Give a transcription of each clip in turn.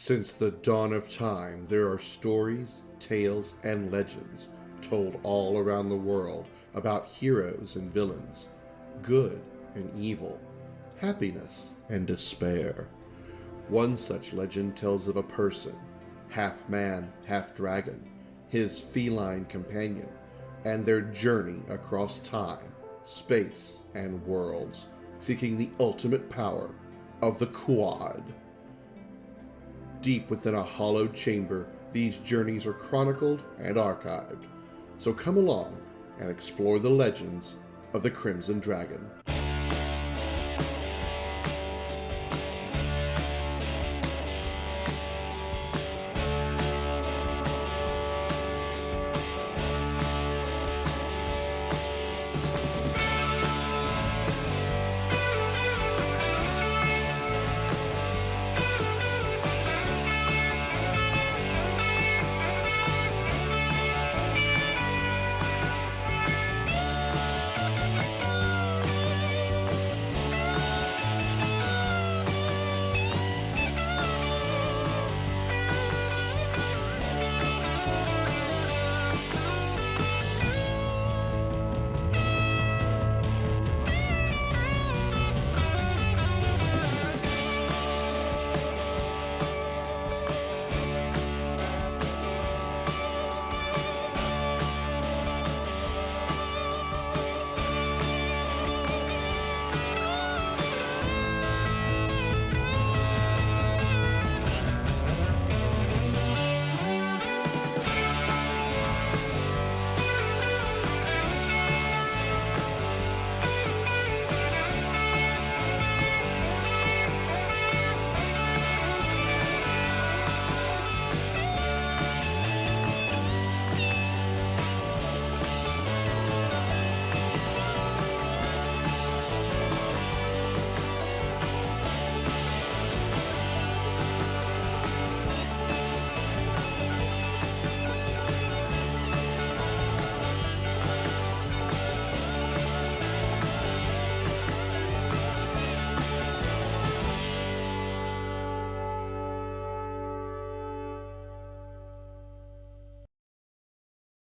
Since the dawn of time, there are stories, tales, and legends told all around the world about heroes and villains, good and evil, happiness and despair. One such legend tells of a person, half man, half dragon, his feline companion, and their journey across time, space, and worlds, seeking the ultimate power of the Quad. Deep within a hollowed chamber, these journeys are chronicled and archived. So come along and explore the legends of the Crimson Dragon.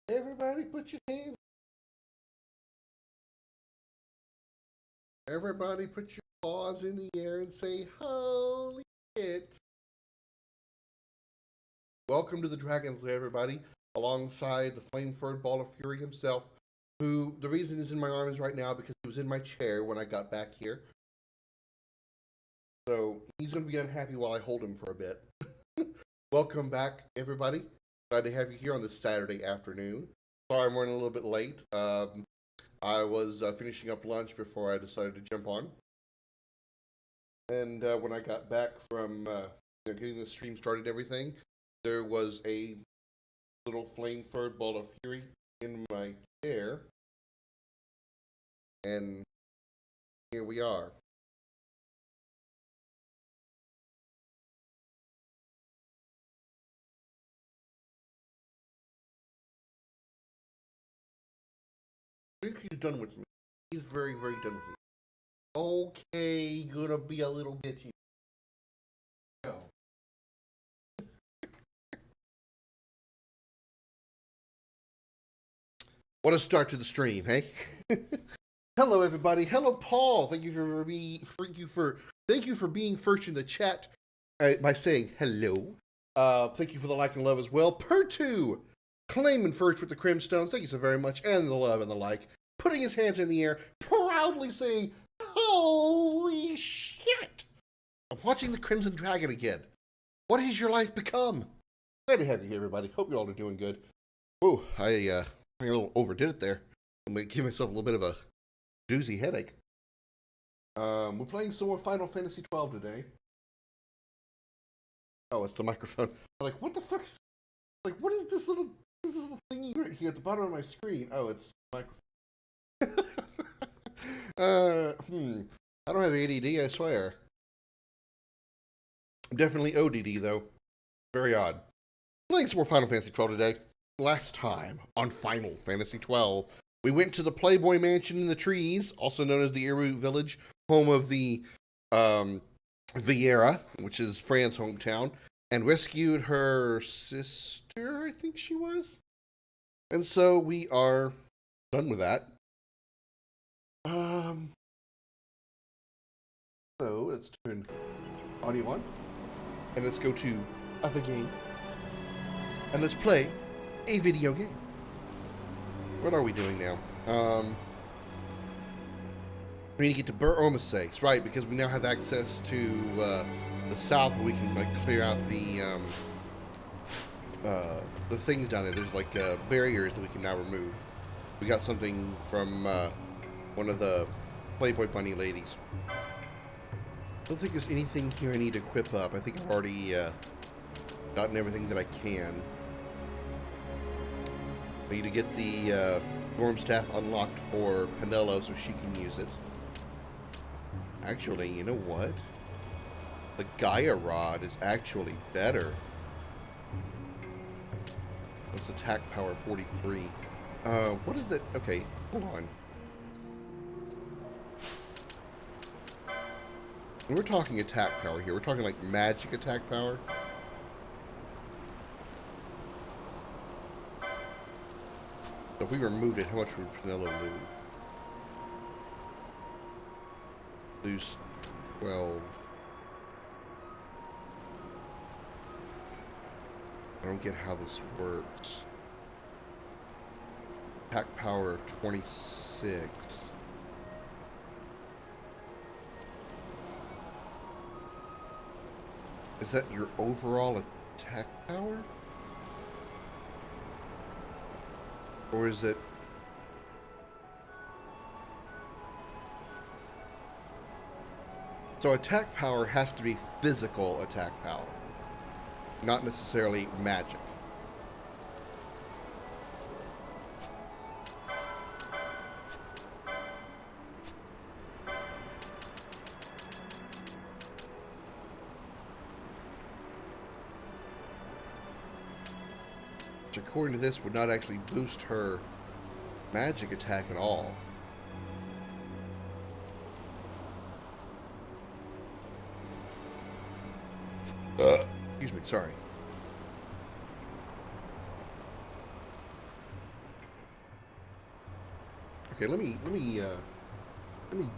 Everybody put your hands. Everybody put your paws in the air and say, holy shit. Welcome to the Dragon's Lair, everybody, alongside the flame-furred ball of fury himself, who, the reason he's in my arms right now because he was in my chair when I got back here. So he's going to be unhappy while I hold him for a bit. Welcome back, everybody. Glad to have you here on this Saturday afternoon. Sorry I'm running a little bit late. I was finishing up lunch before I decided to jump on. And when I got back from getting the stream started and everything, there was a little flame-furred ball of fury in my chair. And here we are. I think he's done with me. He's very, very done with me. Okay, gonna be a little bitchy. No. What a start to the stream, hey? Hello, everybody. Hello, Paul. Thank you for being first in the chat by saying hello. Thank you for the like and love as well. Per2, claiming first with the Crimstones. Thank you so very much, and the love and the like. Putting his hands in the air, proudly saying, "Holy shit! I'm watching the Crimson Dragon again. What has your life become?" Glad to have you here, everybody. Hope you all are doing good. Whoa, I a little overdid it there. I'm gonna give myself a little bit of a doozy headache. We're playing some more Final Fantasy XII today. Oh, it's the microphone. I'm like, what the fuck? Like, what is this little thingy here at the bottom of my screen? Oh, it's the microphone. I don't have ADD, I swear. I'm definitely ODD, though. Very odd. Playing some more Final Fantasy XII today. Last time on Final Fantasy XII, we went to the Playboy Mansion in the Trees, also known as the Eru Village, home of the Vieira, which is Fran's hometown, and rescued her sister, I think she was. And so we are done with that. So let's turn audio on, and let's go to other game, and let's play a video game. What are we doing now? We need to get to Bur Omasex, right? Because we now have access to the south, where we can like clear out the things down there. There's like barriers that we can now remove. We got something from one of the Playboy Bunny ladies. I don't think there's anything here I need to equip up. I think I've already gotten everything that I can. I need to get the Storm Staff unlocked for Penelo so she can use it. Actually, you know what? The Gaia Rod is actually better. What's attack power? 43. What is that? Okay, hold on. When we're talking attack power here, we're talking like magic attack power. So if we removed it, how much would Penelo lose? Lose 12. I don't get how this works. Attack power of 26. Is that your overall attack power? Or is it... So attack power has to be physical attack power, not necessarily magic. Which, according to this, would not actually boost her magic attack at all. Excuse me, sorry. Okay, let me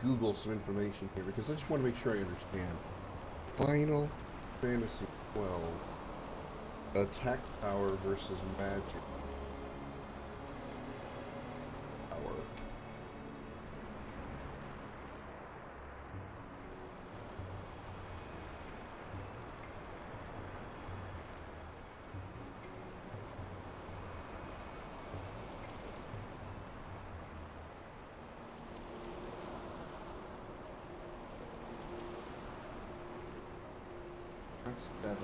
Google some information here because I just want to make sure I understand. Final Fantasy 12 attack power versus magic power. That's 7.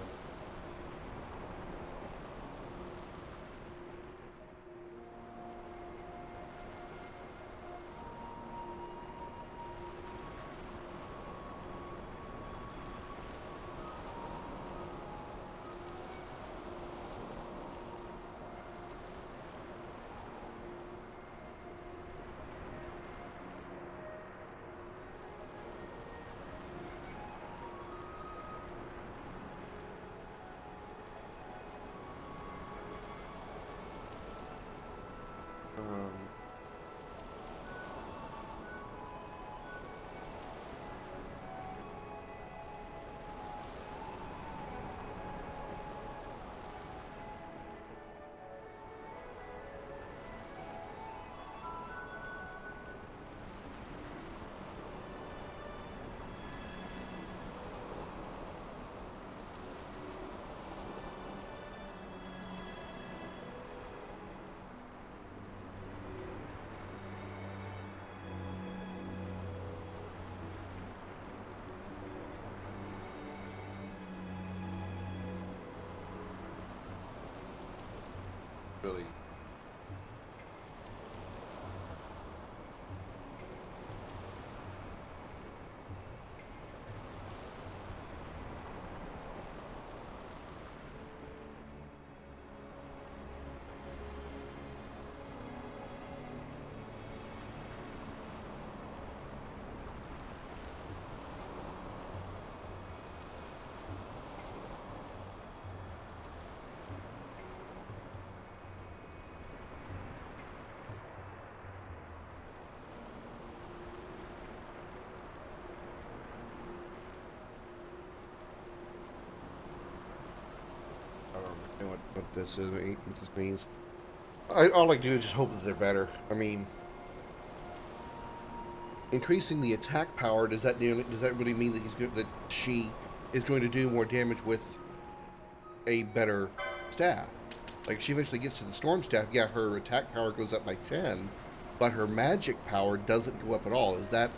Really? what this means. All I do is just hope that they're better. I mean, increasing the attack power, does that really mean that she is going to do more damage with a better staff? Like, she eventually gets to the storm staff, yeah, her attack power goes up by 10, but her magic power doesn't go up at all. Is that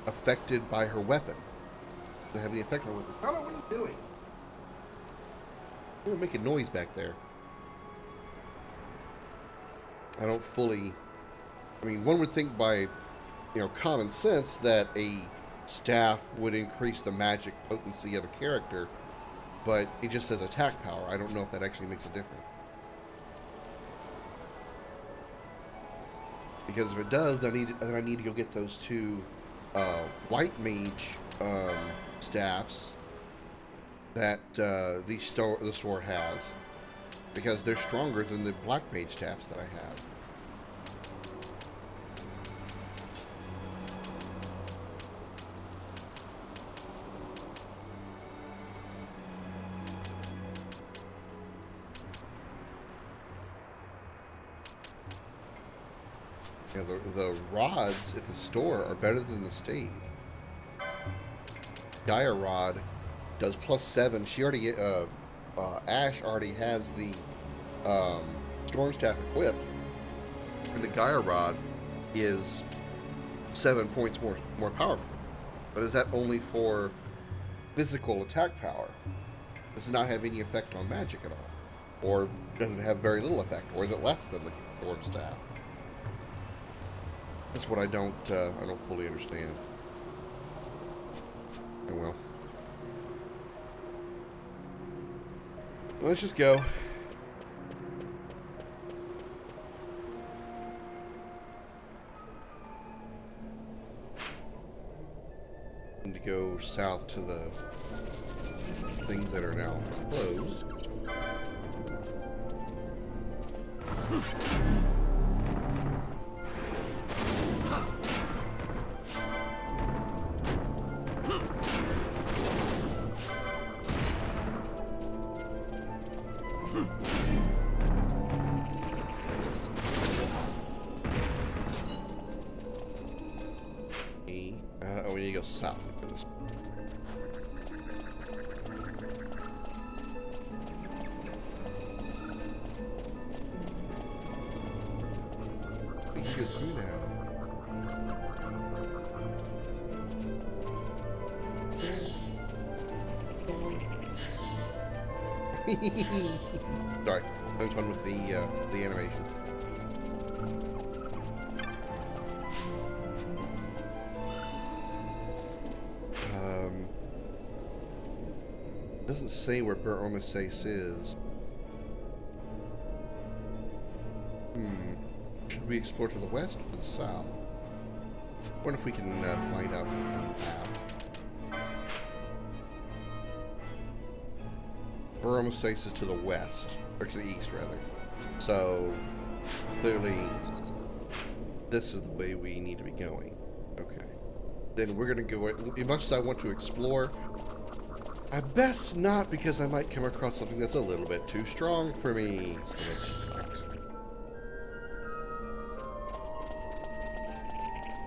affected by her weapon? Does it have any effect on her weapon? Oh, what are you doing? You're making noise back there. I don't fully... I mean, one would think by, common sense that a staff would increase the magic potency of a character, but it just says attack power. I don't know if that actually makes a difference. Because if it does, then I need to go get those two white mage staffs that the store has, because they're stronger than the black mage staffs that I have. The rods at the store are better than the stage. Gaia rod does +7. She already, Ash already has the storm staff equipped, and the Gaia rod is 7 points more powerful. But is that only for physical attack power? Does it not have any effect on magic at all, or does it have very little effect, or is it less than the storm staff? That's what I don't fully understand. Oh well. Let's just go. Need to go south to the things that are now closed. We need to go south for this. We can go through now. Sorry, having fun with the animation. Doesn't say where Burnt Omasace is. Should we explore to the west or the south? I wonder if we can find out from the map. Burnt Omasace is to the west, or to the east rather. So clearly, this is the way we need to be going. Okay. Then we're gonna go. As much as I want to explore, I best not, because I might come across something that's a little bit too strong for me. So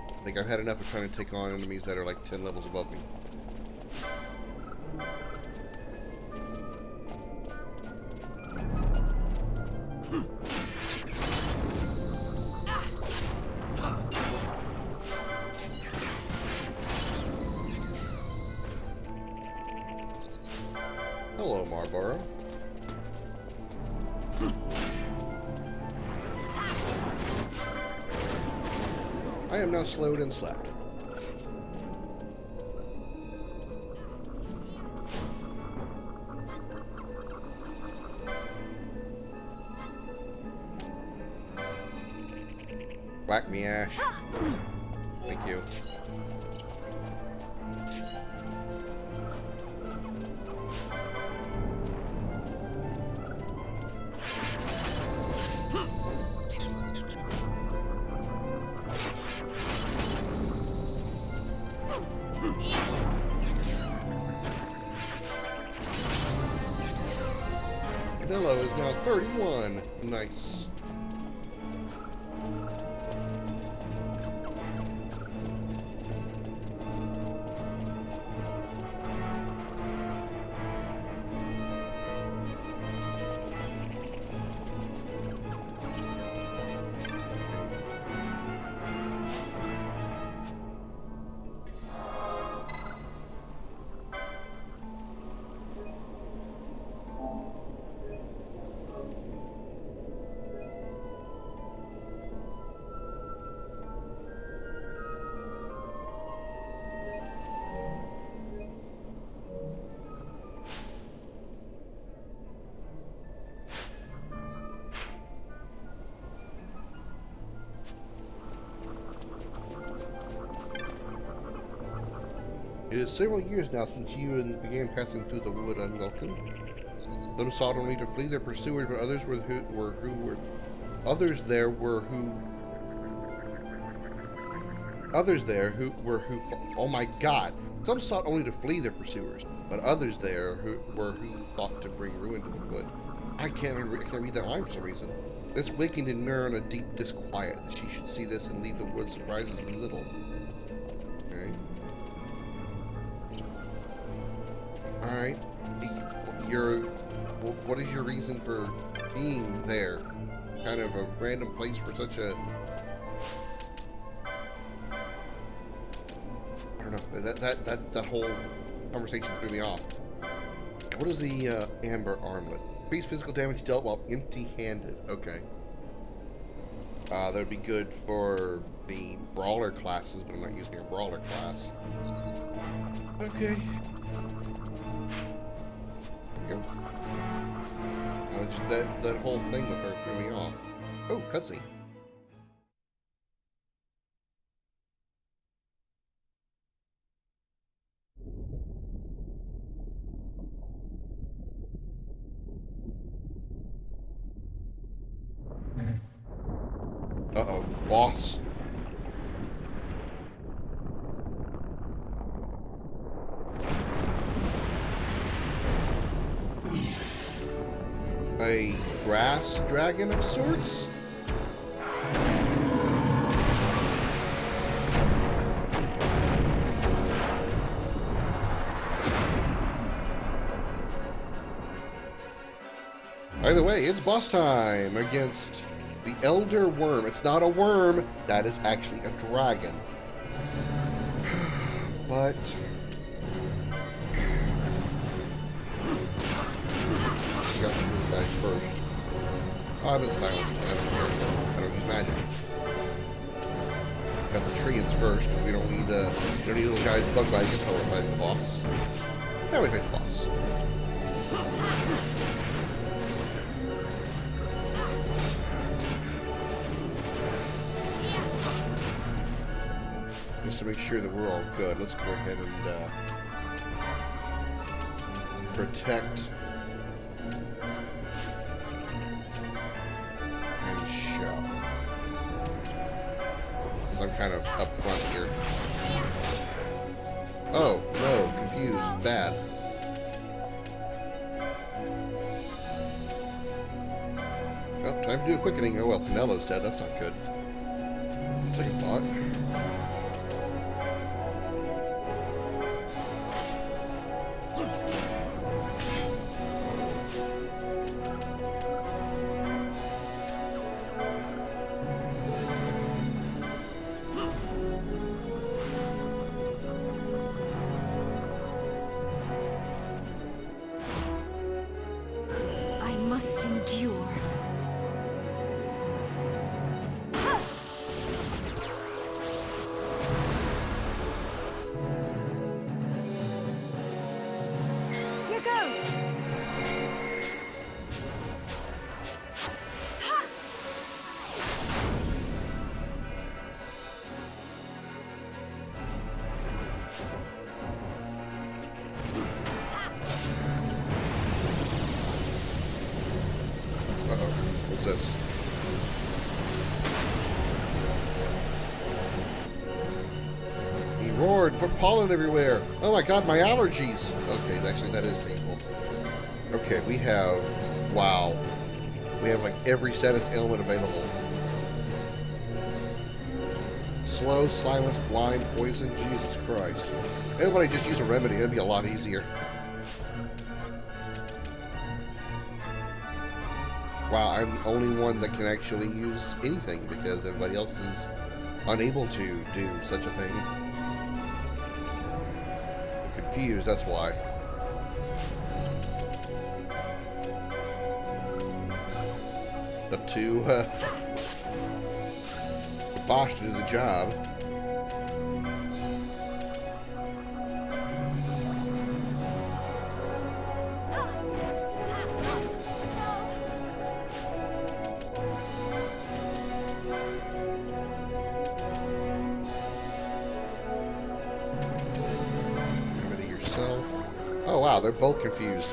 I think I've had enough of trying to take on enemies that are like 10 levels above me. Hello, Marlboro. I am now slowed and slept. Whack me, Ash. Thank you. Nello is now 31. Nice. It is several years now since you began passing through the wood unwelcome. Some sought only to flee their pursuers, but others oh my god. Some sought only to flee their pursuers, but others there who thought to bring ruin to the wood. I can't read that line for some reason. This wakened in Mirren a deep disquiet that she should see this and leave the wood surprises me little. Okay. Alright. What is your reason for being there? Kind of a random place for such a... I don't know. That whole conversation threw me off. What is the amber armlet? Increased physical damage dealt while empty-handed. Okay. That would be good for the brawler classes, but I'm not using a brawler class. Okay. That whole thing with her threw me off. Oh, cutscene. Uh-oh, boss. A grass dragon of sorts? By the way, it's boss time against the Elder Worm. It's not a worm, that is actually a dragon. But... got these guys first. Oh, I've been silenced. I don't care. I don't use magic. Got the treants first. We don't need little guys bug bites until we fight the boss. Now we fight the boss. Just to make sure that we're all good, let's go ahead and protect and show. I'm kind of up front here. Oh, no, confused, bad. Oh, time to do a quickening. Oh well, Pinello's dead, that's not good. Second thought. This. He roared, put pollen everywhere. Oh my god, my allergies. Okay, actually that is painful. Okay, we have Wow. We have like every status ailment available. Slow, silent, blind, poison, Jesus Christ. Everybody just use a remedy, that'd be a lot easier. Wow, I'm the only one that can actually use anything because everybody else is unable to do such a thing. I'm confused, that's why. Up to Bosch to do the job. Remedy yourself. Oh wow, they're both confused.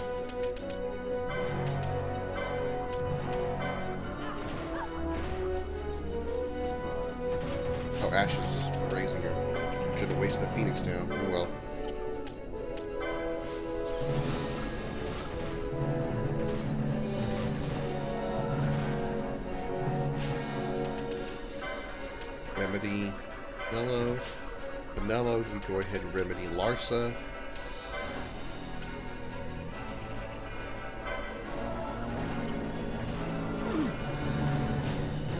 Ash is raising her. Should have wasted the Phoenix down. Oh well. Remedy Mello. Vanello, you go ahead and remedy Larsa.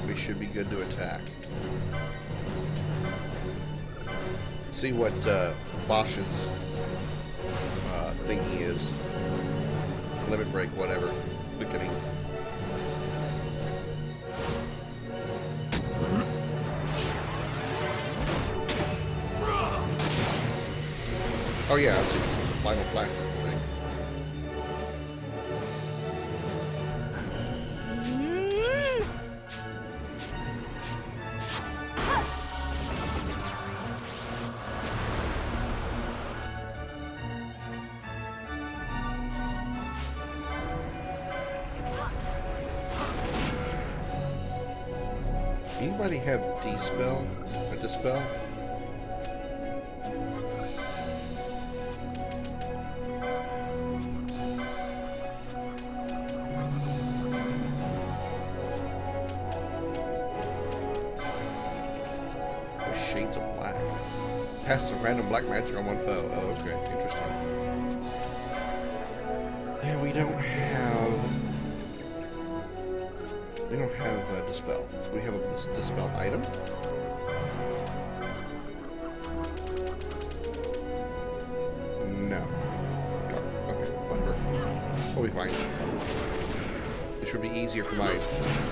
We should be good to attack. See what Bosch's thingy is. Limit break, whatever. Look at him. Oh yeah, I see the final flag thing. Anybody have Dispel or Dispel? Shades of Black. Cast some random black magic on one foe. Oh, okay. Interesting. Yeah, we don't have... We don't have Dispel. We have a Dispel item. No. Okay, whatever. We'll be fine. It should be easier for my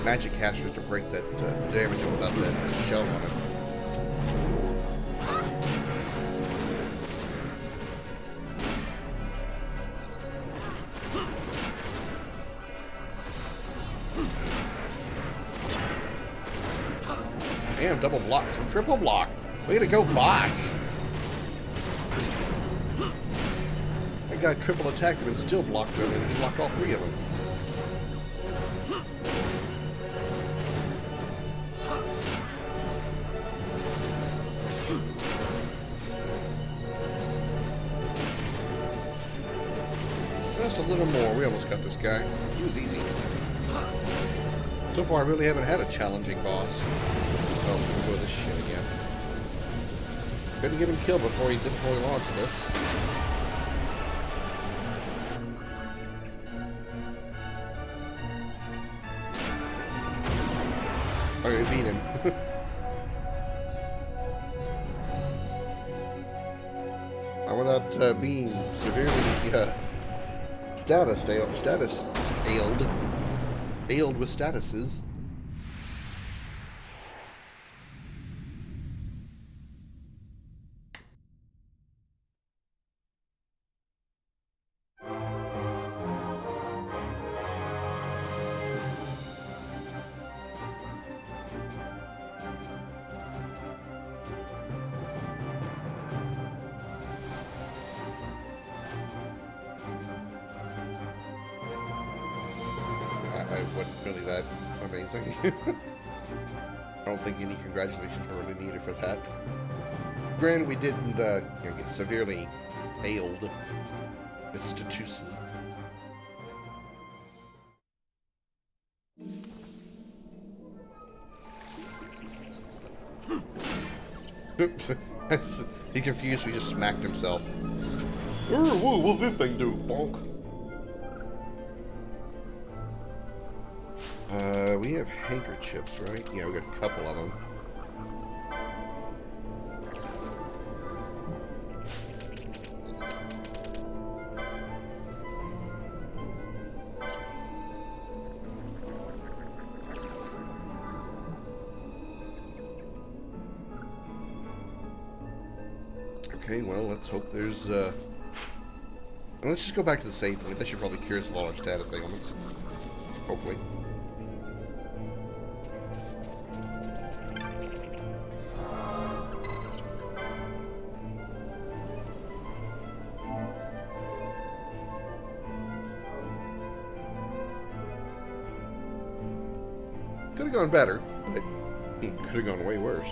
magic casters to break that damage without that shell on it. Damn, double block, some triple block. Way to go, Bosch. That guy triple attacked him and still blocked him, and he blocked all three of them. Just a little more. We almost got this guy. He was easy. So far, I really haven't had a challenging boss. Oh, we'll go with this shit again. Couldn't get him killed before he launched this. Okay, beat him. Not without being severely ailed with statuses. I wasn't really that amazing. I don't think any congratulations were really needed for that. Granted, we didn't get severely ailed with statuses. He confused, so he just smacked himself. Whoa, what's this thing do? Bonk. We have handkerchiefs, right? Yeah, we got a couple of them. Okay, well, let's hope there's, let's just go back to the save point. That you're probably curious of all our status ailments. Hopefully. Could have gone better, but could have gone way worse.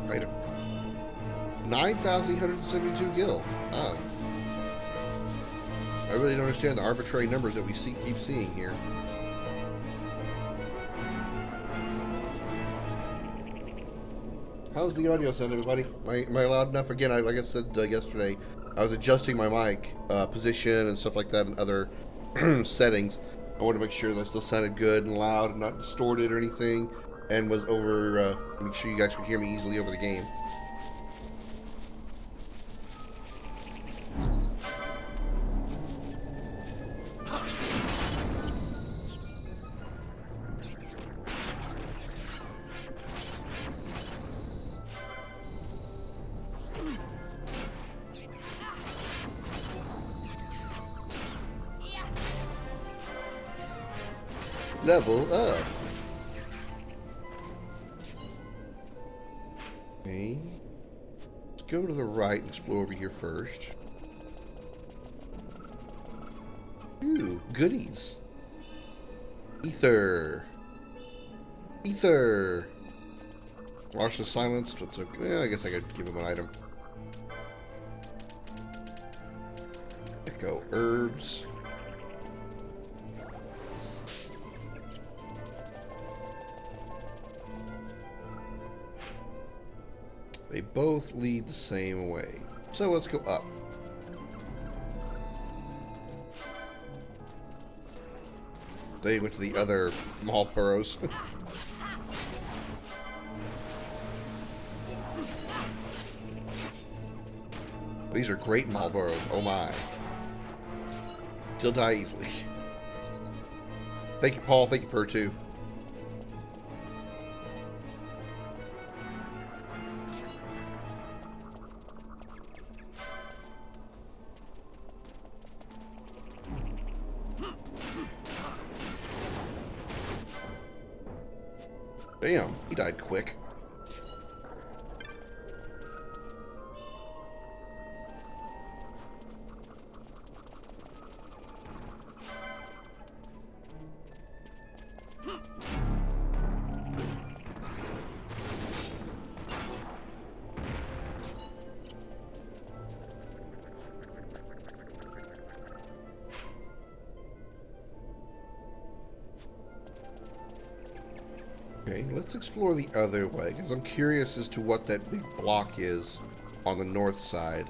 Item. 9,872 gil. Ah. I really don't understand the arbitrary numbers that we keep seeing here. How's the audio sound, everybody? Am I loud enough? Again, like I said yesterday, I was adjusting my mic position and stuff like that and other settings. I wanted to make sure that it still sounded good and loud and not distorted or anything, and was over, make sure you guys could hear me easily over the game. Level up. Okay. Let's go to the right and explore over here first. Ooh, goodies. Ether. Ether. Larson silenced. That's okay. Yeah, I guess I could give him an item. Echo herbs. They both lead the same way. So let's go up. They went to the other mall burrows. These are great mall burrows. Oh my. Still die easily. Thank you, Paul. Thank you, Per2. Damn, he died quick. Okay, let's explore the other way, because I'm curious as to what that big block is on the north side.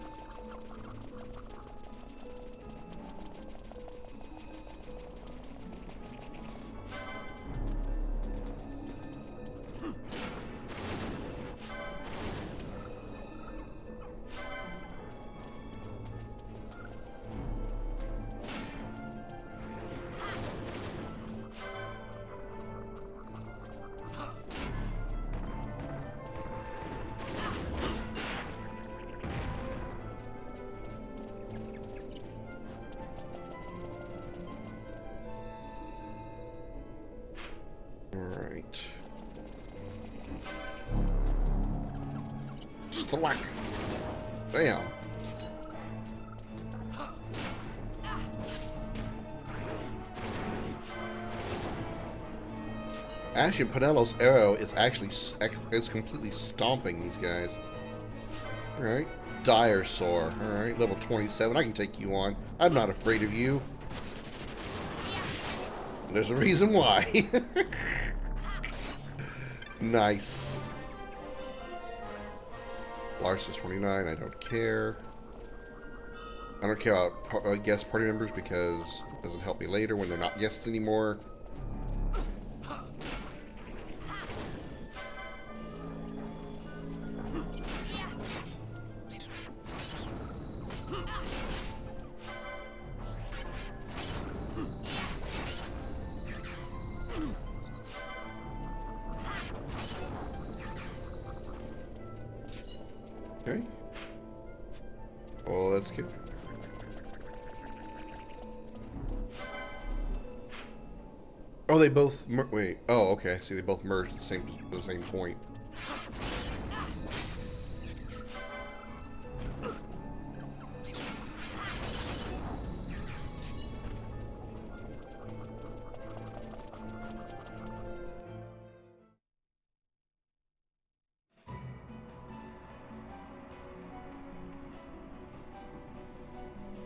Alright. Thwack. Damn. Ash and Pinello's arrow is actually it's completely stomping these guys. Alright. Dire Sore. Alright, level 27. I can take you on. I'm not afraid of you. There's a reason why. Nice. Lars is 29. I don't care. I don't care about guest party members because it doesn't help me later when they're not guests anymore. Okay. Well, let's get... Oh, they both... Wait. Oh, okay. I see. They both merged at the same point.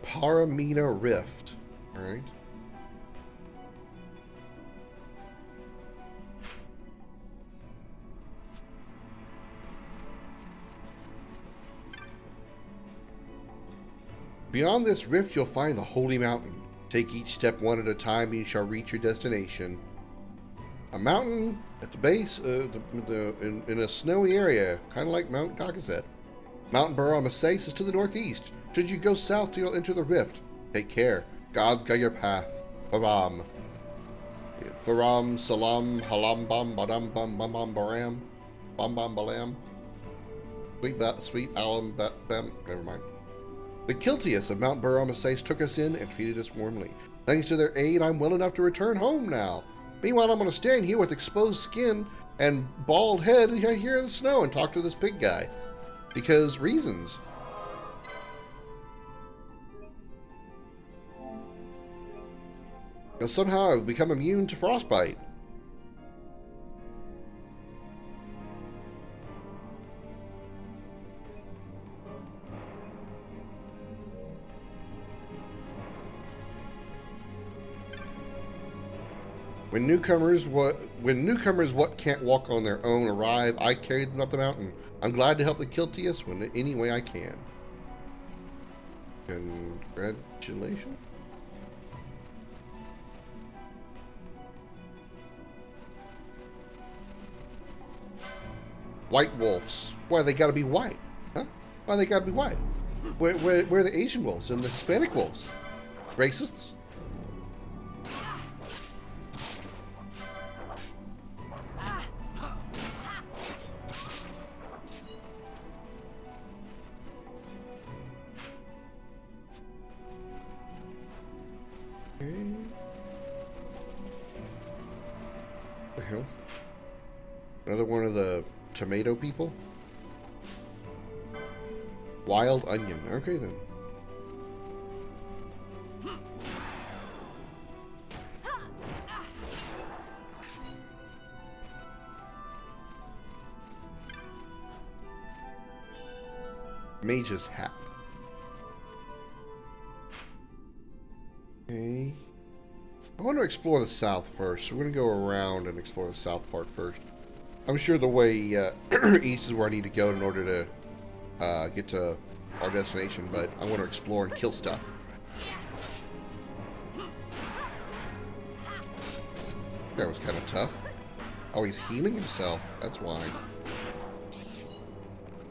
Paramita Rift. All right. Beyond this rift, you'll find the Holy Mountain. Take each step one at a time and you shall reach your destination. A mountain at the base, in a snowy area, kind of like Mount Caucaset. Mount Baramases is to the northeast. Should you go south, you'll enter the rift. Take care. God's got your path. Faram. Faram, Salam, Halam, Bam, Badam, Bam, Bam, Bam, Baram. Bam, Bam, Balam. Sweet Alam, Bam. Never mind. The Kiltius of Mount Baramases took us in and treated us warmly. Thanks to their aid, I'm well enough to return home now. Meanwhile, I'm going to stand here with exposed skin and bald head here in the snow and talk to this pig guy. Because reasons. Because somehow I've become immune to frostbite. When newcomers what can't walk on their own arrive, I carry them up the mountain. I'm glad to help the Kiltius in any way I can. Congratulations. White wolves. Why they gotta be white? Huh? Why they gotta be white? Where are the Asian wolves and the Hispanic wolves? Racists? The hell? Another one of the tomato people? Wild onion. Okay then. Mage's hat. Okay. I want to explore the south first, so we're going to go around and explore the south part first. I'm sure the way east is where I need to go in order to get to our destination, but I want to explore and kill stuff. That was kind of tough. Oh, he's healing himself. That's why.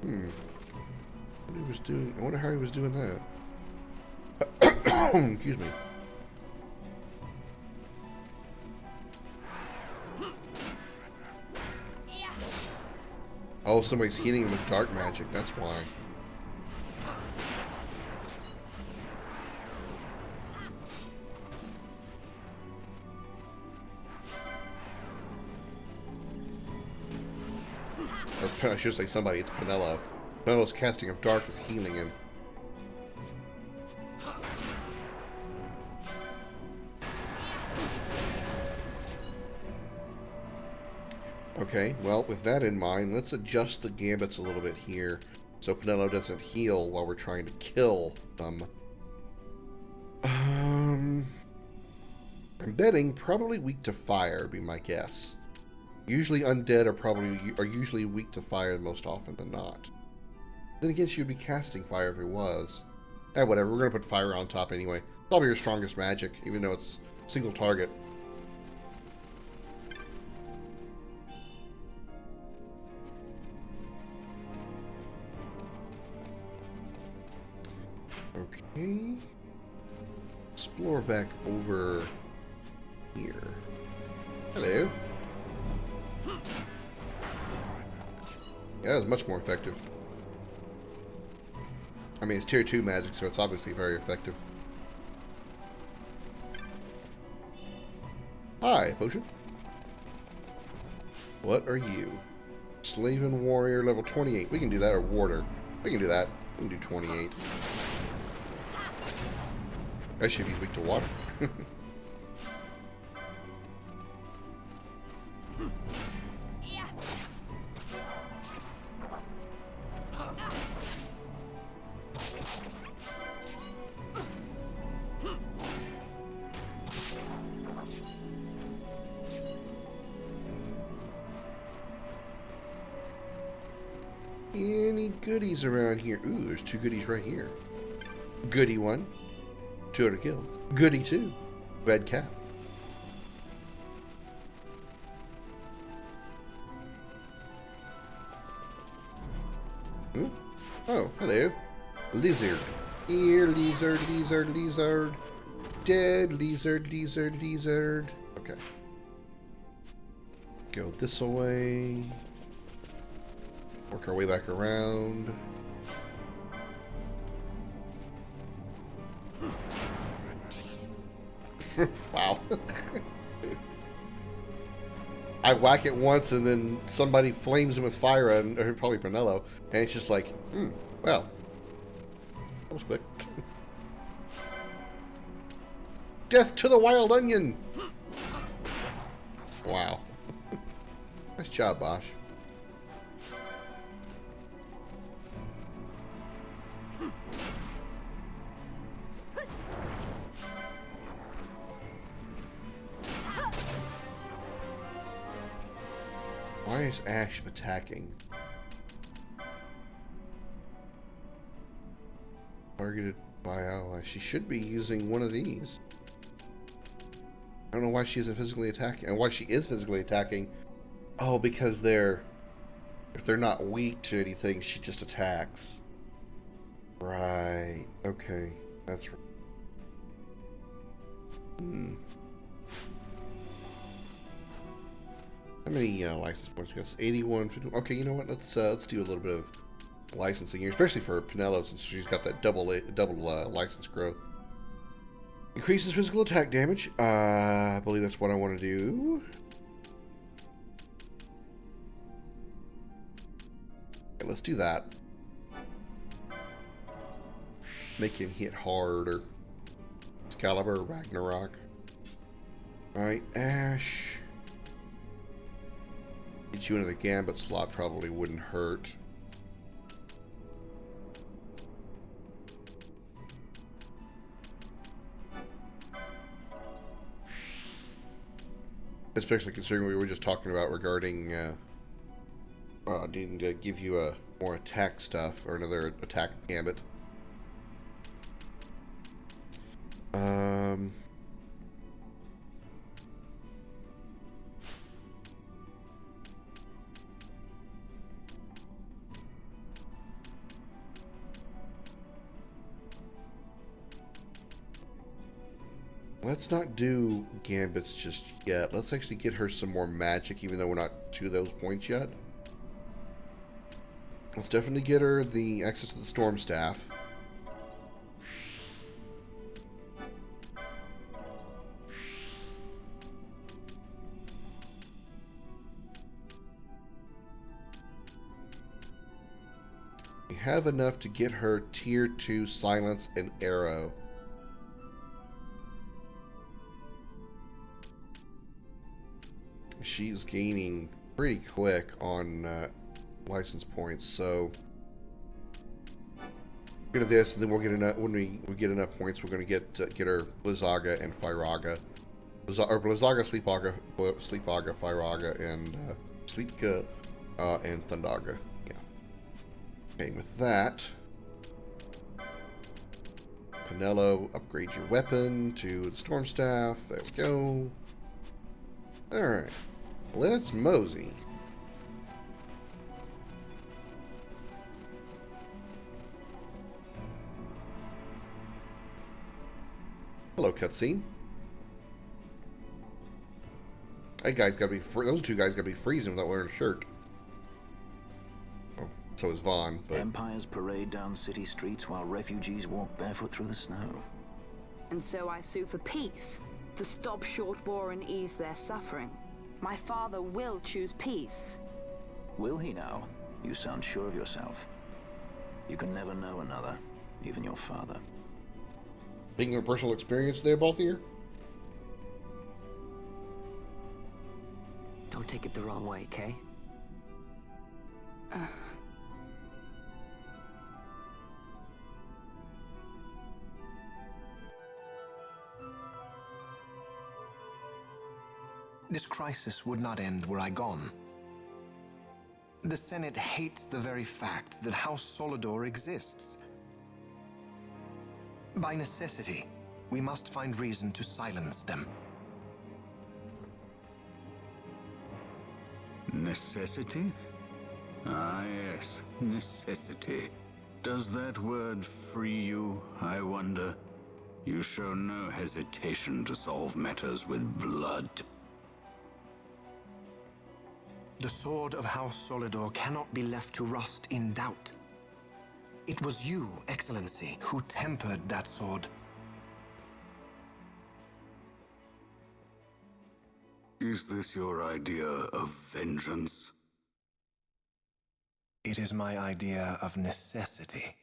What he was doing? I wonder how he was doing that. Excuse me. Oh, somebody's healing him with dark magic. That's why. Or I should say somebody. It's Penelo. Penelo's casting of dark is healing him. Okay, well, with that in mind, let's adjust the gambits a little bit here. so Pinello doesn't heal while we're trying to kill them. I'm betting probably weak to fire would be my guess. Usually undead are usually weak to fire most often than not. Then again, she would be casting fire if it was. Eh, whatever. We're gonna put fire on top anyway. Probably her strongest magic, even though it's single target. Okay. Explore back over here. Hello. Yeah, that was much more effective. I mean, it's tier 2 magic, so it's obviously very effective. Hi, potion. What are you? Slave and warrior, level 28. We can do that, or warder. We can do that. We can do 28. Especially if he's weak to water. Any goodies around here? Ooh, there's 2 goodies right here. Goody 1. 200 kills. Goody 2. Red cap. Ooh. Oh, hello. Lizard. Here, lizard, lizard, lizard. Dead lizard, lizard, lizard. Okay. Go this way. Work our way back around. Wow. I whack it once and then somebody flames him with fire, and or probably Pinello, and it's just like, well, that was quick. Death to the wild onion! Wow. Nice job, Bosch. Why is Ash attacking? Targeted by ally. She should be using one of these. I don't know why she isn't physically attacking, and why she is physically attacking. Oh, because if they're not weak to anything, she just attacks. Right. Okay. That's right. How many license points we got? 81, 51. Okay, you know what? Let's do a little bit of licensing here, especially for Pinello, since she's got that double license growth. Increases physical attack damage. I believe that's what I want to do. Okay, let's do that. Make him hit harder. Excalibur, Ragnarok. Alright, Ash. Get you into the Gambit slot probably wouldn't hurt. Especially considering we were just talking about regarding needing to give you a more attack stuff, or another attack Gambit. Let's not do Gambits just yet. Let's actually get her some more magic, even though we're not to those points yet. Let's definitely get her the access to the Storm Staff. We have enough to get her tier 2 Silence and Arrow. She's gaining pretty quick on license points, so Get this, and then we'll get enough. When we get enough points, we're going to get our Blizzaga and Firaga, or Blizzaga, Sleepaga, Firaga, and Sleepka, and Thundaga. Yeah. Okay, with that, Pinello, upgrade your weapon to the Storm Staff. There we go. All right, let's mosey. Hello, cutscene. That guy's got to be. Those two guys got to be freezing without wearing a shirt. Oh, so is Vaughn. But Empires parade down city streets while refugees walk barefoot through the snow. And so I sue for peace, to stop short war and ease their suffering. My father will choose peace. Will he now? You sound sure of yourself. You can never know another, even your father. Being your personal experience there, both of you? Don't take it the wrong way, Kay. This crisis would not end were I gone. The Senate hates the very fact that House Solidor exists. By necessity, we must find reason to silence them. Necessity? Ah, yes, necessity. Does that word free you, I wonder? You show no hesitation to solve matters with blood. The sword of House Solidor cannot be left to rust in doubt. It was you, Excellency, who tempered that sword. Is this your idea of vengeance? It is my idea of necessity.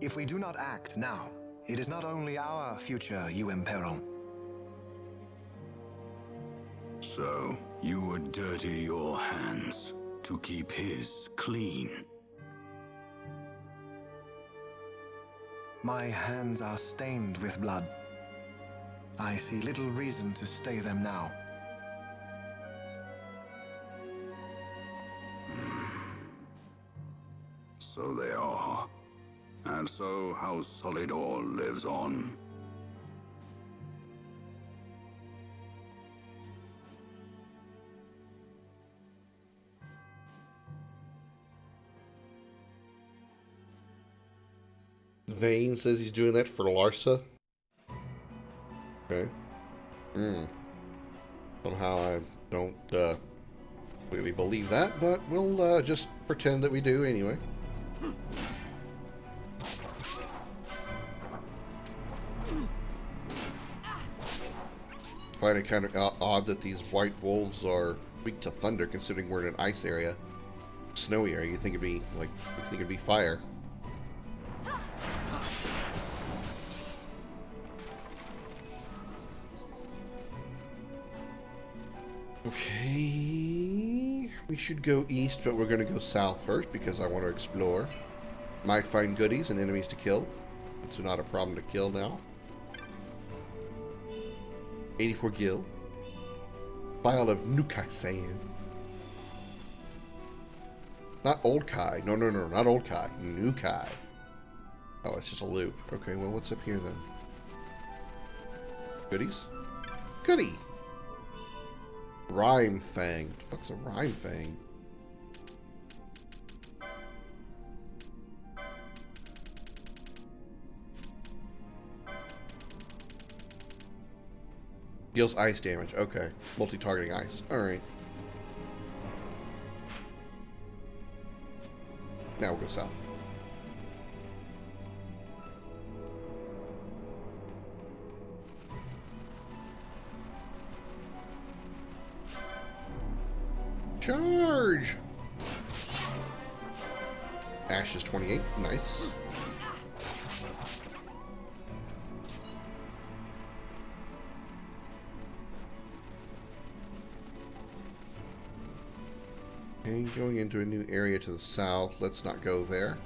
If we do not act now, it is not only our future you imperil. So, you would dirty your hands to keep his clean. My hands are stained with blood. I see little reason to stay them now. So they are. And so House Solidor lives on. Vane says he's doing that for Larsa. Okay. Somehow I don't really believe that, but we'll just pretend that we do anyway. I find it kind of odd that these white wolves are weak to thunder, considering we're in an ice area, snowy area. You think it'd be like, it'd be fire. Okay, we should go east, but we're going to go south first because I want to explore. Might find goodies and enemies to kill. It's not a problem to kill now. 84 gil. Vial of Nukai sand. Not old Kai. No, not old Kai. New Kai. Oh, it's just a loop. Okay, well, what's up here then? Goodies? Goodie! Rhyme Fang. What's a Rhyme Fang? Deals ice damage. Okay. Multi-targeting ice. Alright. Now we'll go south. Charge! Ashes 28. Nice. Okay, going into a new area to the south. Let's not go there.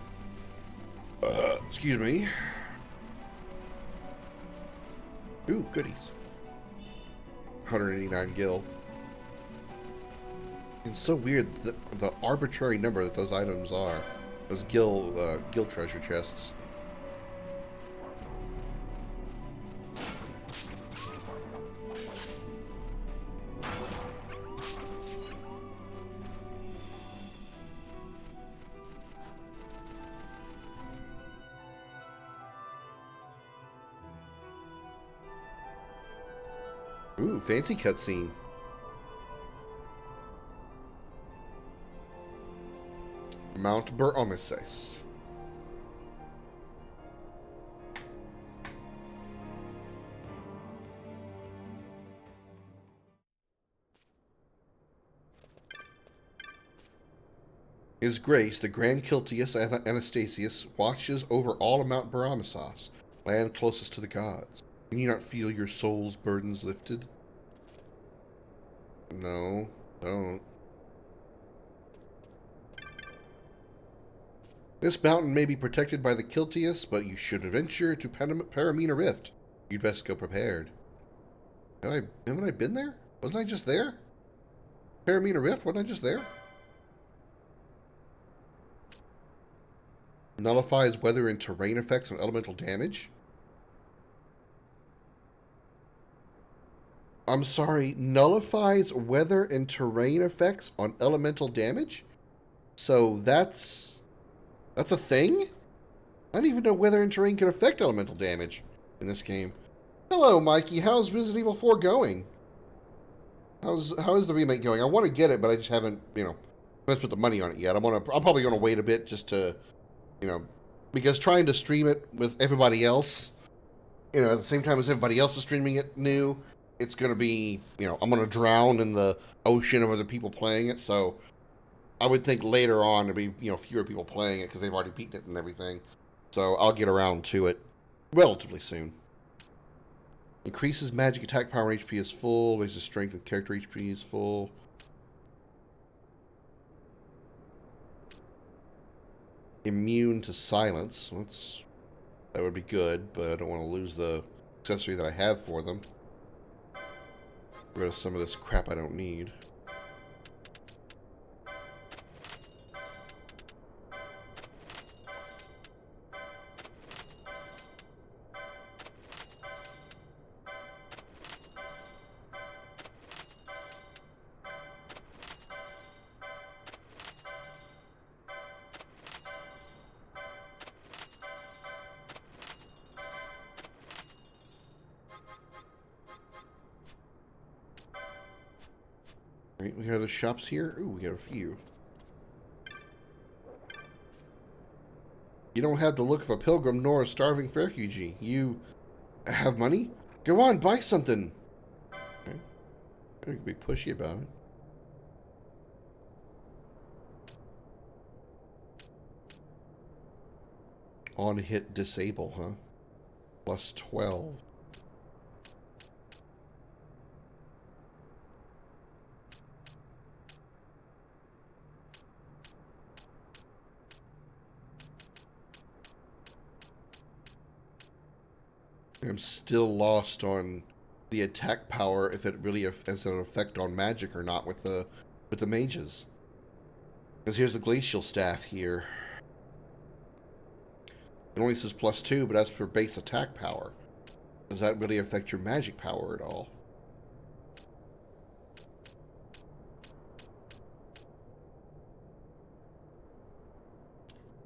Excuse me. Ooh, goodies. 189 gil. It's so weird the arbitrary number that those items are. Those gil treasure chests. Ooh, fancy cutscene. Mount Ber-Omeses. His Grace, the Grand Kiltius Anastasius, watches over all of Mount Ber-Omeses, land closest to the gods. Can you not feel your soul's burdens lifted? No, don't. This mountain may be protected by the Kiltius, but you should venture to Paramina Rift. You'd best go prepared. Haven't I been there? Wasn't I just there? Paramina Rift, wasn't I just there? Nullifies weather and terrain effects on elemental damage? I'm sorry, nullifies weather and terrain effects on elemental damage? So that's a thing? I didn't even know weather and terrain can affect elemental damage in this game. Hello, Mikey. How's Resident Evil 4 going? How is the remake going? I want to get it, but I just haven't, haven't put the money on it yet. I'm probably gonna wait a bit just to, because trying to stream it with everybody else, at the same time as everybody else is streaming it new, it's gonna be, I'm gonna drown in the ocean of other people playing it. So I would think later on there'd be, fewer people playing it because they've already beaten it and everything. So I'll get around to it relatively soon. Increases magic attack power and HP is full. Raises strength and character HP is full. Immune to silence. That would be good, but I don't want to lose the accessory that I have for them. Get rid of some of this crap I don't need. Right, we got other shops here. Ooh, we got a few. You don't have the look of a pilgrim nor a starving refugee. You have money? Go on, buy something. Okay. You can be pushy about it. On hit disable, huh? Plus 12. I'm still lost on the attack power, if it really has an effect on magic or not with the mages. Because here's the glacial staff here. It only says +2, but that's for base attack power. Does that really affect your magic power at all?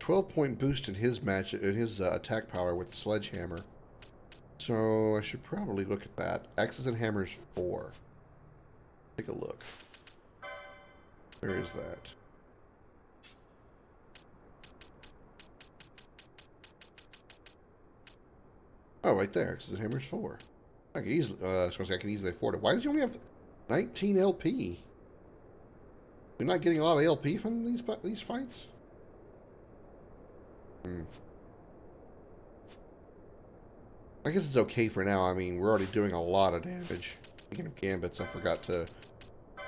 .12 boost in his attack power with the sledgehammer. So I should probably look at that. Axes and hammers 4. Take a look. Where is that? Oh, right there. Axes and hammers 4. I can easily. I can easily afford it. Why does he only have 19 LP? We're not getting a lot of LP from these fights. I guess it's okay for now. I mean, we're already doing a lot of damage. Speaking of gambits, I forgot to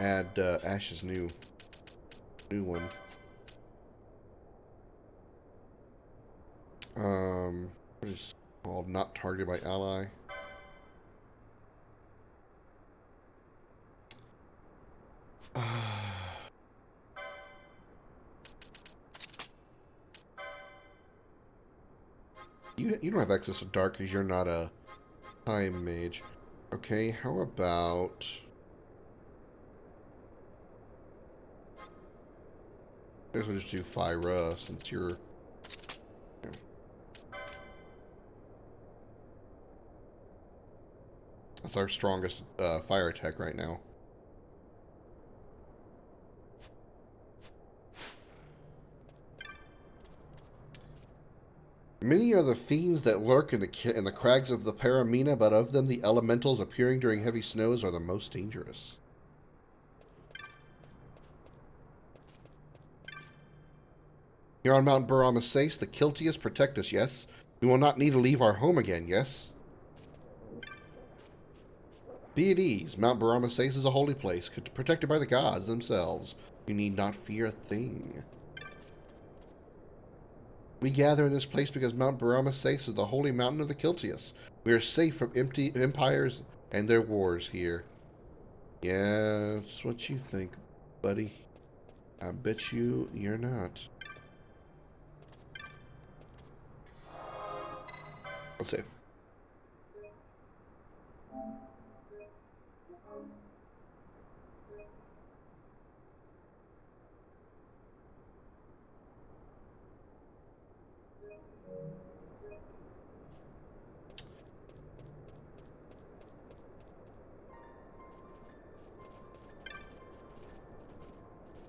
add Ash's new New one. What is called not targeted by ally? You don't have access to dark because you're not a time mage. Okay, how about... I guess we'll just do Fyra since you're... That's our strongest fire attack right now. Many are the fiends that lurk in the crags of the Paramina, but of them the elementals appearing during heavy snows are the most dangerous. Here on Mount Baramasace, the Kiltias protect us, yes? We will not need to leave our home again, yes? Be at ease. Mount Baramasace is a holy place, protected by the gods themselves. You need not fear a thing. We gather in this place because Mount Baramasace is the holy mountain of the Kiltias. We are safe from empty empires and their wars here. Yeah, that's what you think, buddy. I bet you're not. Let's save.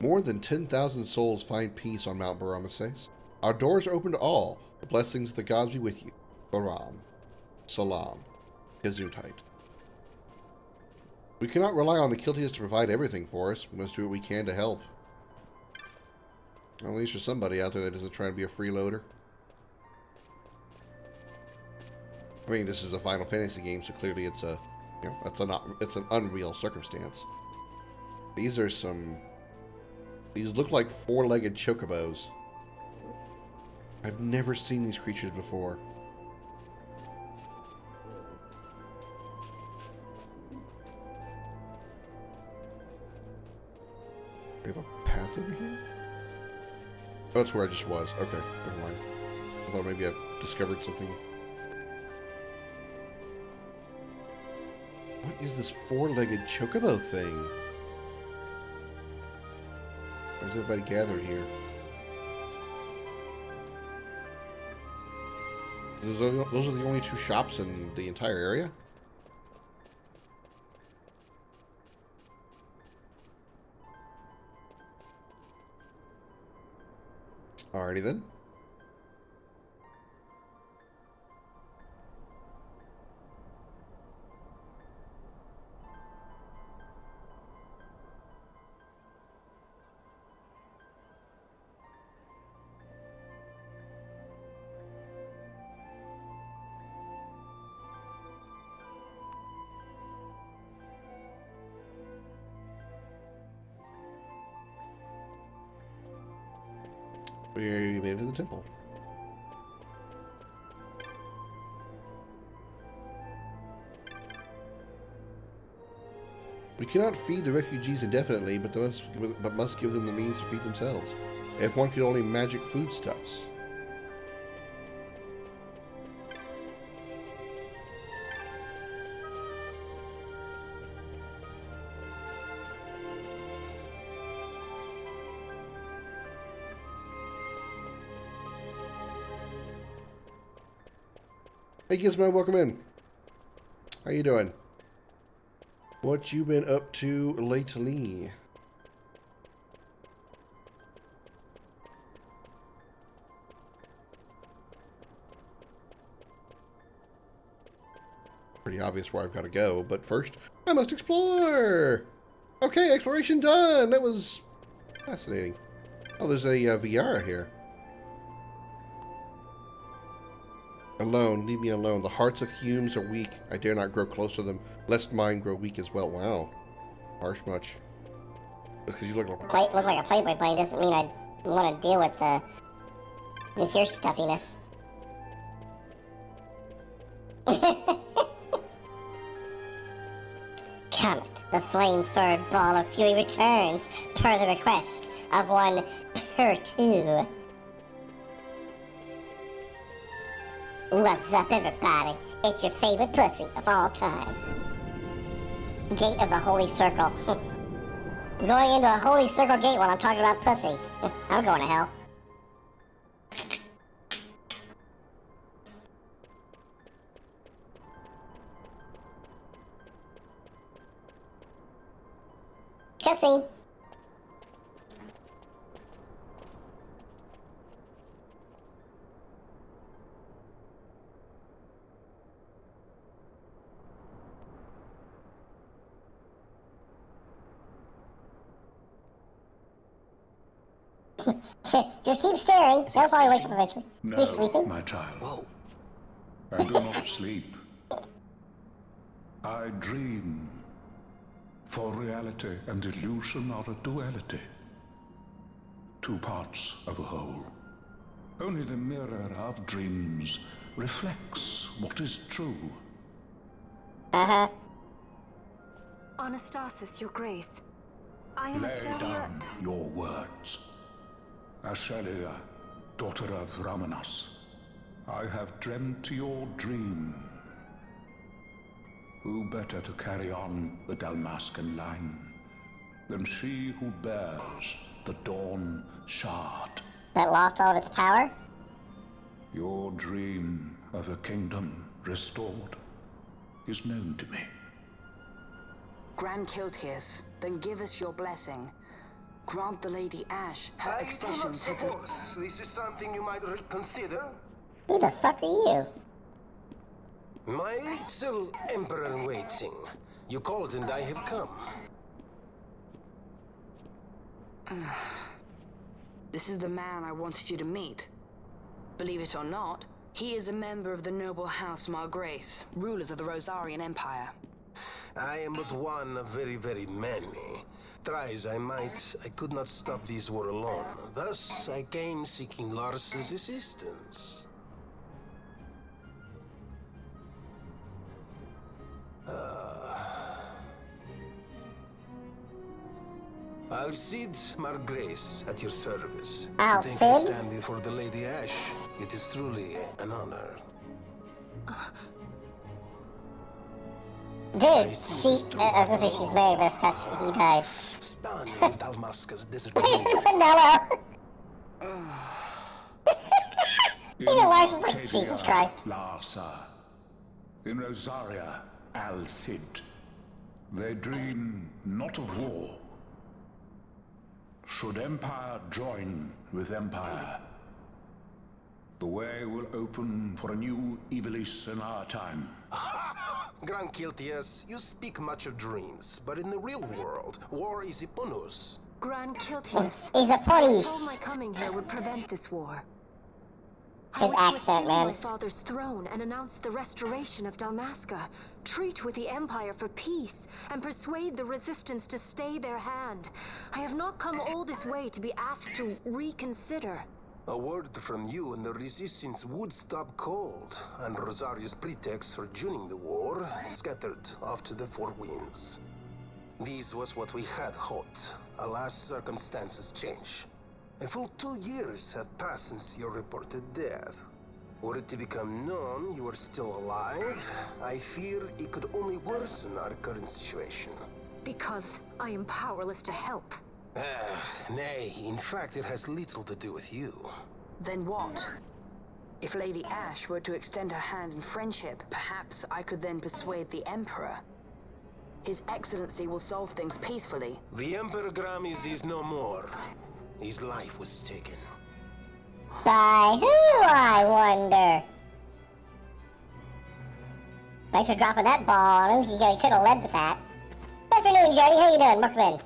More than 10,000 souls find peace on Mount Baramasace. Our doors are open to all. The blessings of the gods be with you. Baram. Salam. Gesundheit. We cannot rely on the Kiltias to provide everything for us. We must do what we can to help. At least there's somebody out there that isn't trying to be a freeloader. I mean, this is a Final Fantasy game, so clearly it's a, you know, it's an unreal circumstance. These are some... These look like four-legged chocobos. I've never seen these creatures before. We have a path over here? Oh, that's where I just was. Okay, never mind. I thought maybe I discovered something. What is this four-legged chocobo thing? Where's everybody gathered here? Those are the only two shops in the entire area? Alrighty then. We made it to the temple. We cannot feed the refugees indefinitely, but must give them the means to feed themselves. If one could only magic foodstuffs. Hey Gizmo, welcome in. How you doing? What you been up to lately? Pretty obvious where I've got to go, but first, I must explore! Okay, exploration done! That was fascinating. Oh, there's a Viara here. Alone, leave me alone. The hearts of humans are weak. I dare not grow close to them, lest mine grow weak as well. Wow. Harsh much. Because you look like... Look like a Playboy bunny doesn't mean I want to deal with your stuffiness. Comet, the flame-furred ball of fury returns, per the request of one per two. What's up, everybody? It's your favorite pussy of all time. Gate of the Holy Circle. Going into a Holy Circle gate while I'm talking about pussy. I'm going to hell. Cutscene. Just keep staring. They'll probably wake up eventually. No, He's sleeping. my child. Whoa. I do not sleep. I dream. For reality and illusion are a duality. Two parts of a whole. Only the mirror of dreams reflects what is true. Uh-huh. Anastasis, your grace. I am Lay Ashelia. down your words. Ashelia, daughter of Ramanas, I have dreamt your dream. Who better to carry on the Dalmascan line than she who bears the Dawn Shard? That lost all of its power? Your dream of a kingdom restored is known to me. Grand Kiltias, then give us your blessing. Grant the Lady Ash her I do accession not to the... suppose this is something you might reconsider. Who the fuck are you? My little emperor in waiting. You called and I have come. This is the man I wanted you to meet. Believe it or not, he is a member of the noble house Margrace, rulers of the Rosarian Empire. I am but one of very, very many. Try as I might, I could not stop this war alone. Thus, I came seeking Lars's assistance. Alcide Margrace at your service. To think I Alcide? stand before the Lady Ash, it is truly an honor. Dude, I was gonna say she's married, but of course he died. Stunning is Dalmasca's desert moon. Vanilla! Even Lars is like, Jesus Christ. Larsa. In Rosaria, Alcid. They dream not of war. Should empire join with empire, the way will open for a new Evilis in our time. Grand Kiltias, you speak much of dreams, but in the real world, war is upon us. Grand Kiltias. He's a I was told police. my coming here would prevent this war. I His was to accent, assume man. my father's throne and announce the restoration of Dalmasca, treat with the Empire for peace, and persuade the Resistance to stay their hand. I have not come all this way to be asked to reconsider. A word from you and the Resistance would stop cold, and Rosaria's pretexts for joining the war scattered off to the four winds. This was what we had hoped. Alas, circumstances change. A full 2 years have passed since your reported death. Were it to become known you are still alive, I fear it could only worsen our current situation. Because I am powerless to help. Nay, in fact, it has little to do with you. Then what? If Lady Ash were to extend her hand in friendship, perhaps I could then persuade the Emperor. His Excellency will solve things peacefully. The Emperor Gramis is no more. His life was taken. By who, I wonder? Thanks for dropping that ball on him. He could have led with that. Good afternoon, Jody. How you doing? Welcome in.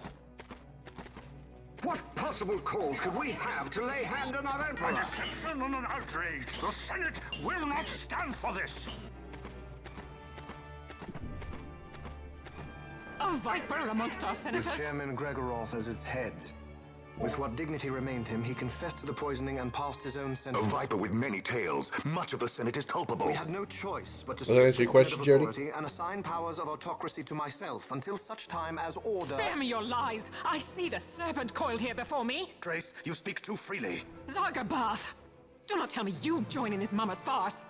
What possible cause could we have to lay hand on our emperor? A deception and an outrage. The Senate will not stand for this. A viper amongst our senators? With Chairman Gregoroth as its head. With what dignity remained him, he confessed to the poisoning and passed his own sentence. A viper with many tails. Much of the Senate is culpable. We had no choice but to Well, that answer strip your the question, Senate of Jody? authority and assign powers of autocracy to myself until such time as order... Spare me your lies! I see the serpent coiled here before me! Trace, you speak too freely. Zargabath! Do not tell me you join in his mama's farce!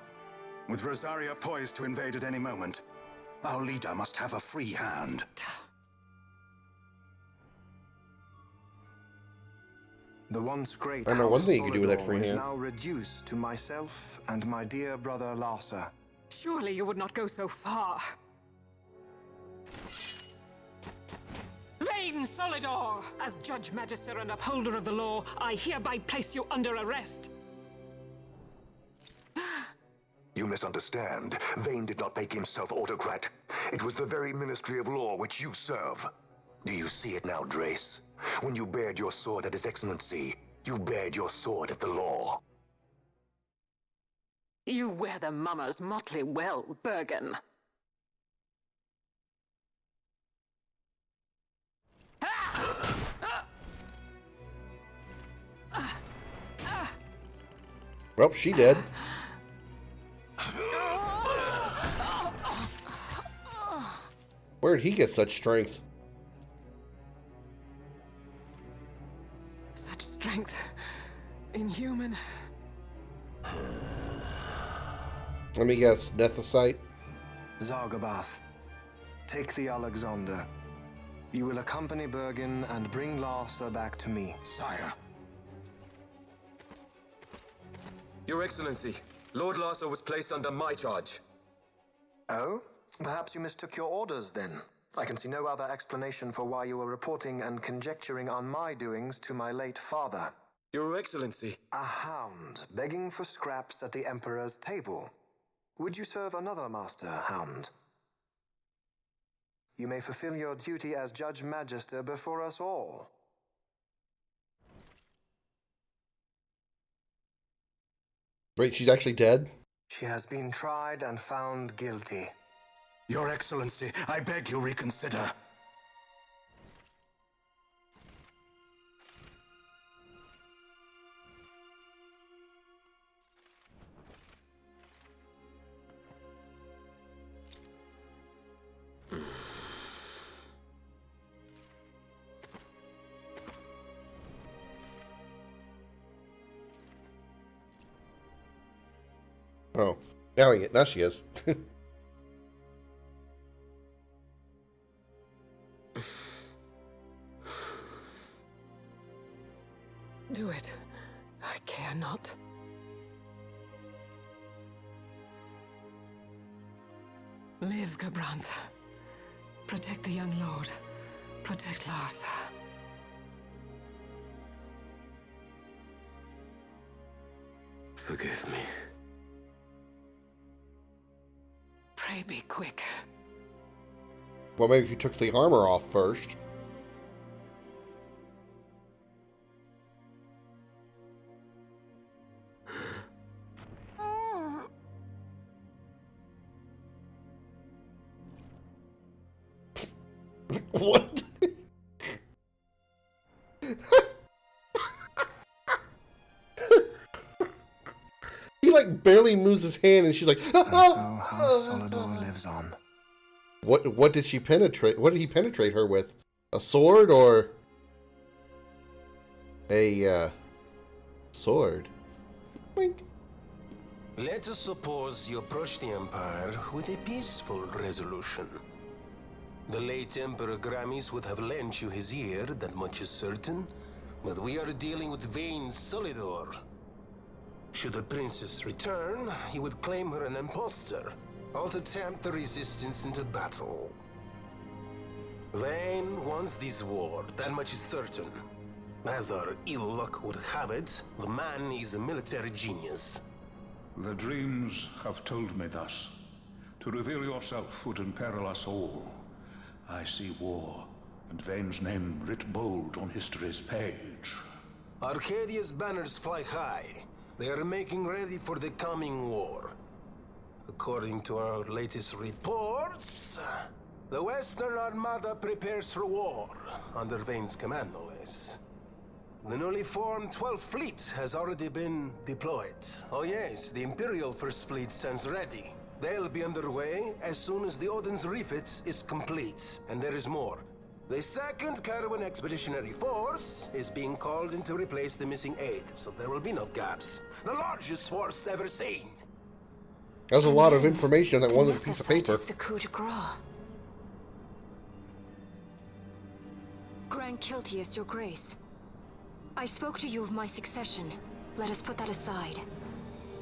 With Rosaria poised to invade at any moment, our leader must have a free hand. The once great I know one House thing you can do with that Solidor free is hand. now reduced to myself and my dear brother Larsa. Surely you would not go so far. Vain Solidor! As Judge Magister and upholder of the law, I hereby place you under arrest. You misunderstand. Vane did not make himself autocrat. It was the very Ministry of Law which you serve. Do you see it now, Drace? When you bared your sword at His Excellency, you bared your sword at the law. You wear the mama's motley well, Bergen. Well, she did. Where'd he get such strength? Such strength. Inhuman. Let me guess, Nethicite? Zargabath, take the Alexander. You will accompany Bergen and bring Larsa back to me. Sire. Your Excellency, Lord Larsa was placed under my charge. Oh? Perhaps you mistook your orders then. I can see no other explanation for why you were reporting and conjecturing on my doings to my late father. Your Excellency. A hound begging for scraps at the Emperor's table. Would you serve another master, hound? You may fulfill your duty as Judge Magister before us all. Wait, she's actually dead? She has been tried and found guilty. Your Excellency, I beg you reconsider. Oh, now she is. Do it. I care not. Live, Gabranth. Protect the young lord. Protect Larsa. Forgive me. Pray be quick. Well, maybe if you took the armor off first. What? He like barely moves his hand, and she's like, And so House Solidor lives on. What did she penetrate? What did he penetrate her with? A sword or a sword? Wink. Let us suppose you approach the Empire with a peaceful resolution. The late Emperor Gramis would have lent you his ear, that much is certain. But we are dealing with vain Solidor. Should the princess return, he would claim her an impostor, or to tempt the resistance into battle. Vane wants this war, that much is certain. As our ill luck would have it, the man is a military genius. The dreams have told me thus. To reveal yourself would imperil us all. I see war, and Vane's name writ bold on history's page. Arcadia's banners fly high. They are making ready for the coming war. According to our latest reports, The Western Armada prepares for war, under Vane's command, no less. The newly formed 12th Fleet has already been deployed. Oh yes, the Imperial First Fleet stands ready. They'll be underway as soon as the Odin's refit is complete. And there is more. The 2nd Caravan Expeditionary Force is being called in to replace the missing 8th, so there will be no gaps. The largest force ever seen. That was a lot of information on that one little piece of paper. Is the coup de grace. Grand Kiltius, your grace. I spoke to you of my succession. Let us put that aside.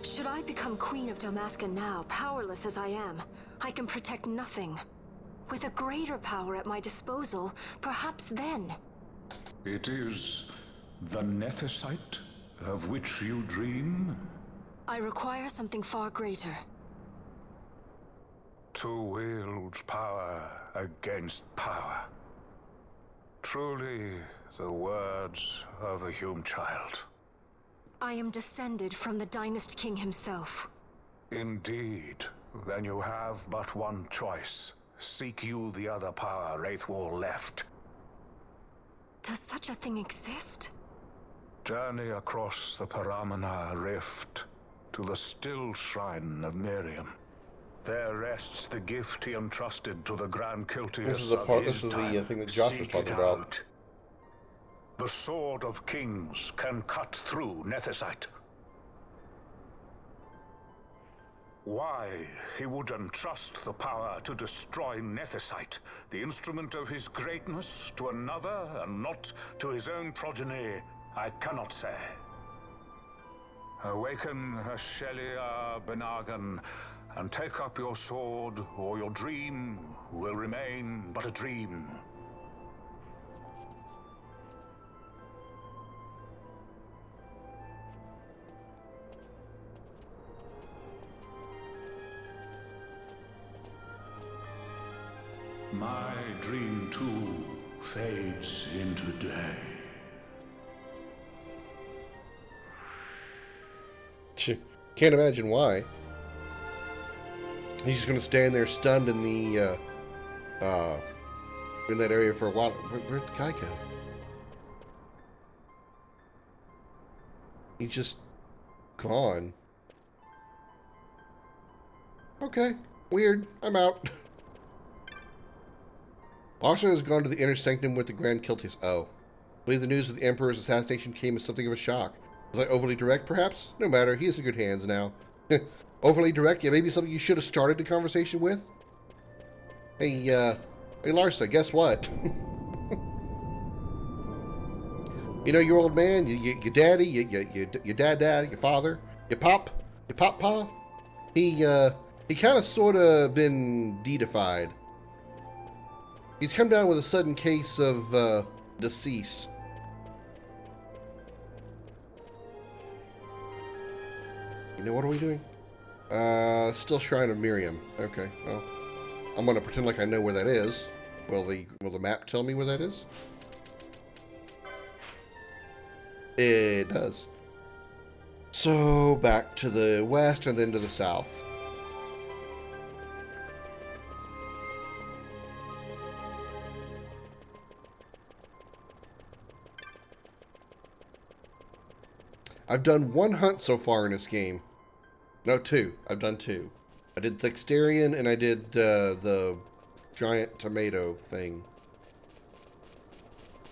Should I become Queen of Dalmasca now, powerless as I am, I can protect nothing. With a greater power at my disposal, perhaps then. It is the Nethicite of which you dream? I require something far greater. To wield power against power. Truly, the words of a human child. I am descended from the Dynast King himself. Indeed. Then you have but one choice. Seek you the other power Wraithwall left. Does such a thing exist? Journey across the Paramana Rift to the still shrine of Miriam. There rests the gift he entrusted to the Grand Kiltius. This is the thing that Josh was talking about. The Sword of Kings can cut through Nethicite. Why he would entrust the power to destroy Nethicite, the instrument of his greatness, to another and not to his own progeny, I cannot say. Awaken Shelia Benagan and take up your sword, or your dream will remain but a dream. My dream, too, fades into day. Can't imagine why. He's just gonna stand there stunned in the, in that area for a while. Where'd the guy go? He's just gone. Okay, weird. I'm out. Larsa has gone to the inner sanctum with the Grand Kiltius. Oh. I believe the news of the Emperor's assassination came as something of a shock. Was I overly direct, perhaps? No matter, he is in good hands now. Overly direct? Yeah, maybe something you should have started the conversation with? Hey, hey Larsa, guess what? You know your old man, your daddy, your dad, your father, your pop, pa? He kind of sort of been deedified. He's come down with a sudden case of, decease. You know, what are we doing? Still Shrine of Miriam. Okay, well, I'm gonna pretend like I know where that is. Will the map tell me where that is? It does. So, back to the west and then to the south. I've done one hunt so far in this game. No, two. I've done two. I did Thixterian and I did the giant tomato thing.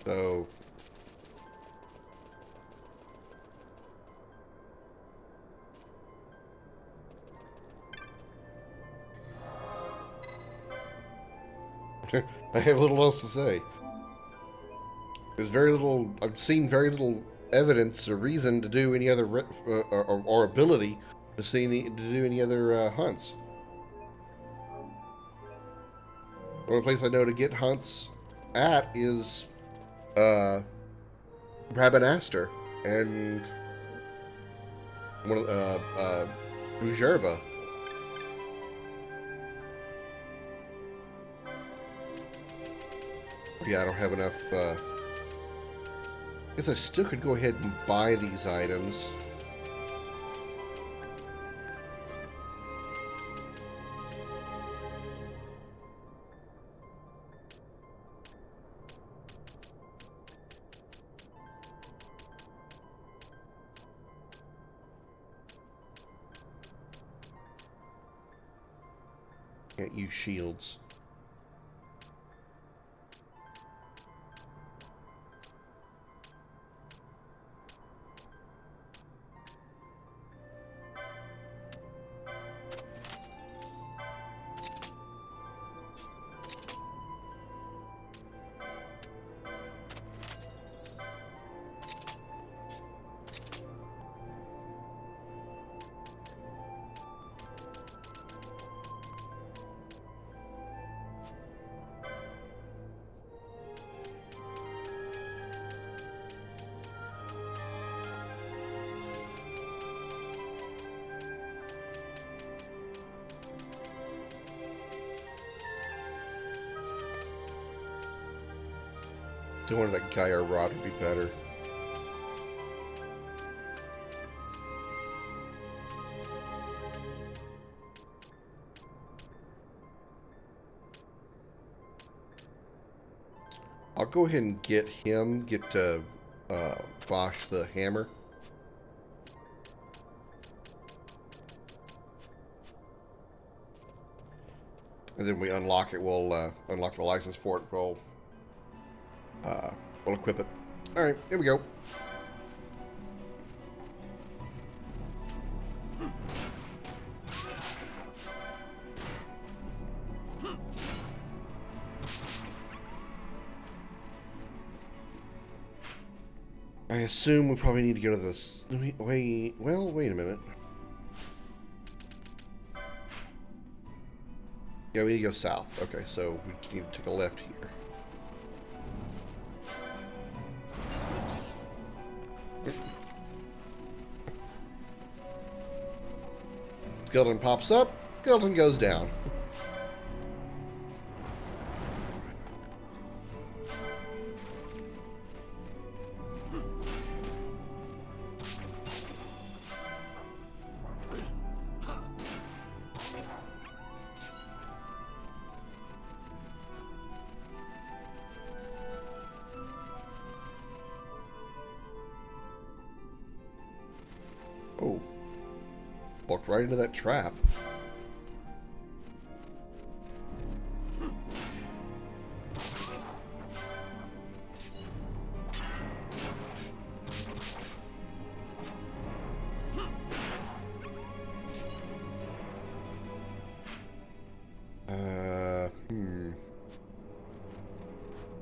So... I have little else to say. There's very little... I've seen very little evidence or reason to do any other or ability to do any other hunts. The only place I know to get hunts at is Brabanaster and Bujerba. Yeah, I don't have enough. I guess I still could go ahead and buy these items. Can't use shields. Doing that guy or rod would be better. I'll go ahead and get Bosch the hammer. And then we unlock it, we'll unlock the license for it, we'll equip it. Alright, here we go. I assume we probably need to go to this. Wait a minute. Yeah, we need to go south. Okay, so we just need to take a left here. Skeleton pops up, skeleton goes down. Oh. Walked right into that trap.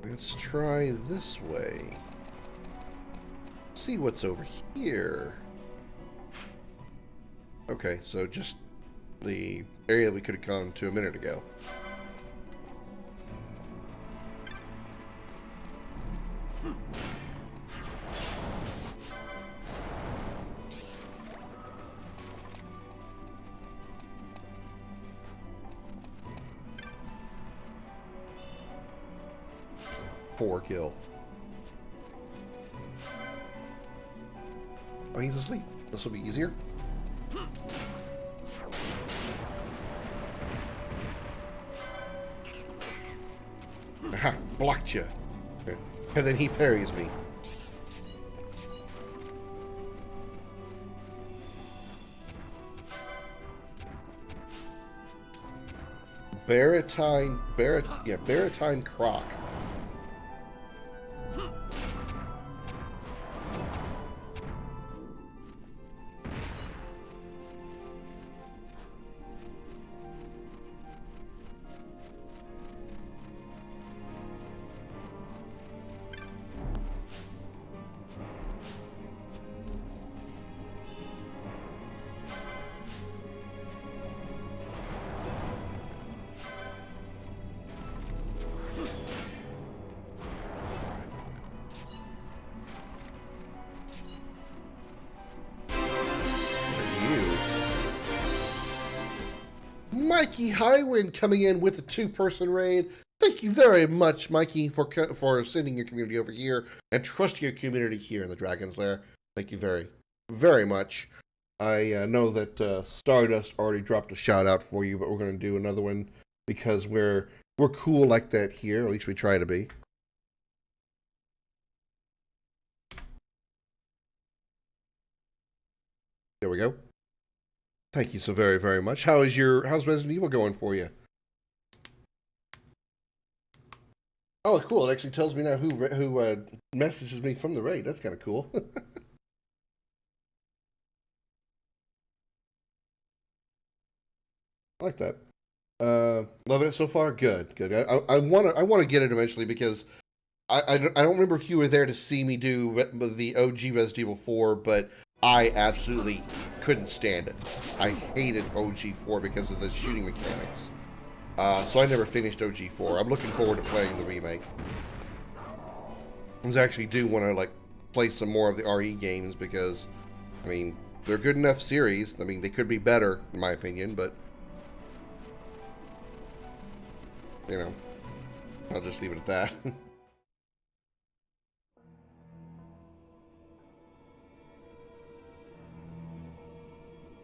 Let's try this way. See what's over here. Okay, so just the area we could have gone to a minute ago. Four kill. Oh, he's asleep. This will be easier. Aha, blocked you. And then he parries me. Baratine Croc. Mikey Highwind coming in with a two-person raid. Thank you very much, Mikey, for sending your community over here and trusting your community here in the Dragon's Lair. Thank you very, very much. I know that Stardust already dropped a shout-out for you, but we're going to do another one because we're cool like that here. At least we try to be. There we go. Thank you so very, very much. How's Resident Evil going for you? Oh, cool. It actually tells me now who messages me from the raid. That's kind of cool. I like that. Loving it so far. Good, good. I want to get it eventually because I don't remember if you were there to see me do the OG Resident Evil 4, but I absolutely couldn't stand it. I hated OG 4 because of the shooting mechanics. So I never finished OG 4. I'm looking forward to playing the remake. I actually do want to like play some more of the RE games because, I mean, they're a good enough series. I mean, they could be better in my opinion, but you know, I'll just leave it at that.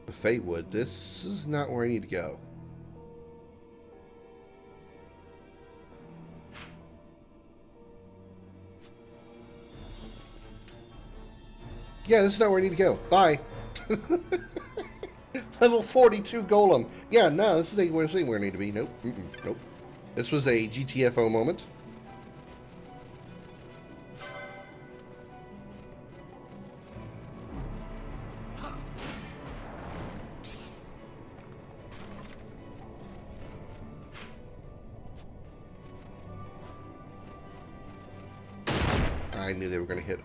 The Feywood. This is not where I need to go. Yeah, this is not where I need to go. Bye. Level 42 Golem. Yeah, no, this is where I need to be. Nope. Nope. This was a GTFO moment. I knew they were going to hit.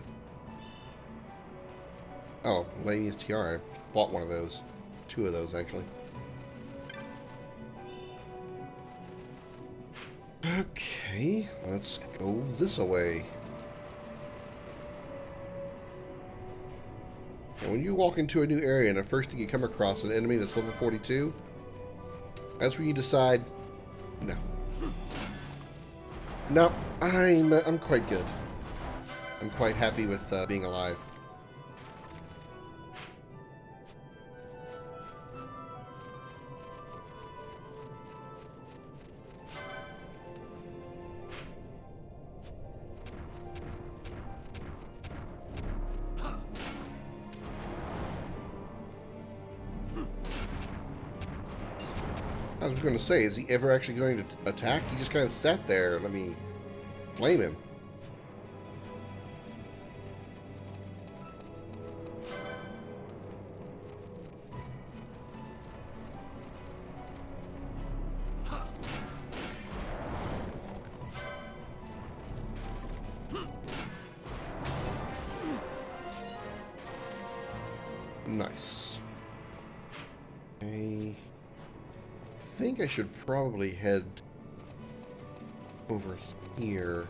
Oh, Lamia's Tiara. I bought one of those. 2 of those, actually. Okay, let's go this way. And when you walk into a new area and the first thing you come across an enemy that's level 42, that's where you decide, no. No, I'm quite good. I'm quite happy with being alive. I was going to say, is he ever actually going to attack? He just kind of sat there. Let me flame him. Nice. I think I should probably head over here.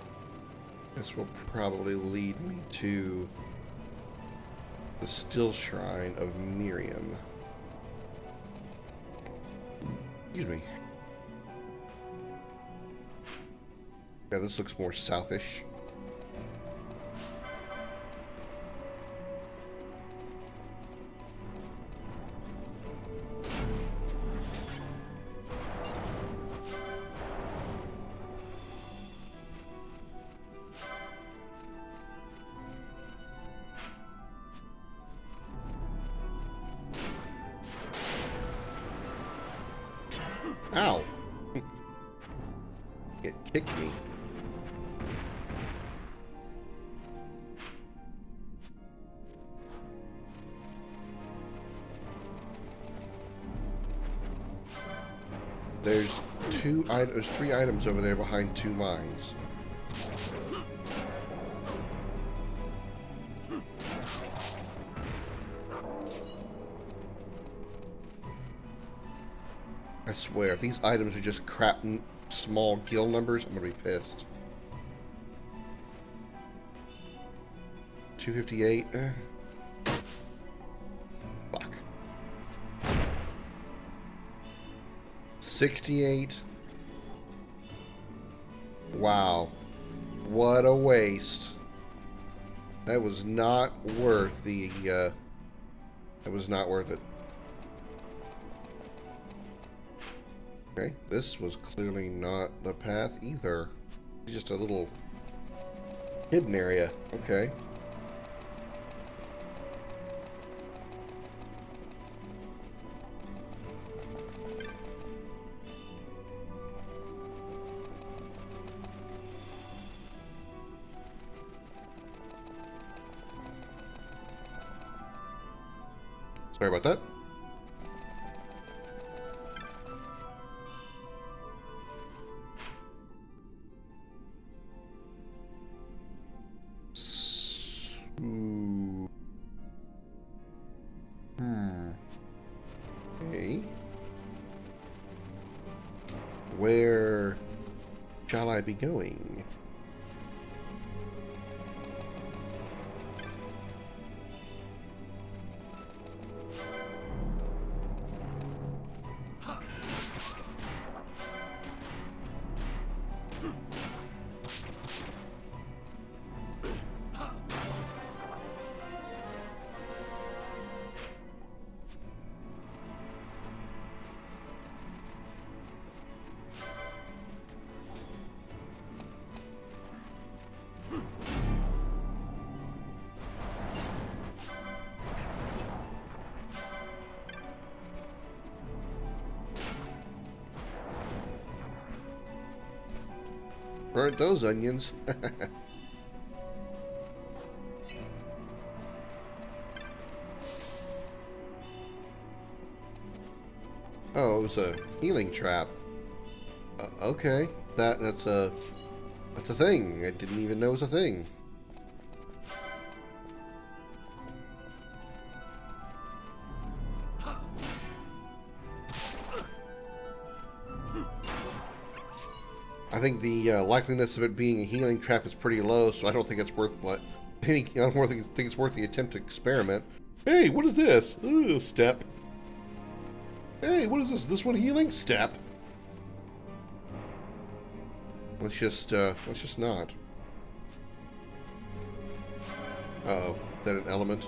This will probably lead me to the Still Shrine of Miriam. Excuse me. Yeah, this looks more southish. Ow! It kicked me. There's 3 items over there behind 2 mines. I swear, if these items are just crap small guild numbers, I'm gonna be pissed. 258. Fuck. 68. Wow. What a waste. That was not worth the, that was not worth it. Okay, this was clearly not the path either. Just a little hidden area. Okay. Sorry about that. Okay. Where shall I be going? Burnt those onions. Oh, it was a healing trap. Okay, that's a thing. I didn't even know it was a thing. I think the likeliness of it being a healing trap is pretty low, so I don't think it's worth I don't think it's worth the attempt to experiment. Hey, what is this? Ooh, step. Hey, what is this? This one healing? Step. Let's just not. Uh-oh. Is that an element?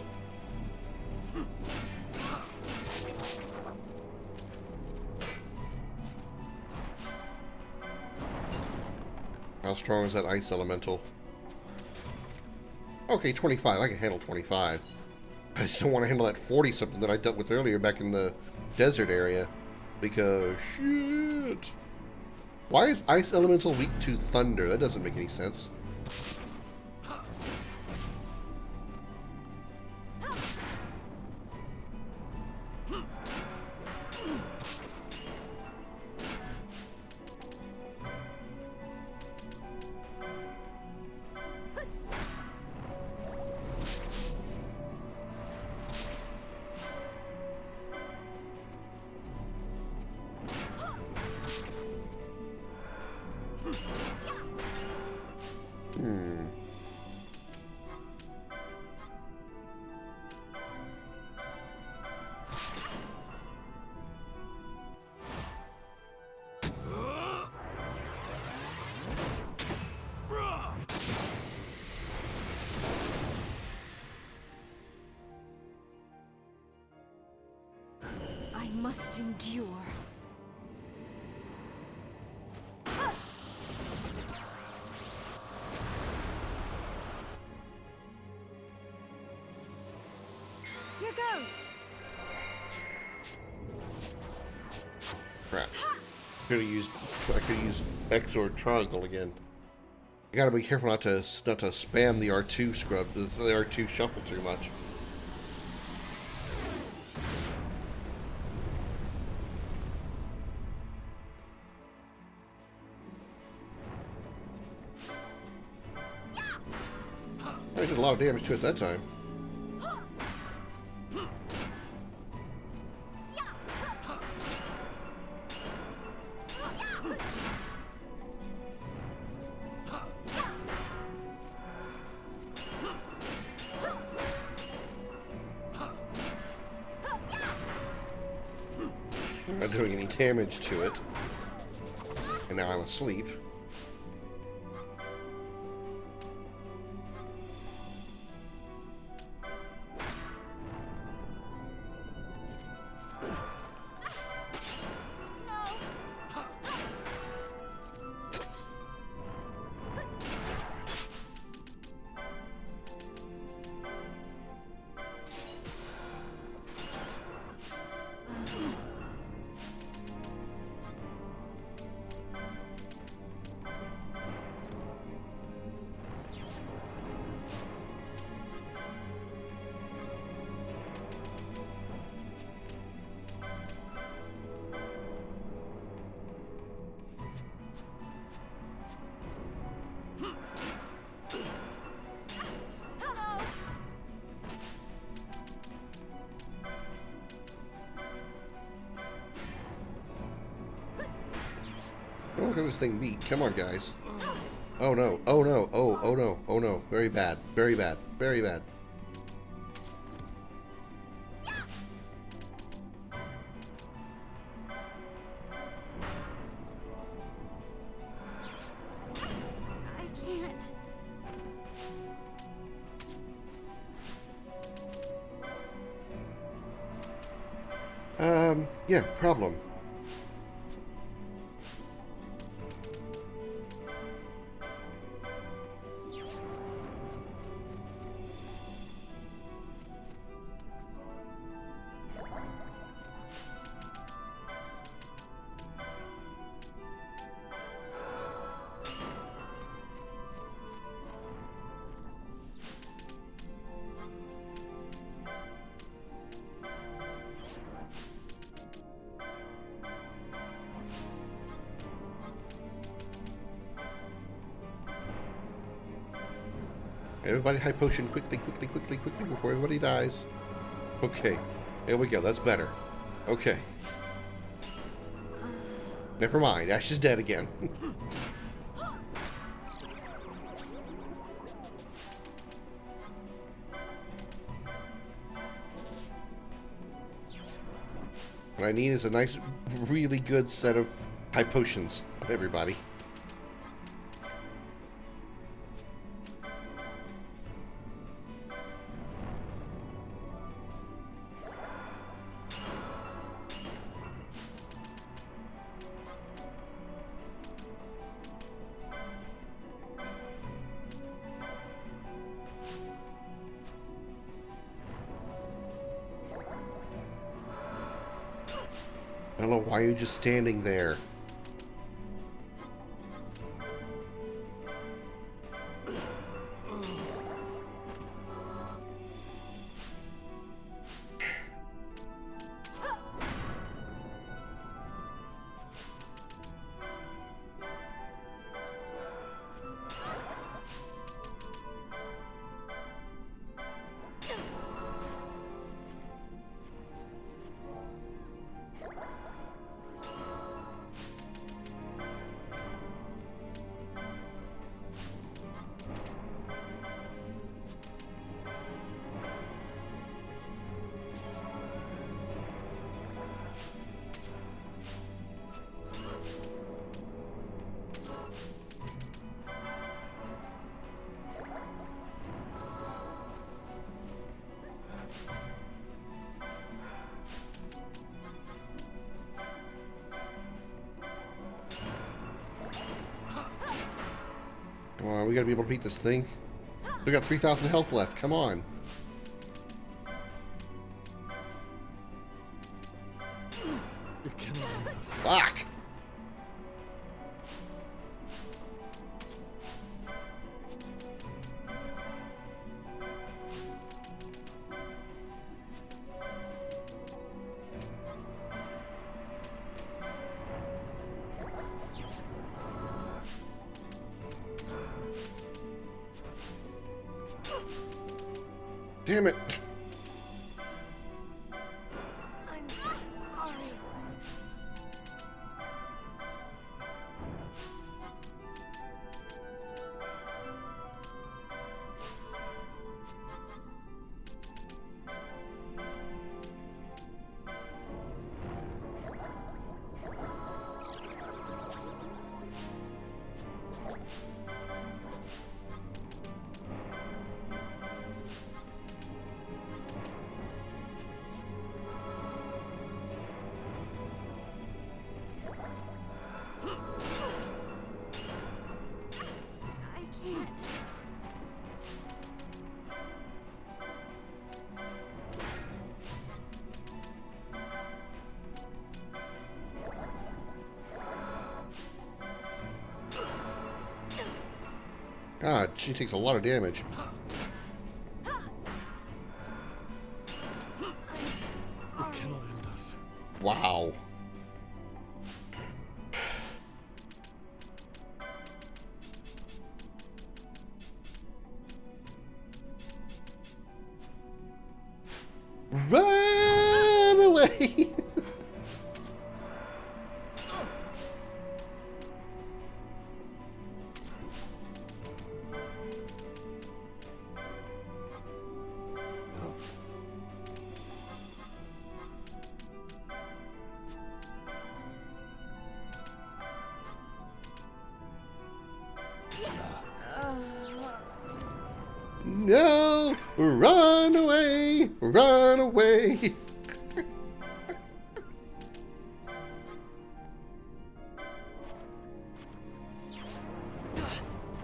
How strong is that ice elemental? Okay, 25. I can handle 25. I just don't want to handle that 40-something that I dealt with earlier back in the desert area. Because, shit. Why is ice elemental weak to thunder? That doesn't make any sense. I must endure. Here goes. Crap. I could have used XII Triangle again. I gotta be careful not to spam the R2 scrub, the R2 shuffle too much. I did a lot of damage to it that time. I'm not doing any damage to it. And now I'm asleep. Look at this thing beat. Come on, guys. Oh no. Oh no. Oh no. Oh no. Very bad. Very bad. Very bad. Yeah, problem. Everybody high potion quickly, quickly, quickly, quickly before everybody dies. Okay. There we go. That's better. Okay. Never mind. Ash is dead again. What I need is a nice, really good set of high potions, everybody. I don't know why you're just standing there. Come on, we gotta be able to beat this thing. We got 3,000 health left. Come on. Fuck! Damn it. I'm sorry. God, she takes a lot of damage. Wow. Run away! No! Run away! Run away!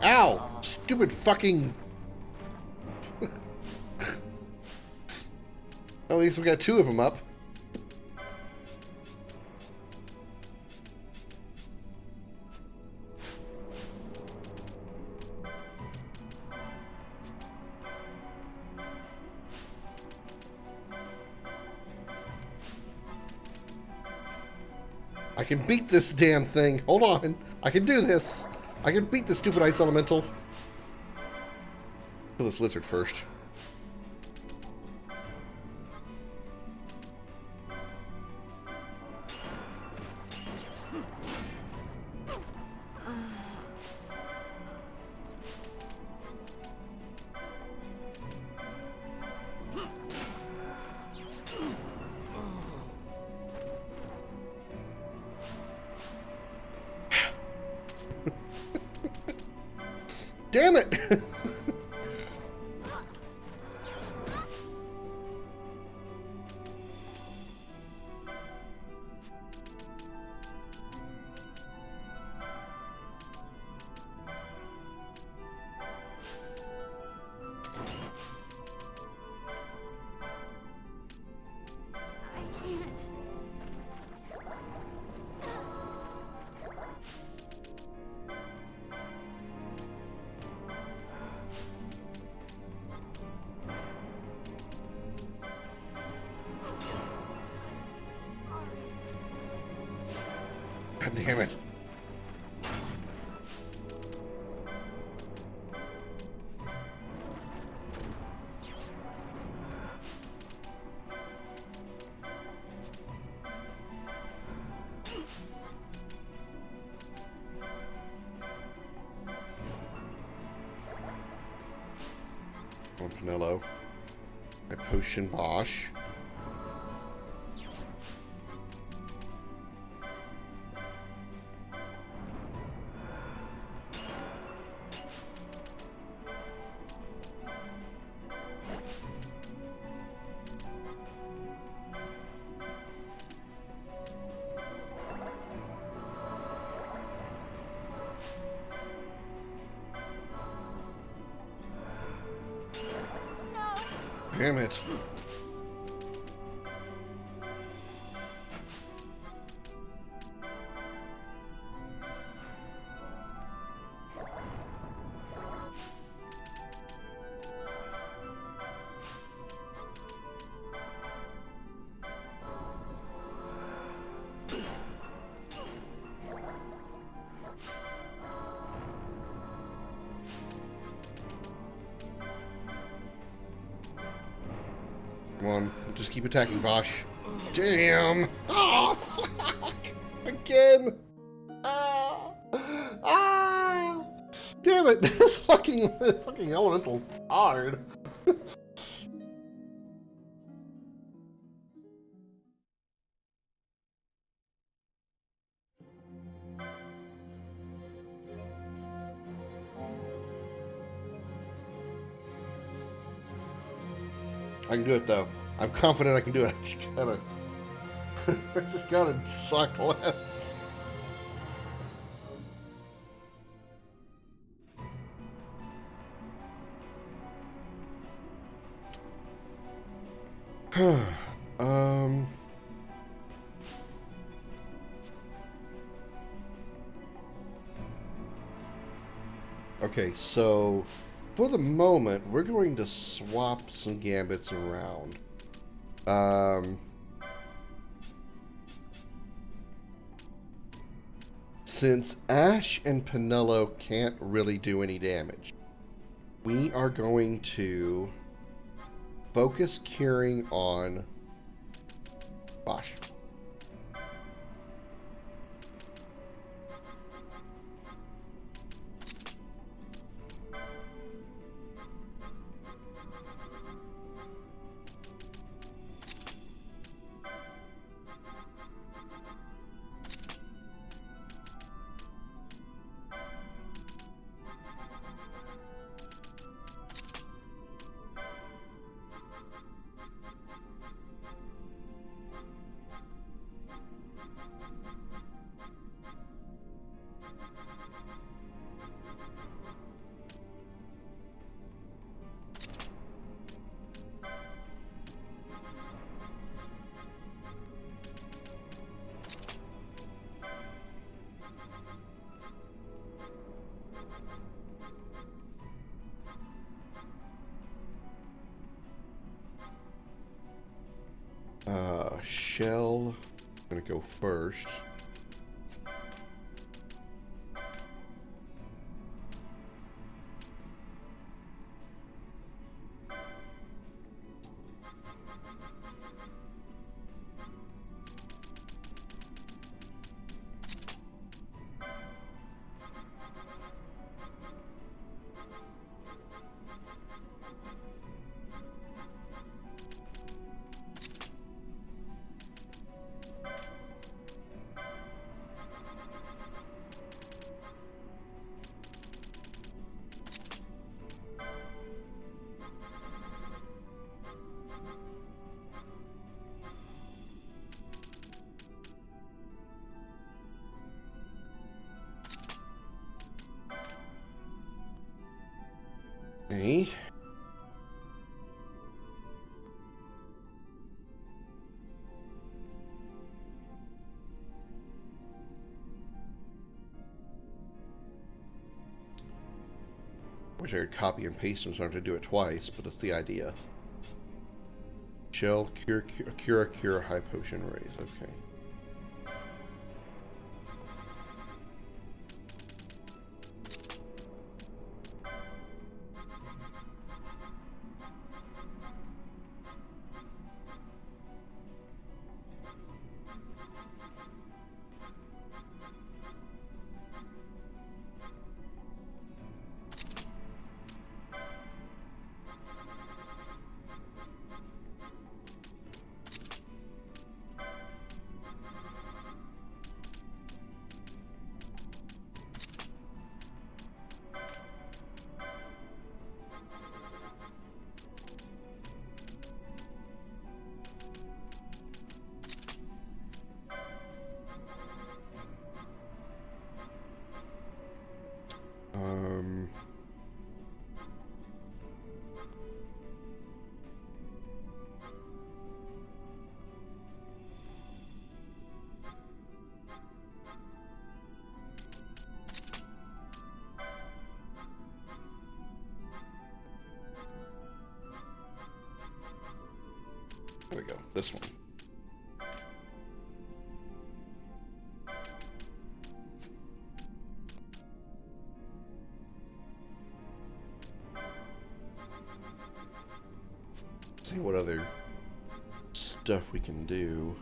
Ow! Stupid fucking... At least we got 2 of them up. I can beat this damn thing. Hold on. I can do this. I can beat this stupid ice elemental. Kill this lizard first. Damn it! God damn it. On Pinello. A potion Bosch. Damn it. Come on, just keep attacking Bosch. Damn! Oh, fuck! Again! Ah! Ah! Damn it! This fucking elemental's hard. I can do it though. I'm confident I can do it. I just gotta suck less. Okay, so for the moment, we're going to swap some gambits around. Since Ash and Pinello can't really do any damage, we are going to focus curing on Bosch. Shell. I'm gonna go first. Okay. Wish I could copy and paste them so I don't have to do it twice, but it's the idea. Shell, cure, high potion raise. Okay. There we go. This one. See what other stuff we can do.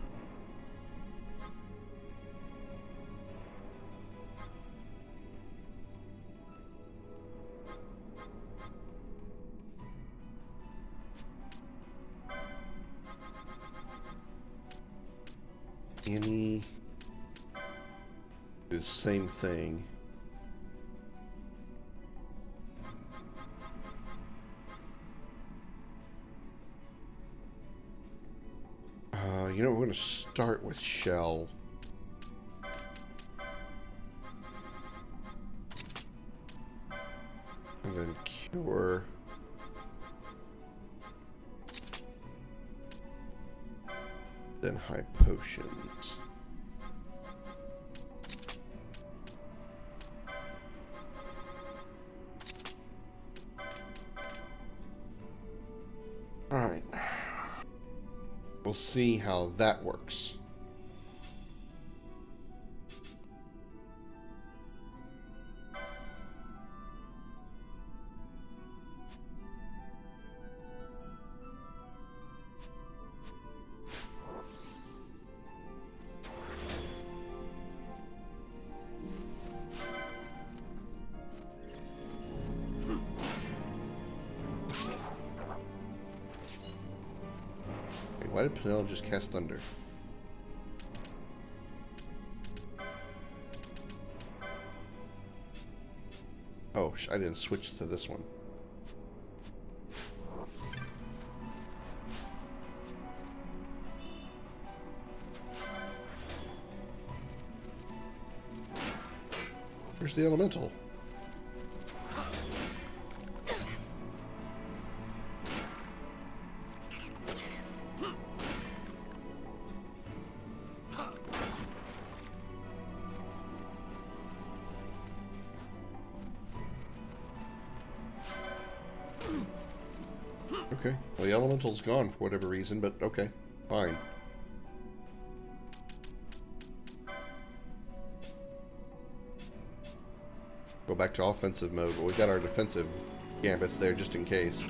Any the same thing. You know, we're going to start with Shell. And then Cure. Then High Potions. Alright. We'll see how that works. Why did Penel just cast Thunder? Oh, I didn't switch to this one. Where's the elemental? Okay, well the elemental's gone for whatever reason, but okay, fine. Go back to offensive mode, but we got our defensive gambits there just in case.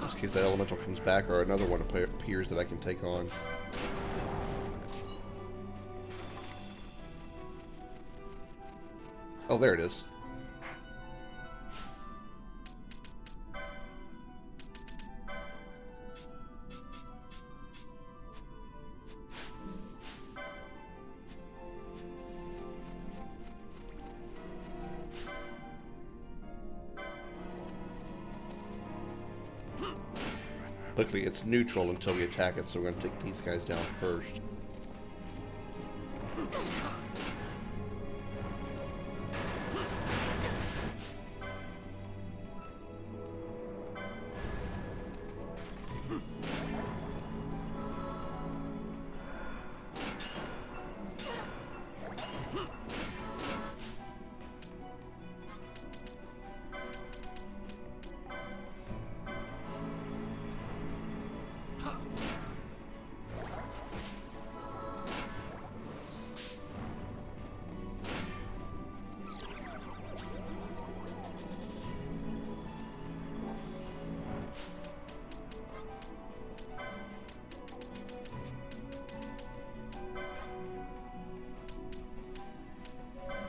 Just in case the elemental comes back or another one appears that I can take on. Oh, there it is. Luckily, it's neutral until we attack it, so we're going to take these guys down first.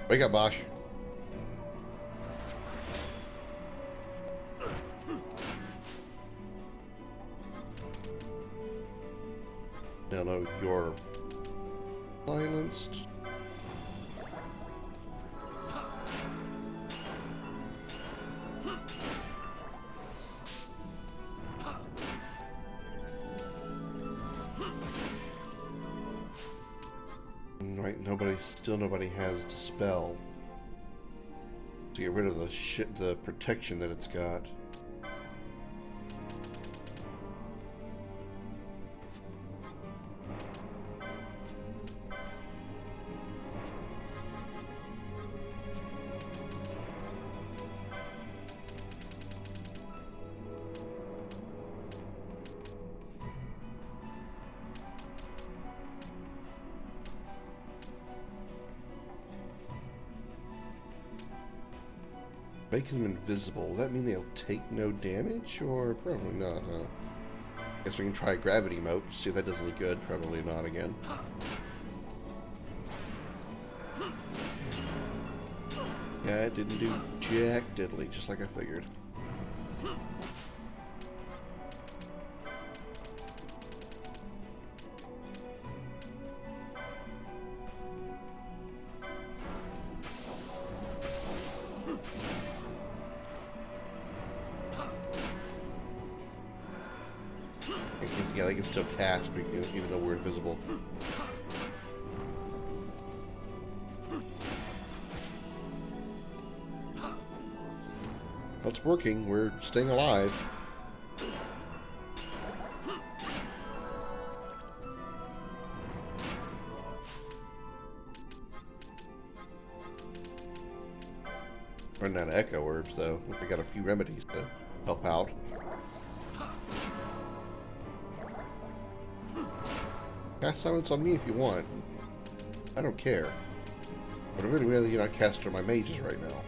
Wake up, Bosch. No, you're silenced. Right, nobody has Dispel. To get rid of the protection that it's got. Make them invisible. Will that mean they'll take no damage? Or probably not, huh? Guess we can try gravity mode, see if that does any good. Probably not again. Yeah, it didn't do jack diddly, just like I figured. Yeah, they can still cast even though we're invisible. Well, it's working. We're staying alive. Running out of echo herbs, though. We got a few remedies to help out. Cast silence on me if you want. I don't care. But I really rather you not cast it on my mages right now.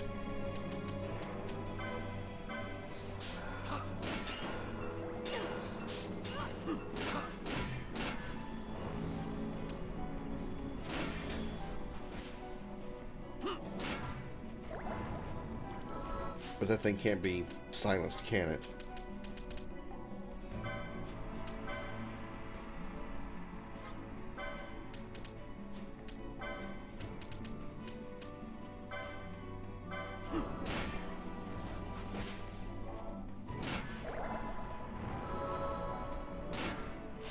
But that thing can't be silenced, can it?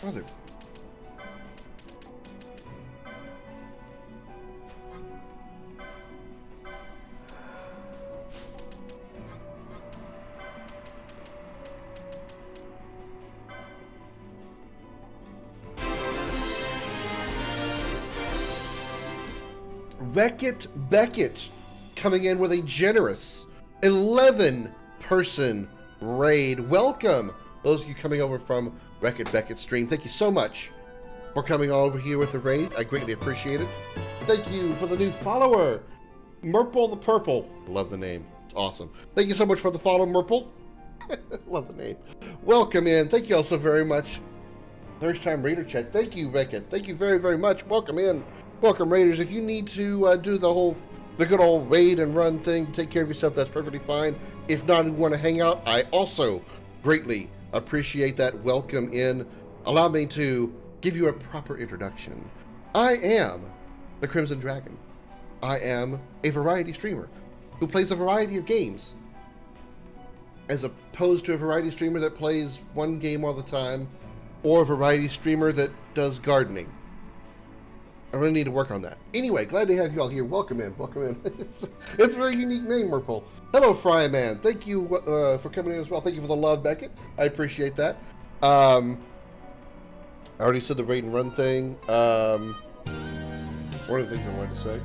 Brother. Beckett coming in with a generous 11-person raid. Welcome, those of you coming over from Beckett stream. Thank you so much for coming all over here with the raid. I greatly appreciate it. Thank you for the new follower, Murple the Purple. Love the name. It's awesome. Thank you so much for the follow, Murple. Love the name. Welcome in. Thank you all so very much. First time Raider chat. Thank you, Beckett. Thank you very, very much. Welcome in. Welcome, Raiders. If you need to do the good old raid and run thing, take care of yourself, that's perfectly fine. If not, and you want to hang out, I also greatly appreciate that. Welcome in. Allow me to give you a proper introduction. I am the Crimson Dragon. I am a variety streamer who plays a variety of games, as opposed to a variety streamer that plays one game all the time, or a variety streamer that does gardening. I really need to work on that. Anyway, glad to have you all here. Welcome in. Welcome in. It's a very unique name, Murple. Hello, Fryman. Thank you for coming in as well. Thank you for the love, Beckett. I appreciate that. I already said the raid and run thing. One of the things I wanted to say.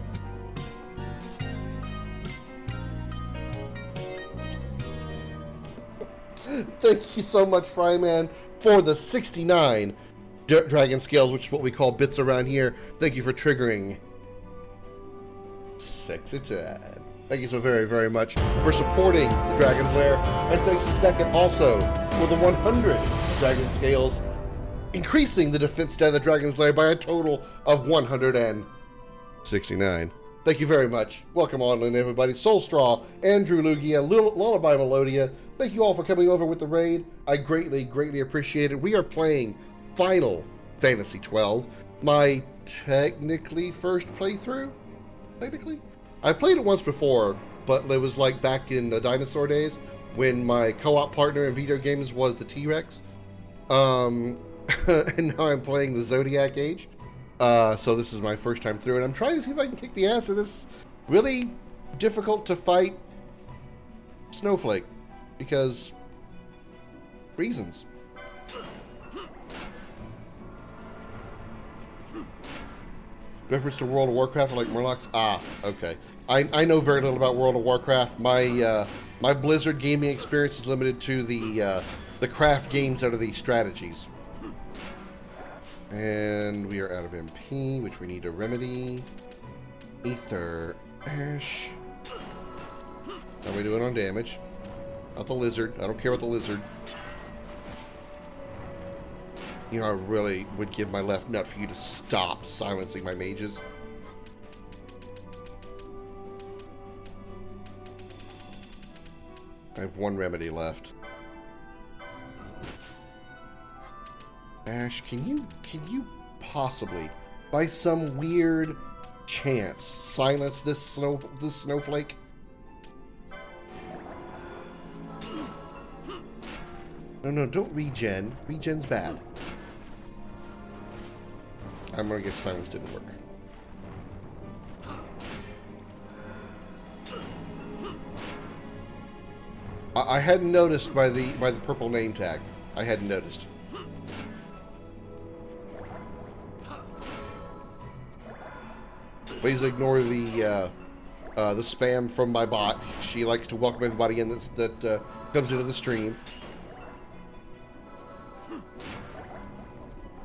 Thank you so much, Fryman, for the 69 dragon scales, which is what we call bits around here. Thank you for triggering. Sexy time. Thank you so very, very much for supporting the Dragon's Lair. And thank you, Beckett, also for the 100 dragon scales, increasing the defense stat of the Dragon's Lair by a total of 169. Thank you very much. Welcome on in, everybody. Soulstraw, Andrew Lugia, Lullaby Melodia. Thank you all for coming over with the raid. I greatly, greatly appreciate it. We are playing Final Fantasy XII, my technically first playthrough. Technically, I played it once before, but it was like back in the dinosaur days when my co-op partner in video games was the T-Rex. And now I'm playing the Zodiac Age. So this is my first time through, and I'm trying to see if I can kick the ass of this really difficult to fight snowflake, because reasons. Reference to World of Warcraft, like Murlocs? Ah, okay. I know very little about World of Warcraft. My my Blizzard gaming experience is limited to the craft games that are the strategies. And we are out of MP, which we need to remedy. Ether, Ash. How are we doing on damage? Not the lizard. I don't care about the lizard. You know, I really would give my left nut for you to stop silencing my mages. I have one remedy left. Ash, can you possibly, by some weird chance, silence this snowflake? No, don't regen. Regen's bad. I'm gonna guess silence didn't work. I hadn't noticed by the purple name tag. I hadn't noticed. Please ignore the spam from my bot. She likes to welcome everybody in that comes into the stream.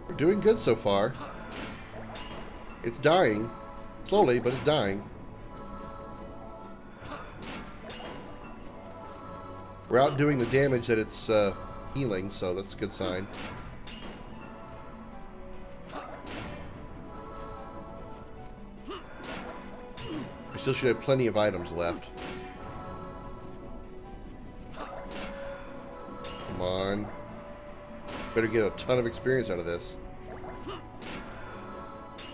We're doing good so far. It's dying. Slowly, but it's dying. We're outdoing the damage that it's healing, so that's a good sign. We still should have plenty of items left. Come on. Better get a ton of experience out of this.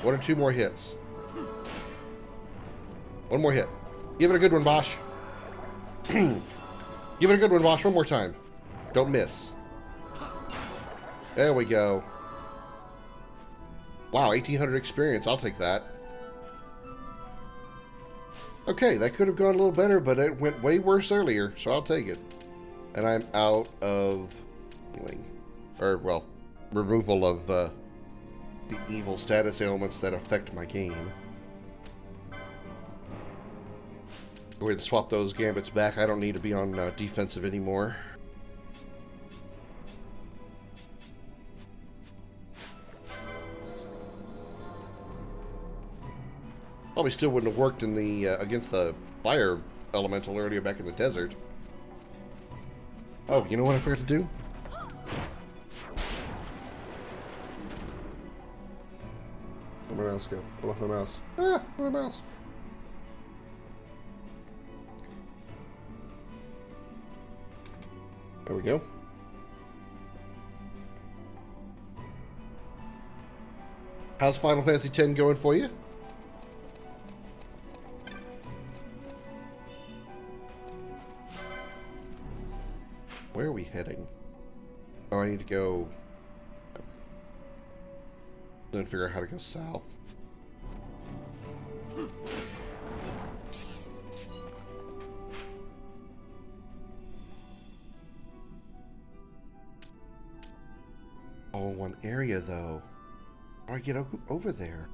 1 or 2 more hits. 1 more hit. Give it a good one, Bosch. Give it a good one, Bosch. 1 more time. Don't miss. There we go. Wow, 1,800 experience. I'll take that. Okay, that could have gone a little better, but it went way worse earlier, so I'll take it. And I'm out of healing. Or, well, removal of the evil status ailments that affect my game. We're going to swap those gambits back. I don't need to be on defensive anymore. Probably still wouldn't have worked in the against the fire elemental earlier back in the desert. Oh, you know what I forgot to do? Where'd my mouse go? I lost my mouse. Ah, where's my mouse? There we go. How's Final Fantasy X going for you? Where are we heading? Oh, I need to go... Then figure out how to go south. All in one area, though. How do I get over there?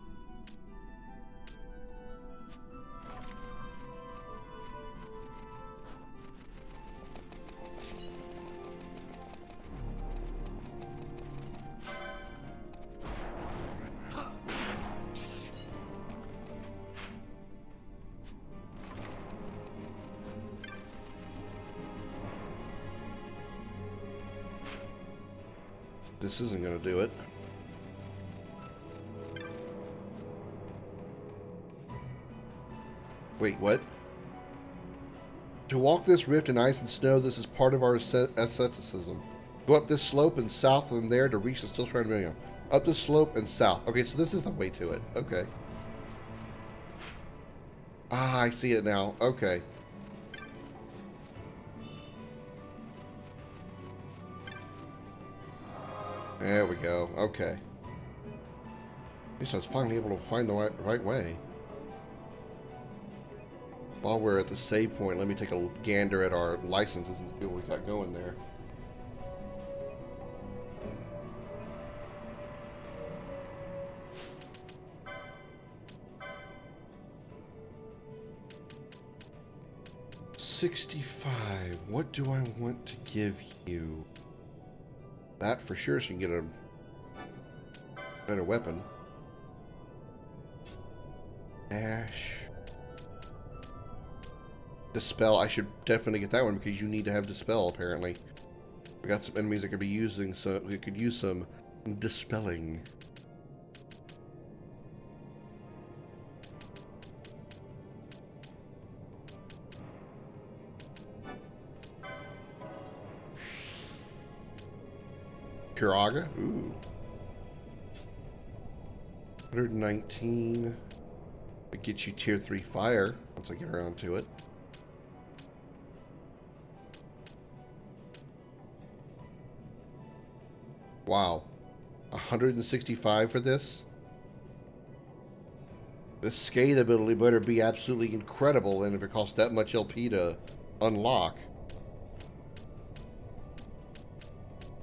This isn't going to do it. Wait, what? To walk this rift in ice and snow, this is part of our asceticism. Go up this slope and south from there to reach the still shrouded Millennium. Up this slope and south. Okay, so this is the way to it. Okay. Ah, I see it now. Okay. There we go. Okay. At least I was finally able to find the right way. While we're at the save point, let me take a gander at our licenses and see what we got going there. $65. What do I want to give you? That for sure, so you can get a better weapon. Ash. Dispel. I should definitely get that one because you need to have Dispel, apparently. We got some enemies that could be using, so we could use some dispelling. Kiraga? Ooh. 119. It gets you tier 3 fire once I get around to it. Wow. 165 for this? The Scathe ability better be absolutely incredible, and if it costs that much LP to unlock,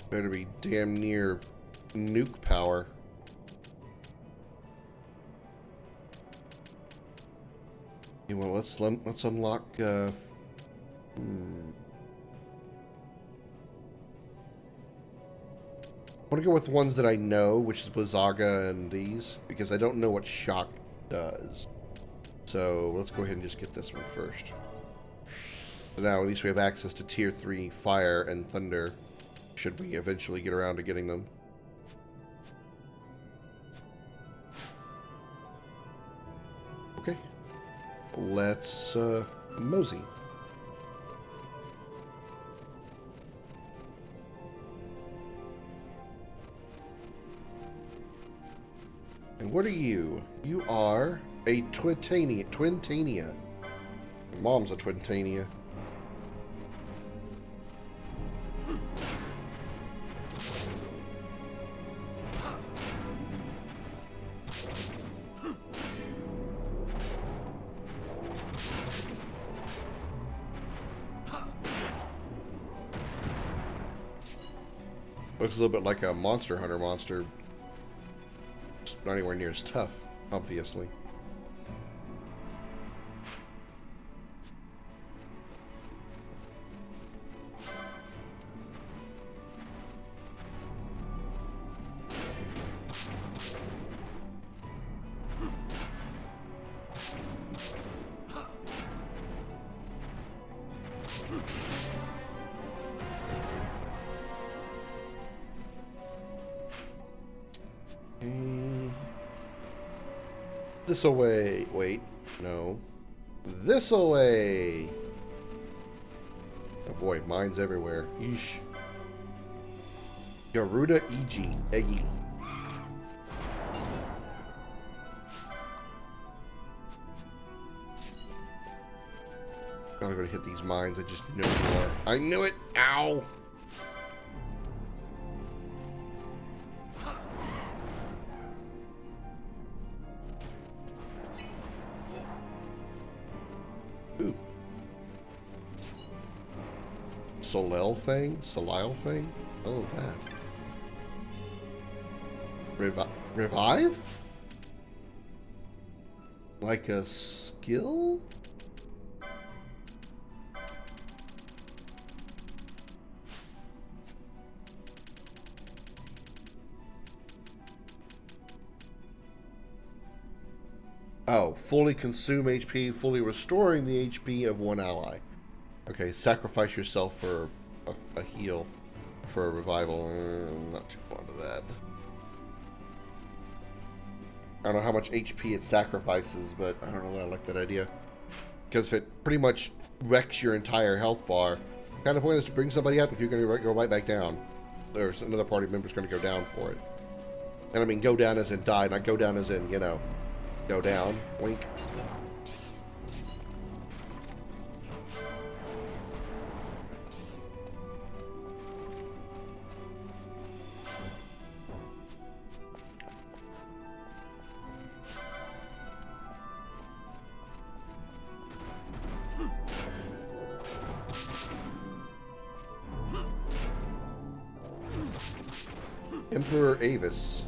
better be damn near nuke power. Yeah, well, let's unlock. I want to go with ones that I know, which is Blizzaga and these, because I don't know what Shock does. So let's go ahead and just get this one first. So now at least we have access to tier 3 fire and thunder, should we eventually get around to getting them. Okay. Let's mosey. And what are you? You are a Twintania. Your mom's a Twintania. Looks a little bit like a Monster Hunter monster. It's not anywhere near as tough, obviously. This away. Wait. No. This away. Oh boy, mines everywhere. Yeesh. Garuda Eggy. I'm gonna hit these mines. I just know more. I knew it. Ow. Ooh. Solel thing? Solile thing? What was that? Revive? Like a skill? Oh, fully consume HP, fully restoring the HP of one ally. Okay, sacrifice yourself for a heal, for a revival. I'm not too fond of that. I don't know how much HP it sacrifices, but I don't know that I like that idea. Because if it pretty much wrecks your entire health bar, kind of pointless to bring somebody up if you're going to go right back down. There's another party member's going to go down for it. And I mean go down as in die, not go down as in, you know, go down. Wink. Emperor Avis.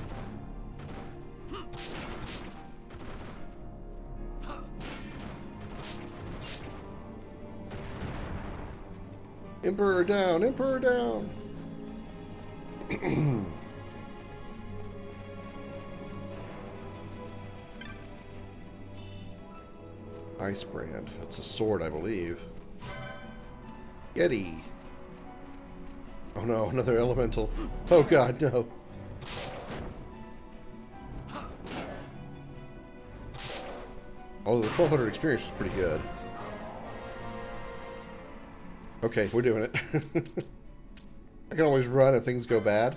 Emperor down! Emperor down! Ice brand. That's a sword, I believe. Yeti. Oh no, another elemental. Oh god, no. Oh, the 1200 experience was pretty good. Okay, we're doing it. I can always run if things go bad.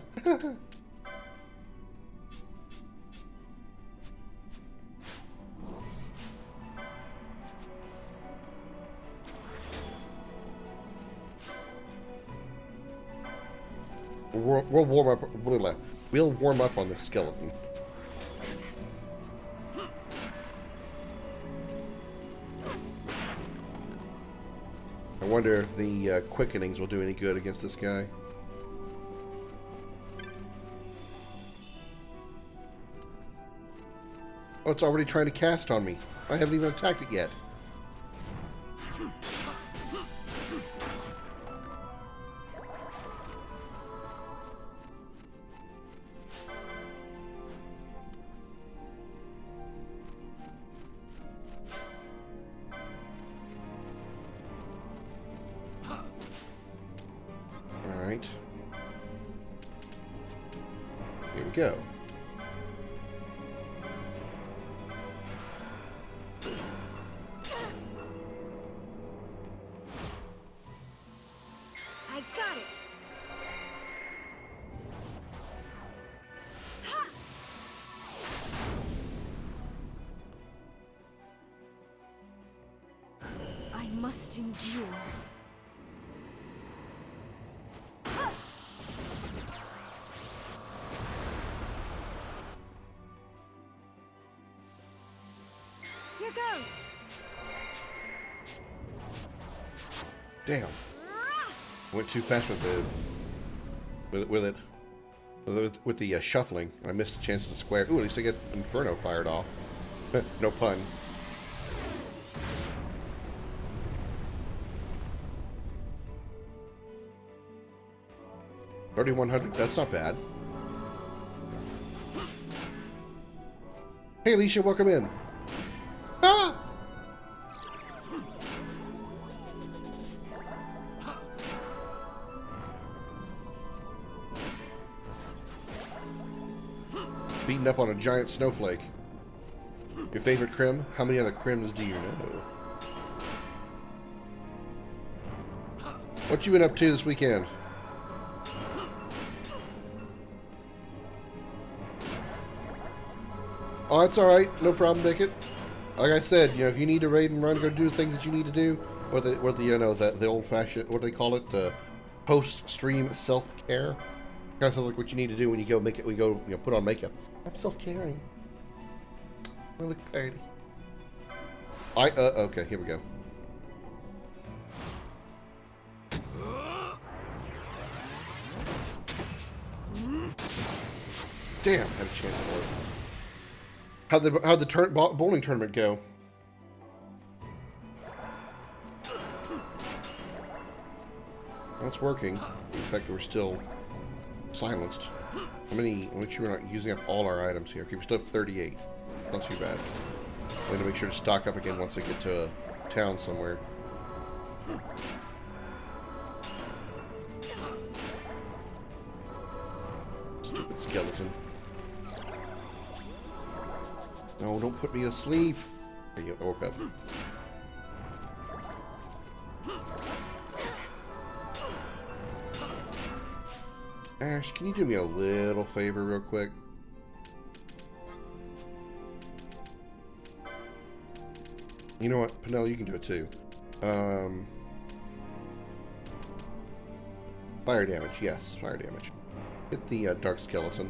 We'll warm up. We'll warm up on the skeleton. I wonder if the quickenings will do any good against this guy. Oh, it's already trying to cast on me. I haven't even attacked it yet. Alright. Here we go. I got it. I must endure. Here goes. Damn. Went too fast with the shuffling. I missed the chance to square. Ooh, at least I get Inferno fired off. No pun. $3,100. That's not bad. Hey, Alicia, welcome in. Ah! Beating up on a giant snowflake. Your favorite Krim? How many other Krims do you know? What you been up to this weekend? Oh, that's alright. No problem, Dickett. Like I said, you know, if you need to raid and run, go do the things that you need to do, or the you know, the old-fashioned, what do they call it? Post-stream self-care. Kind of sounds like what you need to do when you go make it. We go, you know, put on makeup. I'm self-caring. I look pretty. Okay, here we go. Damn, had a chance for it. How'd the bowling tournament go? Well, it's working. In fact, we're still silenced. How many? Make sure we're not using up all our items here. Okay, we still have 38. Not too bad. I'm going to make sure to stock up again once I get to a town somewhere. Stupid skeleton. No, don't put me to sleep. There you go. I woke up. Ash, can you do me a little favor real quick? You know what? Penel, you can do it too. Fire damage. Yes, fire damage. Hit the dark skeleton.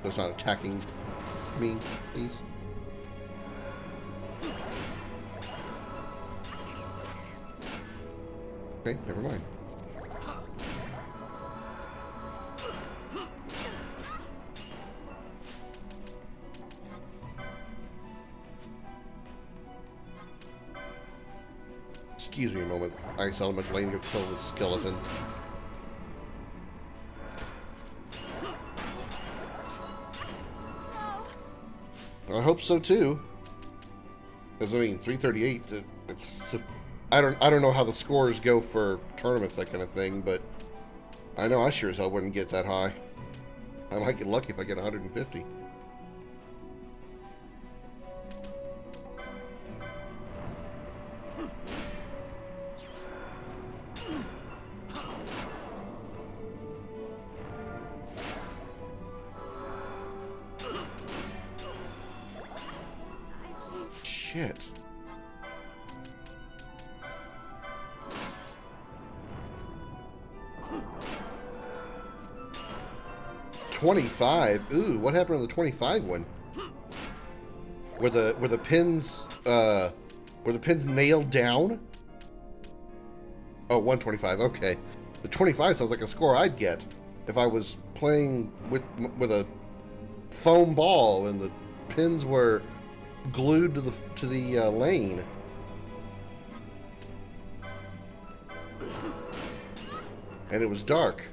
So it's not attacking me, please. Okay, never mind. Excuse me a moment. I saw how much lane to kill this skeleton. I hope so too. Because I mean, 338. It's. I don't know how the scores go for tournaments, that kind of thing, but I know I sure as hell wouldn't get that high. I might get lucky if I get 150. Shit. $25. Ooh, what happened on the 25 one? Were the pins nailed down? Oh, 125. Okay. The 25 sounds like a score I'd get if I was playing with a foam ball and the pins were glued to the lane. And it was dark.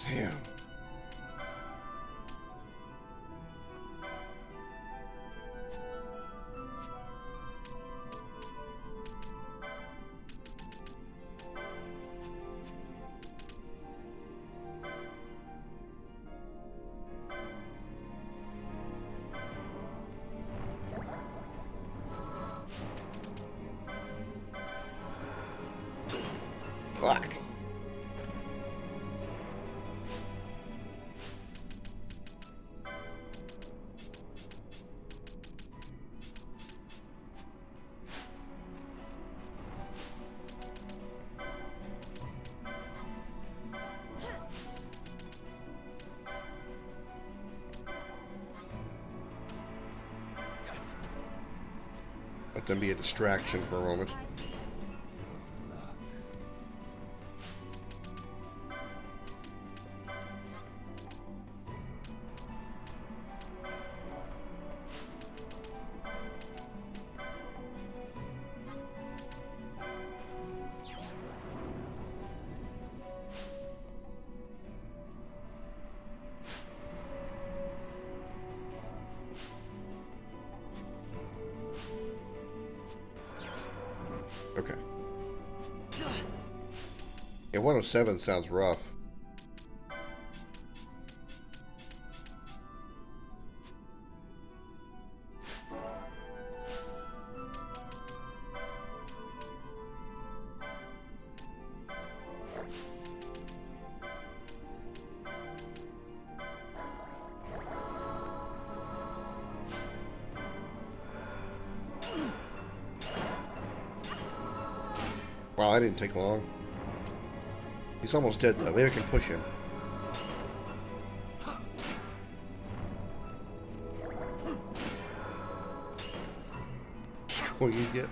Damn. Fuck. Let them be a distraction for a moment. Okay. Yeah, 107 sounds rough. Wow, that didn't take long. He's almost dead, though. Maybe I can push him. What do you get?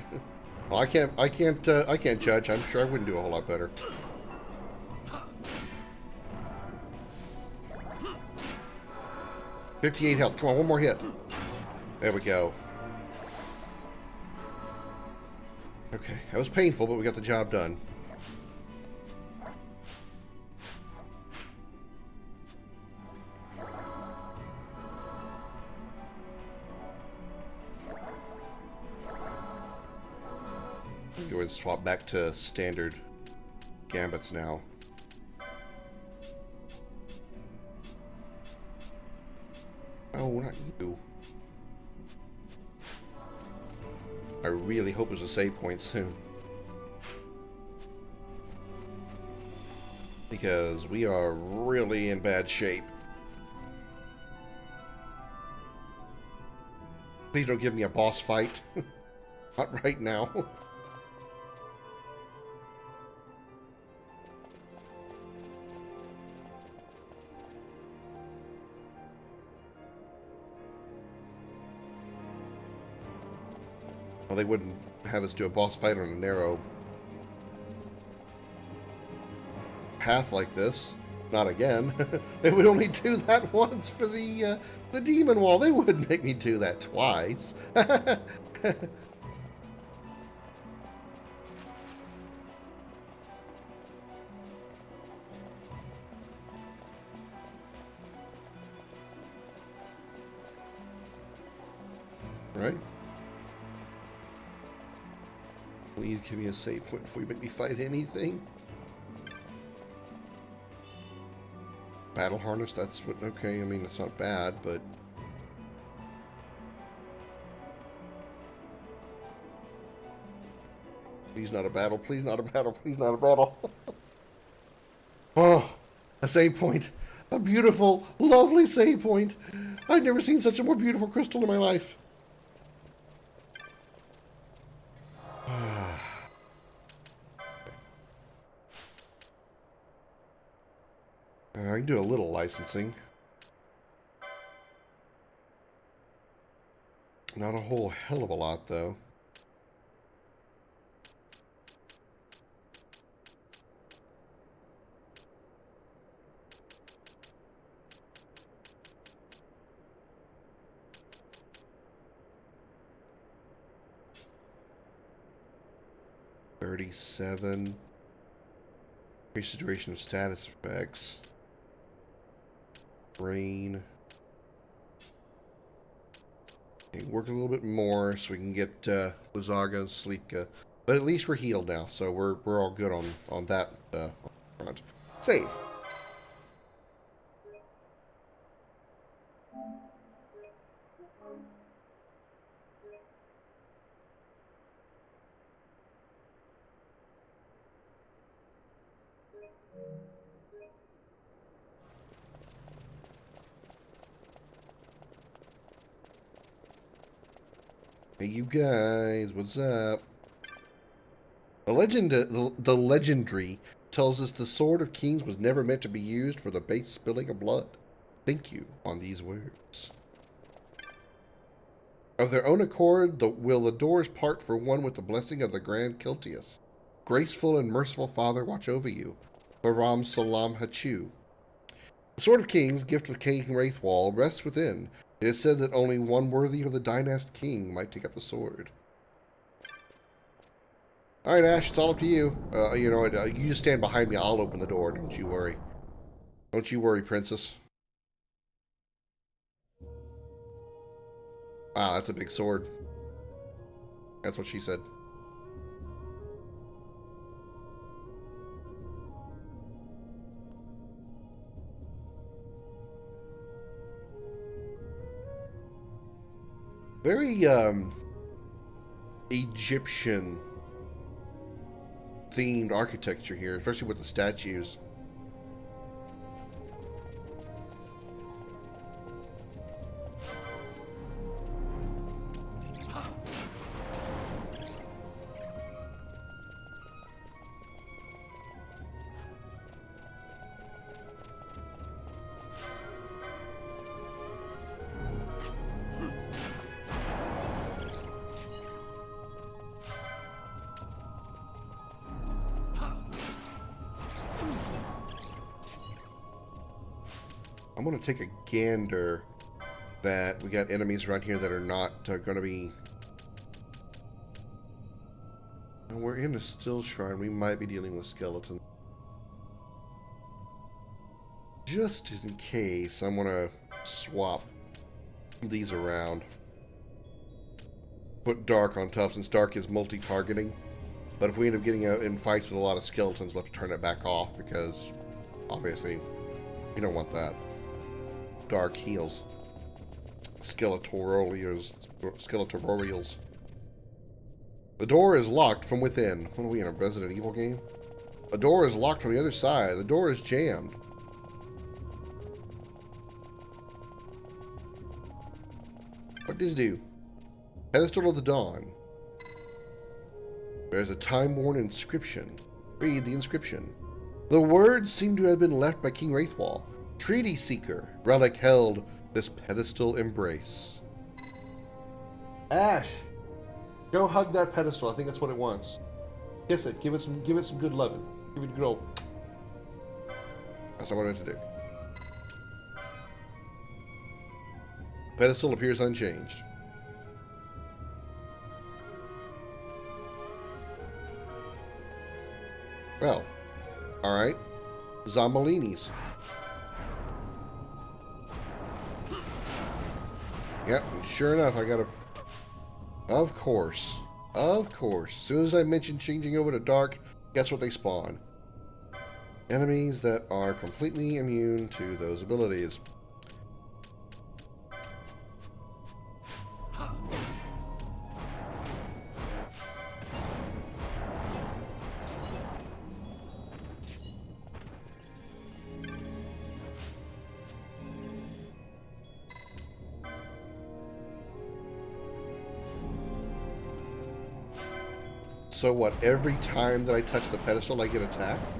Well, I can't judge. I'm sure I wouldn't do a whole lot better. $58 health. Come on, one more hit. There we go. Okay, that was painful, but we got the job done. Go ahead and swap back to standard gambits now. Oh, not you. I really hope there's a save point soon. Because we are really in bad shape. Please don't give me a boss fight. Not right now. Well, they wouldn't have us do a boss fight on a narrow path like this. Not again. They would only do that once for the demon wall. They wouldn't make me do that twice. Right? Please give me a save point before you make me fight anything. Battle harness, that's what, okay, I mean, it's not bad, but... Please not a battle, please not a battle, please not a battle. Oh, a save point. A beautiful, lovely save point. I've never seen such a more beautiful crystal in my life. I can do a little licensing. Not a whole hell of a lot, though. $37. Increase the duration of status effects. Brain. Okay, work a little bit more so we can get Lazaga and Sleepka. But at least we're healed now, so we're all good on that front. Save. Hey, you guys, what's up? The legendary tells us the Sword of Kings was never meant to be used for the base spilling of blood. Thank you on these words. Of their own accord, will the doors part for one with the blessing of the Grand Kiltius. Graceful and merciful Father, watch over you. Baram Salam Hachu. The Sword of Kings, gift of King Wraithwall, rests within. It is said that only one worthy of the Dynast King might take up the sword. Alright, Ash, it's all up to you. You just stand behind me. I'll open the door. Don't you worry. Don't you worry, Princess. Wow, that's a big sword. That's what she said. Very, Egyptian themed architecture here, especially with the statues. I'm going to take a gander that we got enemies around here that are not going to be... We're in a still shrine. We might be dealing with skeletons. Just in case, I'm going to swap these around. Put Dark on tough since Dark is multi-targeting. But if we end up getting in fights with a lot of skeletons, we'll have to turn it back off because obviously you don't want that. Dark heals. Skeletororials. The door is locked from within. What are we in, a Resident Evil game? A door is locked from the other side. The door is jammed. What does this do? Pedestal of the Dawn. There's a time-worn inscription. Read the inscription. The words seem to have been left by King Wraithwall. Treaty Seeker, relic held, this pedestal embrace. Ash, go hug that pedestal. I think that's what it wants. Kiss it. Give it some good loving. Give it a good old. That's what I wanted to do. Pedestal appears unchanged. Well, all right. Zombolinis. Yep, sure enough, I got a... Of course. Of course. As soon as I mentioned changing over to Dark, guess what they spawn? Enemies that are completely immune to those abilities. So what, every time that I touch the pedestal I get attacked?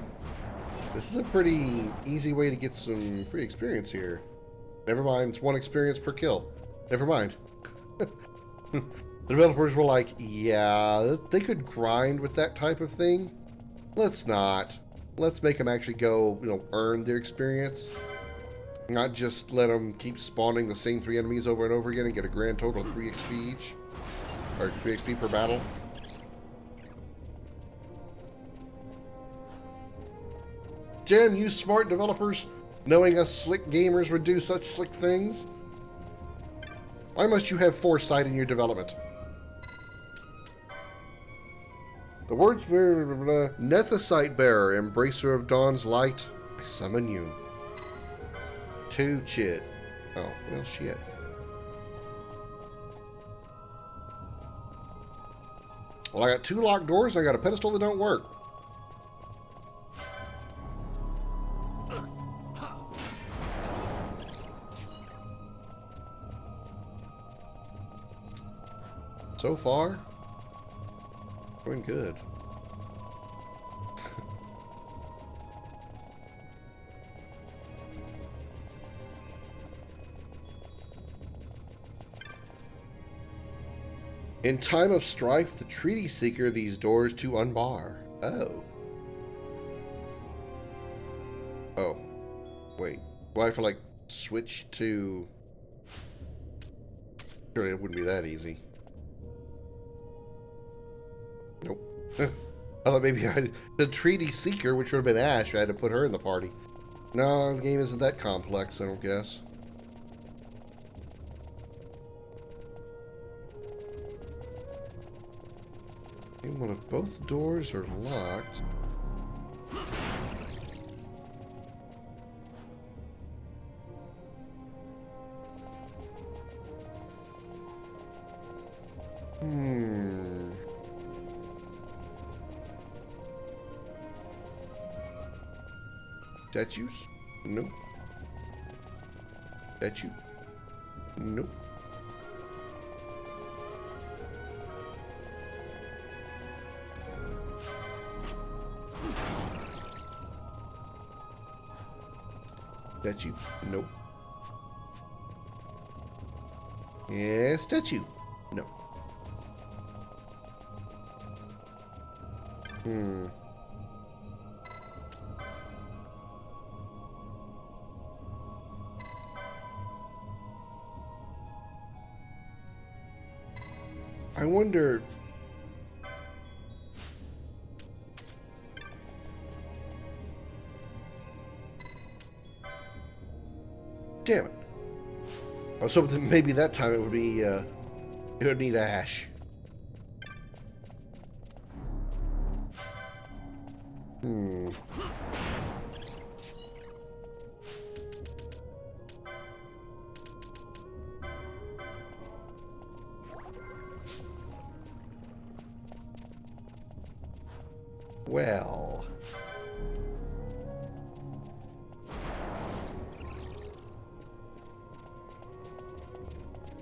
This is a pretty easy way to get some free experience here. Never mind, it's 1 experience per kill. Never mind. The developers were like, yeah, they could grind with that type of thing. Let's not. Let's make them actually go, earn their experience. Not just let them keep spawning the same 3 enemies over and over again and get a grand total of 3 XP each. Or 3 XP per battle. Damn you smart developers, knowing us slick gamers would do such slick things. Why must you have foresight in your development? The words were, Net the Sight Bearer, Embracer of Dawn's Light, I summon you. To Chit. Oh, well, shit. Well, I got 2 locked doors, and I got a pedestal that don't work. So far, going good. In time of strife, the treaty seeker these doors to unbar. Oh. Oh. Wait. Do I have to, like, switch to... Surely it wouldn't be that easy. Nope. I thought maybe the treaty seeker, which would have been Ash, I had to put her in the party. No, the game isn't that complex, I don't guess. And what if both doors are locked? Statues? No. Statue? Nope. Statue? Nope. Yeah, statue? No. I wonder... Damn it. I was hoping that maybe that time it would be, it would need Ash. Well...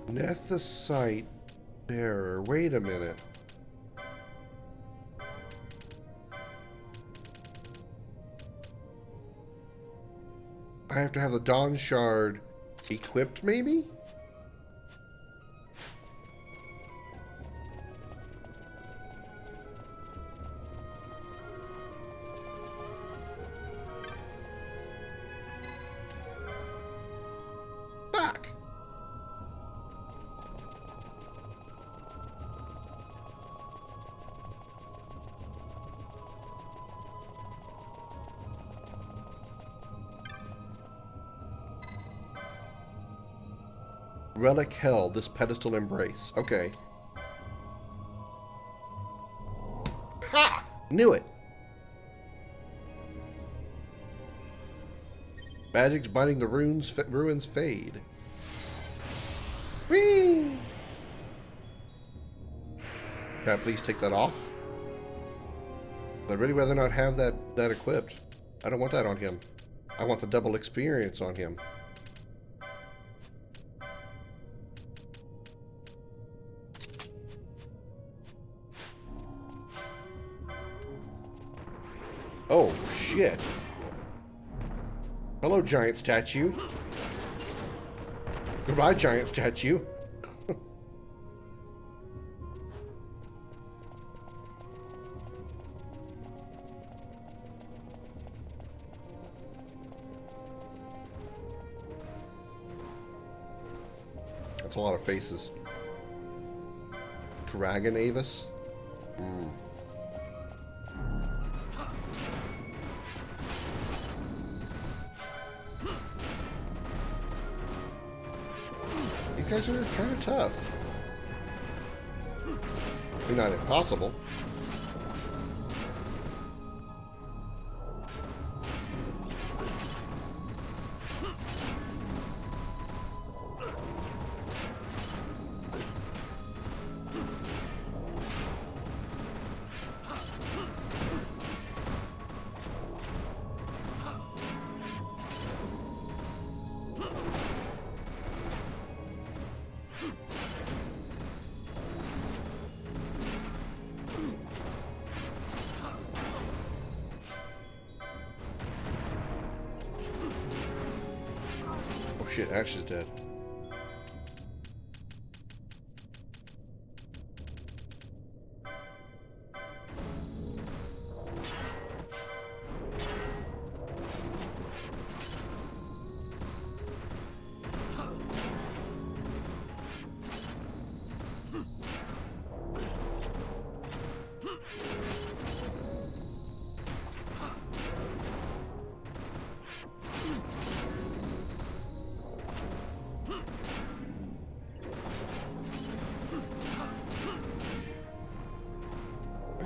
Nethicite bearer. Wait a minute. I have to have the Dawn Shard equipped, maybe? Relic held, this pedestal embrace. Okay. Ha! Knew it! Magic's binding the ruins fade. Whee! Can I please take that off? I'd really rather not have that equipped. I don't want that on him. I want the double experience on him. Oh, shit. Hello, giant statue. Goodbye, giant statue. That's a lot of faces. Dragon Avis? These guys are kind of tough. They're not impossible. Shit, Ash is dead.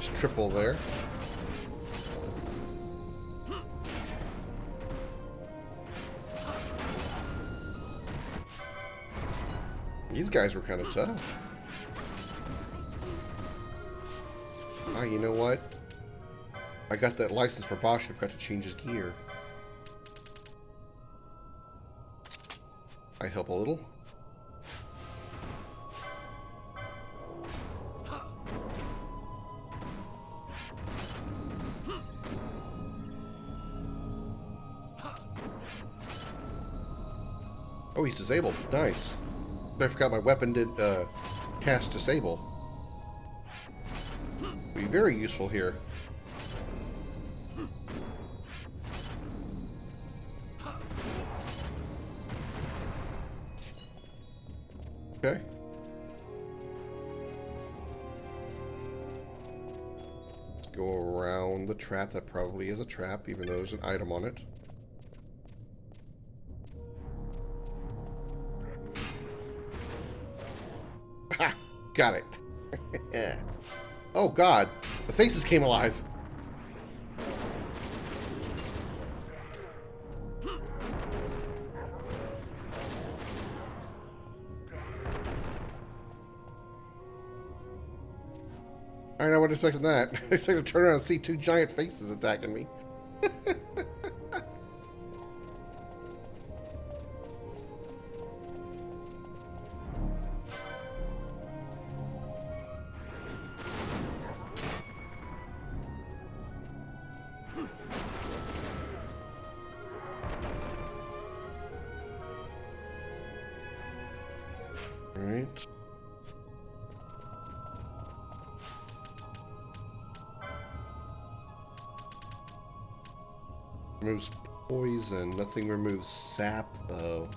Nice triple there. These guys were kind of tough. Ah, you know what? I got that license for Bosch. I forgot to change his gear. I help a little. Oh, he's disabled. Nice. I forgot my weapon did cast disable. Be very useful here. Okay. Let's go around the trap. That probably is a trap, even though there's an item on it. Ha! Got it. Oh god, the faces came alive. I wasn't expecting that. I expected to turn around and see two giant faces attacking me. Alright. Removes poison. Nothing removes sap, though.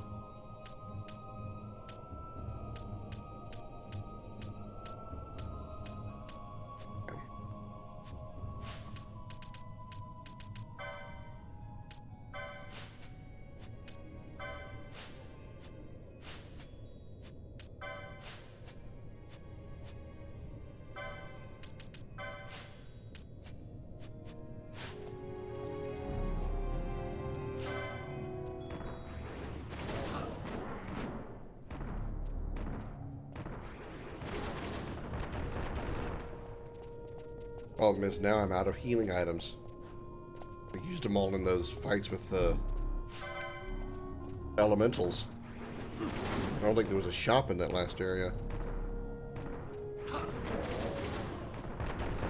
Problem is, now I'm out of healing items. I used them all in those fights with the elementals. I don't think there was a shop in that last area. I don't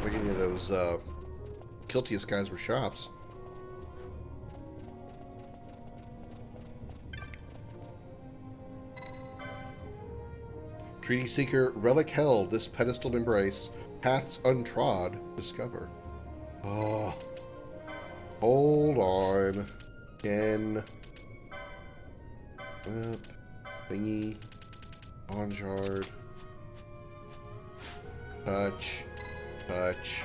think any of those Kiltius guys were shops. Treaty Seeker, relic held, this pedestal embrace. Paths untrod, discover. Oh. Hold on. Again. Whip. Thingy. Bonjard. Touch. Touch.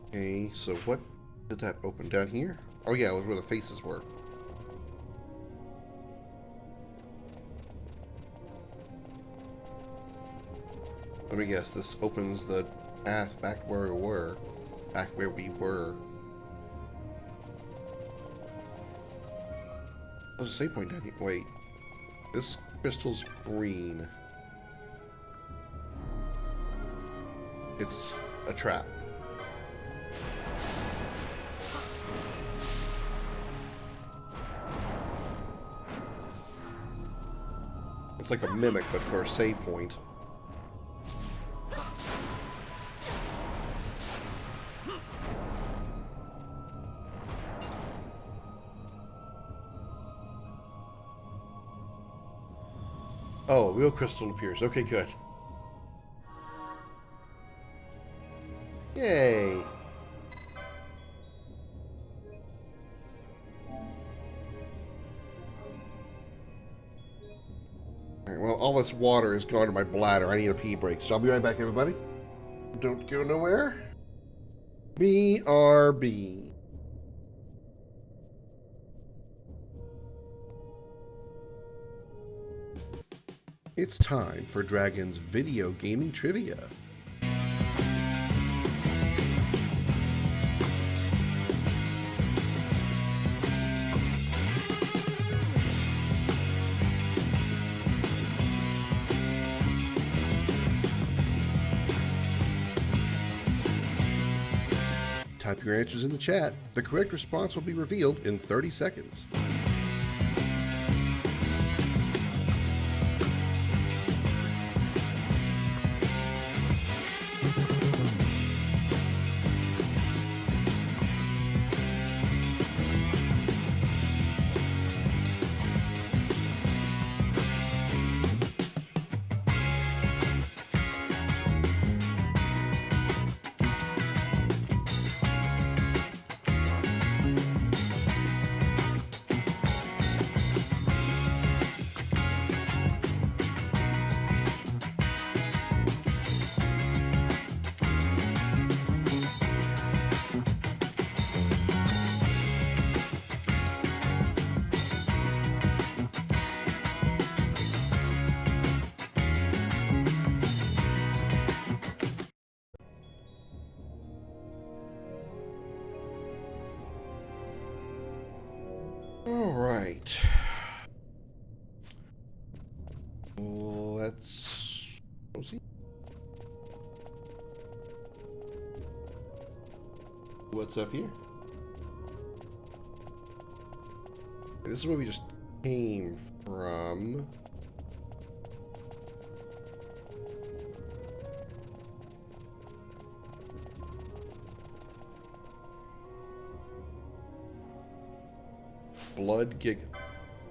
Okay, so what did that open down here? Oh yeah, it was where the faces were. Let me guess, this opens the path back where we were. Back where we were. There's a save point down here. Wait. This crystal's green. it's a trap. It's like a mimic, but for a save point. Oh, a real crystal appears. Okay, good. Yay! Alright, well, all this water is going to my bladder. I need a pee break, so I'll be right back, everybody. Don't go nowhere. BRB. It's time for Dragon's video gaming trivia. Type your answers in the chat. The correct response will be revealed in 30 seconds. Alright. Let's see. What's up here? This is where we just came from. Blood gig.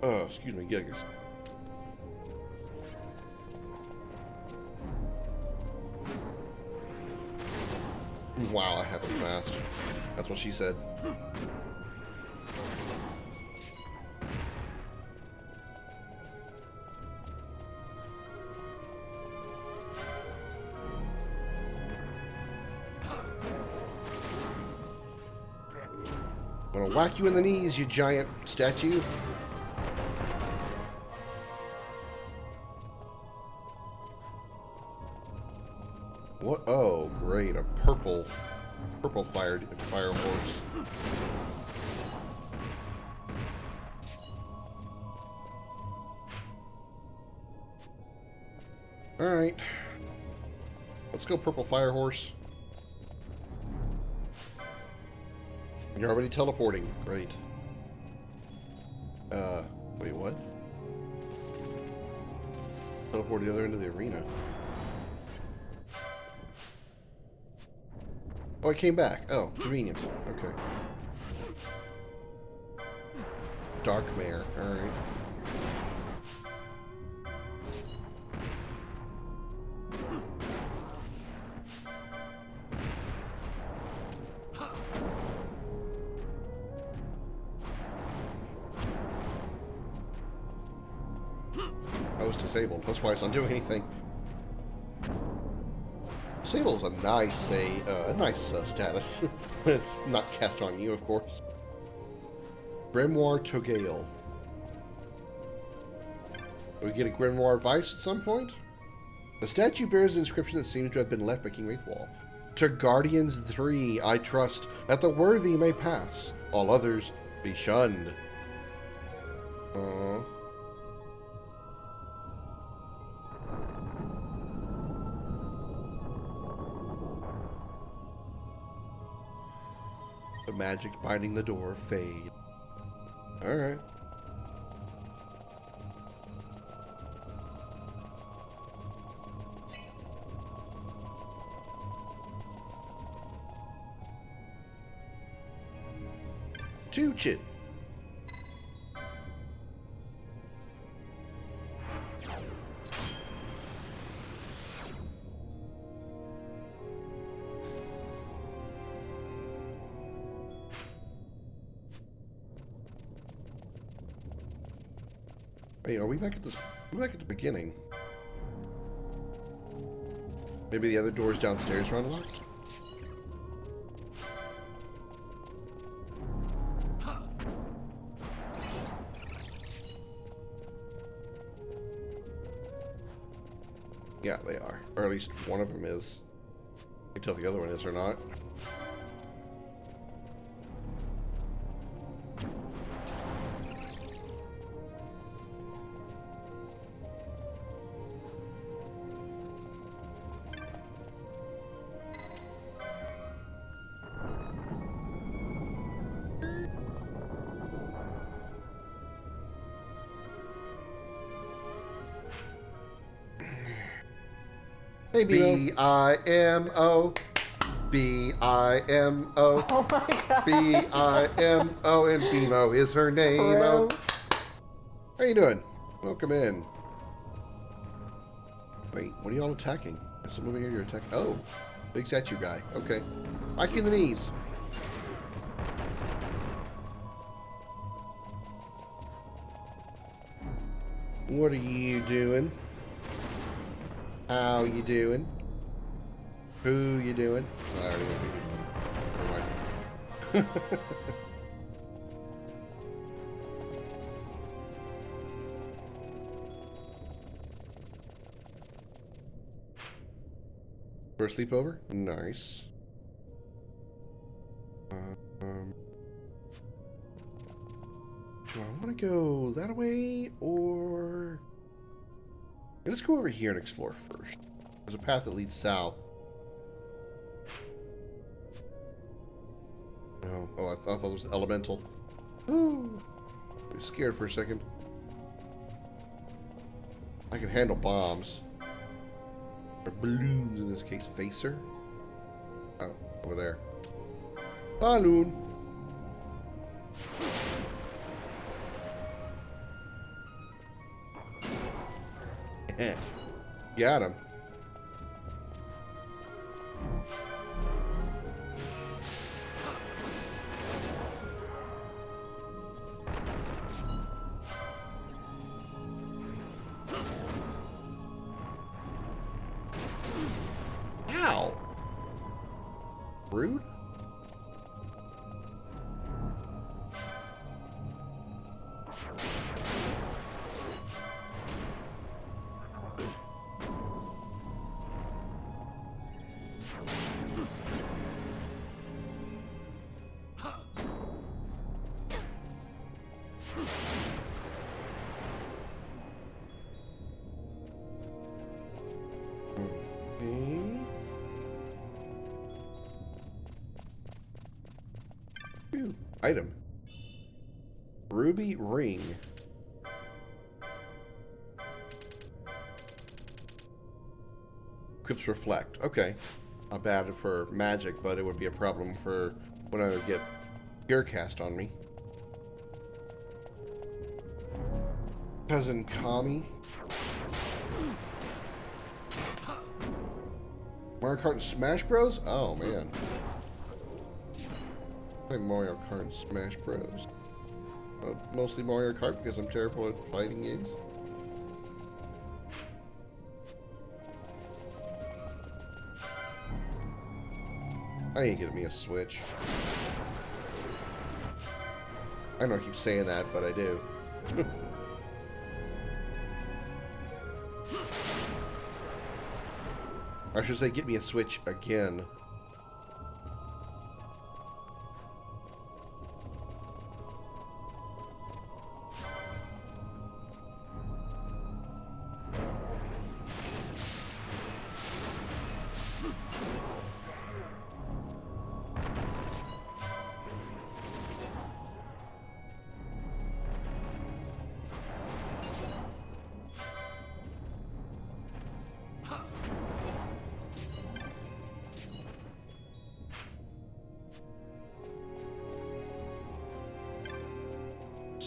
Excuse me, gigas. Wow, I happened fast. That's what she said. I'm gonna whack you in the knees, you giant statue. What? Oh, great! A purple fire horse. All right, let's go, purple fire horse. You're already teleporting. Great. Wait, what? Teleport the other end of the arena. Oh, I came back. Oh, convenient. Okay. Dark Mare. Alright. I was disabled. That's why it's not doing anything. Disable is a nice, status. It's not cast on you, of course. Grimoire Togale. Do we get a Grimoire Vice at some point? The statue bears an inscription that seems to have been left by King Wraithwall. To Guardians 3, I trust that the worthy may pass, all others be shunned. Aww. magic binding the door fade. Alright. Tooch it. Wait, are we back at this? We're back at the beginning. Maybe the other doors downstairs are unlocked? Yeah, they are. Or at least one of them is. I can tell if the other one is or not. Hey, B-I-M-O. B-I-M-O. Oh my god. B-I-M-O, and BMO is her name. Oh. How you doing? Welcome in. Wait, what are y'all attacking? There's someone over here you're attacking. Oh, big statue guy. Okay. Ike in the knees. What are you doing? How you doing? Who you doing? I already know who you doing. For a sleepover? Nice. Do I want to go that way or... Let's go over here and explore first. There's a path that leads south. No. Oh, I thought it was elemental. Ooh. I was scared for a second. I can handle bombs. Or balloons in this case. Facer. Oh, over there. Balloon. Got him. Ow. Rude. Item. Ruby ring. Equips reflect. Okay. Not bad for magic, but it would be a problem for when I would get gear cast on me. Cousin Kami. Mario Kart and Smash Bros? Oh, man. I play Mario Kart and Smash Bros. Mostly Mario Kart because I'm terrible at fighting games. I ain't getting me a Switch. I know I keep saying that, but I do. I should say get me a Switch again.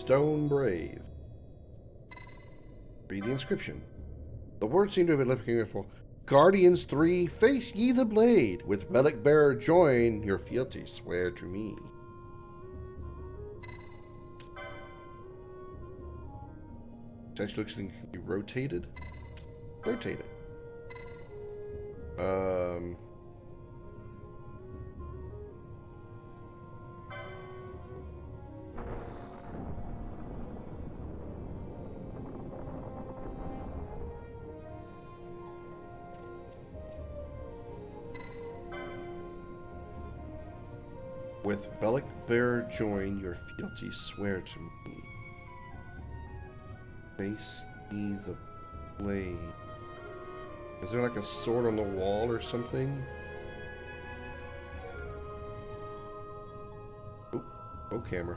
Stone Brave. Read the inscription. The words seem to have been looking at Guardians 3, face ye the blade. With relic bearer join, your fealty swear to me. Potentially looks like it can be rotated. Rotate it. With relic bearer join, your fealty swear to me. Face ye the blade. Is there like a sword on the wall or something? Oh, camera.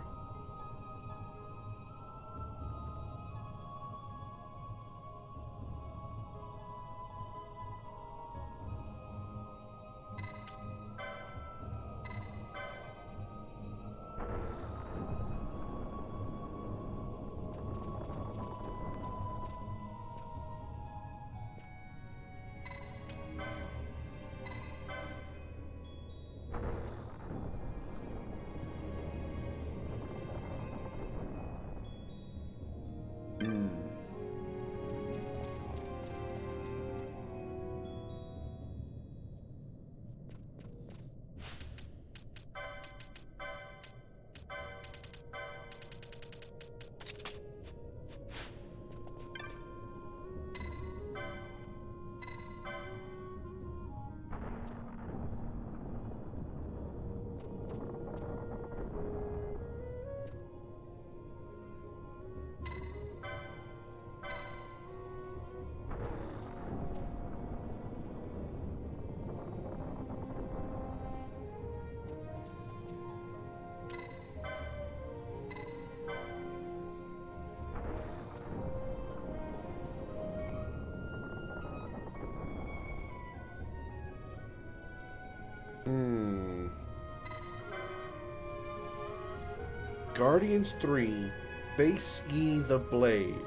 Guardians 3, face ye the blade.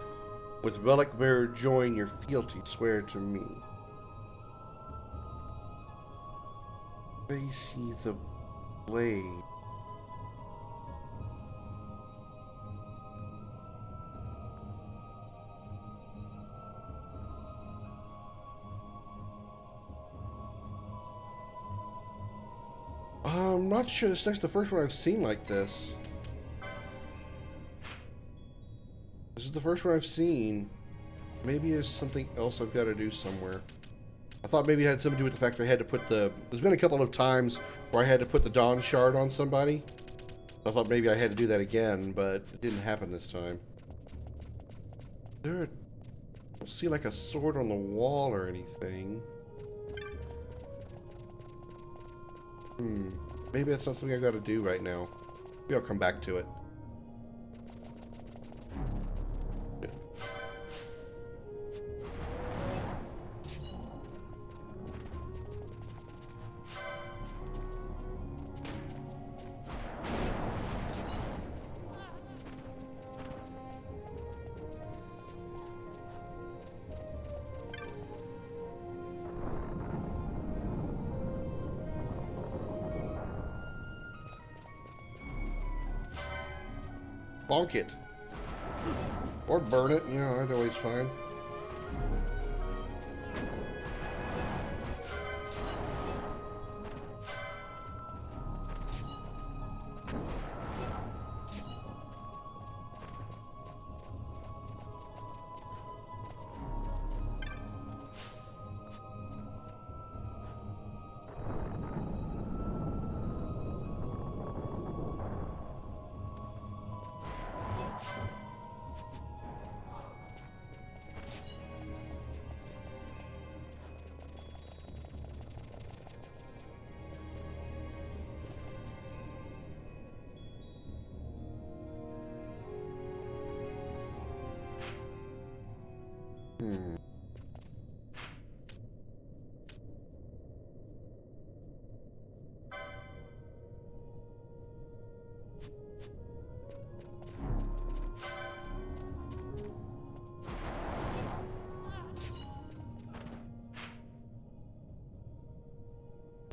With relic bearer join, your fealty swear to me. Face ye the blade. I'm not sure this is the first one I've seen like this. This is the first one I've seen. Maybe there's something else I've got to do somewhere. I thought maybe it had something to do with the fact that I had to put the... There's been a couple of times where I had to put the Dawn Shard on somebody. I thought maybe I had to do that again, but it didn't happen this time. I don't see like a sword on the wall or anything. Maybe that's not something I got to do right now. Maybe I'll come back to it. Bonk it. Or burn it, you know, that's always fine.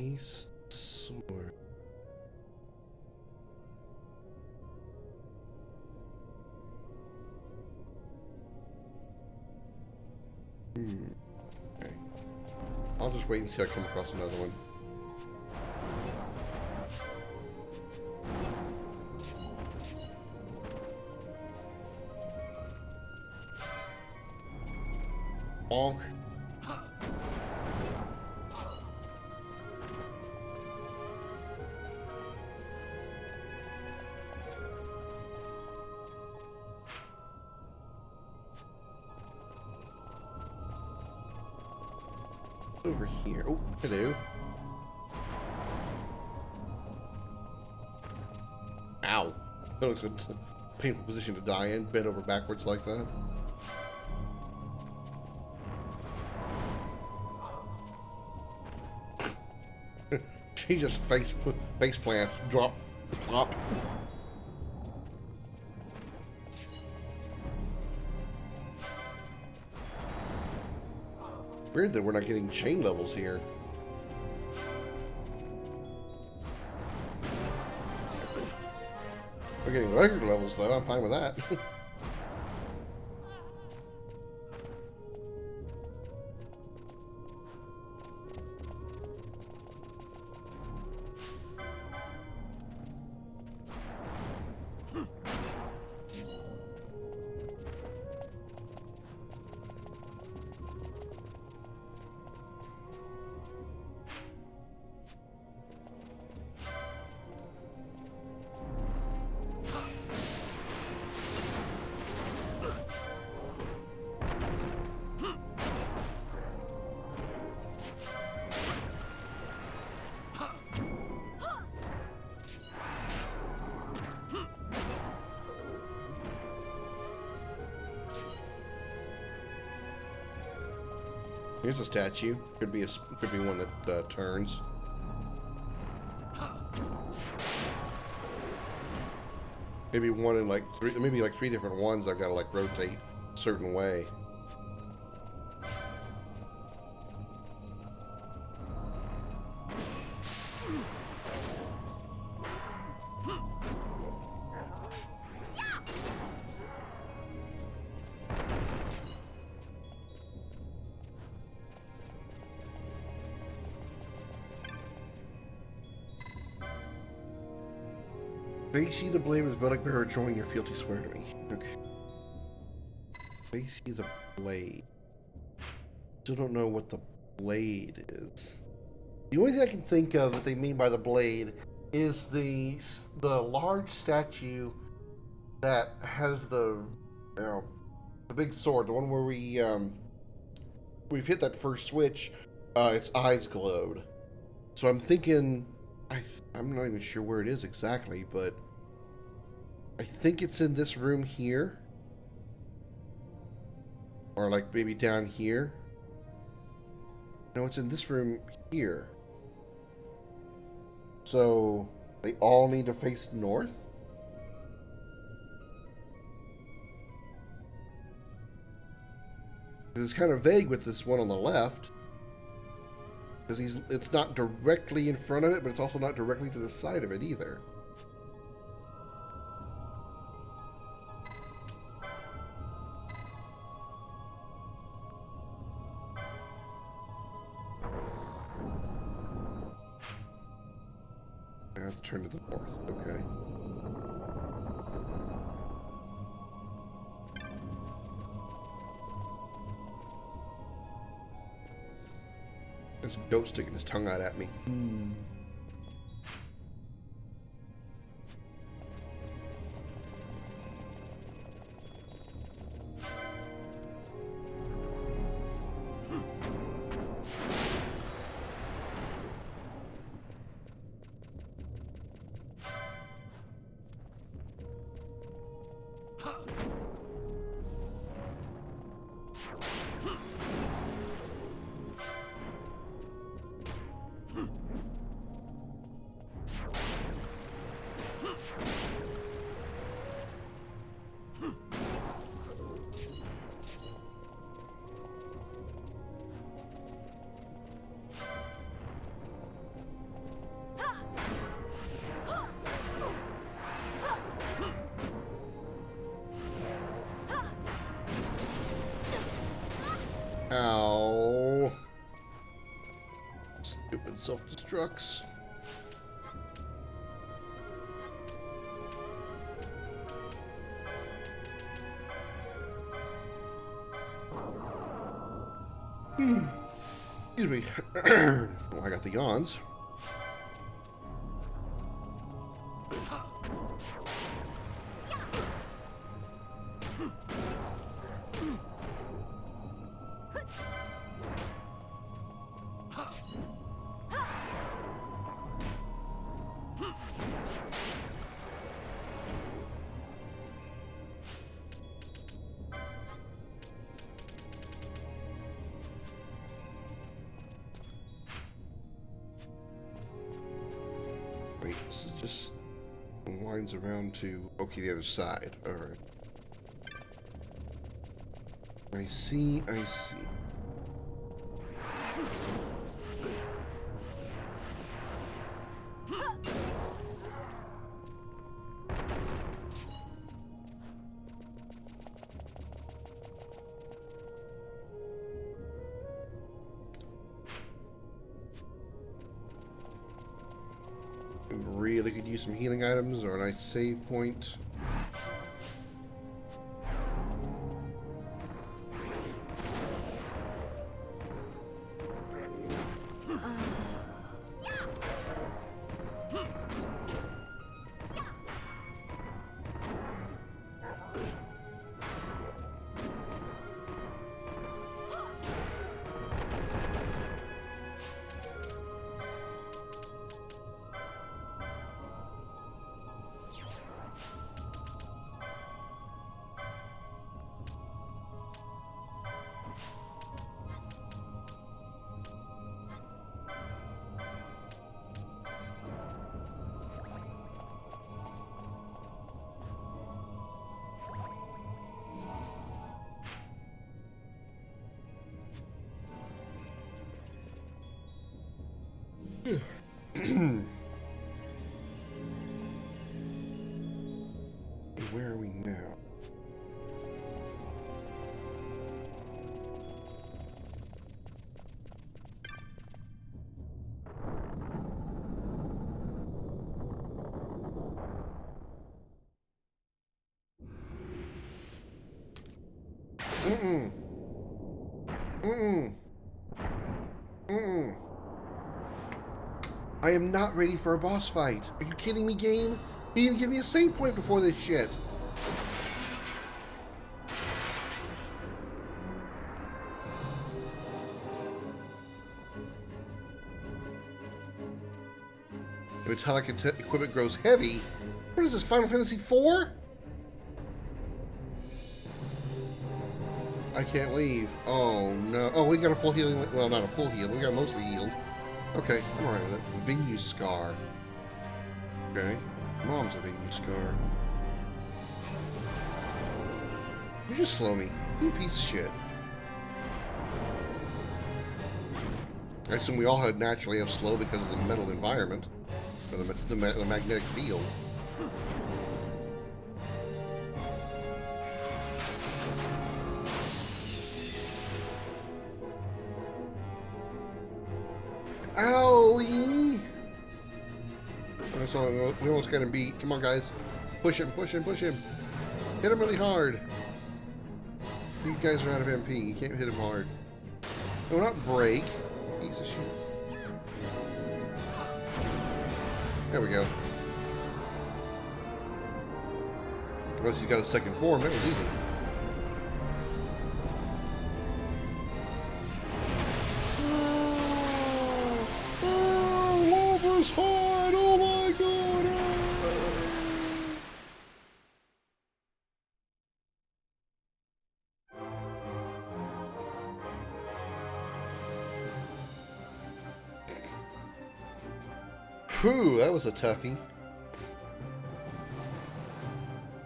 Ace sword. Okay. I'll just wait and see if I come across another one. Bonk. Over here. Oh, hello. Ow. That looks like a painful position to die in. Bent over backwards like that. She just face plants. Drop. Plop. Weird that we're not getting chain levels here. We're getting record levels though, I'm fine with that. Here's a statue. Could be one that turns. Maybe one in like three. Maybe like 3 different ones. I've got to like rotate a certain way. Face ye the blade with relic bearer joining your fealty swear to me. Okay. Face ye the blade. Still don't know what the blade is. The only thing I can think of that they mean by the blade is the large statue that has the big sword, the one where we've hit that first switch. Its eyes glowed. So I'm thinking. I'm not even sure where it is exactly, but I think it's in this room here. Or like maybe down here. No, it's in this room here. So they all need to face north? It's kind of vague with this one on the left. Because it's not directly in front of it, but it's also not directly to the side of it either. I have to turn to the north, okay. There's a goat sticking his tongue out at me. Stupid self-destructs. Excuse me. Oh, I got the yawns. Wait, this is just winds around to, okay, the other side. Alright. I see, I see. Really could use some healing items or a nice save point. Where are we now? Mm-mm. Mm-mm. Mm-mm. I am not ready for a boss fight. Are you kidding me, game? You didn't give me a save point before this shit. Metallic equipment grows heavy. What is this, Final Fantasy IV? I can't leave. Oh no. Oh, we got a full healing. Well, not a full heal. We got mostly healed. Okay, I'm alright with it. Venue Scar. Okay. Mom's a Venue Scar. You just slow me. You piece of shit. I assume we all naturally have slow because of the metal environment. Or the magnetic field. Owie! So we almost got him beat. Come on, guys. Push him, push him, push him. Hit him really hard. You guys are out of MP. You can't hit him hard. No, not break. Piece of shit. There we go. Unless he's got a second form, that was easy. Lava's hard! Oh my god! Phew, that was a toughie.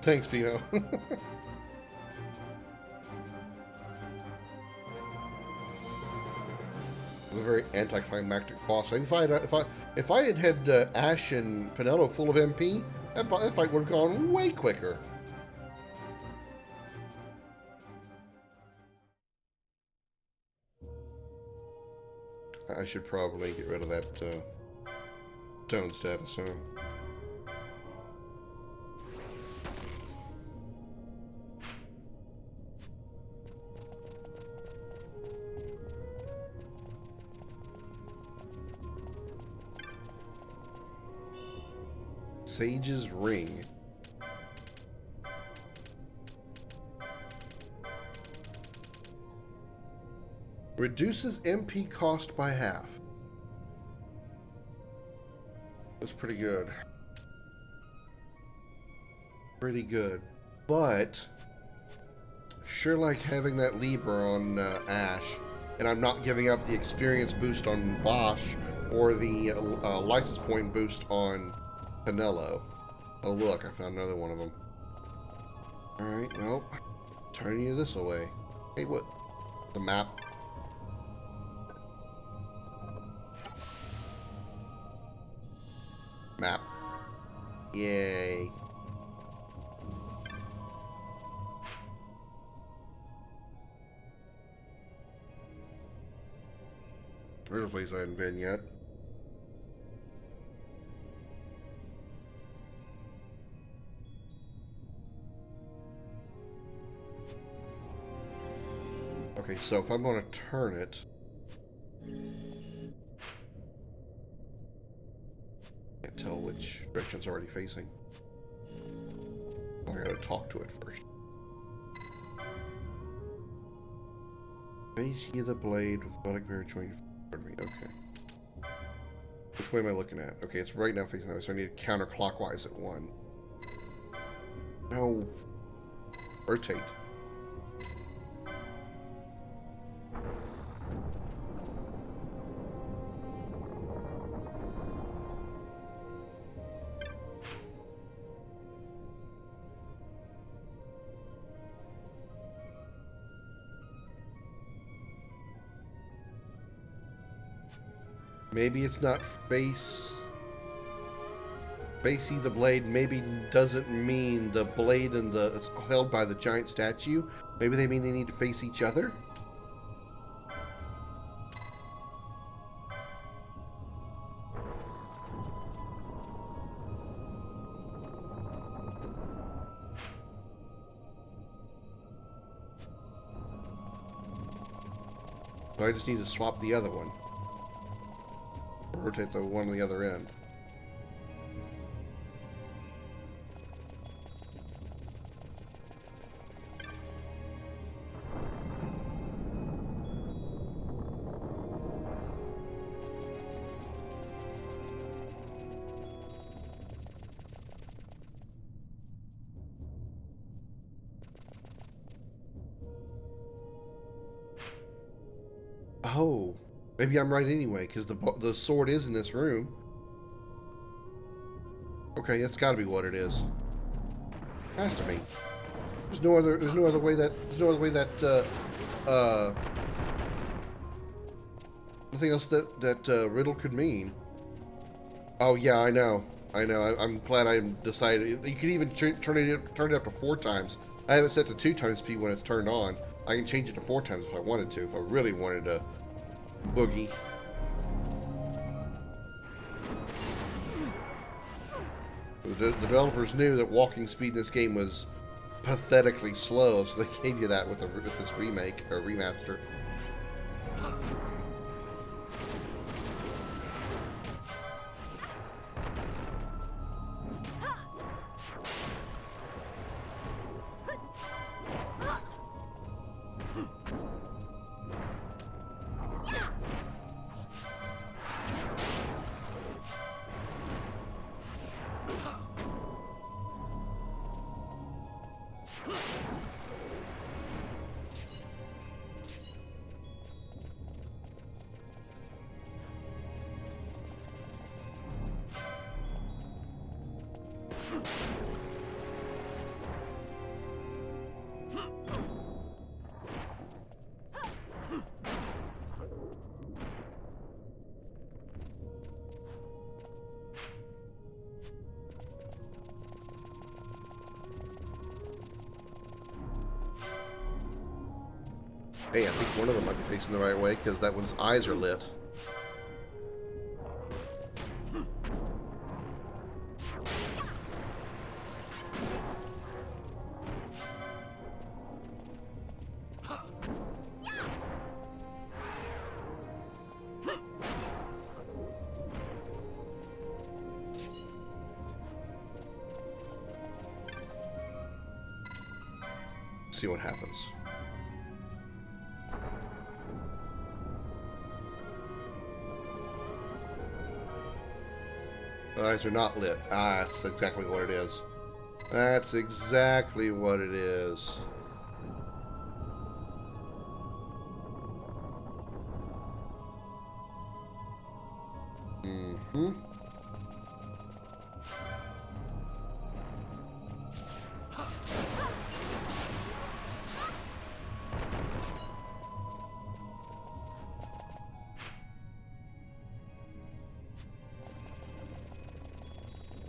Thanks, Pino. A very anticlimactic boss. If I had had Ash and Pinello full of MP, that fight would have gone way quicker. I should probably get rid of that stone status, huh? Sage's Ring. Reduces MP cost by half. That's pretty good. Pretty good. But sure like having that Libra on Ash, and I'm not giving up the experience boost on Bosch or the license point boost on Pinello. Oh look, I found another one of them. Alright, well, turn you this away. Hey, what? The map. Map. Yay. There's a place I haven't been yet. Okay, so if I'm going to turn it, can't tell which direction it's already facing. I gotta talk to it first. Face ye the blade with buttocks mirror joined. Pardon me. Okay. Which way am I looking at? Okay, it's right now facing that way, so I need to counterclockwise at 1. No. Rotate. Maybe it's not facey the blade. Maybe doesn't mean the blade and it's held by the giant statue. Maybe they mean they need to face each other. So I just need to swap the other one. Rotate the one on the other end. Oh, maybe I'm right anyway, because the sword is in this room. Okay, that's got to be what it is. Has to be. There's no other way that nothing else that riddle could mean. Oh yeah, I know. I'm glad I decided. You could even turn it up to 4 times. I have it set to 2 times speed when it's turned on. I can change it to 4 times if I wanted to, if I really wanted to boogie. The developers knew that walking speed in this game was pathetically slow, so they gave you that with this remake or remaster. Hey, I think one of them might be facing the right way because that one's eyes are lit. See what happens. Eyes are not lit. Ah, that's exactly what it is. That's exactly what it is. Mm-hmm.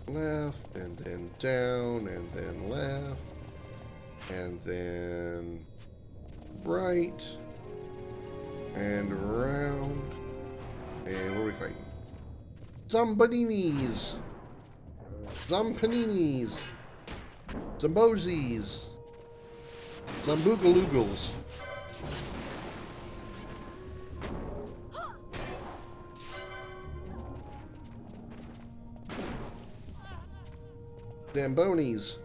Left, and then down, and then left, and then right, and around, and where are we fighting? Zombaninis! Zompaninis! Zambozis! Zamboogalooggles! Zambonis!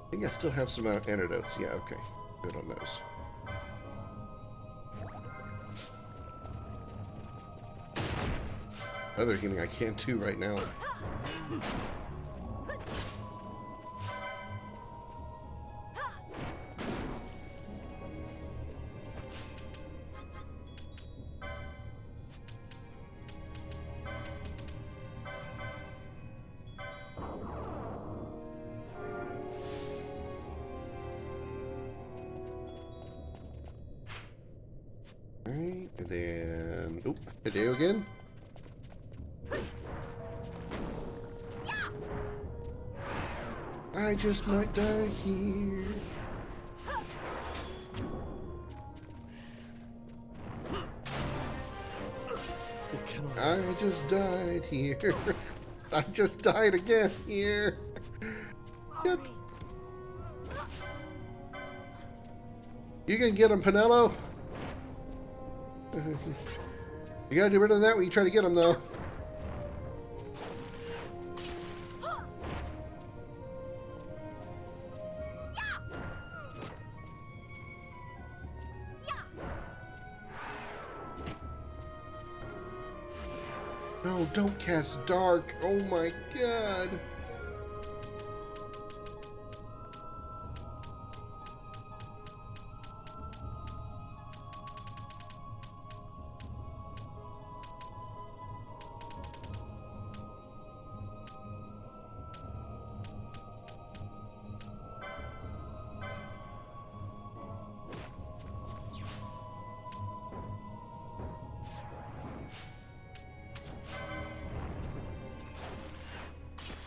I think I still have some antidotes. Yeah, okay. Good on those. Other healing I can't do right now. Alright, and then... Oop, Hideo again. I just might die here. I just died here. I just died again here. Shit. You can get him, Pinello. You gotta do better than that when you try to get him, though. No, don't cast dark. Oh my god.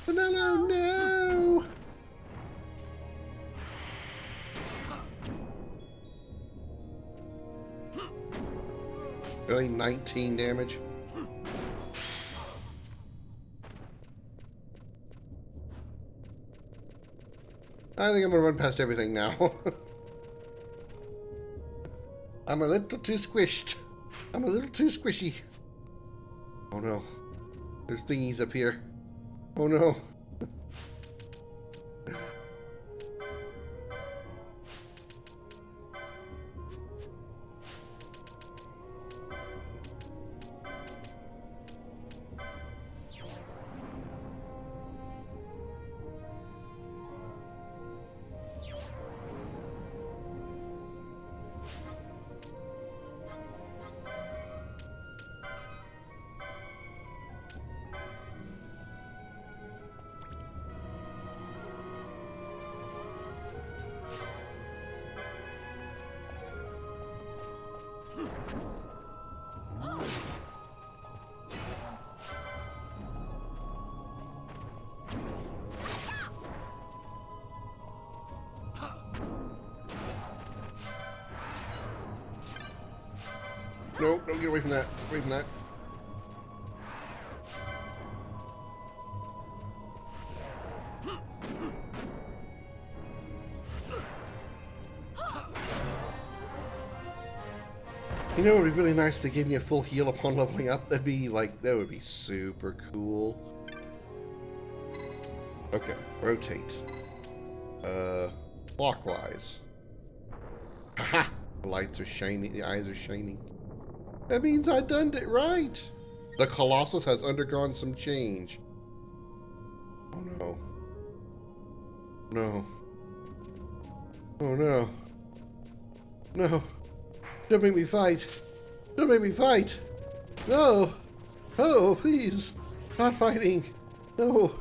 Vanilla, no! Really, 19 damage? I think I'm gonna run past everything now. I'm a little too squished. I'm a little too squishy. Oh no. There's thingies up here. Oh no. No, don't get away from that. Away from that. You know, it would be really nice to give me a full heal upon leveling up. That'd be like, that would be super cool. Okay, rotate. Clockwise. Haha! The lights are shining, the eyes are shining. That means I done it right. The Colossus has undergone some change. Oh no. No. Oh no. No. Don't make me fight. Don't make me fight. No. Oh, please. Not fighting. No.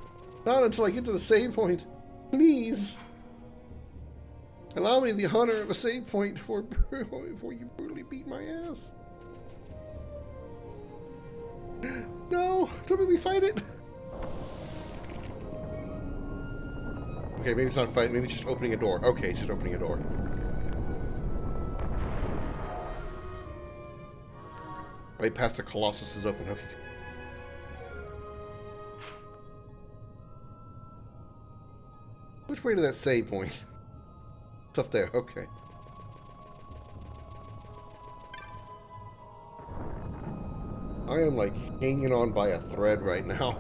Not until I get to the save point. Please. Allow me the honor of a save point before you brutally beat my ass. No. Don't make me fight it. Okay, maybe it's not fighting. Maybe it's just opening a door. Okay, it's just opening a door. Right past the Colossus is open. Okay. Which way to that save point? It's up there. Okay. I am like hanging on by a thread right now.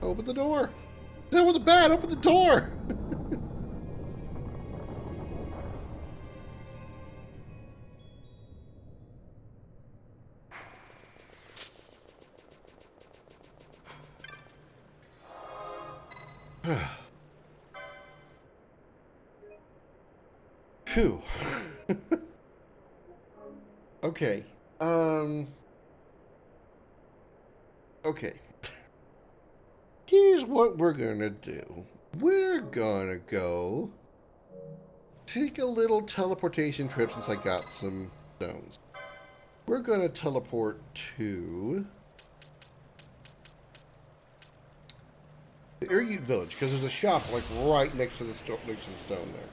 Open the door. That was bad. Open the door. Phew. Okay. Okay. Here's what we're gonna do. We're gonna go take a little teleportation trip since I got some stones. We're gonna teleport to the Irute village because there's a shop like right next to the stone there.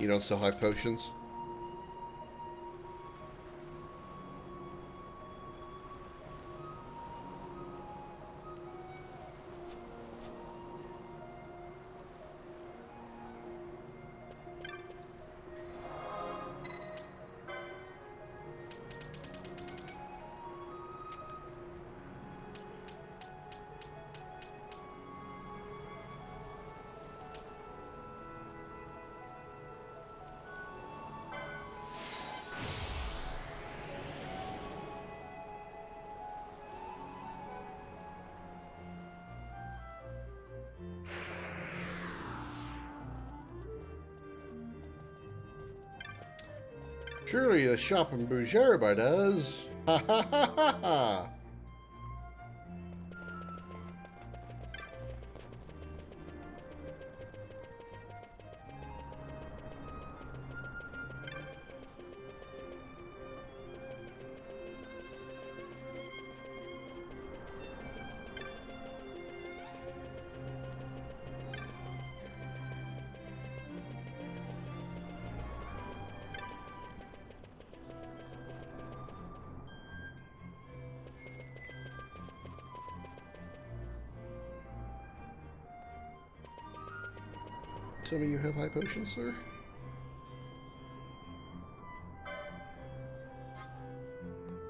You don't sell high potions? Surely a shop in Bujerba does. Ha ha ha ha ha. Tell me you have high potions, sir?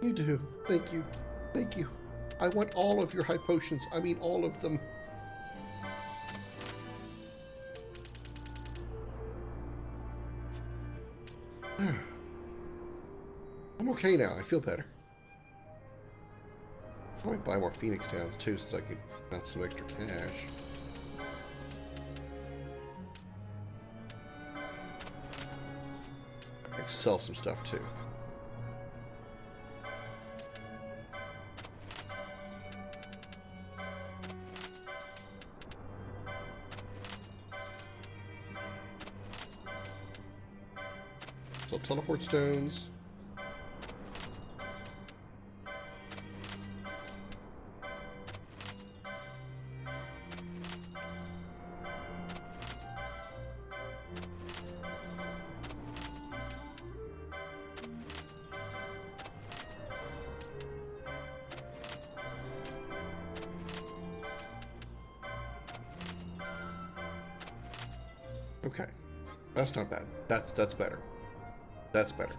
You do. Thank you. Thank you. I want all of your high potions. I mean all of them. I'm okay now. I feel better. I might buy more Phoenix Towns too, since I could got some extra cash. I can sell some stuff too. Sell teleport stones. Okay, that's not bad. That's better. That's better.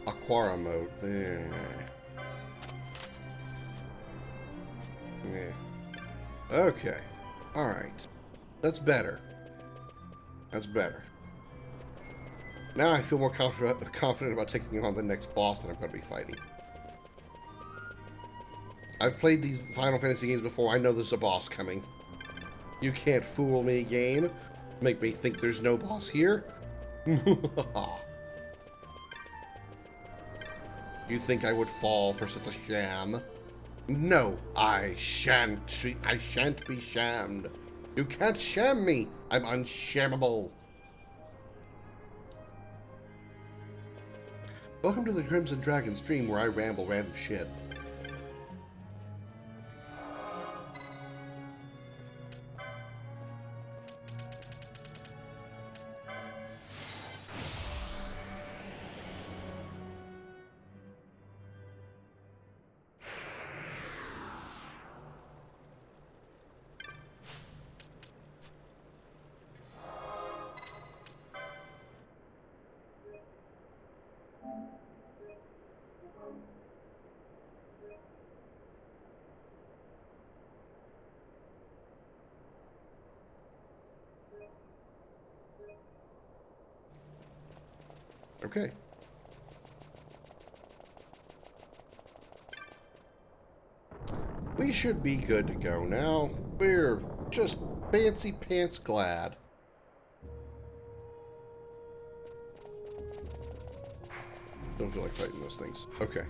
Aquara mode. Okay. Alright. That's better. That's better. Now I feel more confident about taking on the next boss that I'm going to be fighting. I've played these Final Fantasy games before. I know there's a boss coming. You can't fool me, game. Make me think there's no boss here. You think I would fall for such a sham? No, I shan't. I shan't be shammed. You can't sham me. I'm unshammable. Welcome to the Crimson Dragon stream where I ramble random shit. Okay. We should be good to go now. We're just fancy pants glad. Don't feel like fighting those things. Okay.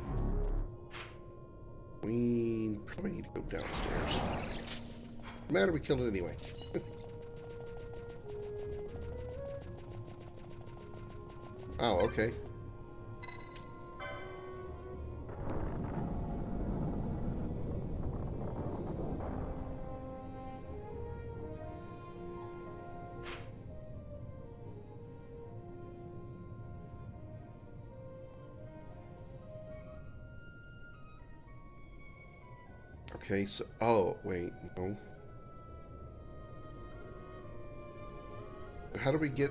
We probably need to go downstairs. No matter, we killed it anyway. Oh, okay. Okay, so... Oh, wait, no. How do we get...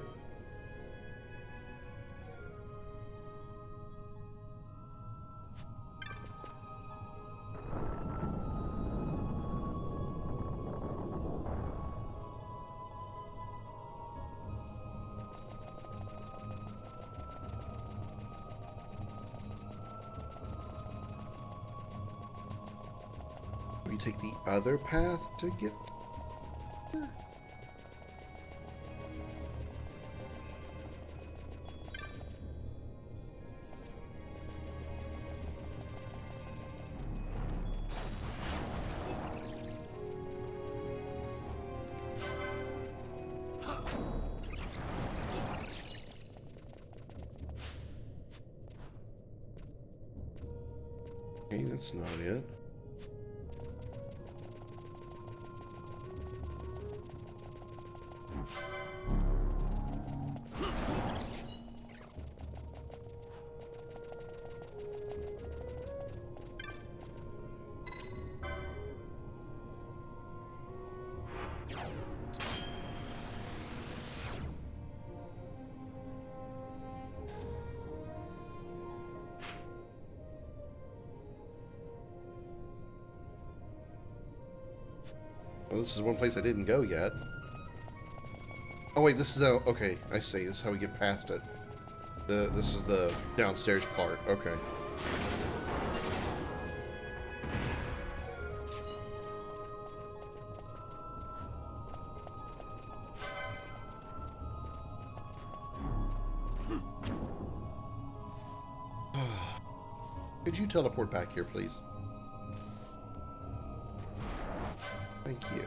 We take the other path to get... Okay, that's not it. Well, this is one place I didn't go yet. Oh wait, this is the, okay, I see. This is how we get past it. This is the downstairs part. Okay. Could you teleport back here, please? Thank you.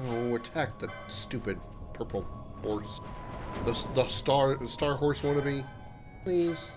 Oh, attack the stupid purple horse. The star horse wannabe, please.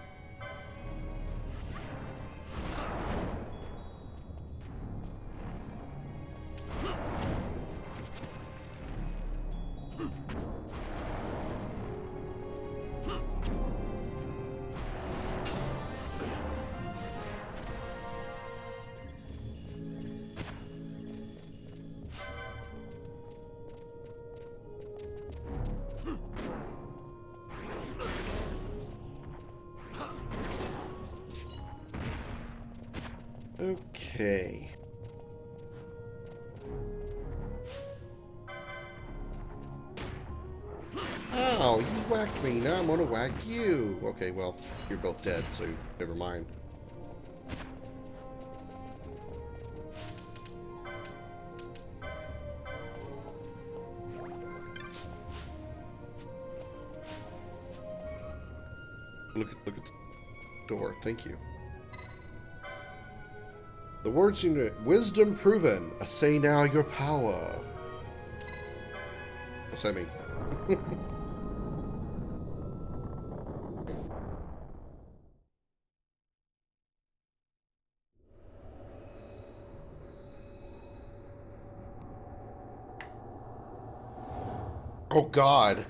Okay. Oh, you whacked me. Now I'm gonna whack you. Okay, well, you're both dead, so never mind. Look at the door. Thank you. The words seem to wisdom proven. Assay now your power. What's that mean? Oh god.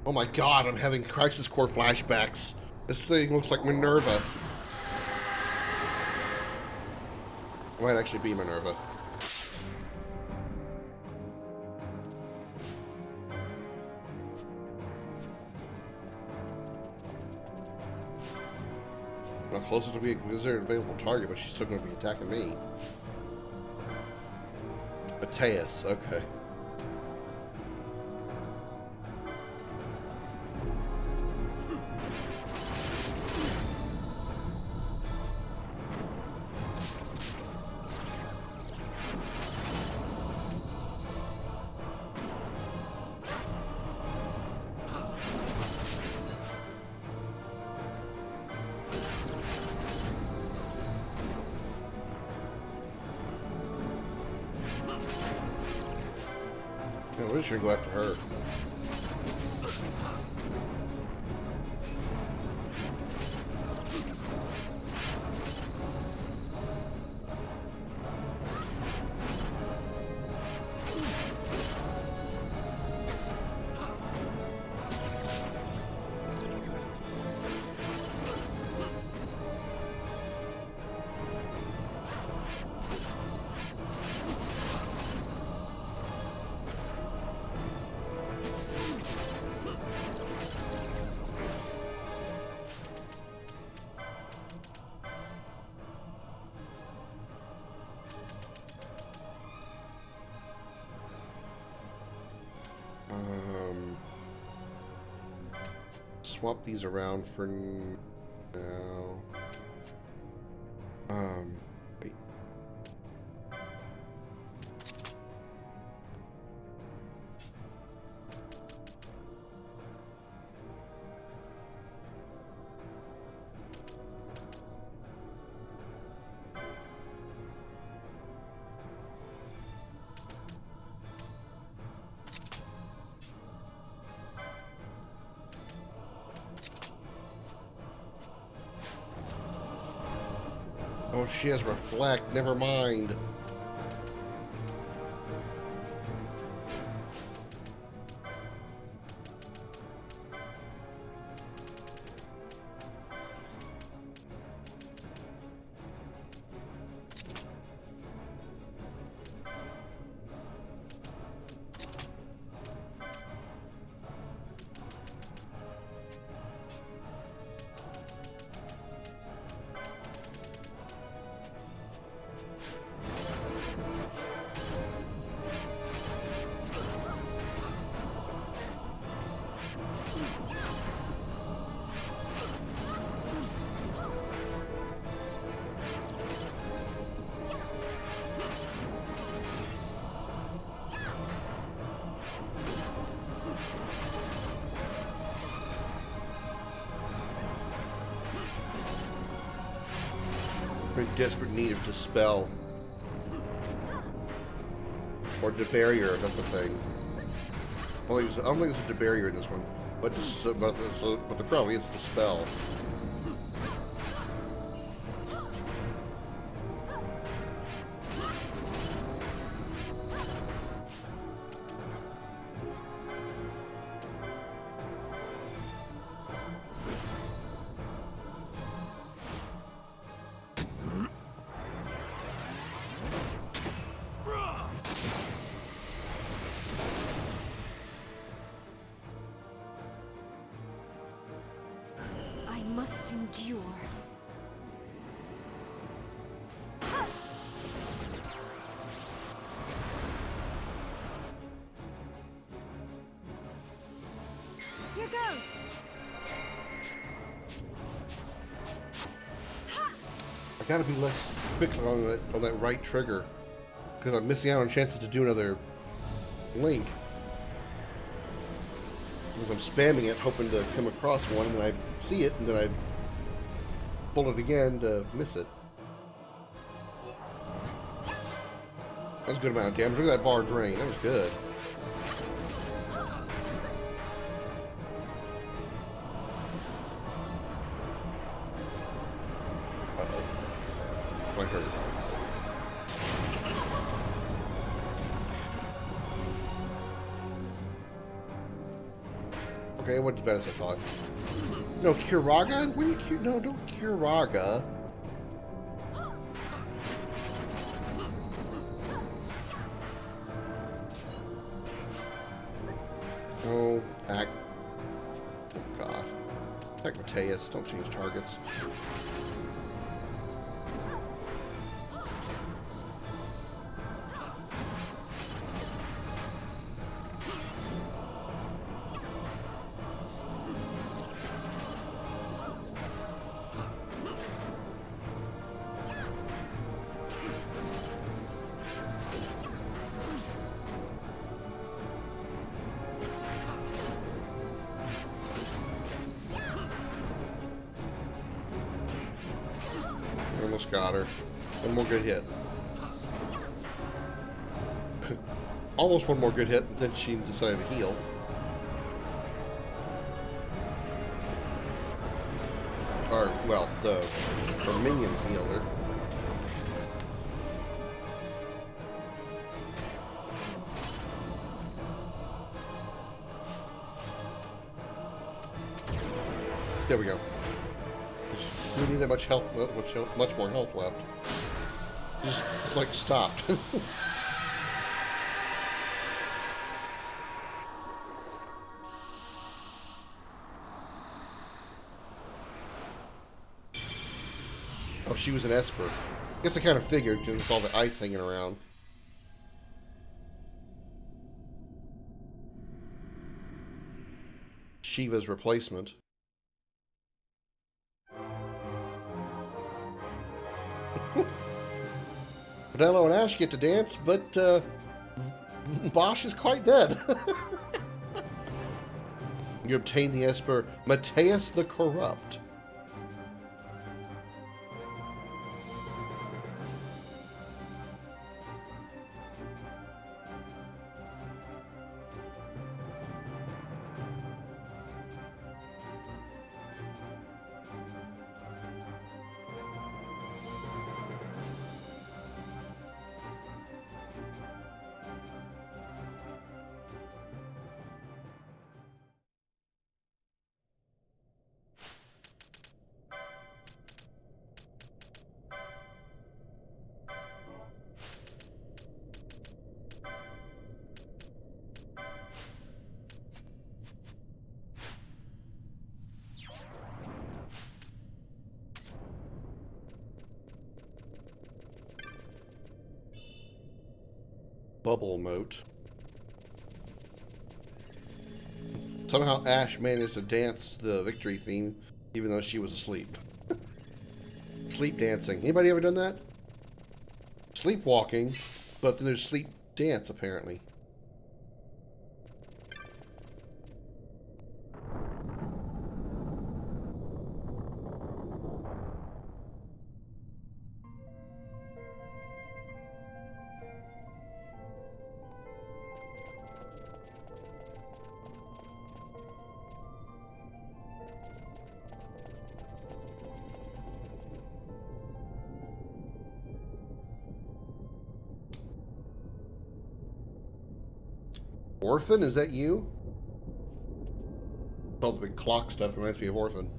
Oh my god, I'm having Crisis Core flashbacks. This thing looks like Minerva. It might actually be Minerva. Not closer to be a considered available target, but she's still going to be attacking me. Mateus, okay. Yeah, we're just gonna go after her. Swap these around for now. Wait. Oh, she has reflect. Never mind. in desperate need of Dispel. Or Debarrier, that's the thing. I don't think there's a Debarrier in this one. But there probably is a Dispel. I must endure. Here goes. I gotta be less quick on that right trigger, because I'm missing out on chances to do another link. Because I'm spamming it, hoping to come across one, and then I see it, and then I pull it again to miss it. That's a good amount of damage. Look at that bar drain. That was good. Uh-oh. Might hurt. Okay, it wasn't as bad as I thought. No, Kuraga? When you no, don't Kuraga. No, attack. Oh god. Attack Mateus. Don't change targets. Almost got her. One more good hit. Almost one more good hit, and then she decided to heal. Or, well, her minions healed her. There we go. We need that much health, much more health left. Just like stopped. Oh, she was an Esper. I guess I kind of figured with all the ice hanging around. Shiva's replacement. Fidello and Ash get to dance, but Bosch is quite dead. You obtain the Esper Mateus the Corrupt. Bubble moat. Somehow Ash managed to dance the victory theme even though she was asleep. Sleep dancing. Anybody ever done that? Sleepwalking, but then there's sleep dance apparently. Orphan, is that you? All the big clock stuff reminds me of Orphan.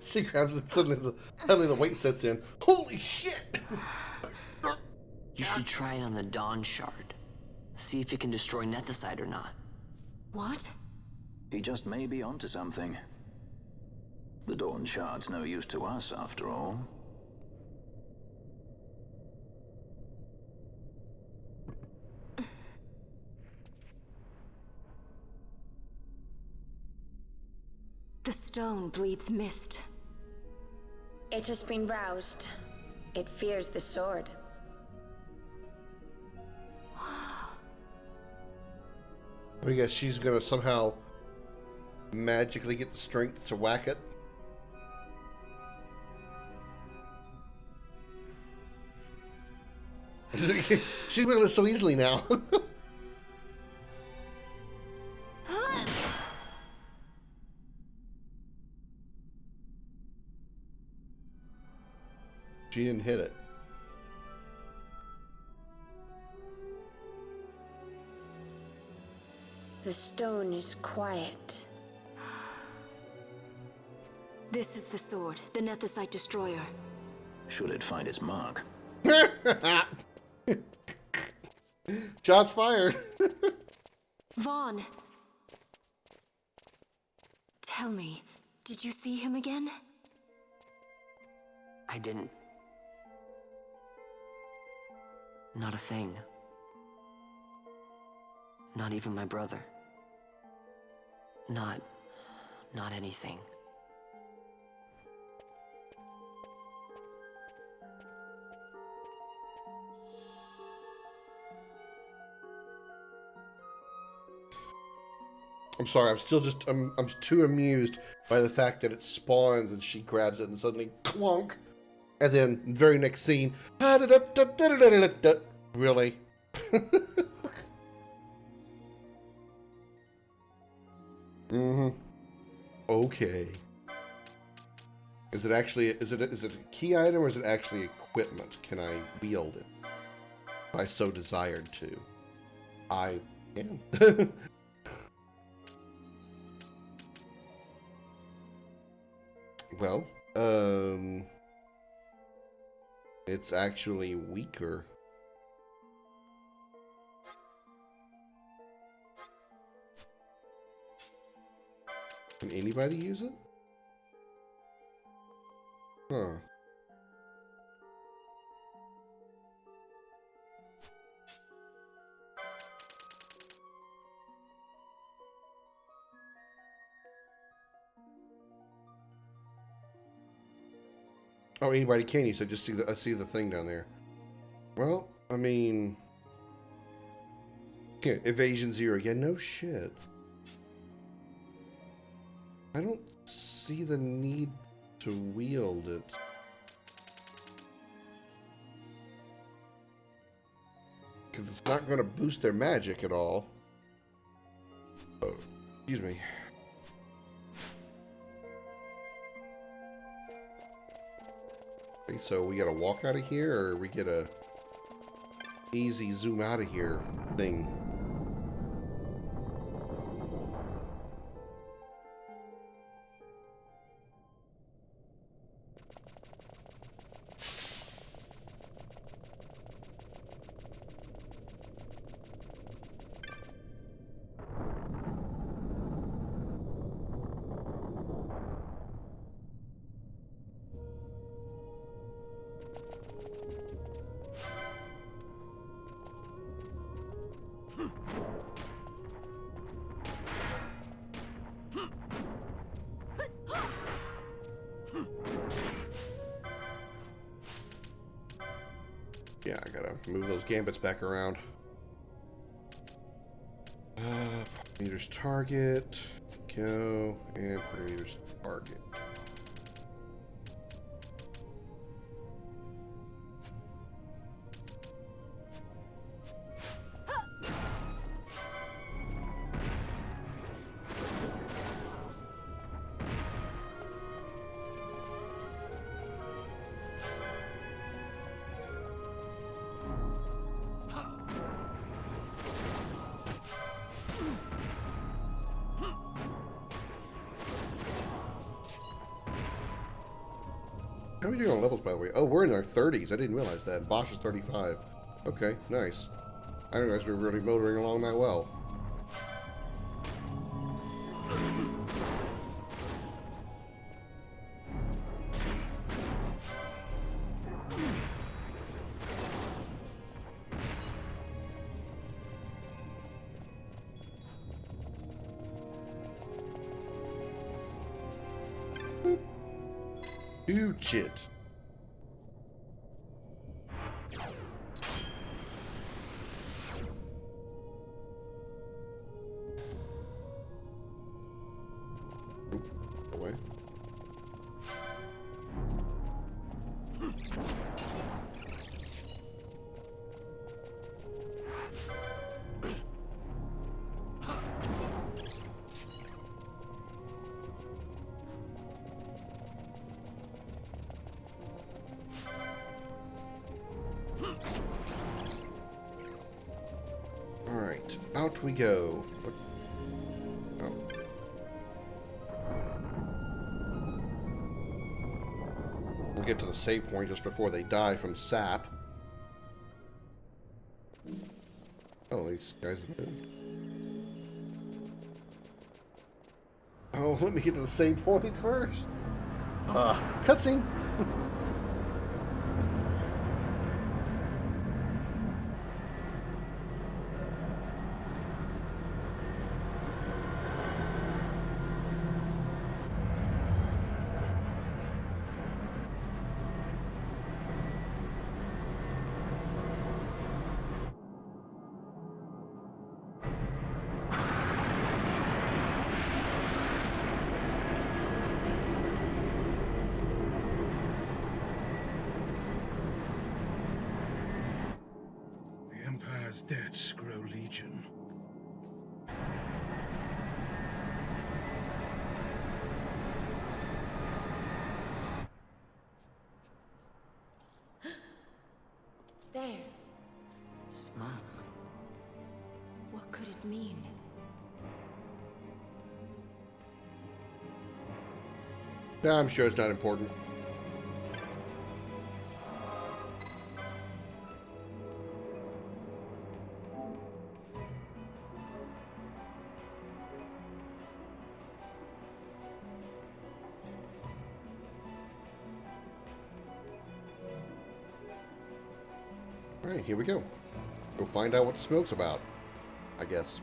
She grabs it, suddenly the weight sets in. Holy shit! You should try it on the Dawn Shard. See if it can destroy Nethicite or not. What? He just may be onto something. The Dawn Shard's no use to us, after all. The stone bleeds mist. It has been roused. It fears the sword. I guess she's gonna somehow magically get the strength to whack it. She's doing it so easily now. She didn't hit it. The stone is quiet. This is the sword, the Nethicite destroyer. Should it find its mark? Shots fired. Vaughn. Tell me, did you see him again? I didn't. Not a thing. Not even my brother. Not anything. I'm sorry, I'm too amused by the fact that it spawns and she grabs it and suddenly clunk. And then very next scene, really? Mm-hmm. Okay. Is it a key item or is it actually equipment? Can I wield it? If I so desired to. I can. Well, it's actually weaker. Can anybody use it? Huh. Oh, anybody can use it. I see the thing down there. Well, I mean, yeah, evasion 0. Yeah, no shit. I don't see the need to wield it. Because it's not going to boost their magic at all. Oh, excuse me. Okay, so we gotta walk out of here, or we get a easy zoom out of here thing. Yeah, I gotta move those gambits back around. Meters target. Go. And meters target. How are we doing on levels, by the way? Oh, we're in our 30s. I didn't realize that. Bosch is 35. Okay, nice. I didn't realize we were really motoring along that well. Huge it. Away. Alright, out we go. Oh. We'll get to the save point just before they die from sap. Oh, these guys have been... Oh, let me get to the save point first. Cutscene. Empire's debts grow legion. There. Smoke. What could it mean? Yeah, I'm sure it's not important. Alright, here we go. Go find out what the smoke's about, I guess.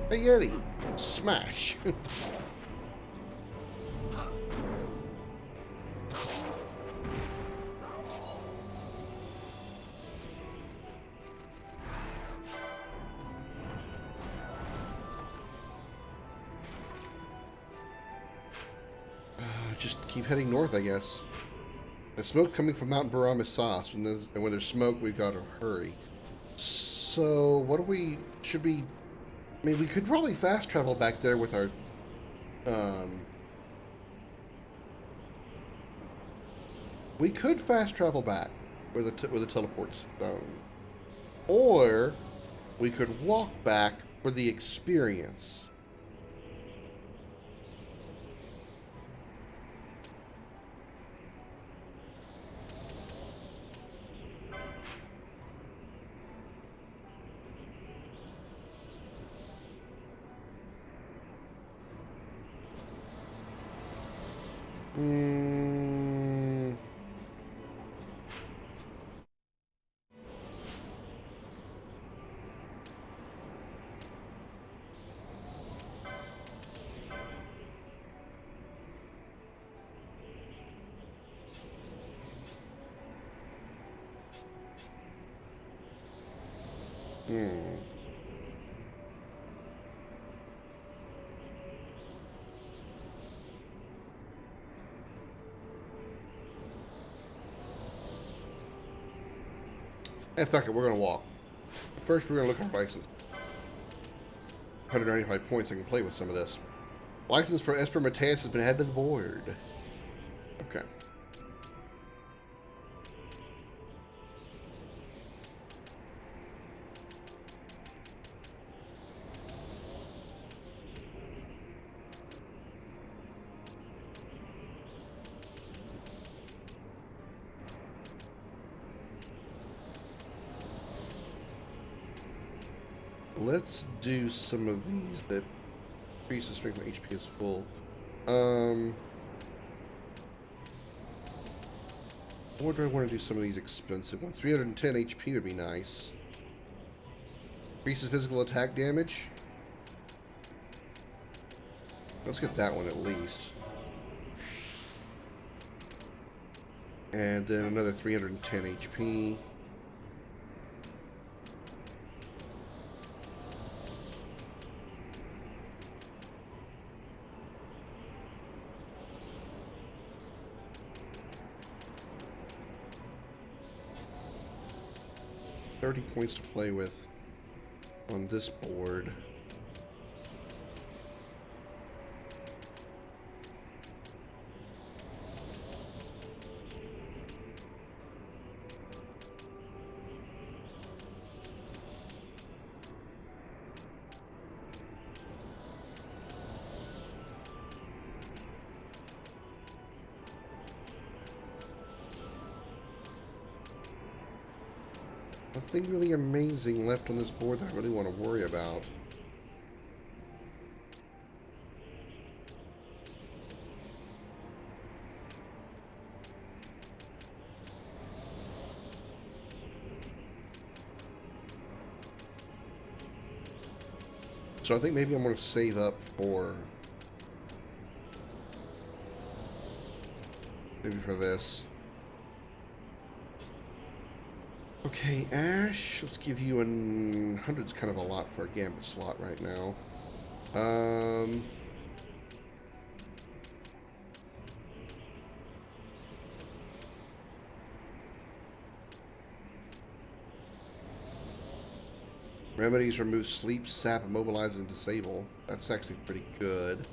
Hey Yeti, smash! Just keep heading north, I guess. The smoke's coming from Mount Baramisas, and when there's smoke, we've got to hurry. So, what do we... should we... I mean, we could probably fast travel back there with our... we could fast travel back with a teleport stone. Or we could walk back for the experience. Mm. Hmm. Hey, fuck it, we're gonna walk. First, we're gonna look at our license. 195 points, I can play with some of this. License for Esper Mateus has been added to the board. Okay. Let's do some of these that increase the strength of HP is full. Or do I want to do some of these expensive ones? 310 HP would be nice. Increases physical attack damage. Let's get that one at least. And then another 310 HP. $30 points to play with on this board. Nothing really amazing left on this board that I really want to worry about. So I think maybe I'm going to save up for maybe for this. Okay, Ash, let's give you an 100's kind of a lot for a gambit slot right now. Remedies remove sleep, sap, immobilize, and disable. That's actually pretty good.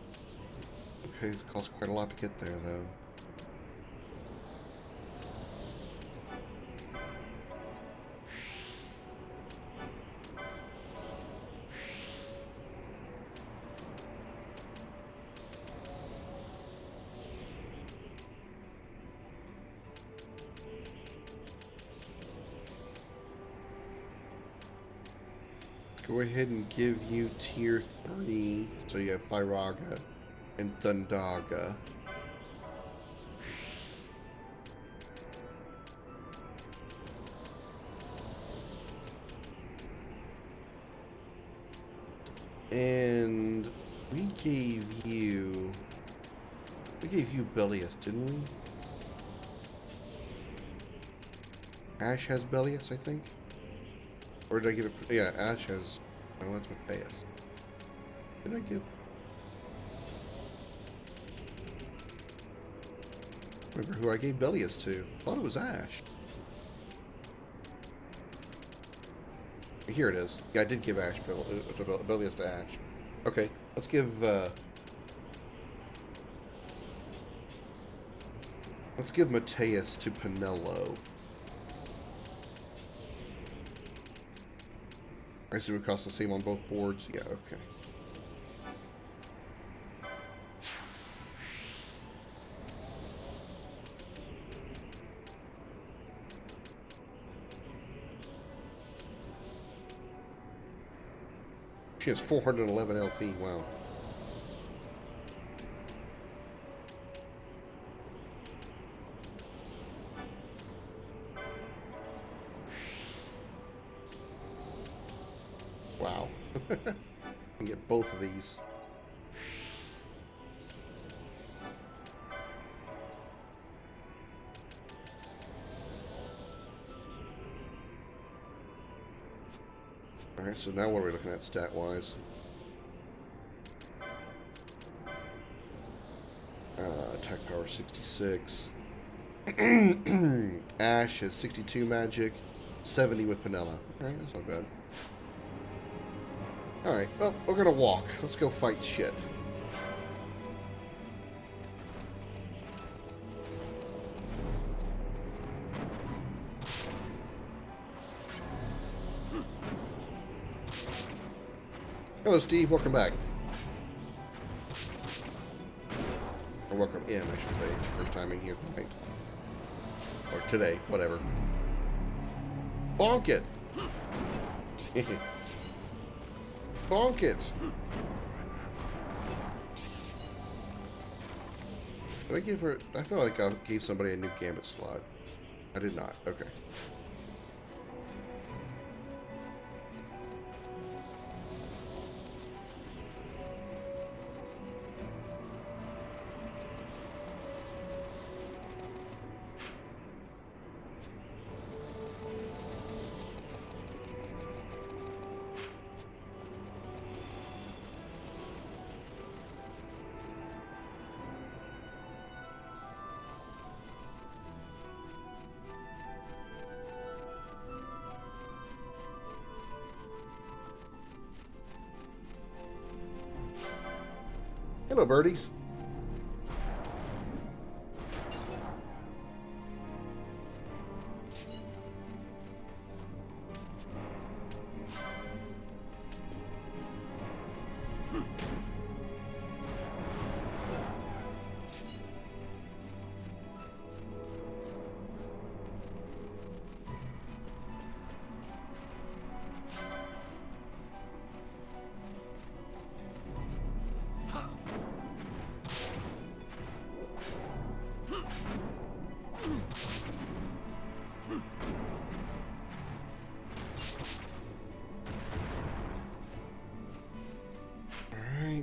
Okay, it costs quite a lot to get there, though. Go ahead and give you tier 3. So you have Fyraga and Thundaga. And we gave you Bellius, didn't we? Ash has Bellius, I think. Or did I give it? Yeah, Ash has. Oh, that's Mateus. Did I give? Remember who I gave Bellius to? Thought it was Ash. Here it is. Yeah, I did give Ash Bellius to Ash. Okay, let's give. Let's give Mateus to Pinello. I see it costs the same on both boards. Yeah, okay. She has 411 LP. Wow. both of these. Alright, so now what are we looking at stat-wise? Attack power 66. Ash has 62 magic, 70 with Penella. Alright, that's not bad. Alright, well, we're gonna walk. Let's go fight shit. Hello, Steve. Welcome back. Or welcome in, I should say. First time in here tonight. Or today, whatever. Bonk it! Bonk it! Did I give her... I feel like I gave somebody a new gambit slot. I did not. Okay. Hello, birdies.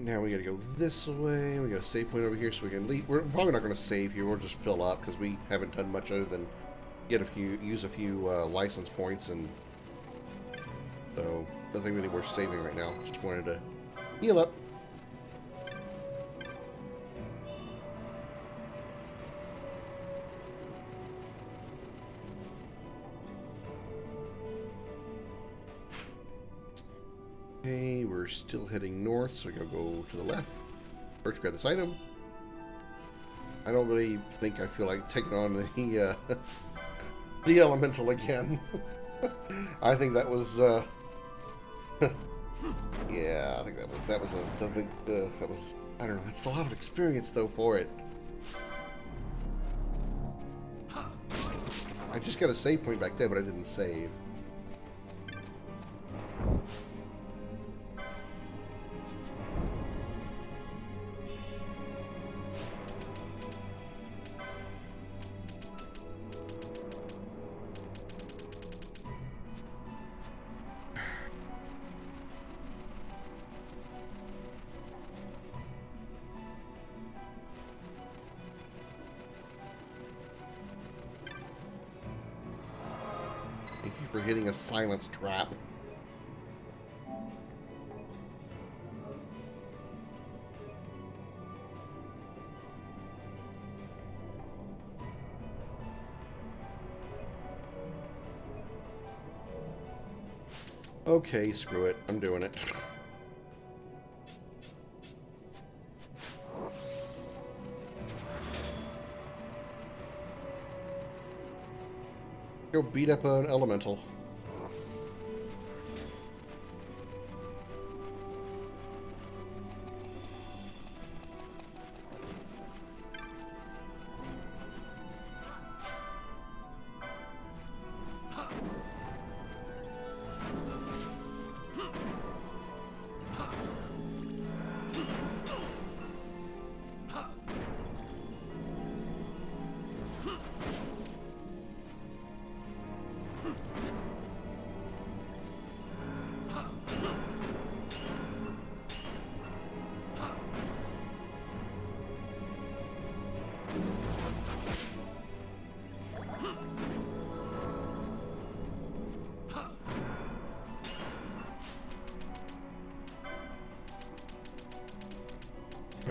Now we gotta go this way. We got a save point over here so we can leave. We're probably not gonna save here. We'll just fill up because we haven't done much other than use a few license points, and so nothing really worth saving right now. Just wanted to heal up. Okay, we're still heading north, so we're gonna go to the left. First, grab this item. I don't really think I feel like taking on the the elemental again. I think that was yeah, I think that was I don't know. That's a lot of experience though for it. I just got a save point back there, but I didn't save. Thank you for hitting a silence trap. Okay, screw it. I'm doing it. Go beat up an elemental.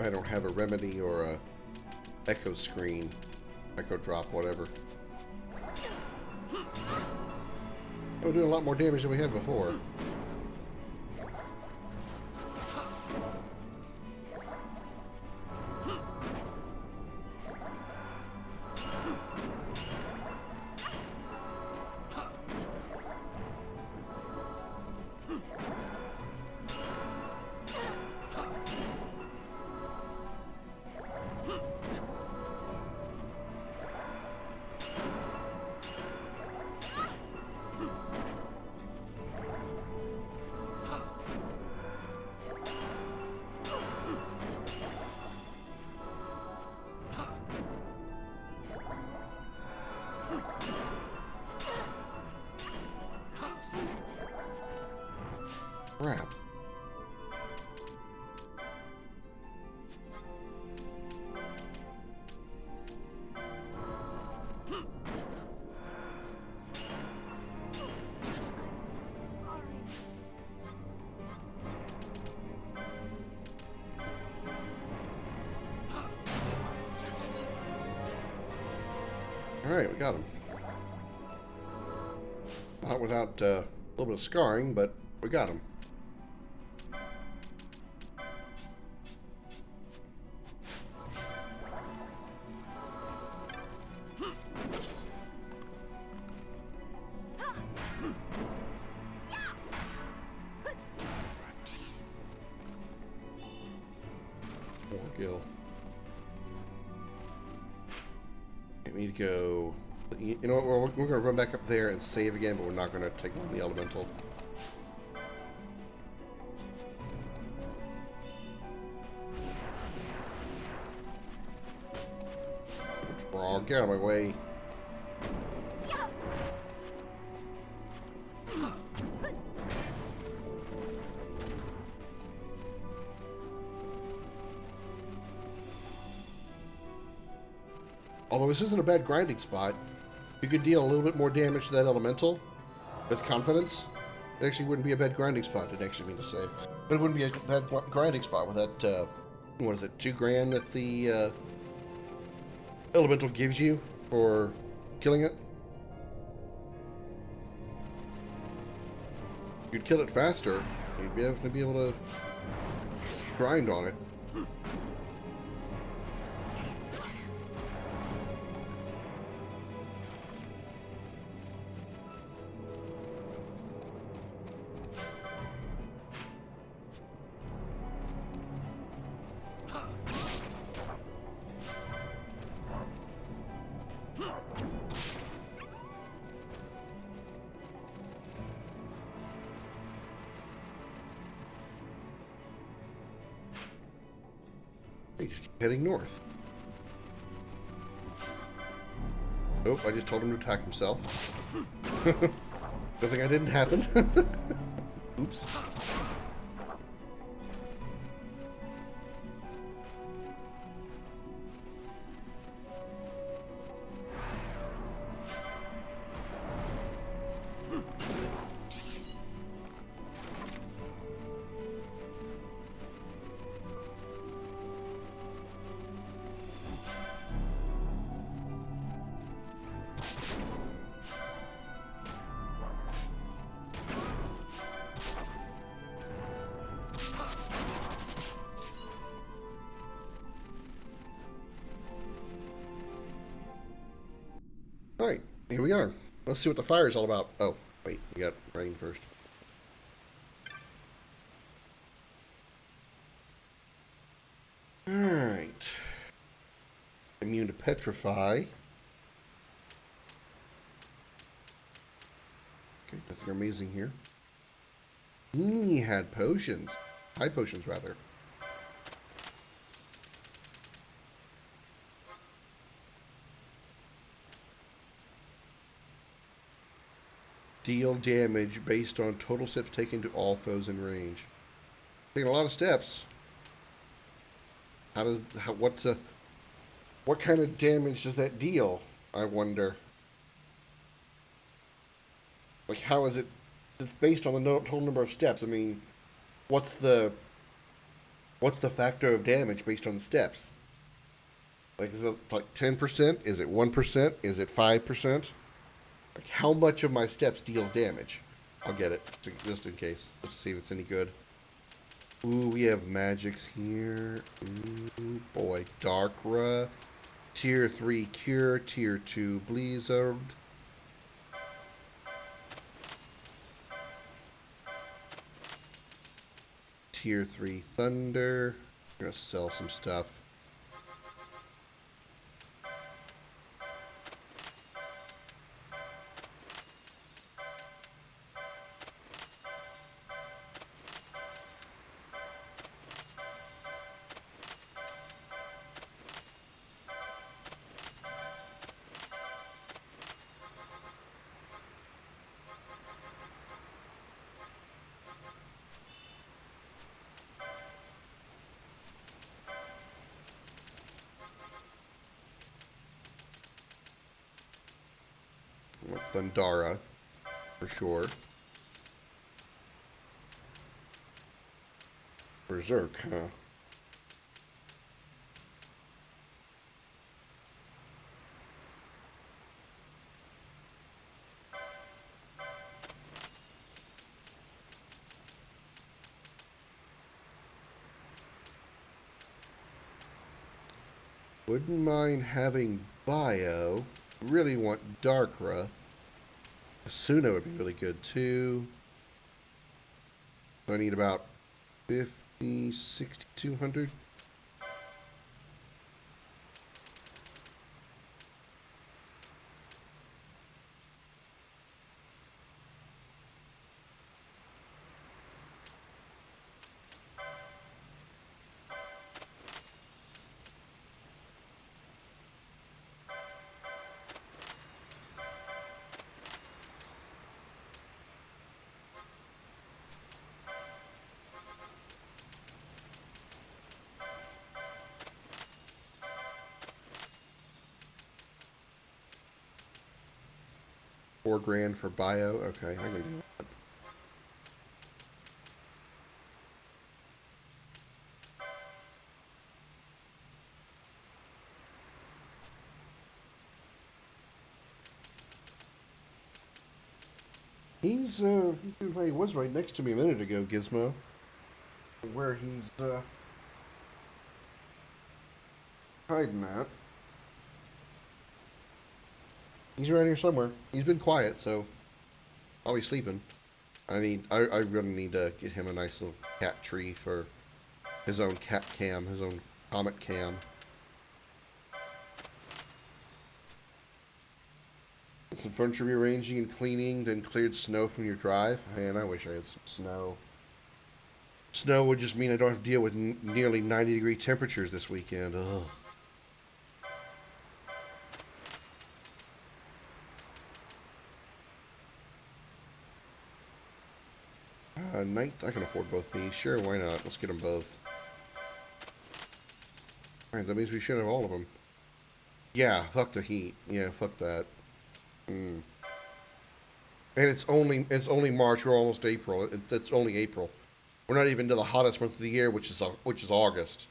I don't have a remedy or a echo screen, echo drop, whatever. We're doing a lot more damage than we had before. Crap. Alright, we got him. Not without a little bit of scarring, but we got him. More gil. We need to go. You know what? We're going to run back up there and save again, but we're not going to take on the elemental. What's wrong? Get out of my way. Although this isn't a bad grinding spot, you could deal a little bit more damage to that elemental with confidence. It actually wouldn't be a bad grinding spot, didn't actually mean to say. But it wouldn't be a bad grinding spot with that, what is it, 2 grand that the elemental gives you for killing it? You'd kill it faster, you'd be able to grind on it. Just keep heading north. Nope, I just told him to attack himself. Good thing I didn't happen. Oops. Alright, here we are. Let's see what the fire is all about. Oh, wait, we got rain first. Alright. Immune to petrify. Okay, nothing amazing here. He had potions. High potions, rather. Deal damage based on total steps taken to all foes in range. Taking a lot of steps. What kind of damage does that deal? I wonder. Like, how is it? It's based on the total number of steps. I mean, what's the What's the factor of damage based on the steps? Like, is it like 10%? Is it 1%? Is it 5%? Like, how much of my steps deals damage? I'll get it, just in case. Let's see if it's any good. Ooh, we have magics here. Ooh, boy. Darkra. Tier 3 Cure. Tier 2 Blizzard. Tier 3 Thunder. I'm going to sell some stuff. Thundara, for sure. Berserk, huh? Wouldn't mind having Bio. Really want Darkra. Asuna would be really good too. So I need about 50, 60, 200. $4,000 for Bio. Okay, I can do that. He was right next to me a minute ago, Gizmo. Where he's, hiding at. He's around here somewhere. He's been quiet, so I'll be sleeping. I really need to get him a nice little cat tree for his own cat cam, his own comet cam. Some furniture rearranging and cleaning, then cleared snow from your drive. Man, I wish I had some snow. Snow would just mean I don't have to deal with nearly 90-degree temperatures this weekend. Ugh. Night, I can afford both these. Sure, why not? Let's get them both. Alright, that means we should have all of them. Yeah, fuck the heat. Yeah, fuck that. And it's only March. We're almost April. It's only April. We're not even to the hottest month of the year, which is August.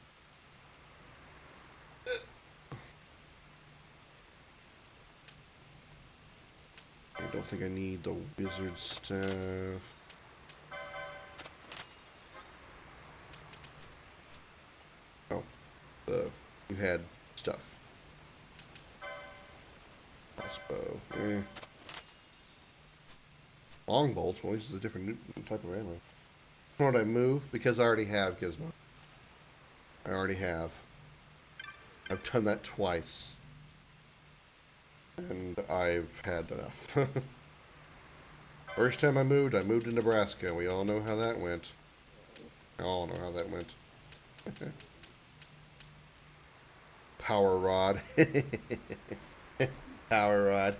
I don't think I need the wizard staff. Oh, you had stuff. Crossbow. Long bolts. Well, this is a different type of ammo. Why don't I move? Because I already have Gizmo. I already have. I've done that twice. And I've had enough. First time I moved to Nebraska. We all know how that went. We all know how that went. Power rod. Power rod.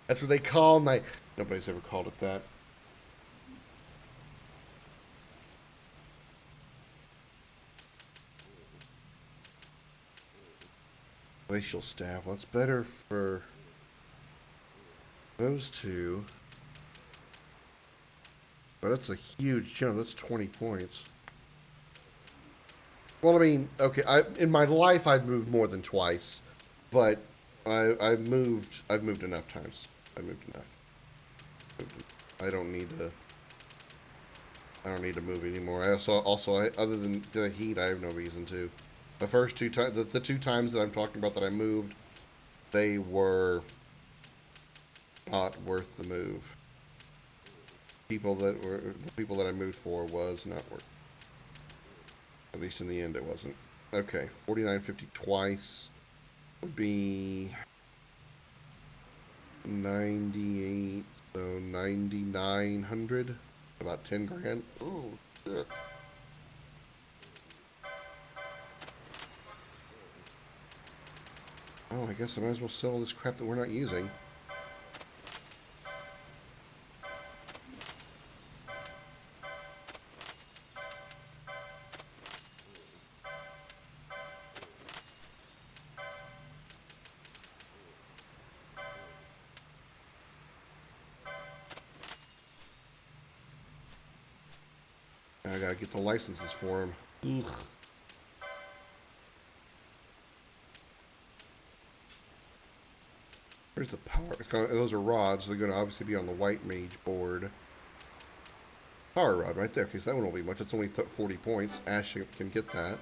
That's what they call my... Nobody's ever called it that. Glacial staff. What's better for those two? But that's a huge jump. That's 20 points. Well, I mean, okay, in my life I've moved more than twice, but I've moved enough times. I've moved enough. I don't need to. I don't need to move anymore. Other than the heat, I have no reason to. The first two times, the two times that I'm talking about that I moved, they were not worth the move. The people that I moved for was not worth. At least in the end, it wasn't. Okay, 49.50 twice would be 98. So 9,900, about 10 grand. Oh shit. Oh, I guess I might as well sell this crap that we're not using. I gotta get the licenses for them. Ugh. Where's the power? Those are rods. So they're going to obviously be on the white mage board. Power rod right there, because that one won't be much. It's only 40 points. Ash can get that.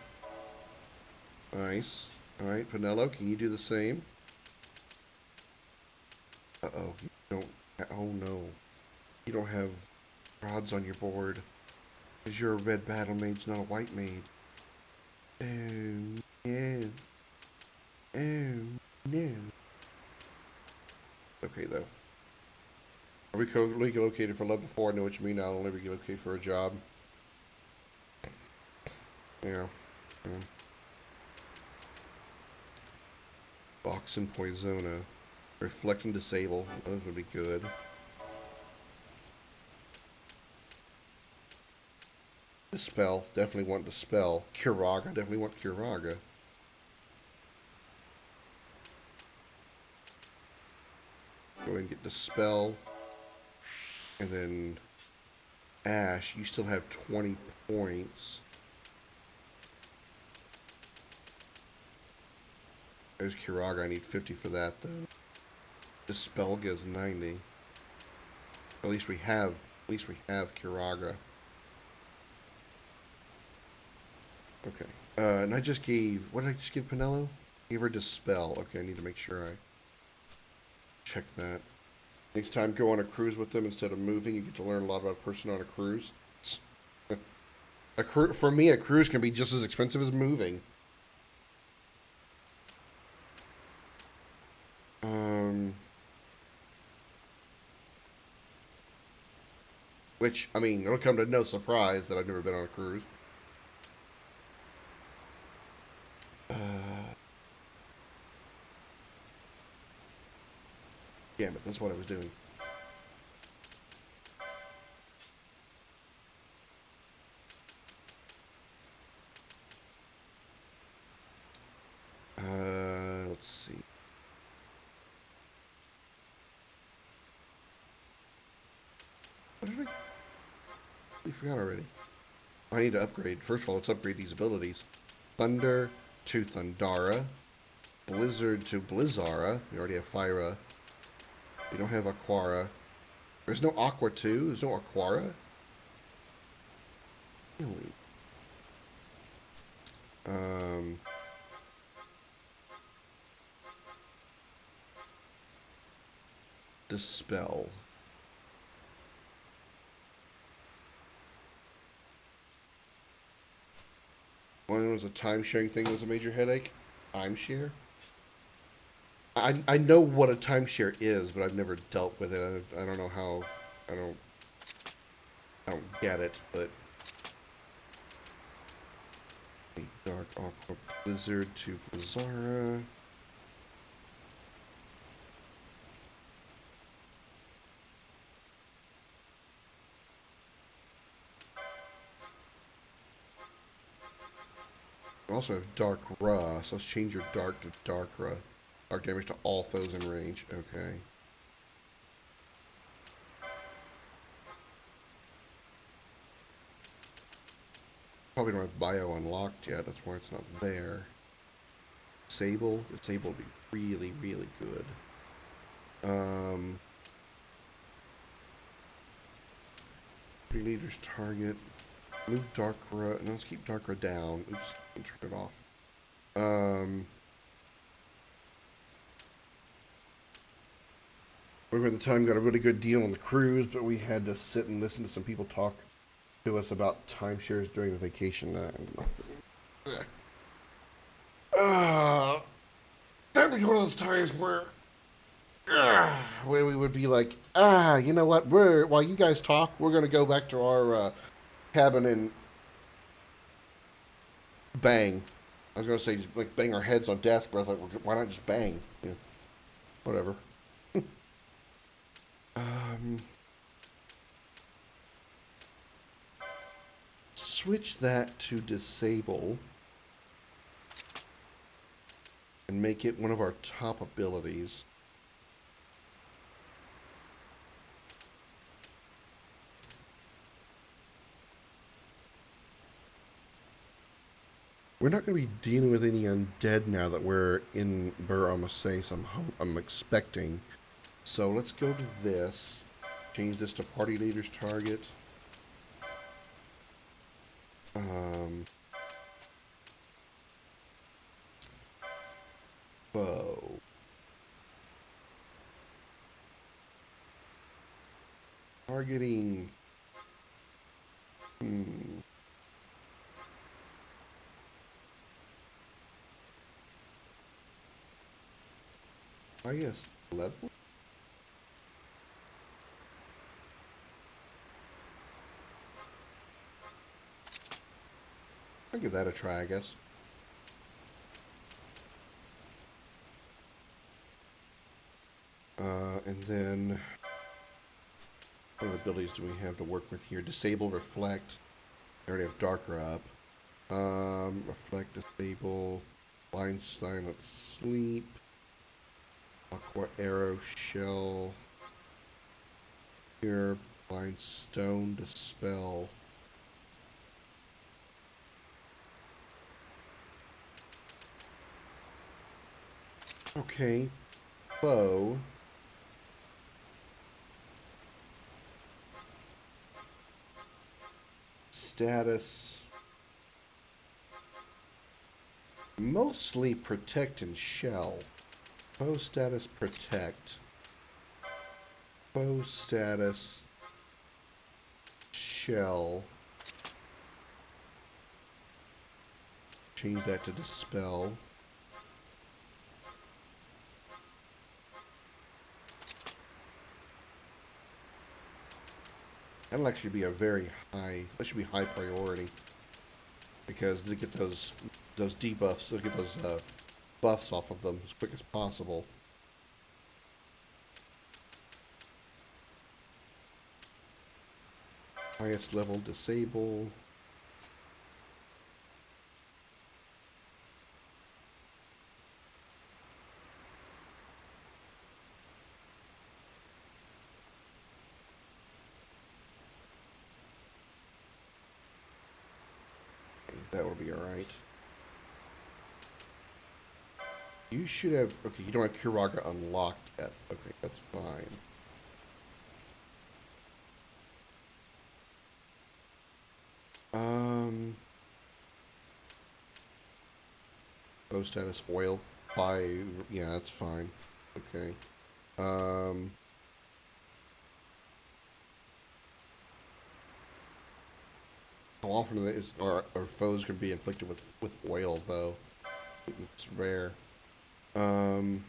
Nice. Alright, Pinello, can you do the same? Uh-oh. You don't... Oh, no. You don't have rods on your board. Because you're a red battle mage, not a white mage. Oh, no. Oh, no. Okay, though. Are we relocated for level 4? I know what you mean now. I'll only relocate for a job. Yeah. Box and Poisona. Reflect and Disable. Those would be good. Dispel. Definitely want Dispel. Curaga. Definitely want Curaga. Go ahead and get Dispel. And then Ash, you still have 20 points. There's Curaga. I need 50 for that, though. Dispel gives 90. At least we have Curaga. Okay. And I just gave... What did I just give Pinello? I gave her Dispel. Okay, I need to make sure I check that. Next time, go on a cruise with them instead of moving. You get to learn a lot about a person on a cruise. For me, a cruise can be just as expensive as moving. Which, I mean, it'll come to no surprise that I've never been on a cruise. Damn it, that's what I was doing. Let's see. What did I forgot already. I need to upgrade. First of all, let's upgrade these abilities. Thunder to Thundara. Blizzard to Blizzara. We already have Fyra. We don't have Aquara. There's no Aqua 2. There's no Aquara. Really? Dispel. One was a time-sharing thing that was a major headache. Timeshare? I know what a timeshare is, but I've never dealt with it. I don't know how. I don't get it, but Dark Aqua Blizzard to Blizzara. We also have Dark Ra, so let's change your Dark to Dark Ra. Dark damage to all foes in range. Okay. Probably don't have bio unlocked yet. That's why it's not there. Disable. Disable would be really, really good. Leader's target. Move Darkra. No, let's keep Darkra down. Oops, I turn it off. We've at the time got a really good deal on the cruise, but we had to sit and listen to some people talk to us about timeshares during the vacation. That'd be one of those times where we would be like, you know what? While you guys talk, we're gonna go back to our cabin and bang. I was gonna say like bang our heads on desks, but I was like, well, why not just bang? You know, whatever. Switch that to disable and make it one of our top abilities. We're not going to be dealing with any undead now that we're in Bur Amasis, I'm expecting. So let's go to this. Change this to party leader's target. Bow. Targeting. I guess level. I'll give that a try, I guess. And then, what abilities do we have to work with here? Disable, reflect. I already have Darker up. Reflect, disable. Blind, silent, sleep. Aqua, arrow, shell. Here, blind, stone, dispel. Okay, bow. Status. Mostly protect and shell. Bow status protect. Bow status shell. Change that to dispel. That'll actually be a very high, that should be high priority. Because to get those debuffs, to get those buffs off of them as quick as possible. Highest level disable. That will be alright. You should have... Okay, you don't have Kuraga unlocked yet. Okay, that's fine. Bow status oil. Yeah, that's fine. Okay. How often are foes going to be inflicted with oil, though? It's rare. Blind,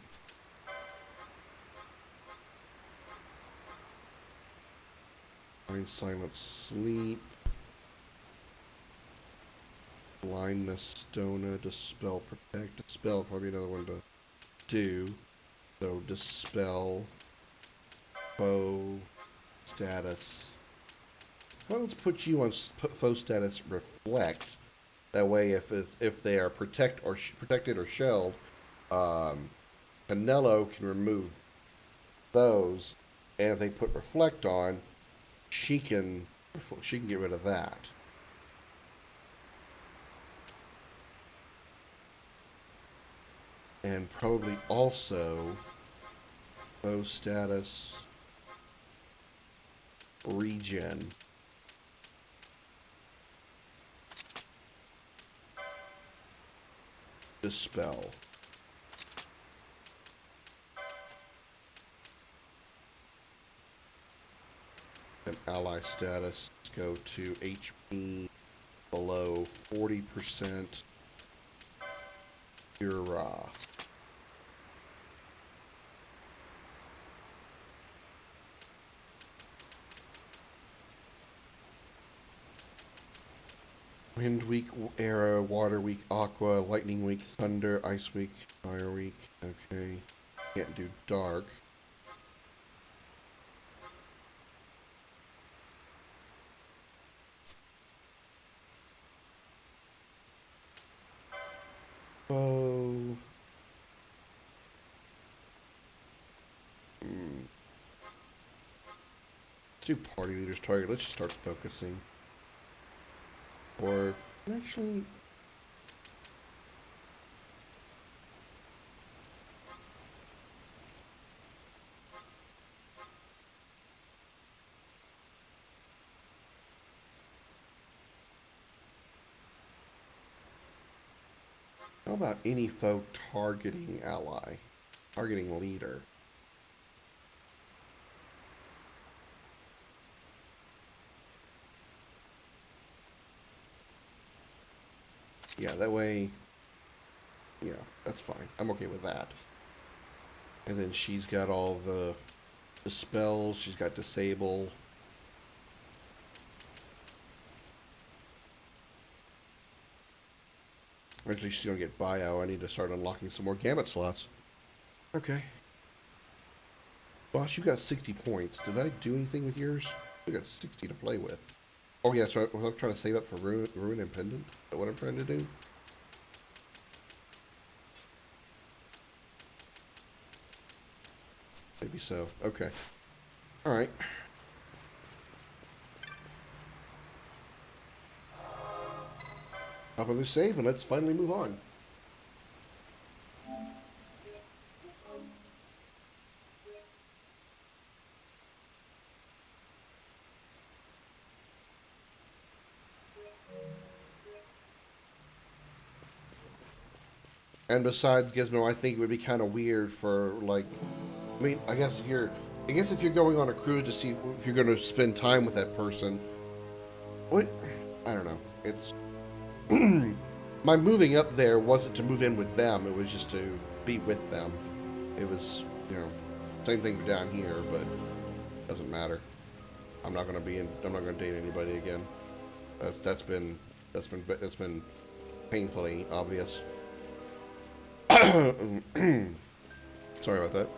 silent, sleep. Blindness, Stona, dispel, protect. Dispel, probably another one to do. So, dispel. Bow. Status. Well, let's put you on foe status reflect. That way, if they are protected or shelled, Canelo can remove those, and if they put reflect on, she can get rid of that. And probably also foe status regen. Dispel. And ally status, let's go to HP below 40%. Hurrah. Wind weak, air, water weak, aqua, lightning weak, thunder, ice weak, fire weak. Okay. Can't do dark. Oh. Let's do party leader's target. Let's just start focusing. Or actually, how about any foe targeting ally? Targeting leader. Yeah, that way, yeah, that's fine. I'm okay with that. And then she's got all the spells. She's got disable. Eventually she's going to get bio. I need to start unlocking some more gambit slots. Okay. Boss, you got 60 points. Did I do anything with yours? I got 60 to play with. Oh yeah, so I'm trying to save up for Ruin and Pendant. Is that what I'm trying to do? Maybe so. Okay. Alright. Hop on this save and let's finally move on. And besides Gizmo, I think it would be kind of weird for, like, I mean, I guess if you're going on a cruise to see if you're going to spend time with that person, what? I don't know. It's my moving up there wasn't to move in with them. It was just to be with them. It was, you know, same thing down here, but it doesn't matter. I'm not going to date anybody again. That's been painfully obvious. Sorry about that.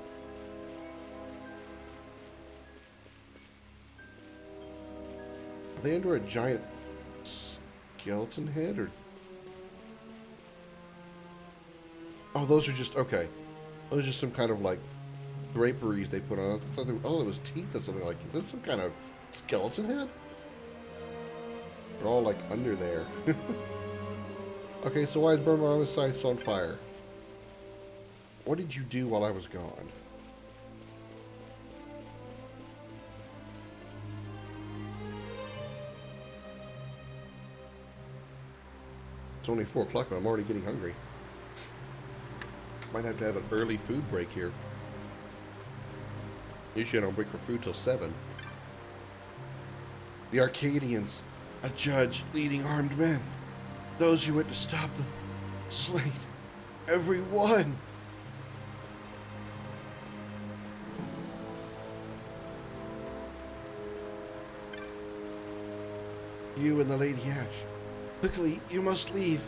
Are they under a giant skeleton head, or? Oh, those are just, okay. Those are just some kind of, like, draperies they put on. I thought it was teeth or something. Like, is this some kind of skeleton head? They're all, like, under there. Okay, so why is Burma sights on fire? What did you do while I was gone? It's only 4 o'clock, but I'm already getting hungry. Might have to have an early food break here. Usually I don't break for food till 7. The Arcadians, a judge leading armed men. Those who went to stop them, slain. Every one. You and the Lady Ash. Quickly, you must leave.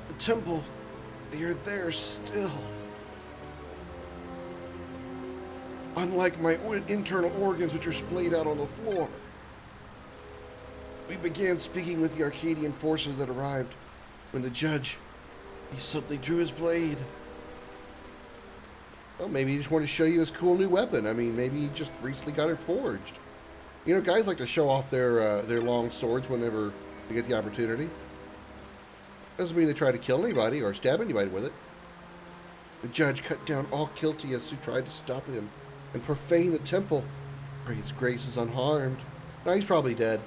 The temple. You're there still. Unlike my internal organs, which are splayed out on the floor. We began speaking with the Arcadian forces that arrived when the judge, he suddenly drew his blade. Well, maybe he just wanted to show you his cool new weapon. I mean, maybe he just recently got it forged. You know, guys like to show off their long swords whenever they get the opportunity. Doesn't mean they try to kill anybody or stab anybody with it. The judge cut down all guiltiest who tried to stop him and profane the temple. Pray his grace is unharmed. Now he's probably dead.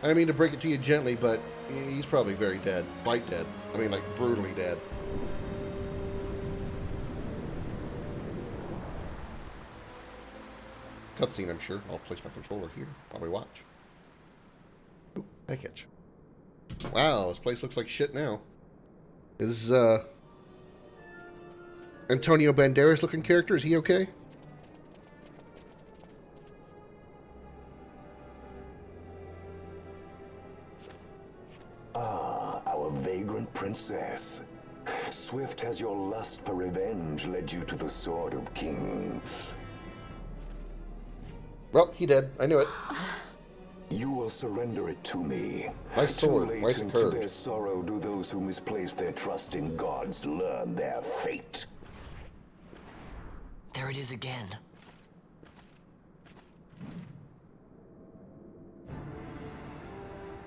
I don't mean to break it to you gently, but he's probably very dead. Quite dead. I mean, like, brutally dead. Cutscene, I'm sure. I'll place my controller here while we watch. Ooh, package. Wow, this place looks like shit now. Is, Antonio Banderas looking character, is he okay? Ah, our vagrant princess. Swift has your lust for revenge led you to the Sword of Kings. Well, he did. I knew it. You will surrender it to me. My sword. Too late, Why is it and to curved? their sorrow do those who misplace their trust in gods learn their fate. There it is again.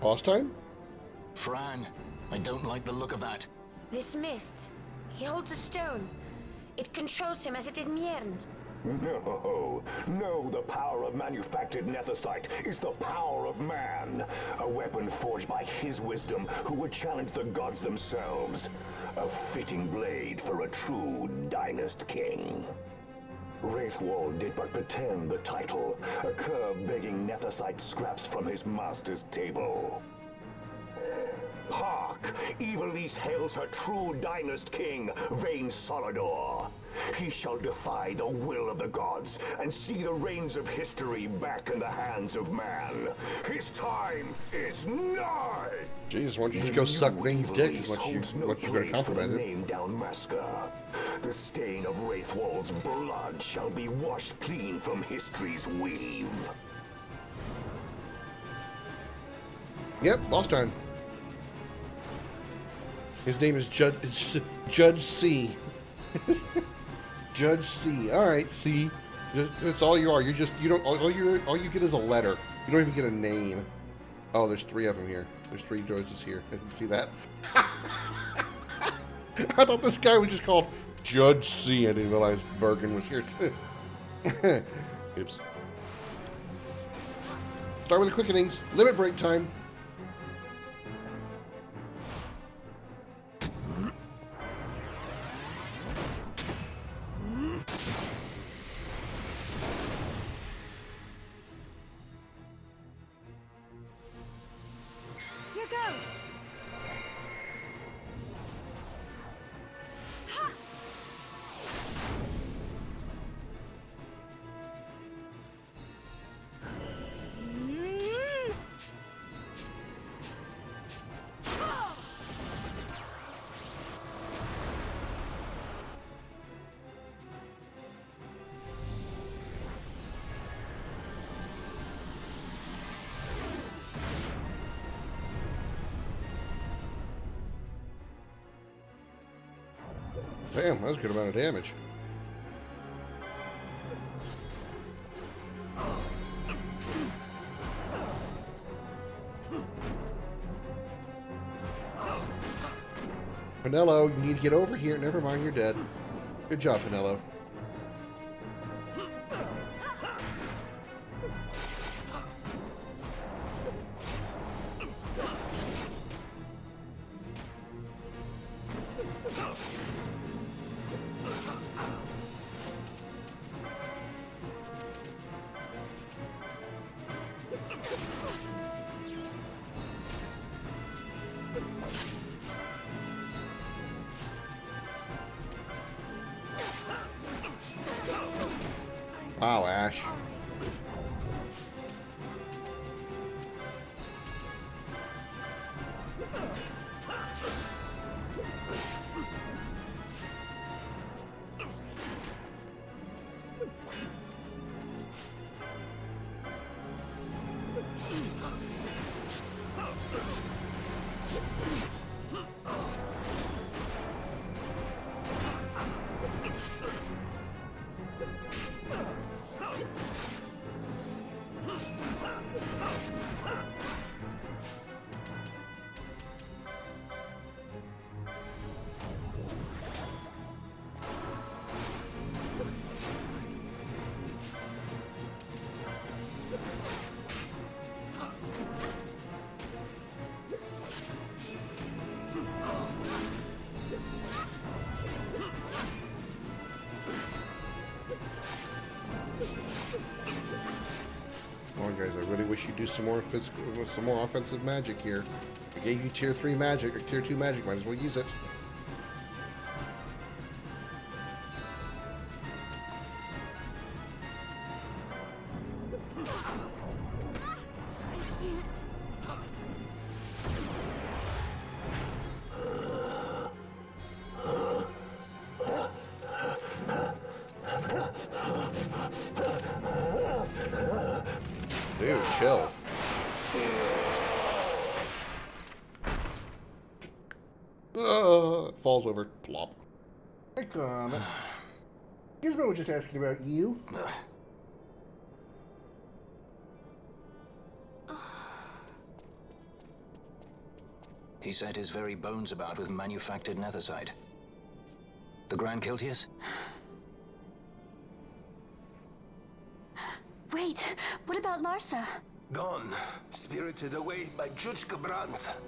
Boss time? Fran, I don't like the look of that. This mist. He holds a stone. It controls him as it did Mjern. No, the power of manufactured nethicite is the power of man. A weapon forged by his wisdom who would challenge the gods themselves. A fitting blade for a true dynast king. Wraithwall did but pretend the title, a cur begging nethicite scraps from his master's table. Hark! Evilise hails her true dynast king, Vain Solidor. He shall defy the will of the gods and see the reins of history back in the hands of man. His time is nigh! Jesus, why don't you just go suck Vane's dick as much as you're going to compliment him? Name down Masker. The stain of Wraithwall's blood shall be washed clean from history's weave. Yep, boss time. His name is Judge C. Judge C. All right, C. That's all you are. You don't. All you get is a letter. You don't even get a name. Oh, there's 3 of them here. There's 3 judges here. I didn't see that. I thought this guy was just called Judge C. I didn't realize Bergen was here too. Oops. Start with the quickenings. Limit break time. Here goes. Ha! Damn, that was a good amount of damage. Pinello, you need to get over here. Never mind, you're dead. Good job, Pinello. Wow, Ash. wish you'd do some more physical, some more offensive magic here. I gave you tier 3 magic, or tier 2 magic, might as well use it. Dude, chill. Falls over. Plop. Hey, Comet. Gizmo was just asking about you. He set his very bones about with manufactured nethersite. The Grand Kiltius? Wait, what about Larsa? Gone, spirited away by Judge Brandt.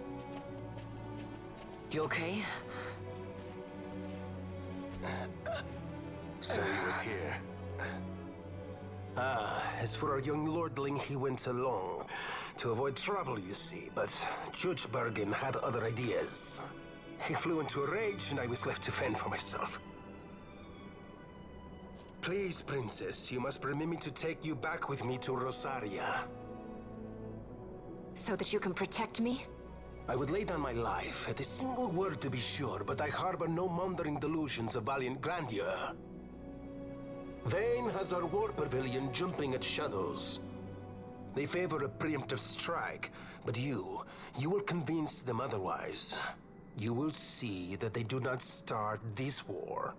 You okay? So he was here. As for our young lordling, he went along. To avoid trouble, you see, but Judge Bergen had other ideas. He flew into a rage, and I was left to fend for myself. Please, Princess, you must permit me to take you back with me to Rosaria. So that you can protect me? I would lay down my life, at a single word to be sure, but I harbor no mundane delusions of valiant grandeur. Vane has our war pavilion jumping at shadows. They favor a preemptive strike, but you will convince them otherwise. You will see that they do not start this war.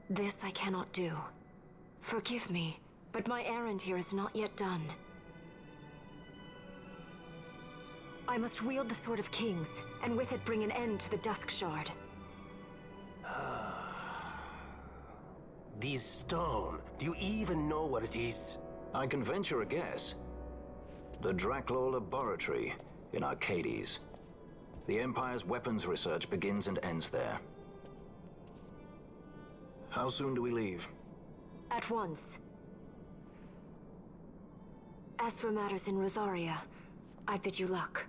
This I cannot do. Forgive me, but my errand here is not yet done. I must wield the Sword of Kings, and with it bring an end to the Dusk Shard. This stone, do you even know what it is? I can venture a guess. The Draclaw Laboratory in Arcades. The Empire's weapons research begins and ends there. How soon do we leave? At once. As for matters in Rosaria, I bid you luck.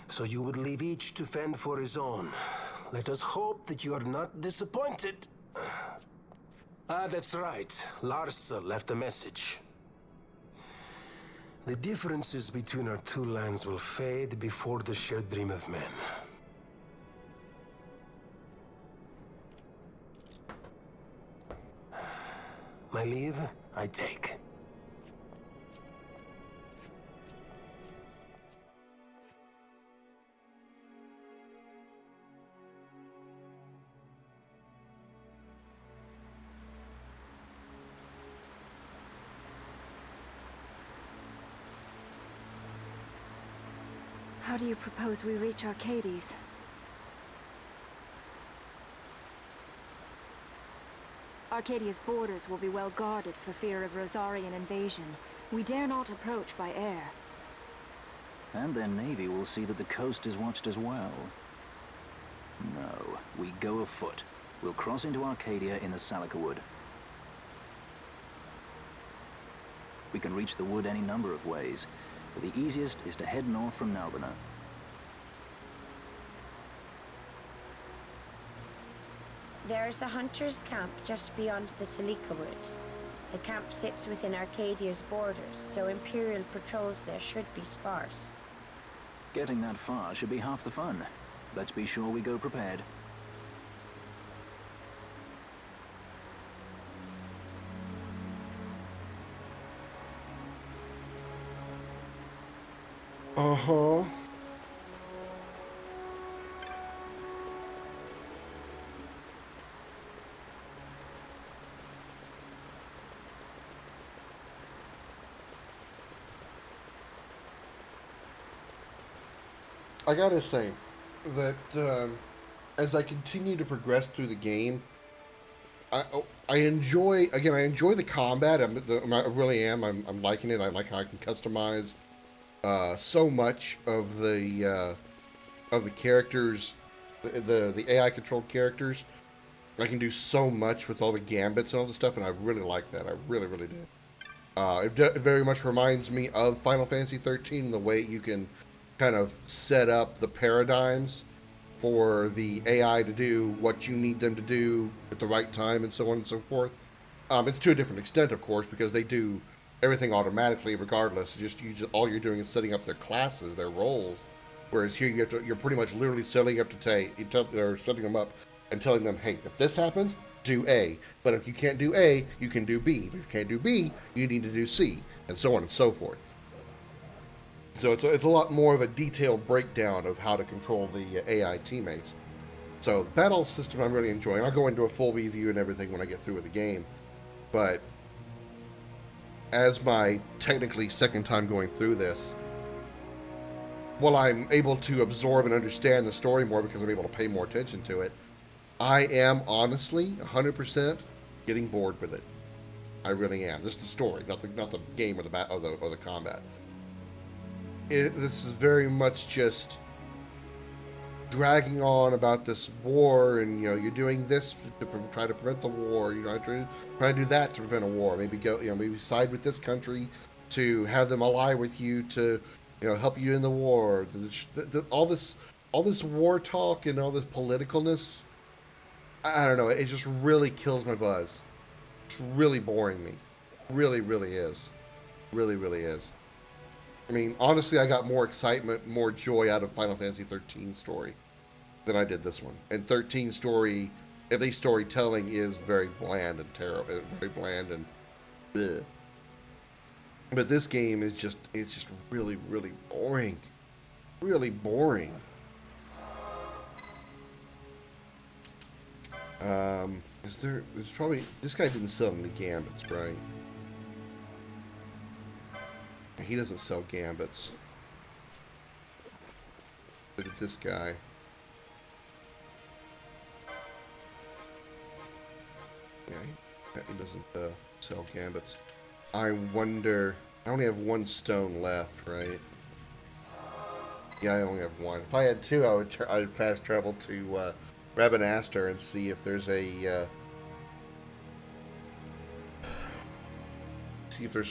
So you would leave each to fend for his own. Let us hope that you are not disappointed. That's right. Larsa left a message. The differences between our two lands will fade before the shared dream of men. My leave, I take. How do you propose we reach Arcades? Arcadia's borders will be well guarded for fear of Rosarian invasion. We dare not approach by air. And their navy will see that the coast is watched as well. No, we go afoot. We'll cross into Arcadia in the Salika Wood. We can reach the wood any number of ways, but the easiest is to head north from Nalbina. There's a hunter's camp just beyond the Salika Wood. The camp sits within Arcadia's borders, so Imperial patrols there should be sparse. Getting that far should be half the fun. Let's be sure we go prepared. Uh-huh. I gotta say that as I continue to progress through the game, I enjoy the combat. I really am. I'm liking it. I like how I can customize so much of the characters, the AI controlled characters. I can do so much with all the gambits and all the stuff, and I really like that. I really, really do. It very much reminds me of Final Fantasy 13 in the way you can kind of set up the paradigms for the AI to do what you need them to do at the right time and so on and so forth. It's to a different extent, of course, because they do everything automatically regardless. All you're doing is setting up their classes, their roles. Whereas here you're pretty much literally setting up setting them up and telling them, hey, if this happens, do A. But if you can't do A, you can do B. If you can't do B, you need to do C, and so on and so forth. So it's a lot more of a detailed breakdown of how to control the AI teammates. So the battle system I'm really enjoying. I'll go into a full review and everything when I get through with the game. But as my technically second time going through this, while I'm able to absorb and understand the story more because I'm able to pay more attention to it, I am honestly 100% getting bored with it. I really am. Just the story, not the game or the combat. This is very much just dragging on about this war, and you're doing this to try to prevent the war. Try to do that to prevent a war. Maybe maybe side with this country to have them ally with you to help you in the war. All this war talk and all this politicalness. I don't know. It just really kills my buzz. It's really boring me. Really, really is. Really, really is. I mean, honestly, I got more excitement, more joy out of Final Fantasy 13 story than I did this one. And 13 story, at least storytelling, is very bland and terrible. Very bland and bleh. But this game is it's just really, really boring. Really boring. There's probably, this guy didn't sell any gambits, right? He doesn't sell gambits. Look at this guy. Yeah, he doesn't sell gambits. I wonder, I only have one stone left, right? Yeah, I only have one. If I had two, I'd fast travel to Rabanaster and see if there's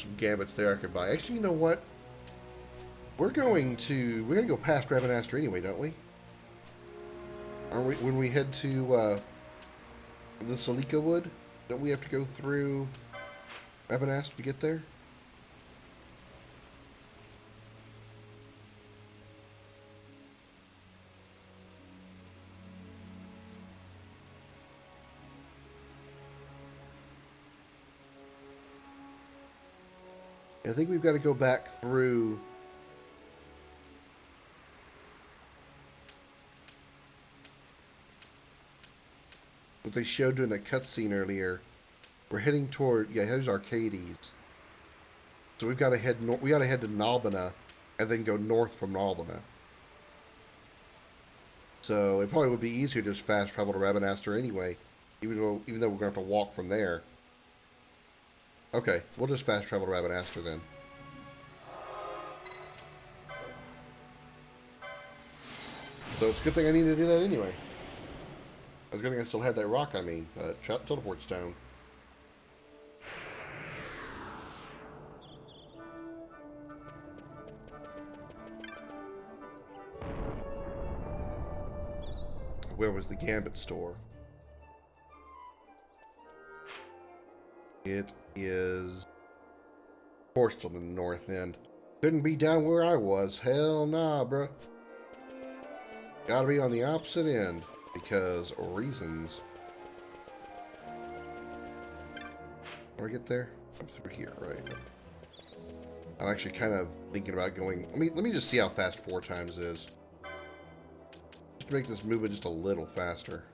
some gambits there I could buy. Actually, you know what? We're gonna go past Rabanaster anyway, don't we? Aren't we? When we head to the Celica Wood, don't we have to go through Rabanaster to get there? I think we've got to go back through what they showed during that cutscene earlier. We're heading toward, here's Arcades. So we've got to head we got to head to Nalbina and then go north from Nalbina. So it probably would be easier to just fast travel to Rabanaster anyway, even though we're going to have to walk from there. Okay, we'll just fast travel to Rabanaster then. So it's a good thing I need to do that anyway. It's a good thing I still had that rock, teleport stone. Where was the Gambit store? It is, of course, still in the north end. Couldn't be down where I was. Hell nah, bruh. Gotta be on the opposite end because reasons. How do I get there? Up through here, right? I'm actually kind of thinking about going. Let me just see how fast 4 times is. Just to make this movement just a little faster.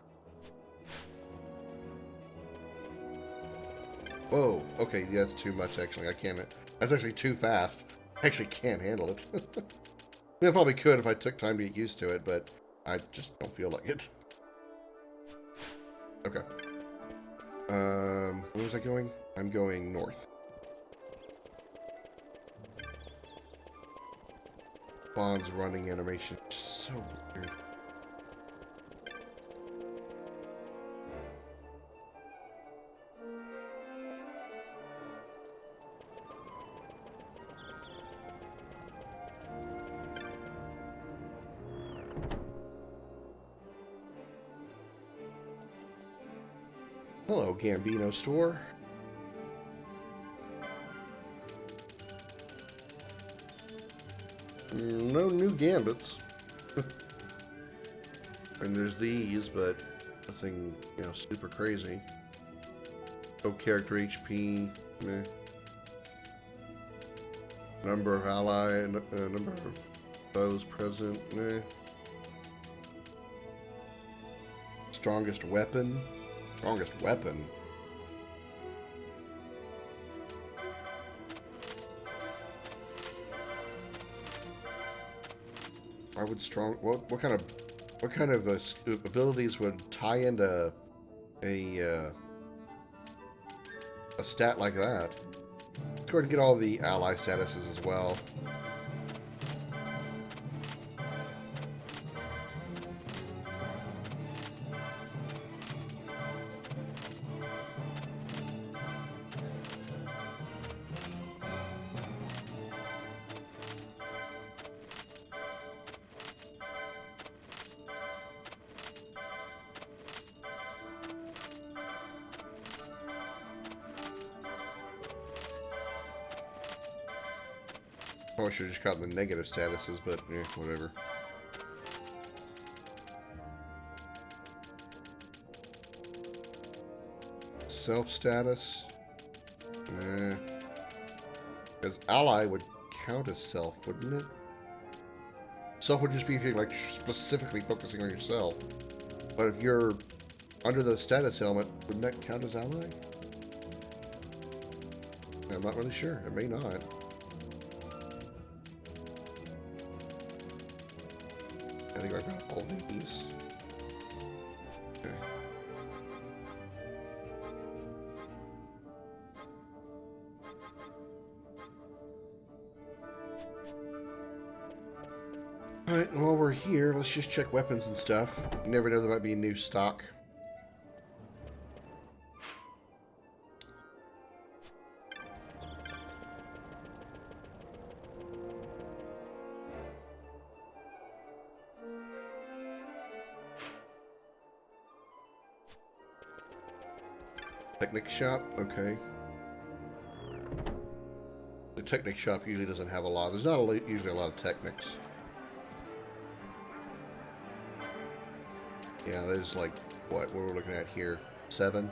Whoa, okay, yeah, that's too much actually. I can't. That's actually too fast. I actually can't handle it. I probably could if I took time to get used to it, but I just don't feel like it. Okay. Where was I going? I'm going north. Bond's running animation. So weird. Hello, Gambino store. No new gambits. And there's these, but nothing, you know, super crazy. No character HP, meh. Number of ally, number of foes present, meh. Strongest weapon? Strongest weapon? I would what kind of abilities would tie into a stat like that? Let's go ahead and get all the ally statuses as well. Probably should have just gotten the negative statuses, but yeah, whatever. Self status? Nah. Because ally would count as self, wouldn't it? Self would just be if you're like specifically focusing on yourself. But if you're under the status element, wouldn't that count as ally? I'm not really sure. It may not. I think I've got all these. Okay. Alright, while we're here, let's just check weapons and stuff. You never know, there might be a new stock. Technic shop, okay. The Technic shop usually doesn't have a lot. There's not usually a lot of Technics. Yeah, there's like, what we're looking at here? 7?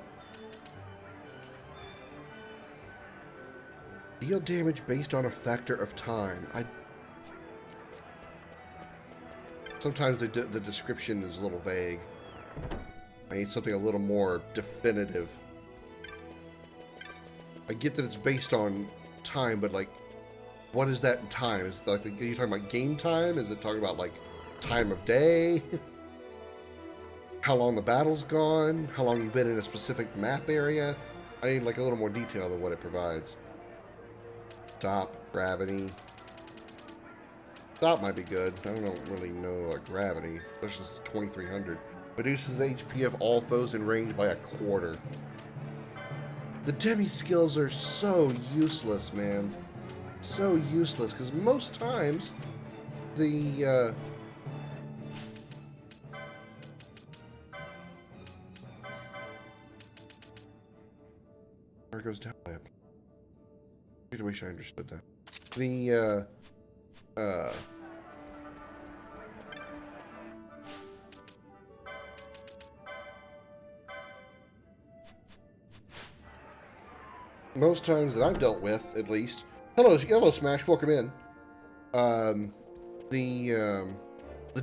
Deal damage based on a factor of time. Sometimes the description is a little vague. I need something a little more definitive. I get that it's based on time, but like, what is that in time? Is it like, are you talking about game time? Is it talking about like time of day? How long the battle's gone? How long you've been in a specific map area? I need like a little more detail than what it provides. Stop, gravity. Stop might be good. I don't really know like gravity, especially since it's 2300. Reduces the HP of all foes in range by 1/4. The demi skills are so useless, man. So useless, because most times the where goes down by up. I wish I understood that. The most times that I've dealt with, at least. Hello, Smash. Welcome in. The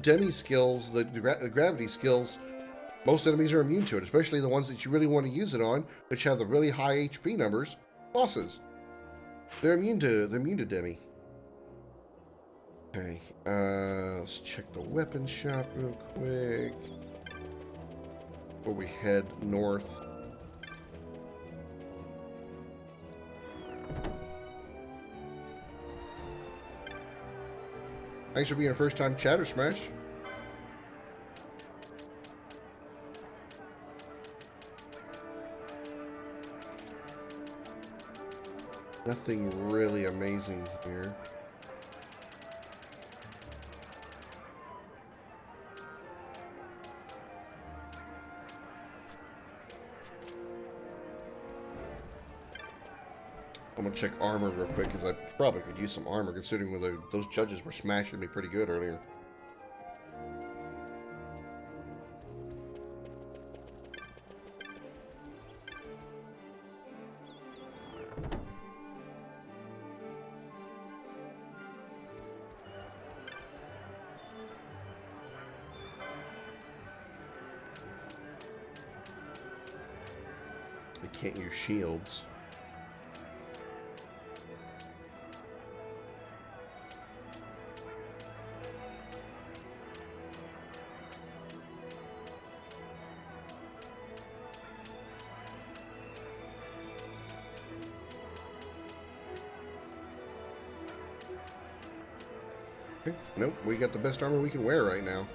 demi skills, the gravity skills, most enemies are immune to it, especially the ones that you really want to use it on, which have the really high HP numbers. Bosses, they're immune to demi. Okay, let's check the weapon shop real quick before we head north. Thanks for being a first-time chatter, Smash. Nothing really amazing here. I'm gonna check armor real quick because I probably could use some armor considering whether those judges were smashing me pretty good earlier. I can't use shields. Okay. Nope, we got the best armor we can wear right now.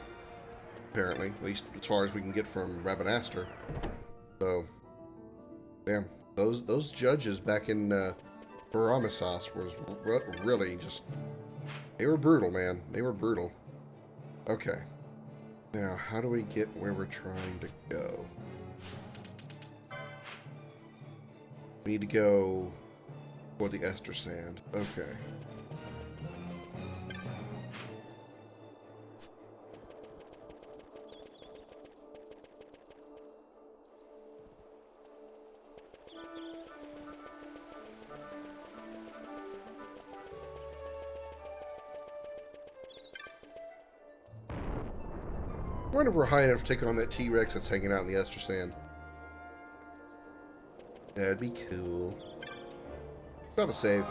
Apparently, at least as far as we can get from Rabanaster. So, damn, those judges back in Baramisas was really just, they were brutal, man. They were brutal. Okay. Now, how do we get where we're trying to go? We need to go for the Ester Sand. Okay. I wonder if we're high enough to take on that T-Rex that's hanging out in the Ester Sand. That'd be cool. Grab a save.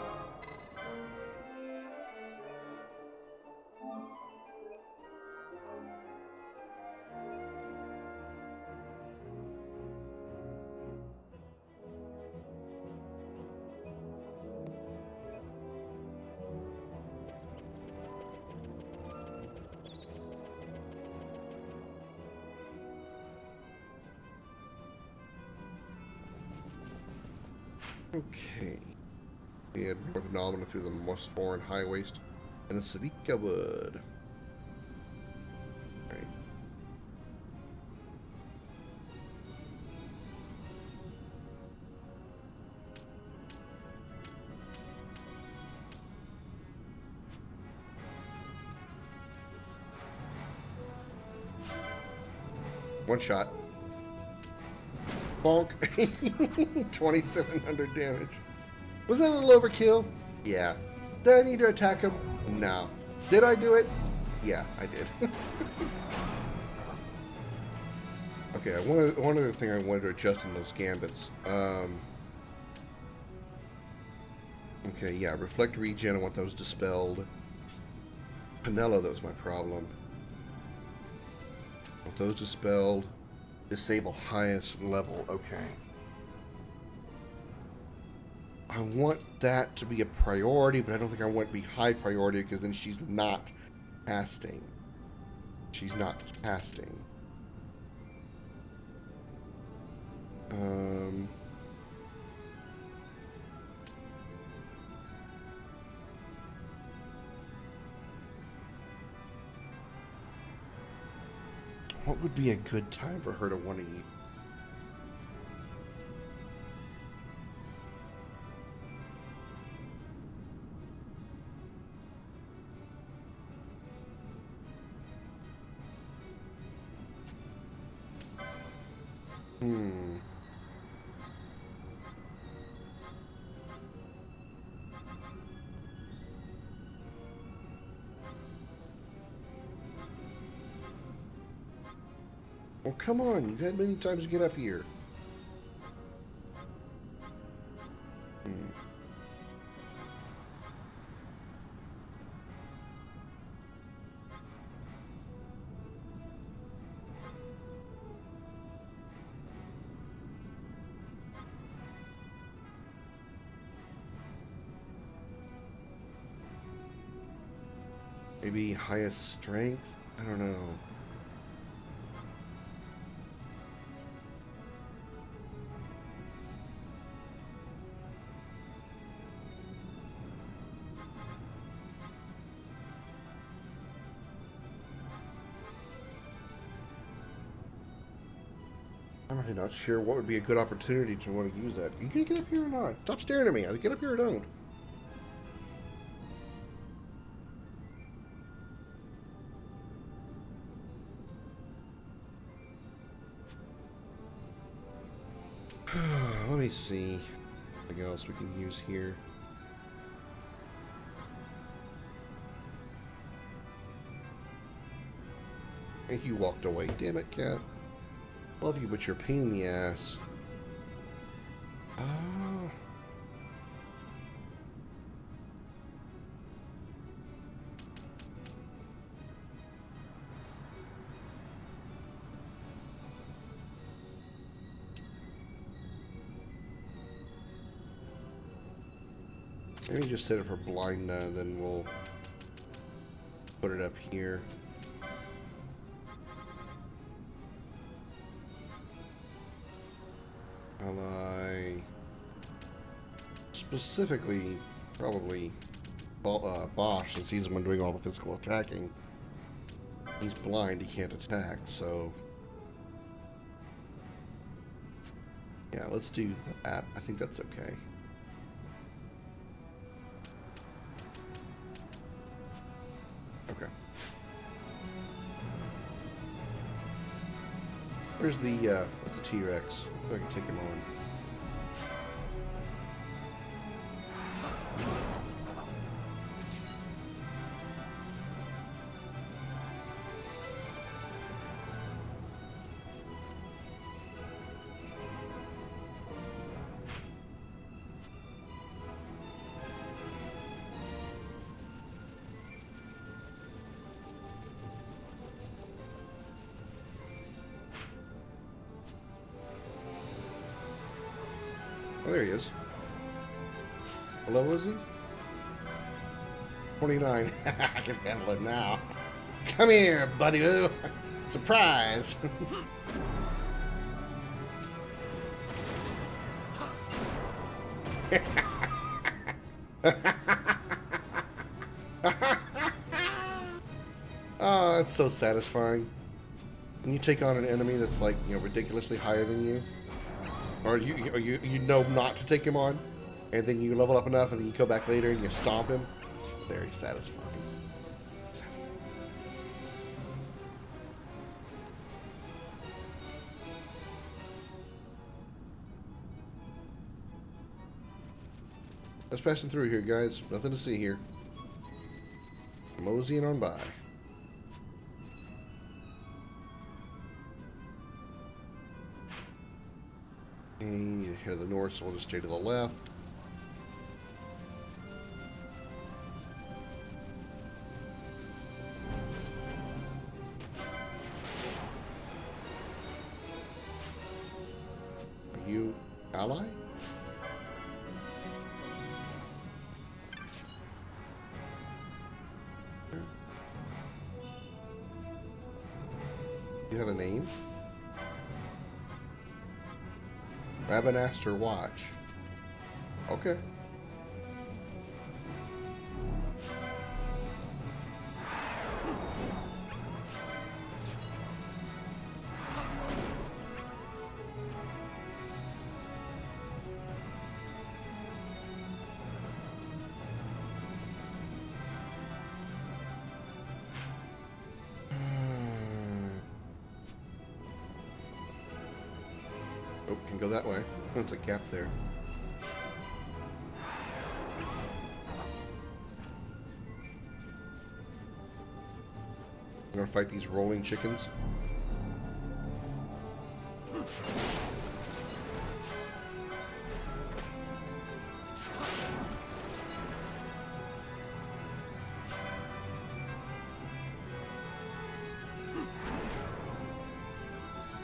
Okay. We had North Nomina through the most foreign high waste and the Salika Wood. Right. One shot. Bonk. 2,700 damage. Was that a little overkill? Yeah. Did I need to attack him? No. Did I do it? Yeah, I did. Okay, one other thing I wanted to adjust in those gambits. Okay, yeah, reflect regen, I want those dispelled. Panella, that was my problem. I want those dispelled. Disable highest level, okay. I want that to be a priority, but I don't think I want it to be high priority because then she's not casting. She's not casting. What would be a good time for her to want to eat? Well, come on. You've had many times to get up here. Maybe highest strength? I don't know. I'm really not sure what would be a good opportunity to want to use that. You can get up here or not? Stop staring at me. Either get up here or don't. Let me see. Anything else we can use here? And you walked away. Damn it, cat. Love you, but you're a pain in the ass. Oh. Maybe just set it for blind, then we'll put it up here. Ally. Specifically, probably Bosch, since he's the one doing all the physical attacking. He's blind, he can't attack, so... yeah, let's do that. I think that's okay. Okay. Where's the T-Rex? So I can take him on. Oh, there he is. What level is he? 29. I can handle it now. Come here, buddy. Surprise. Oh, it's so satisfying. When you take on an enemy that's like, you know, ridiculously higher than you. Or you know not to take him on, and then you level up enough, and then you go back later and you stomp him. Very satisfying. Just passing through here, guys. Nothing to see here. Moseying on by. And here to the north, so we'll just stay to the left. Are you ally? You have a name? Rabanaster Watch. Okay. Oh, can go that way. There's a gap there. I'm gonna fight these rolling chickens.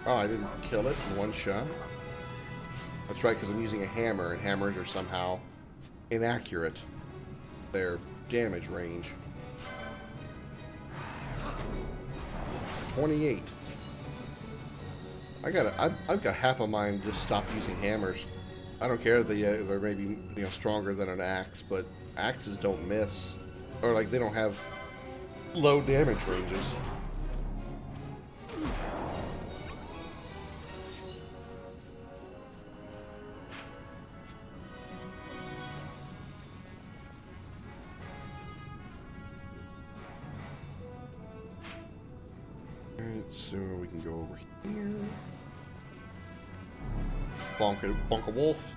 Oh, I didn't kill it in one shot. That's right, because I'm using a hammer, and hammers are somehow inaccurate. Their damage range. 28. I've got half of mine just stopped using hammers. I don't care that they're maybe stronger than an axe, but axes don't miss, or like they don't have low damage ranges. so we can go over here. Bonk a wolf.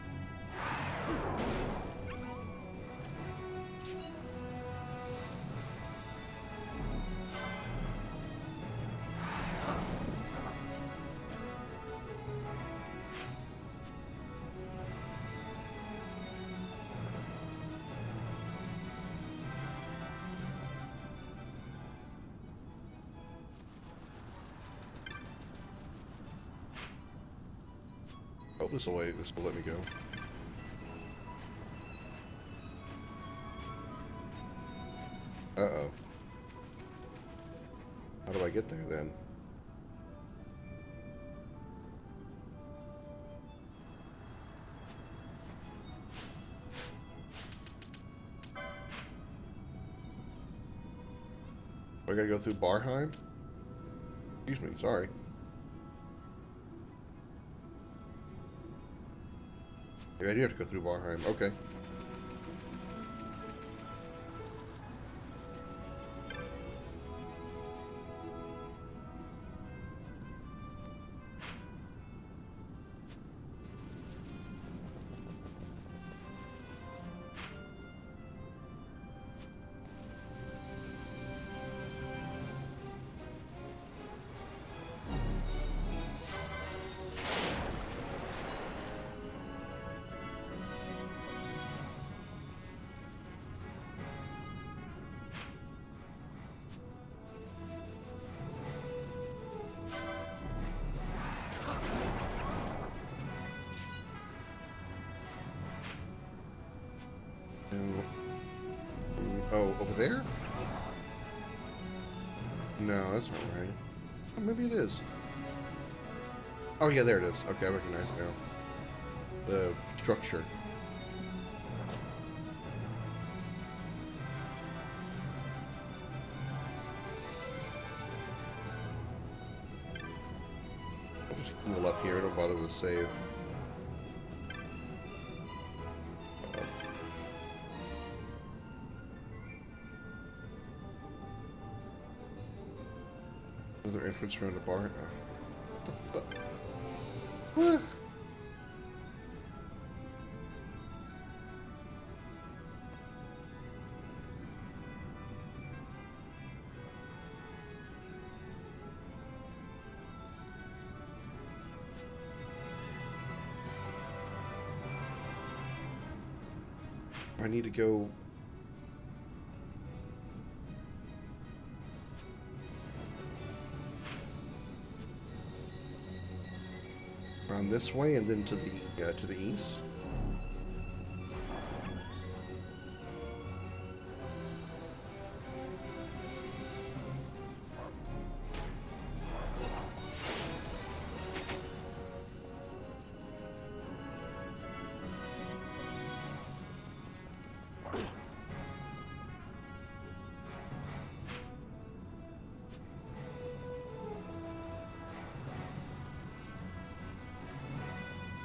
Oh, this will let me go. Uh-oh. How do I get there then? I gotta go through Barheim? Excuse me, sorry. Yeah, I do have to go through Barheim. Okay. Oh, over there? No, that's not right. Oh, maybe it is. Oh yeah, there it is. Okay, I recognize it now. The structure. I'll just pull up here. Don't bother with the save. Another entrance around the bar. What the fuck? What? I need to go. Around this way and then to the east.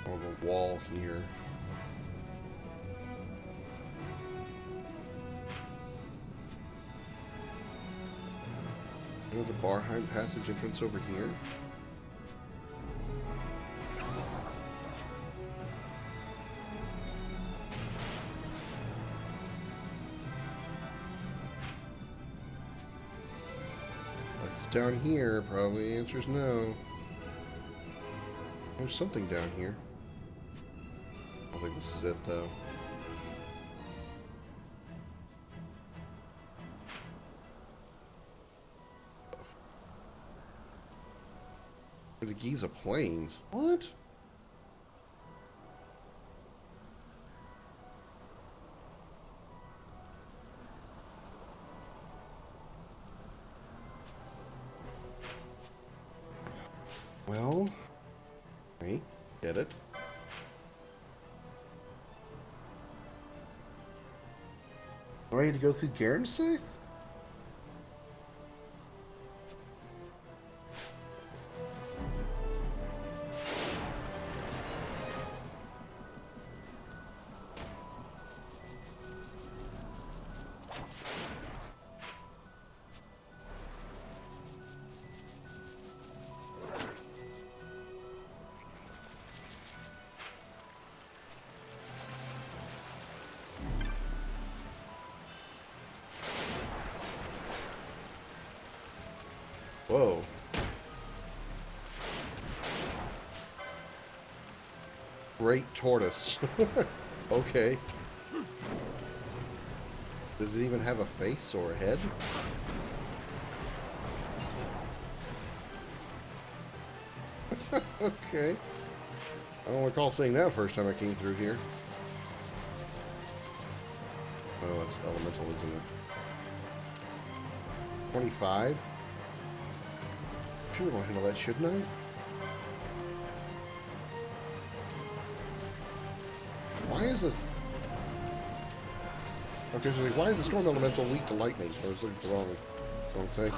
The wall here. You know the Barheim passage entrance over here? If it's down here, probably the answer is no. There's something down here. I think this is it, though. The Giza Plains? What? Well, hey, get it. Ready to go through Garnsaith? Whoa. Great tortoise. Okay. Does it even have a face or a head? Okay. I don't recall seeing that first time I came through here. Oh, it's elemental, isn't it? 25? Sure, I'll handle that, shouldn't I? Why is this? Okay, so why is the storm elemental weak to lightning? I was looking for the wrong thing.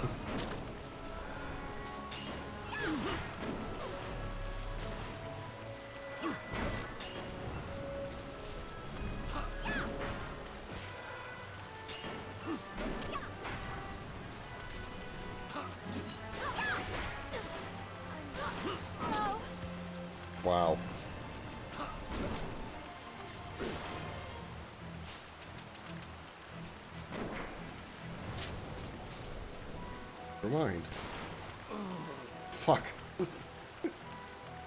Wow. Never mind. Fuck.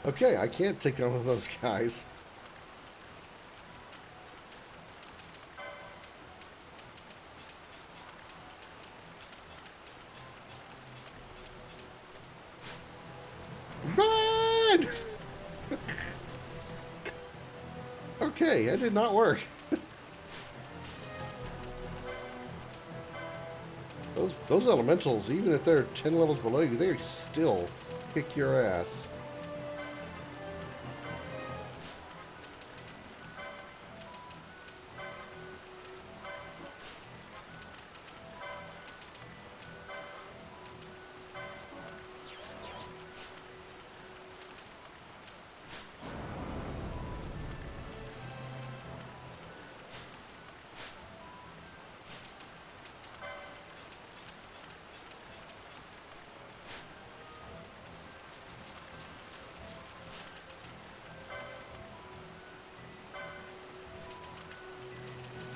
Okay, I can't take on one of those guys. Run! Okay, that did not work. Those elementals, even if they're 10 levels below you, they still kick your ass.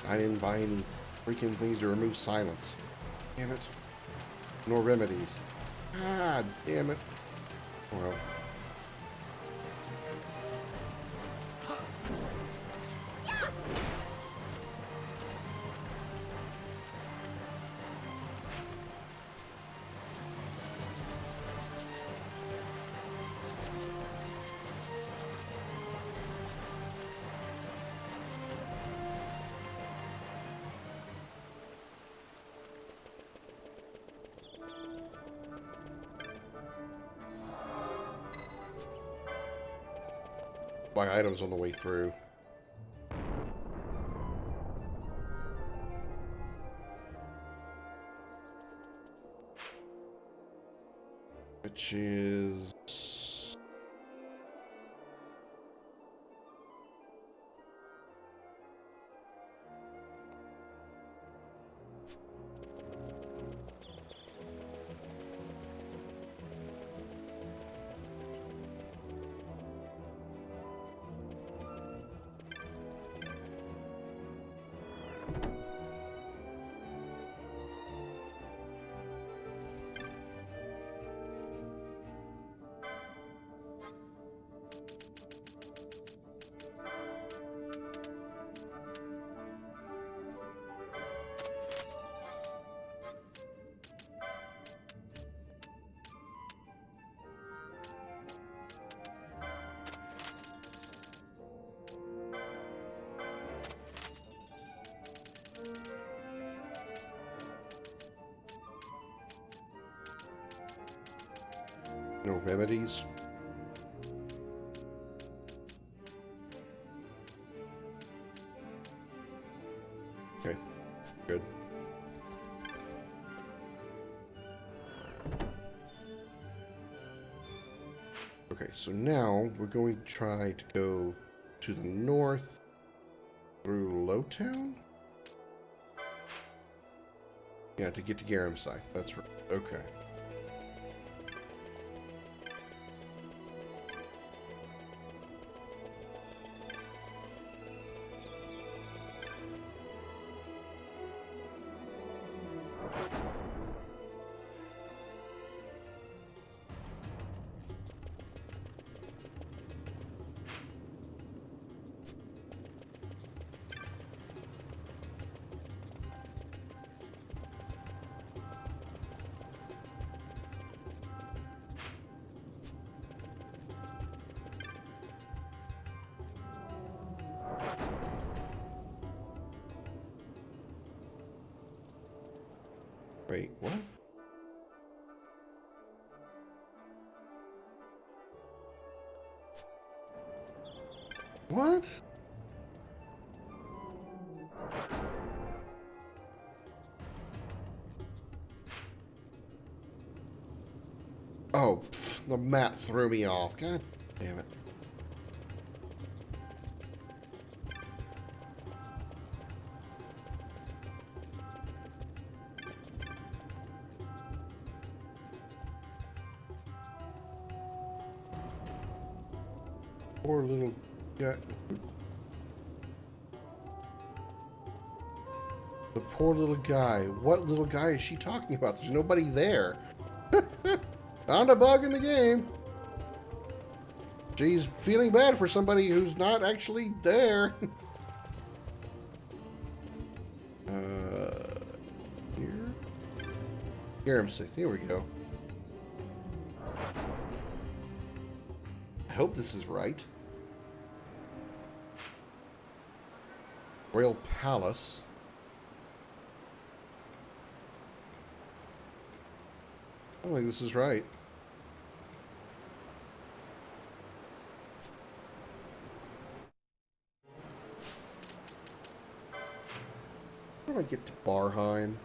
I didn't buy any freaking things to remove silence. Damn it. Nor remedies. God damn it. Well. Buy items on the way through. Which is... No remedies. Okay, good. Okay, so now we're going to try to go to the north through Lowtown? Yeah, to get to Garamside. That's right. Okay. Wait, what? What? Oh, pff, the map threw me off. God damn it. Poor little guy. The poor little guy. What little guy is she talking about? There's nobody there. Found a bug in the game. She's feeling bad for somebody who's not actually there. Here? Here, I'm safe. Here we go. I hope this is right. Royal Palace. I don't think this is right. How do I get to Barheim?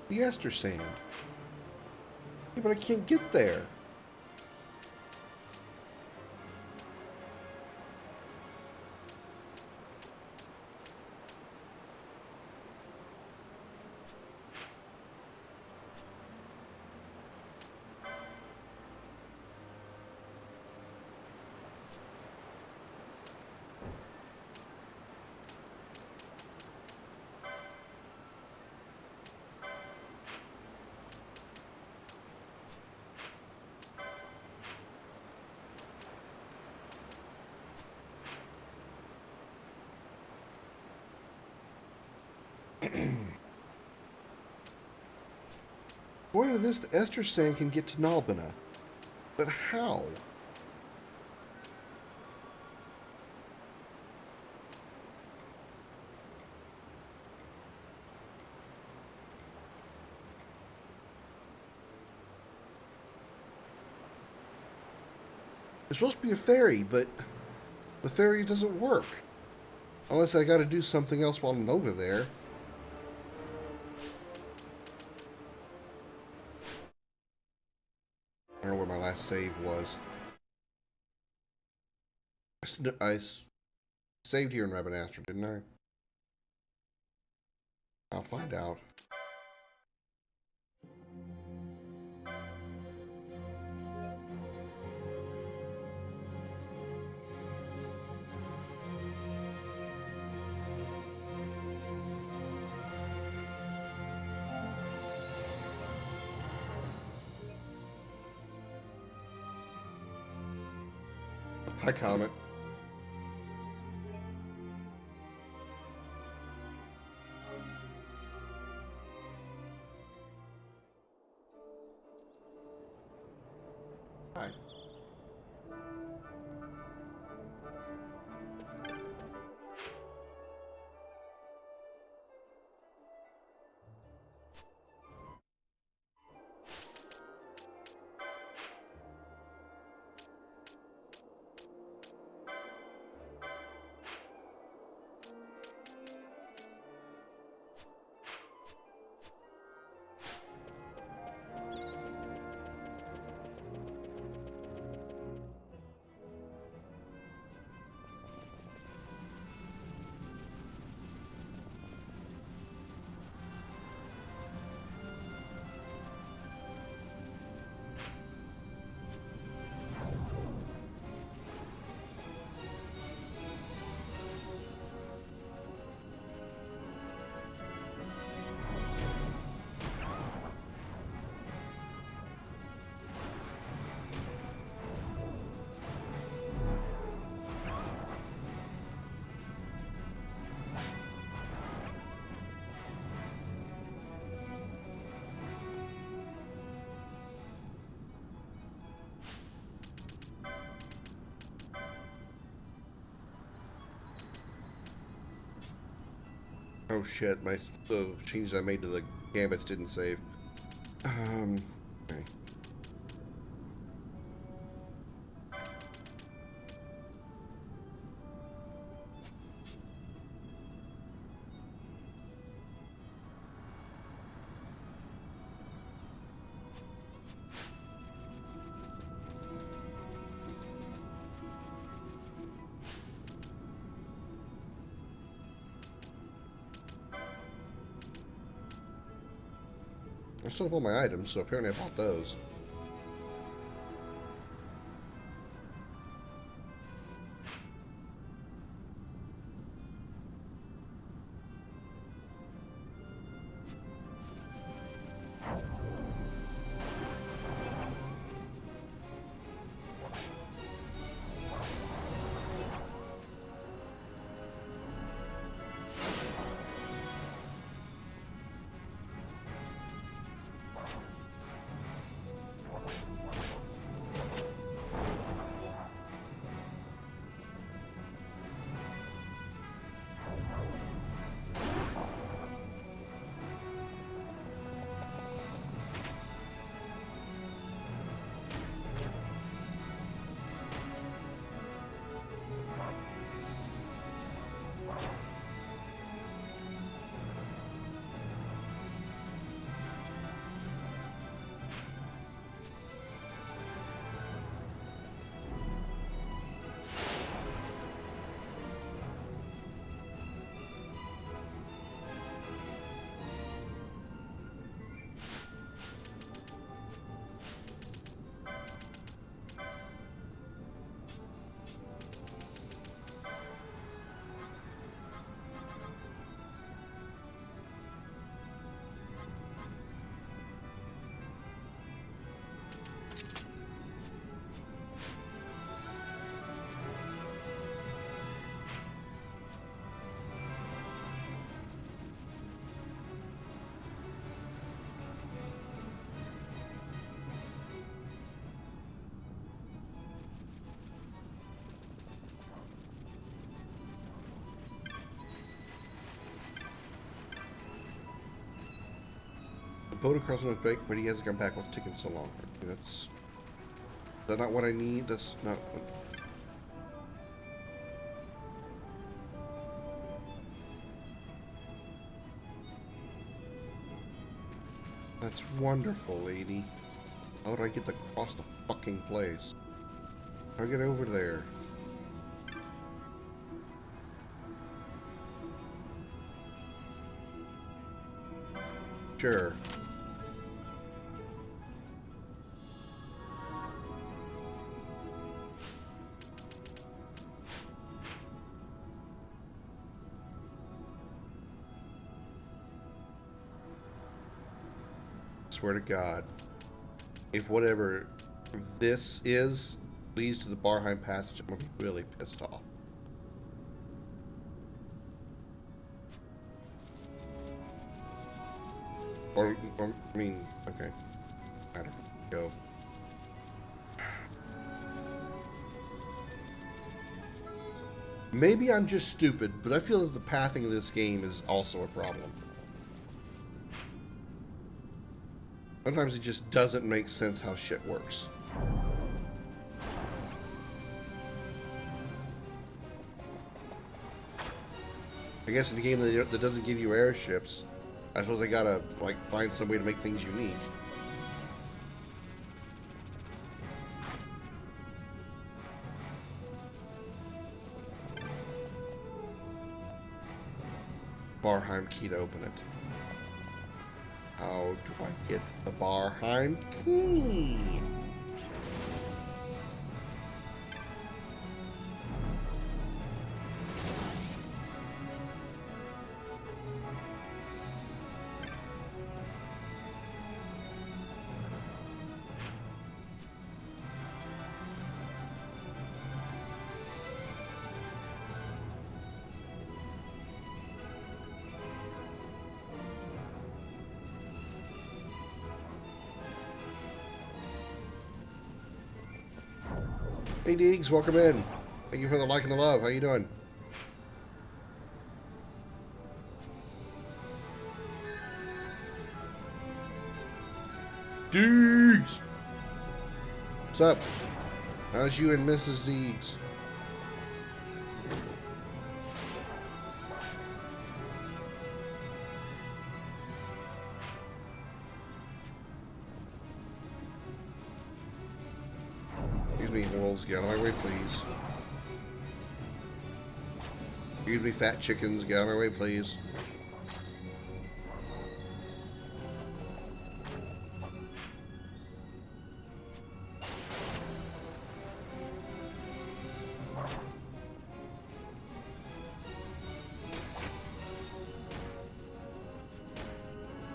The Ester Sand. Yeah, but I can't get there. According to this, the Ester Sand can get to Nalbina. But how? There's supposed to be a ferry, but the ferry doesn't work. Unless I gotta do something else while I'm over there. I don't know where my last save was. I saved here in Rabanastre, didn't I? I'll find out. Hi, Comet. Hi. Oh shit, the changes I made to the gambits didn't save. Okay. I still have all my items, so apparently I bought those. Boat across North Bank, but he hasn't come back. What's taking so long? Is that not what I need? That's not what... That's wonderful, lady. How do I get across the fucking place? How do I get over there? Sure. Swear to God, if whatever this is leads to the Barheim Passage, I'm gonna be really pissed off. Or I mean, okay, I don't go. Maybe I'm just stupid, but I feel that the pathing of this game is also a problem. Sometimes it just doesn't make sense how shit works. I guess in a game that doesn't give you airships, I suppose they gotta, like, find some way to make things unique. Barheim key to open it. How do I get the Barheim key? Hey Deegs, welcome in. Thank you for the like and the love. How you doing? Deegs! What's up? How's you and Mrs. Deegs? Excuse me, wolves, get out of my way, please. Excuse me, fat chickens, get out of my way, please.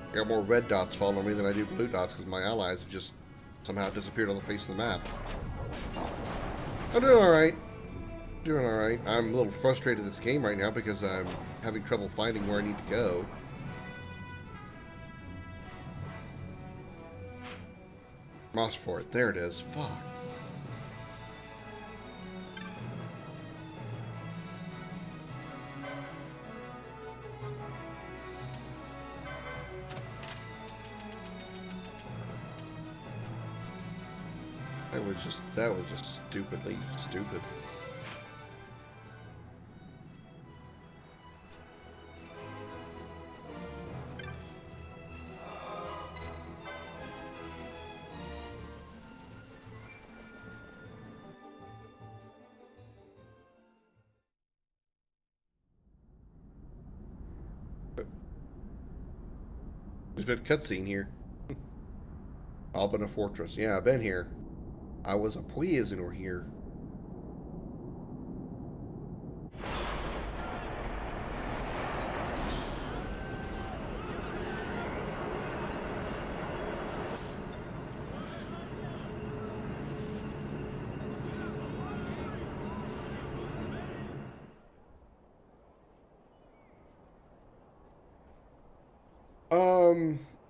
I got more red dots following me than I do blue dots because my allies have just somehow disappeared on the face of the map. I'm doing alright. Doing alright. I'm a little frustrated with this game right now because I'm having trouble finding where I need to go. Moss Fort. There it is. Fuck. That was just stupidly stupid. There's been a cutscene here. Albina Fortress. Yeah, I've been here. I was a prisoner here.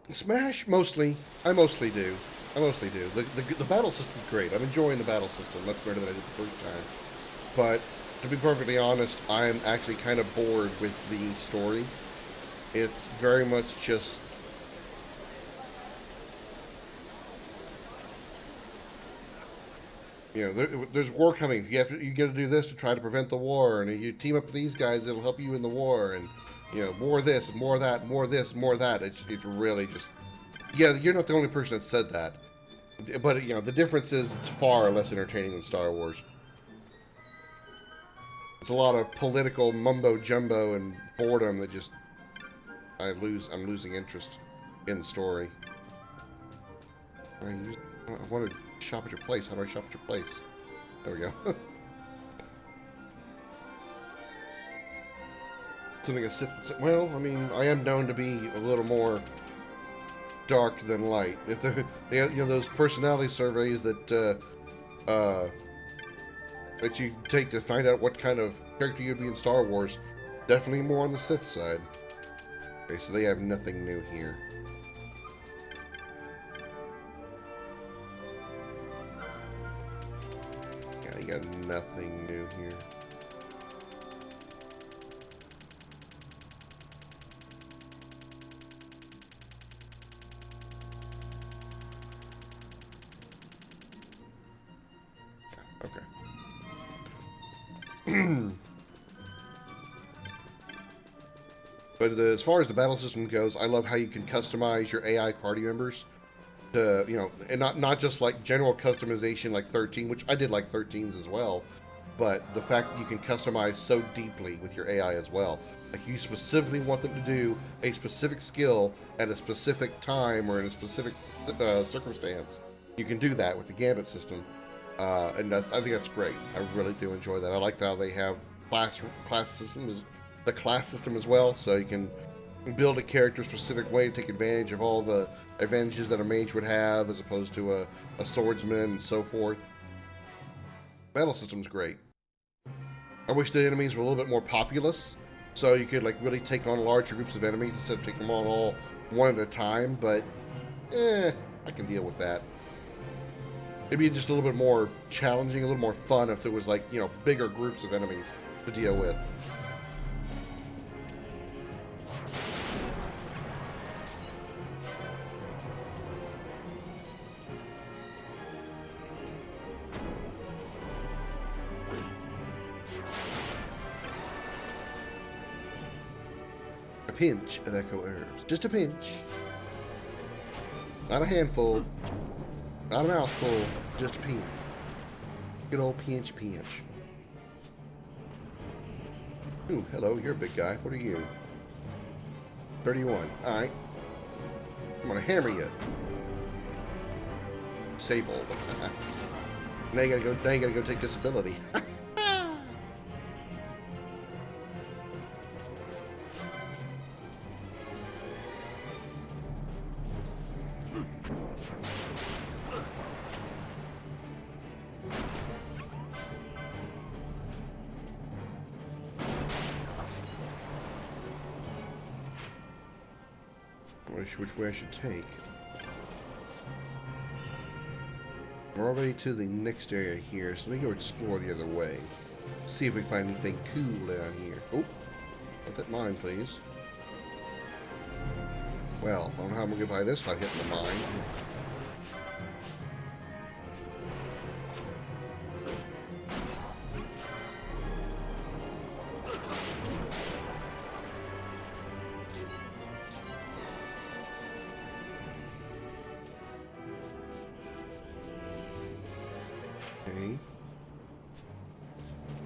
Smash, mostly. I mostly do. The battle system's great. I'm enjoying the battle system much better than I did the first time. But, to be perfectly honest, I'm actually kind of bored with the story. It's very much just... You know, there's war coming. You got to do this to try to prevent the war, and if you team up with these guys, it'll help you in the war, and, you know, more of this, and more of that, more of this, more of that. It's really just... Yeah, you're not the only person that said that. But, you know, the difference is it's far less entertaining than Star Wars. It's a lot of political mumbo-jumbo and boredom that just... I'm losing interest in the story. I want to shop at your place. How do I shop at your place? There we go. Something a Sith... Well, I mean, I am known to be a little more... dark than light. If they you know, those personality surveys that that you take to find out what kind of character you'd be in Star Wars, definitely more on the Sith side. Okay, so they have nothing new here. Yeah, they got nothing new here. But as far as the battle system goes, I love how you can customize your AI party members to, you know, and not just like general customization like 13, which I did like 13s as well, but the fact that you can customize so deeply with your AI as well. Like you specifically want them to do a specific skill at a specific time or in a specific circumstance. You can do that with the Gambit system, and I think that's great. I really do enjoy that. I like how they have class systems. The class system as well, so you can build a character a specific way to take advantage of all the advantages that a mage would have as opposed to a swordsman and so forth. Battle system's great. I wish the enemies were a little bit more populous, so you could like really take on larger groups of enemies instead of taking them on all one at a time, but I can deal with that. It'd be just a little bit more challenging, a little more fun if there was like, you know, bigger groups of enemies to deal with. pinch of echo herbs. Just a pinch. Not a handful. Not a mouthful. Just a pinch. Good old pinch. Ooh, hello, you're a big guy. What are you? 31. Alright. I'm gonna hammer you. Disabled. Now you gotta go take disability. Which way I should take. We're already to the next area here, so let me go explore the other way. See if we find anything cool down here. Oh, let that mine, please. Well, I don't know how I'm gonna get by this without hitting the mine.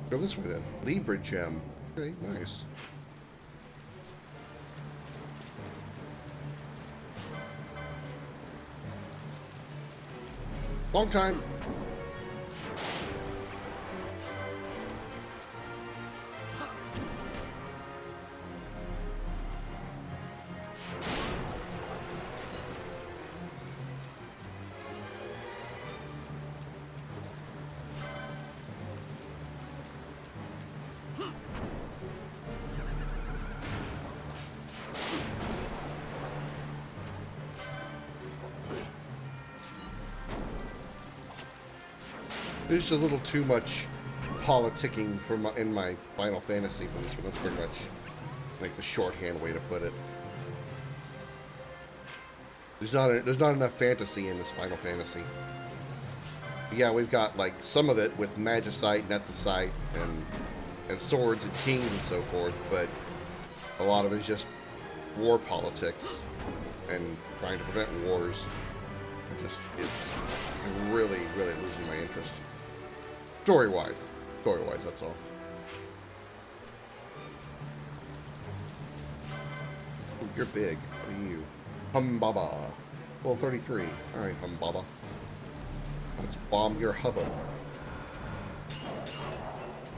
Go this way then. Libra gem. Okay, nice. Long time. There's a little too much politicking in my Final Fantasy for this one. That's pretty much like the shorthand way to put it. There's not enough fantasy in this Final Fantasy. Yeah, we've got like some of it with magicite, nethicite, and swords and kings and so forth, but a lot of it is just war politics and trying to prevent wars. It's really losing my interest. Story-wise, that's all. Ooh, you're big. What are you? Humbaba. Well, 33. Alright, Humbaba. Let's bomb your hubba.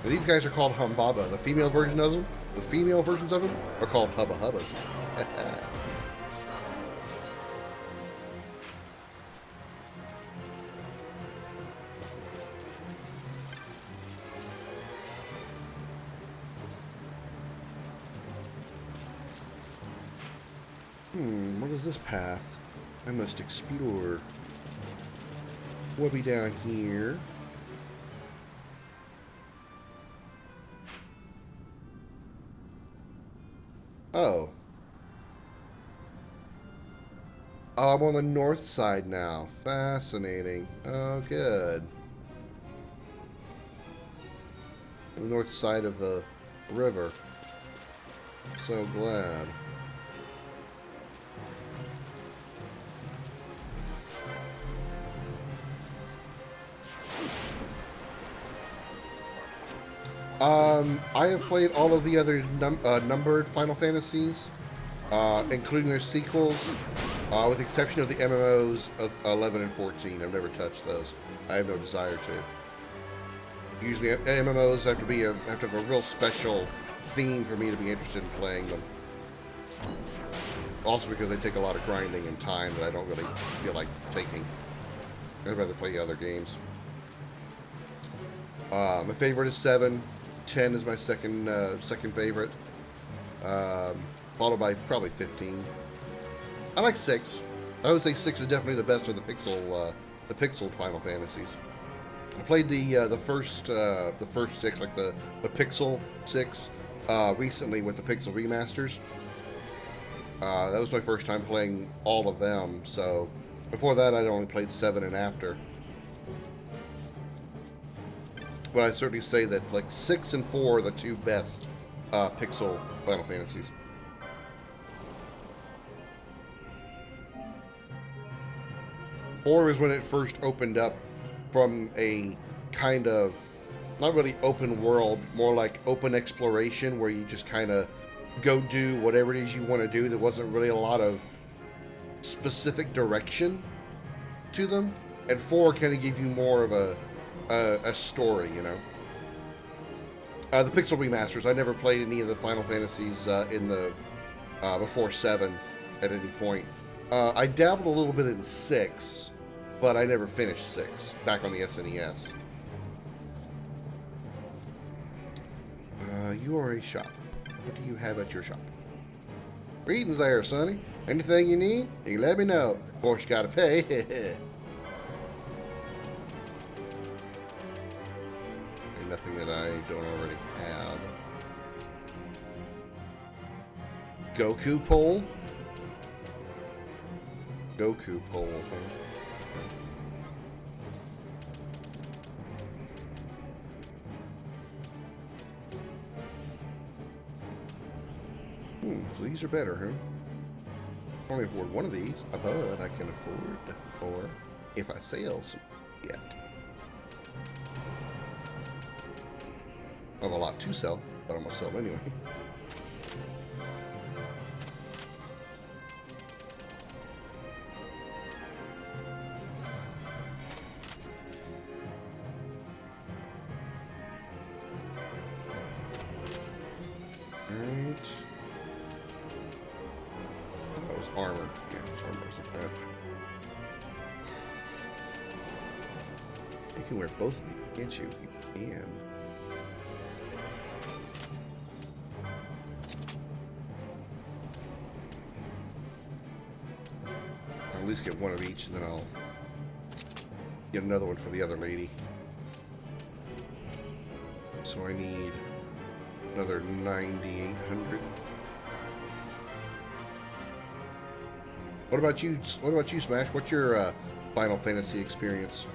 Now, these guys are called Humbaba. The female versions of them are called Hubba Hubbas. What is this path? I must explore. We'll be down here. Oh. Oh, I'm on the north side now. Fascinating. Oh, good. The north side of the river. So glad. I have played all of the other numbered Final Fantasies, including their sequels, with the exception of the MMOs of 11 and 14. I've never touched those. I have no desire to. Usually MMOs have to have a real special theme for me to be interested in playing them. Also because they take a lot of grinding and time that I don't really feel like taking. I'd rather play other games. My favorite is 7. 10 is my second favorite, followed by probably 15. I like 6. I would say 6 is definitely the best of the pixeled Final Fantasies. I played the first 6, like the Pixel 6, recently with the Pixel remasters. That was my first time playing all of them. So before that, I'd only played 7 and after. But I'd certainly say that like 6 and 4 are the two best Pixel Final Fantasies. 4 is when it first opened up from a kind of, not really open world, more like open exploration, where you just kind of go do whatever it is you want to do. There wasn't really a lot of specific direction to them. And 4 kind of gave you more of a story, you know. The Pixel remasters, I never played any of the Final Fantasies in the before 7 at any point. I dabbled a little bit in 6, but I never finished 6 back on the SNES. You are a shop. What do you have at your shop? Greetings there, Sonny. Anything you need, you let me know. Of course, you gotta pay. Nothing that I don't already have. Goku pole? Goku pole, huh? So these are better, huh? I can only afford one of these, but I can afford more if I sell some yet. I have a lot to sell, but I'm gonna sell them anyway. Alright. That was armor. Yeah, it's armor, isn't that? You can wear both of these, can't you? You can. I'll at least get one of each, and then I'll get another one for the other lady. So I need another 9,800. What about you? What about you, Smash? What's your Final Fantasy experience?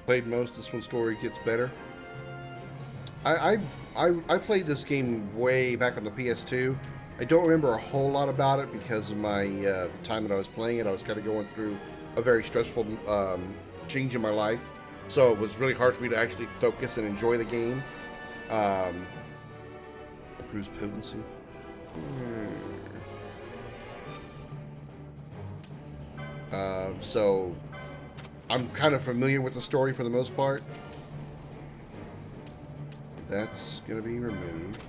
Played most. This one's story gets better. I played this game way back on the PS2. I don't remember a whole lot about it because of my the time that I was playing it. I was kind of going through a very stressful change in my life, so it was really hard for me to actually focus and enjoy the game. Improves potency. So I'm kind of familiar with the story for the most part. That's going to be removed.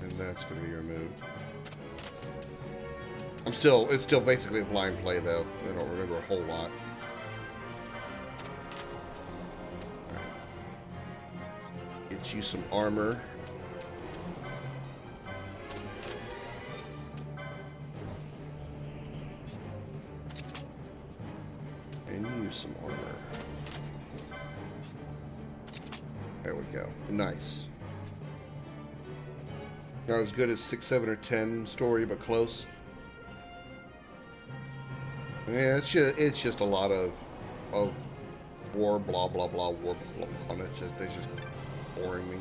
And that's going to be removed. It's still basically a blind play though. I don't remember a whole lot. Get you some armor. Some armor. There we go. Nice. Not as good as 6, 7, or 10 story, but close. Yeah, it's just a lot of war, blah blah blah, war, blah blah, and it's just boring me.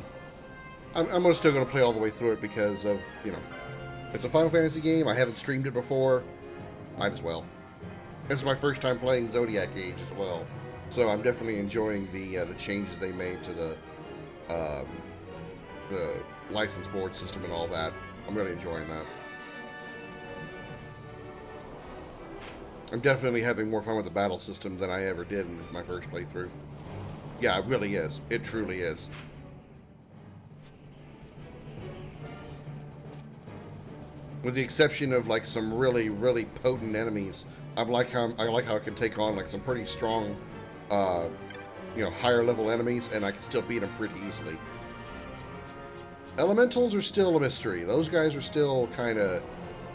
I'm still gonna play all the way through it because of, you know, it's a Final Fantasy game. I haven't streamed it before. Might as well. This is my first time playing Zodiac Age as well, so I'm definitely enjoying the changes they made to the license board system and all that. I'm really enjoying that. I'm definitely having more fun with the battle system than I ever did in my first playthrough. Yeah, it really is. It truly is. With the exception of like some really, really potent enemies. I like how I can take on like some pretty strong, you know, higher level enemies, and I can still beat them pretty easily. Elementals are still a mystery. Those guys are still kind of,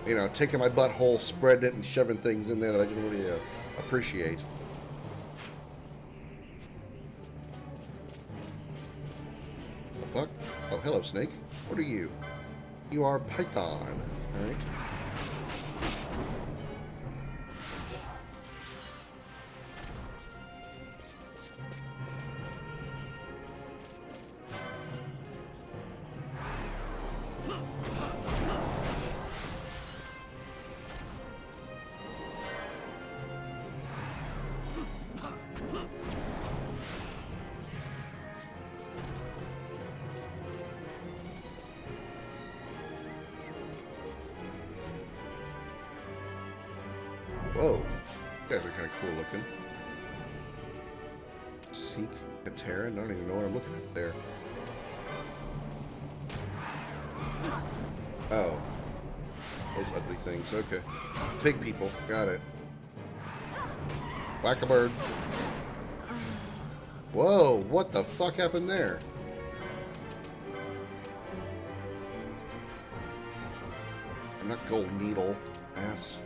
you know, taking my butthole, spreading it, and shoving things in there that I didn't really appreciate. hello, Snake. What are you? You are Python. Alright. Whoa, you guys are kind of cool looking. Seek Katera? I don't even know what I'm looking at there. Oh. Those ugly things, okay. Pig people, got it. Whack-a-bird. Whoa, what the fuck happened there? I'm not gold needle, ass.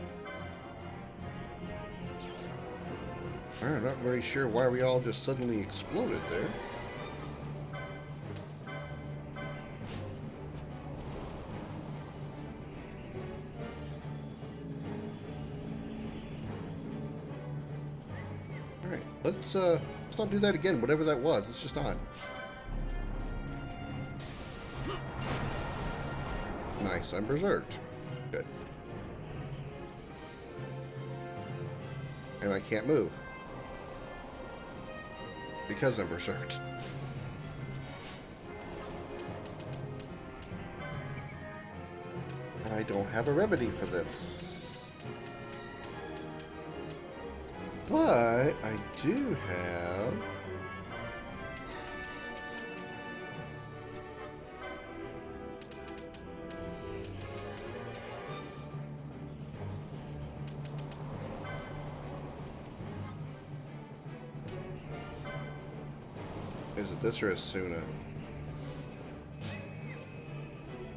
I'm not really sure why we all just suddenly exploded there. Alright, let's not do that again, whatever that was. It's just odd. Nice, I'm berserked. Good. And I can't move. Because I'm berserked. I don't have a remedy for this. But I do have... Is it this or Asuna?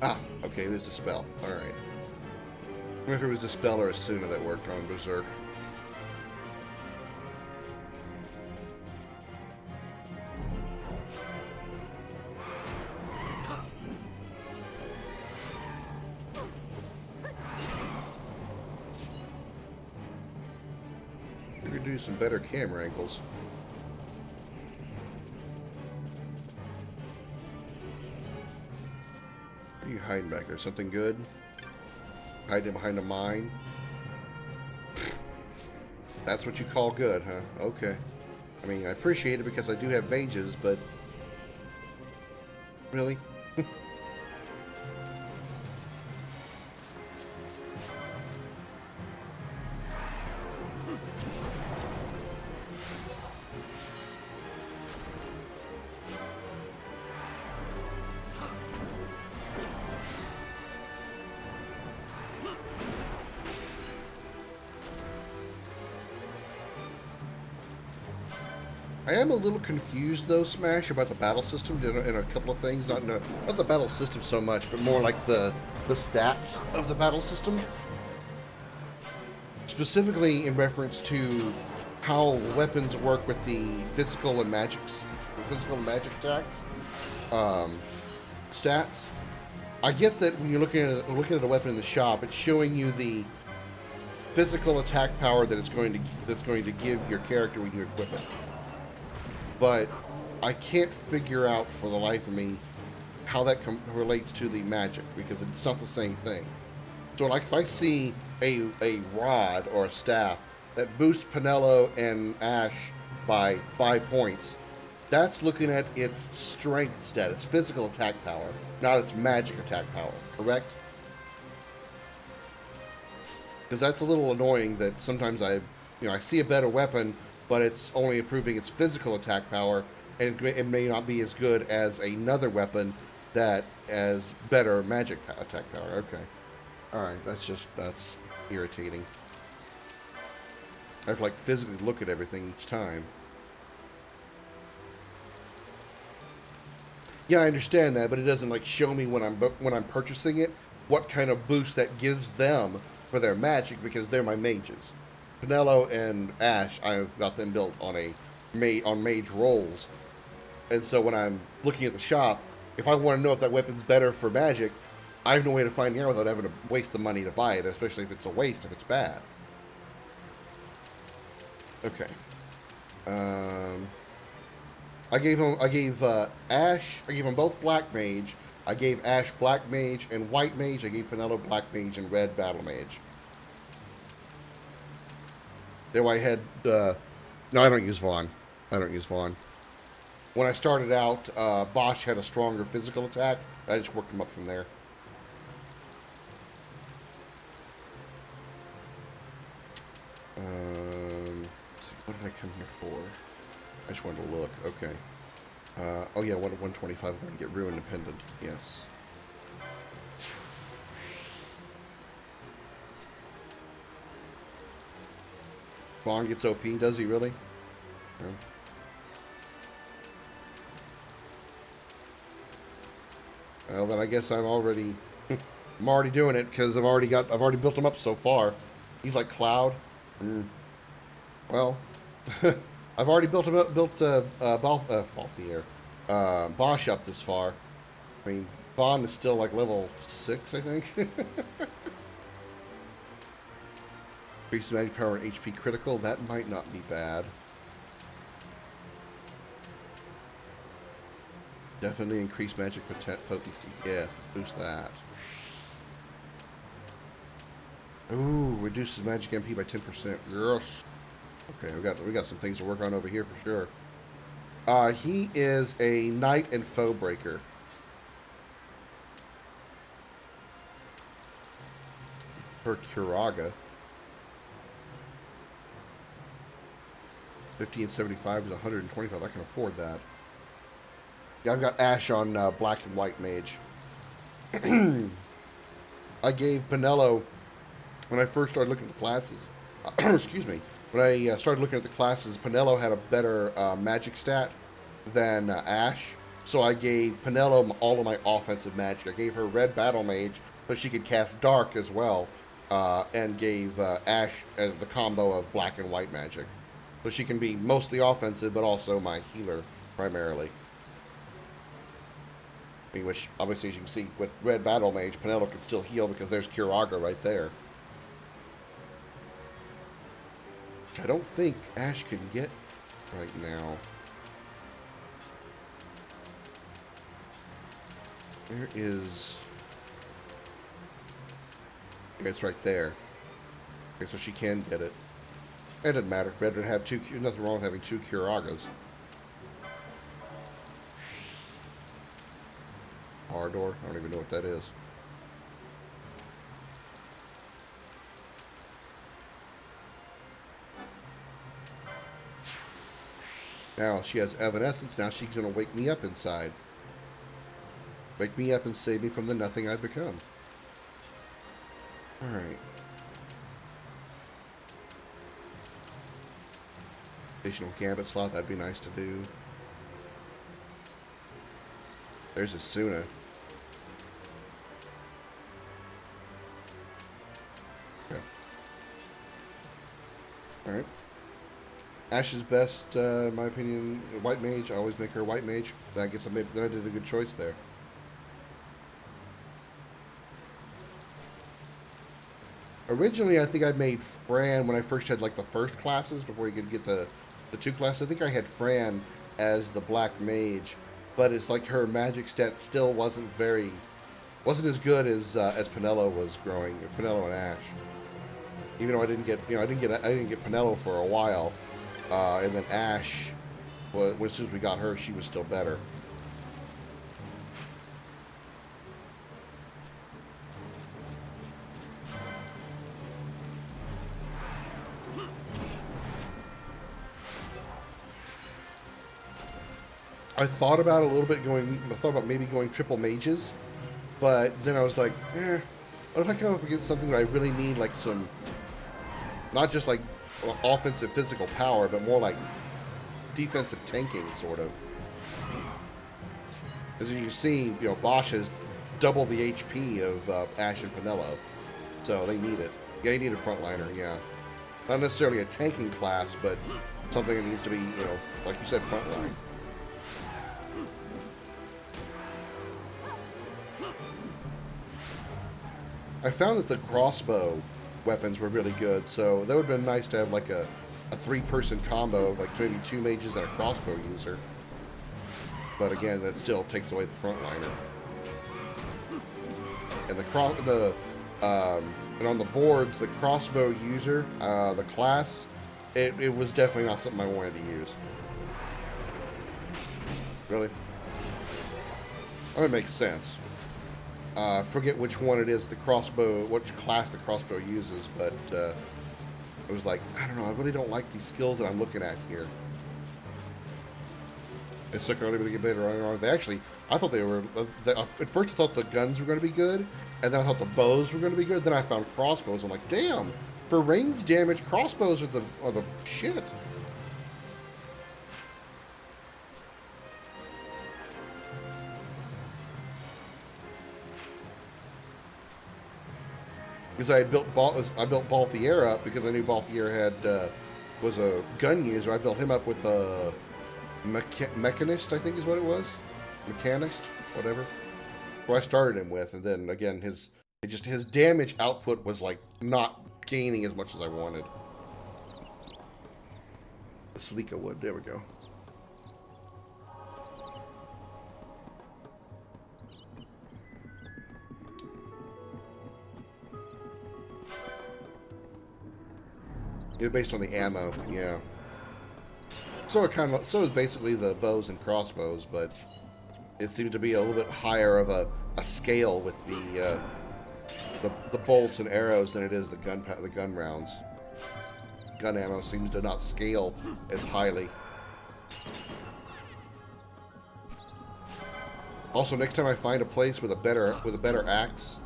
Ah, okay, it is Dispel. Alright. I wonder if it was Dispel or Asuna that worked on Berserk. We could do some better camera angles. What are you hiding back there? Something good? Hiding behind a mine? That's what you call good, huh? Okay. I mean, I appreciate it because I do have mages, but... Really? I am a little confused, though, Smash, about the battle system in a couple of things. Not the battle system so much, but more like the stats of the battle system. Specifically in reference to how weapons work with the physical and magic attacks, stats. I get that when you're looking at a weapon in the shop, it's showing you the physical attack power that it's going to give your character when you equip it. But I can't figure out for the life of me how that relates to the magic, because it's not the same thing. So like if I see a rod or a staff that boosts Penelo and Ash by 5 points, that's looking at its strength stat, its physical attack power, not its magic attack power, correct? Because that's a little annoying that sometimes I see a better weapon, but it's only improving its physical attack power, and it may not be as good as another weapon that has better magic attack power. Okay. Alright, that's irritating. I have to like physically look at everything each time. Yeah, I understand that, but it doesn't like show me when I'm purchasing it what kind of boost that gives them for their magic, because they're my mages. Penelo and Ash, I've got them built on mage rolls, and so when I'm looking at the shop, if I want to know if that weapon's better for magic, I have no way to find out without having to waste the money to buy it, especially if it's a waste, if it's bad. Okay. I gave Ash, I gave them both Black Mage. I gave Ash Black Mage and White Mage. I gave Penelo Black Mage and Red Battle Mage. Then I had, no, I don't use Vaughn. I don't use Vaughn. When I started out, Bosch had a stronger physical attack. I just worked him up from there. Let's see, what did I come here for? I just wanted to look. Okay. Oh yeah, 125. I'm going to get Ruin Dependent. Yes. Vaughn gets OP, does he really? Yeah. Well, then I guess I'm already doing it because I've already built him up so far. He's like Cloud. Well, I've already built Balthier, Bosch up this far. I mean, Bond is still like level 6, I think. Increase magic power and HP critical. That might not be bad. Definitely increase magic potency. Yes, boost that. Ooh, reduces magic MP by 10%. Yes. Okay, we got some things to work on over here for sure. He is a Knight and Foe Breaker. For Kuraga. 50 and 75 is 125. I can afford that. Yeah, I've got Ash on Black and White Mage. I gave Penelo, when I first started looking at the classes, excuse me, when I started looking at the classes, Penelo had a better magic stat than Ash. So I gave Penelo all of my offensive magic. I gave her Red Battle Mage so she could cast Dark as well, and gave Ash as the combo of Black and White magic. So she can be mostly offensive, but also my healer primarily. I mean, which, obviously, as you can see, with Red Battle Mage, Penelo can still heal because there's Kiraga right there. Which I don't think Ash can get right now. Where is... Okay, it's right there. Okay, so she can get it. It doesn't matter. Better to have two... Nothing wrong with having two Kiragas. Ardor? I don't even know what that is. Now she has Evanescence. Now she's going to wake me up inside. Wake me up and save me from the nothing I've become. Alright. Additional Gambit slot. That'd be nice to do. There's Asuna. Okay. Alright. Ash's best, in my opinion, White Mage. I always make her White Mage. I guess I did a good choice there. Originally, I think I made Fran when I first had like the first classes before you could get the two classes. I think I had Fran as the Black Mage, but it's like her magic stat still wasn't as good as Penelo was growing. Penelo and Ash. Even though I didn't get Penelo for a while, and then Ash, well, as soon as we got her, she was still better. I thought about maybe going triple mages, but then I was like, what if I come up against something that I really need, like some, not just like offensive physical power, but more like defensive tanking, sort of. As you can see, Bosch has double the HP of Ash and Penelo, so they need it. Yeah, you need a frontliner, yeah. Not necessarily a tanking class, but something that needs to be, like you said, frontline. I found that the crossbow weapons were really good, so that would have been nice to have like a three-person combo of like maybe 2 mages and a crossbow user. But again, that still takes away the frontliner. And and on the boards, the crossbow user, the class, it was definitely not something I wanted to use. Really? Oh, it makes sense. Forget which one it is, which class the crossbow uses, but it was like, I don't know, I really don't like these skills that I'm looking at here. It's so early to get better. They actually, I thought they were, at first I thought the guns were going to be good, and then I thought the bows were going to be good, then I found crossbows. I'm like, damn, for range damage, crossbows are the shit. Because I built Balthier up because I knew Balthier was a gun user. I built him up with a mechanist, I think is what it was, mechanist, whatever. Who I started him with, and then again his damage output was like not gaining as much as I wanted. The Silica wood, there we go. It's based on the ammo, yeah. So is basically the bows and crossbows, but it seems to be a little bit higher of a scale with the bolts and arrows than it is the gun rounds. Gun ammo seems to not scale as highly. Also, next time I find a place with a better axe.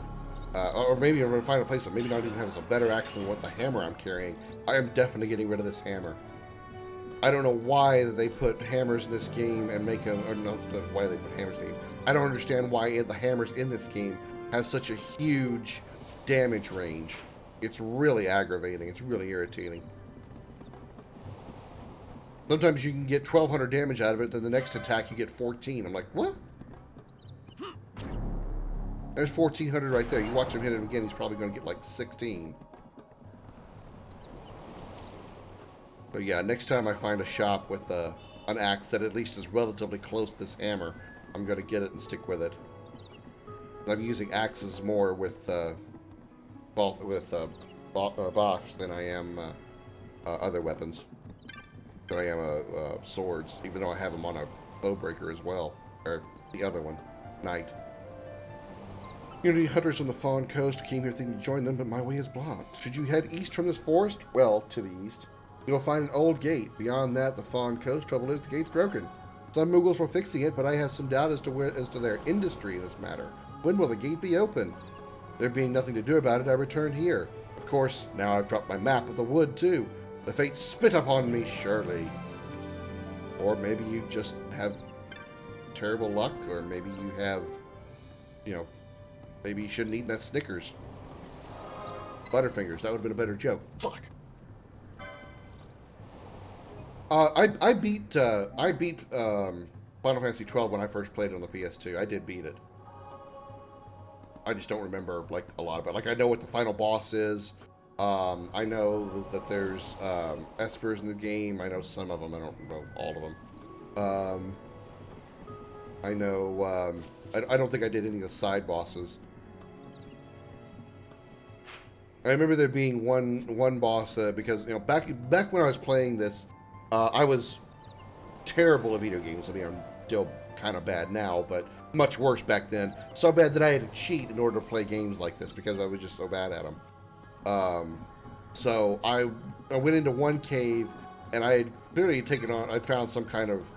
Or maybe I'm going to find a place that maybe not even has a better axe than what the hammer I'm carrying. I am definitely getting rid of this hammer. I don't know why they put hammers in this game and make them, or no, why they put hammers in the game. I don't understand why the hammers in this game have such a huge damage range. It's really aggravating. It's really irritating. Sometimes you can get 1,200 damage out of it, then the next attack you get 14. I'm like, what? There's 1,400 right there. You watch him hit him again, he's probably going to get like 16. But yeah, next time I find a shop with an axe that at least is relatively close to this hammer, I'm going to get it and stick with it. I'm using axes more with Bosch than I am other weapons. Than I am swords, even though I have them on a bowbreaker as well. Or the other one, knight. Unity hunters on the Fawn Coast came here thinking to join them, but my way is blocked. Should you head east from this forest? Well, to the east. You'll find an old gate. Beyond that, the Fawn Coast, trouble is the gate's broken. Some Muggles were fixing it, but I have some doubt as to their industry in this matter. When will the gate be open? There being nothing to do about it, I returned here. Of course, now I've dropped my map of the wood, too. The fates spit upon me, surely. Or maybe you just have terrible luck, or maybe you have, maybe you shouldn't eat that Snickers. Butterfingers, that would have been a better joke. Fuck. I beat Final Fantasy XII when I first played it on the PS2. I did beat it. I just don't remember like a lot about it. Like I know what the final boss is. I know that there's espers in the game. I know some of them. I don't know all of them. I know. I don't think I did any of the side bosses. I remember there being one boss because back when I was playing this, I was terrible at video games. I mean, I'm still kind of bad now, but much worse back then. So bad that I had to cheat in order to play games like this because I was just so bad at them. So I went into one cave and I had clearly I'd found some kind of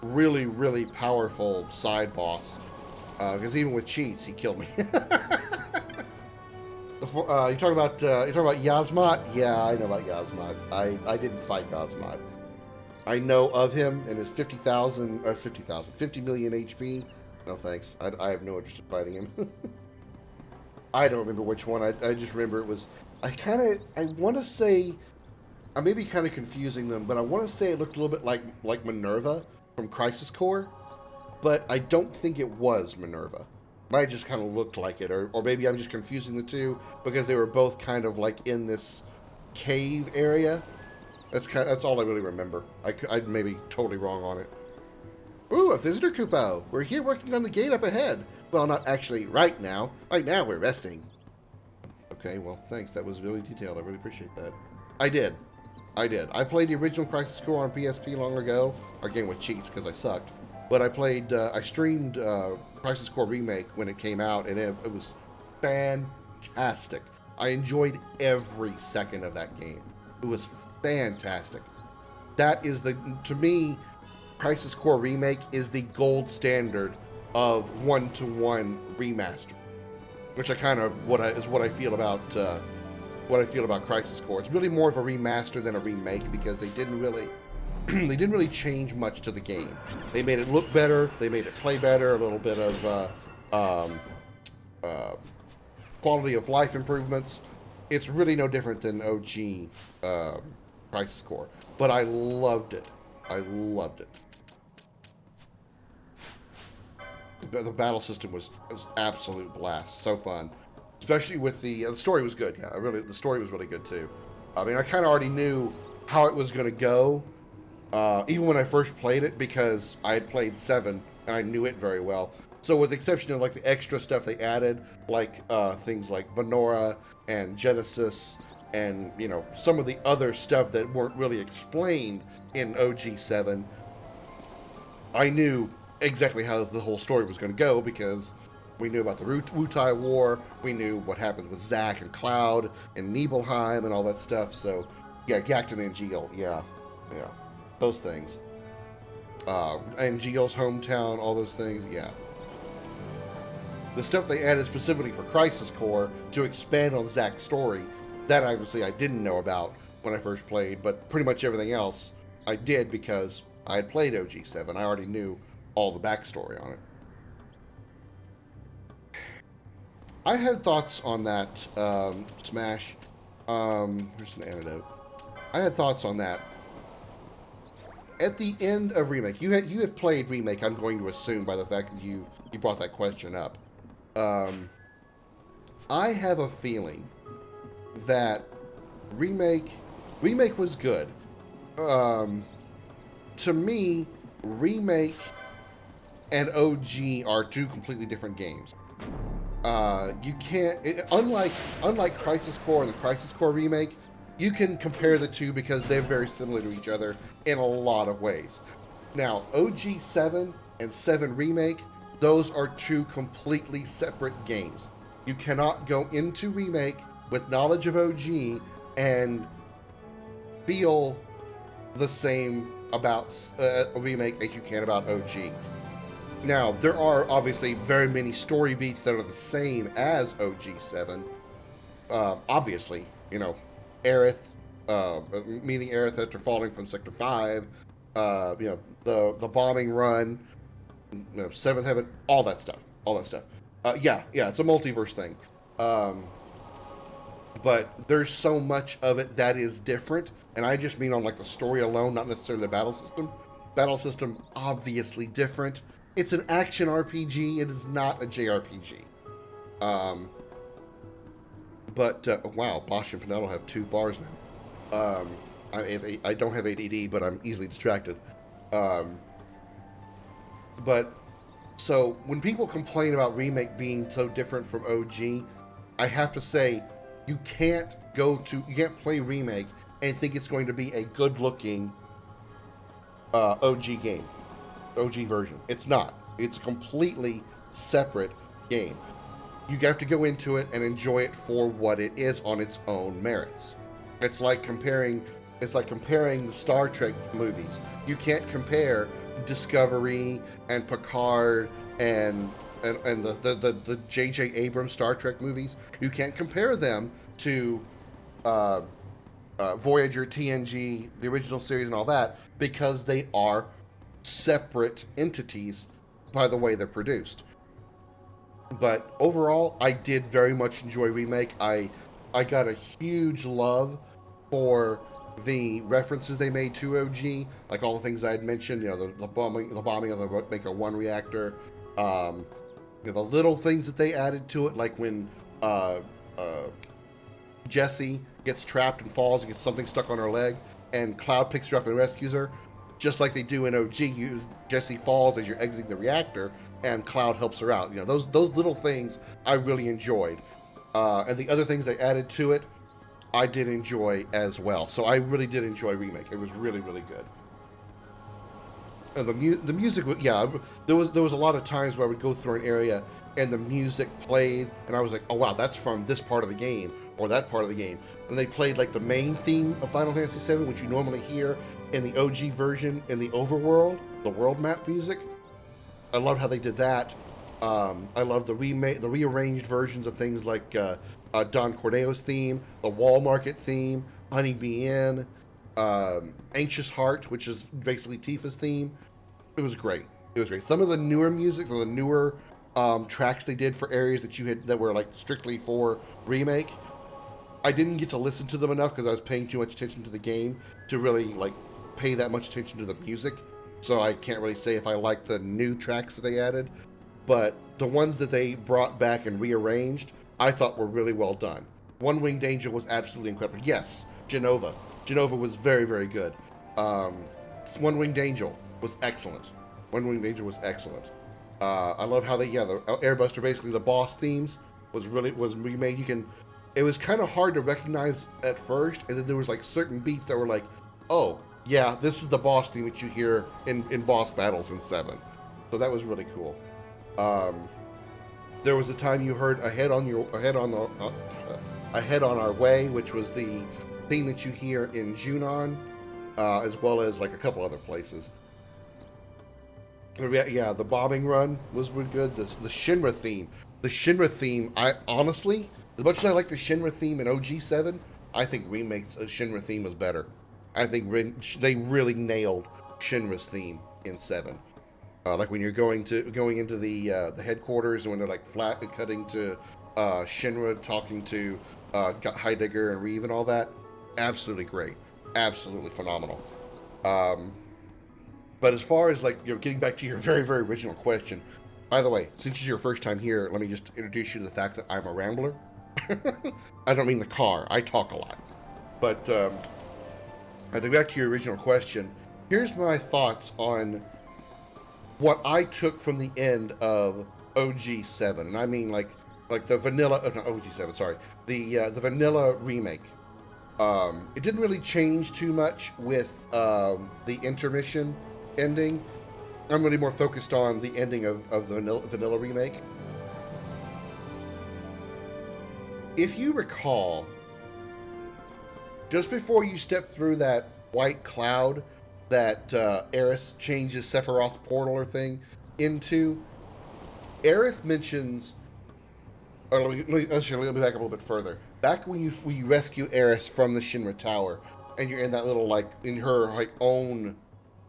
really, really powerful side boss. Because even with cheats, he killed me. You're talking about Yasmat? Yeah, I know about Yasmat. I didn't fight Yasmat. I know of him and his 50 million HP. No thanks. I have no interest in fighting him. I don't remember which one. I just remember it was. I want to say, I may be kind of confusing them, but I want to say it looked a little bit like Minerva from Crisis Core, but I don't think it was Minerva. Might have just kind of looked like it, or maybe I'm just confusing the two because they were both kind of like in this cave area. That's all I really remember. I may be totally wrong on it. Ooh, a visitor Kupo. We're here working on the gate up ahead. Well, not actually right now. Right now we're resting. Okay, well, thanks. That was really detailed. I really appreciate that. I did. I played the original Crisis Core on PSP long ago. Our game with cheats because I sucked. But I streamed Crisis Core Remake when it came out, and it was fantastic. I enjoyed every second of that game. It was fantastic. That is to me, Crisis Core Remake is the gold standard of one-to-one remaster, which I kind of is what I feel about Crisis Core. It's really more of a remaster than a remake because they didn't really change much to the game. They made it look better, they made it play better, a little bit of quality of life improvements. It's really no different than OG Crisis Core, but I loved it. The battle system was absolute blast. So fun. Especially with the story was good. Yeah, the story was really good too. I mean, I kind of already knew how it was going to go, even when I first played it, because I had played 7 and I knew it very well. So with the exception of like the extra stuff they added, like things like Benora and Genesis, and some of the other stuff that weren't really explained in OG7, I knew exactly how the whole story was going to go because we knew about the Wutai War, we knew what happened with Zack and Cloud and Nibelheim and all that stuff. So yeah, Gacton and Geel, yeah, those things. And Geel's hometown, all those things, yeah. The stuff they added specifically for Crisis Core to expand on Zack's story, that obviously I didn't know about when I first played, but pretty much everything else I did because I had played OG7. I already knew all the backstory on it. I had thoughts on that, Smash. Here's an antidote. I had thoughts on that. At the end of Remake, you have played Remake, I'm going to assume, by the fact that you brought that question up. I have a feeling that Remake was good. To me, Remake and OG are two completely different games. You can't, unlike Crisis Core and the Crisis Core Remake, you can compare the two because they're very similar to each other in a lot of ways. Now, OG 7 and 7 Remake, those are two completely separate games. You cannot go into Remake with knowledge of OG and feel the same about a Remake as you can about OG. Now, there are obviously very many story beats that are the same as OG7. Obviously, Aerith, meeting Aerith after falling from Sector 5, the bombing run, Seventh Heaven, all that stuff. Yeah, it's a multiverse thing. But there's so much of it that is different, and I just mean on like the story alone, not necessarily the battle system. Battle system, obviously different. It's an action RPG, it is not a JRPG. Wow, Bosch and Pinello have 2 bars now. I don't have ADD, but I'm easily distracted. But so when people complain about Remake being so different from OG, I have to say you can't play Remake and think it's going to be a good-looking OG game, OG version. It's not. It's a completely separate game. You have to go into it and enjoy it for what it is on its own merits. It's like comparing the Star Trek movies. You can't compare Discovery and Picard and the J.J. Abrams Star Trek movies. You can't compare them to Voyager, TNG, the original series and all that, because they are separate entities by the way they're produced. But overall, I did very much enjoy Remake. I got a huge love for the references they made to OG, like all the things I had mentioned, the bombing of the Mako 1 reactor, The little things that they added to it, like when Jessie gets trapped and falls and gets something stuck on her leg, and Cloud picks her up and rescues her, just like they do in OG. Jessie falls as you're exiting the reactor, and Cloud helps her out. Those little things I really enjoyed, and the other things they added to it, I did enjoy as well. So I really did enjoy Remake. It was really, really good. And the music, yeah, there was a lot of times where I would go through an area and the music played, and I was like, oh wow, that's from this part of the game or that part of the game. And they played like the main theme of Final Fantasy VII, which you normally hear in the OG version in the overworld, the world map music. I loved how they did that. I love the rearranged versions of things like Don Corneo's theme, the Wall Market theme, Honeybee Inn, Anxious Heart, which is basically Tifa's theme. It was great. It was great. Some of the newer music, the newer tracks they did for areas that were like strictly for Remake, I didn't get to listen to them enough because I was paying too much attention to the game to really like pay that much attention to the music. So I can't really say if I like the new tracks that they added, but the ones that they brought back and rearranged, I thought were really well done. One Winged Angel was absolutely incredible. Yes, Genova was very, very good. One Winged Angel was excellent. One Winged Angel was excellent. I love how the Airbuster, basically the boss themes was remade. It was kind of hard to recognize at first, and then there was like certain beats that were like, oh yeah, this is the boss theme that you hear in boss battles in 7. So that was really cool. There was a time you heard Ahead on Our Way, which was the theme that you hear in Junon, as well as like a couple other places. Yeah, the bombing run was really good. The Shinra theme, I honestly, as much as I like the Shinra theme in OG7, I think Remake's Shinra theme was better. I think they really nailed Shinra's theme in 7. Like when you're going into the headquarters, and when they're like flat and cutting to Shinra talking to Heidegger and Reeve and all that, absolutely great, absolutely phenomenal. But as far as like getting back to your very, very original question, by the way, since it's your first time here, let me just introduce you to the fact that I'm a rambler. I don't mean the car. I talk a lot. But to go back to your original question, here's my thoughts on what I took from the end of OG7, and I mean like the vanilla, not OG7, sorry, the vanilla remake. It didn't really change too much with the intermission ending. I'm really more focused on the ending of the vanilla remake. If you recall, just before you step through that white cloud that Aerith changes Sephiroth's portal thing into, Aerith mentions, or let me back up a little bit further. Back when you rescue Aerith from the Shinra Tower, and you're in that little, like, in her like own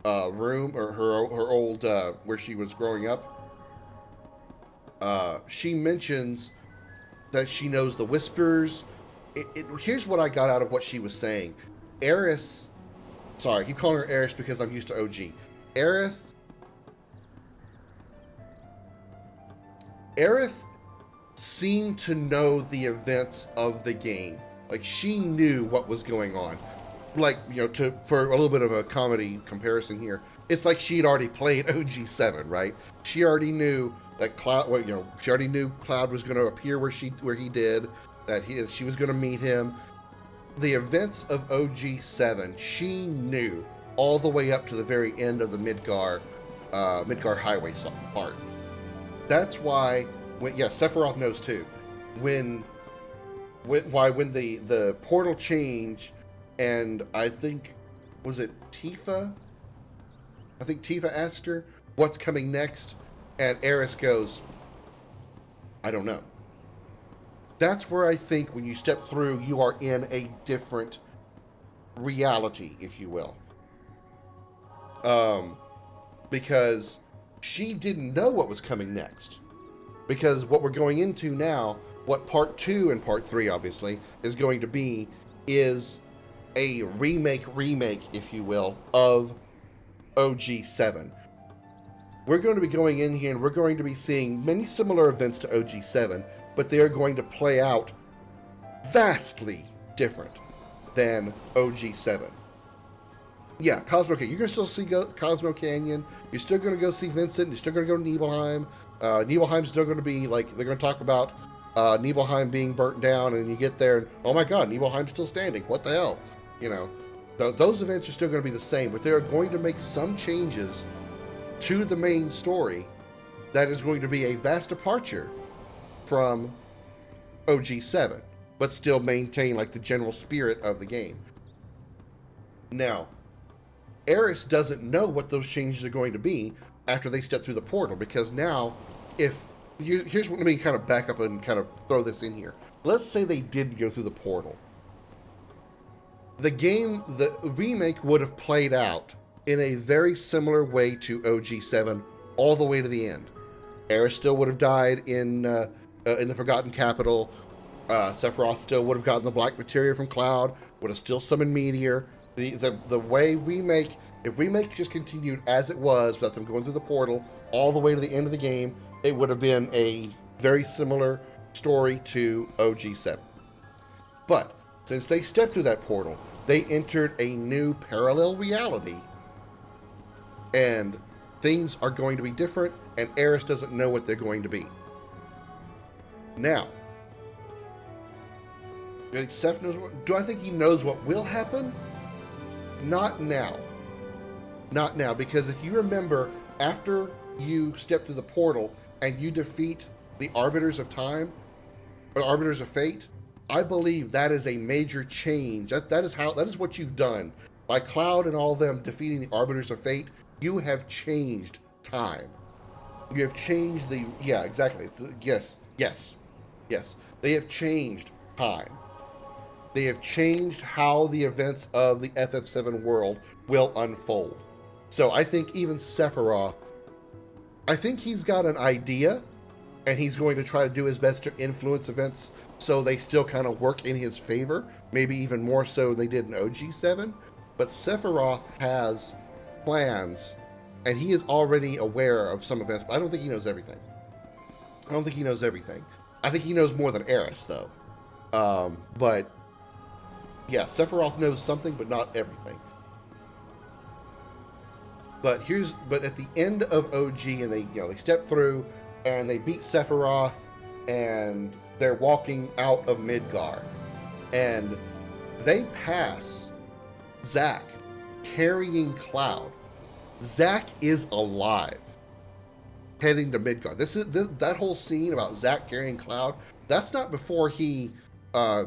room, or her old where she was growing up, she mentions that she knows the whispers. Here's what I got out of what she was saying. Aerith, sorry, I keep calling her Aerith because I'm used to OG. Aerith seemed to know the events of the game. Like, she knew what was going on. Like, for a little bit of a comedy comparison here, it's like she'd already played OG7, right? She already knew that Cloud, she already knew Cloud was going to appear where he did, that she was going to meet him. The events of OG7, she knew all the way up to the very end of the Midgar Highway part. That's why, Sephiroth knows too. When the portal changed, and I think, was it Tifa? I think Tifa asked her, what's coming next? And Aerith goes, I don't know. That's where I think when you step through, you are in a different reality, if you will. Because she didn't know what was coming next. Because what we're going into now, what part 2 and part 3 obviously is going to be, is a remake, if you will, of OG7. we're going to be going in here and we're going to be seeing many similar events to OG7, but they are going to play out vastly different than OG7. Yeah, Cosmo Canyon. You're going to still see Cosmo Canyon. You're still going to go see Vincent. You're still going to go to Nibelheim. Nibelheim's still going to be like, they're going to talk about Nibelheim being burnt down, and you get there and, oh my god, Nibelheim's still standing. What the hell? You know, those events are still going to be the same, but they're going to make some changes to the main story that is going to be a vast departure from OG7, but still maintain like the general spirit of the game. Now, Eris doesn't know what those changes are going to be after they step through the portal, because now, here's what, let me kind of back up and kind of throw this in here. Let's say they did go through the portal. The remake would have played out in a very similar way to OG7 all the way to the end. Eris still would have died in the Forgotten Capital. Sephiroth still would have gotten the black materia from Cloud, would have still summoned Meteor. The way if Remake just continued as it was without them going through the portal all the way to the end of the game, it would have been a very similar story to OG7. But since they stepped through that portal, they entered a new parallel reality, and things are going to be different, and Eris doesn't know what they're going to be. Now, Seth knows do I think he knows what will happen? Not now. Not now, because if you remember, after you step through the portal and you defeat the Arbiters of Time, or Arbiters of Fate, I believe that is a major change. That is what you've done. By Cloud and all them defeating the Arbiters of Fate, you have changed time. You have changed yeah, exactly. Yes. They have changed time. They have changed how the events of the FF7 world will unfold. So I think even Sephiroth, I think he's got an idea, and he's going to try to do his best to influence events so they still kind of work in his favor, maybe even more so than they did in OG7. But Sephiroth has plans, and he is already aware of some events, but I don't think he knows everything. I think he knows more than Eris, though. But yeah, Sephiroth knows something, but not everything. But at the end of OG, and they step through, and they beat Sephiroth, and they're walking out of Midgar, and they pass Zack carrying Cloud. Zack is alive, heading to Midgar. That whole scene about Zack carrying Cloud. That's not before he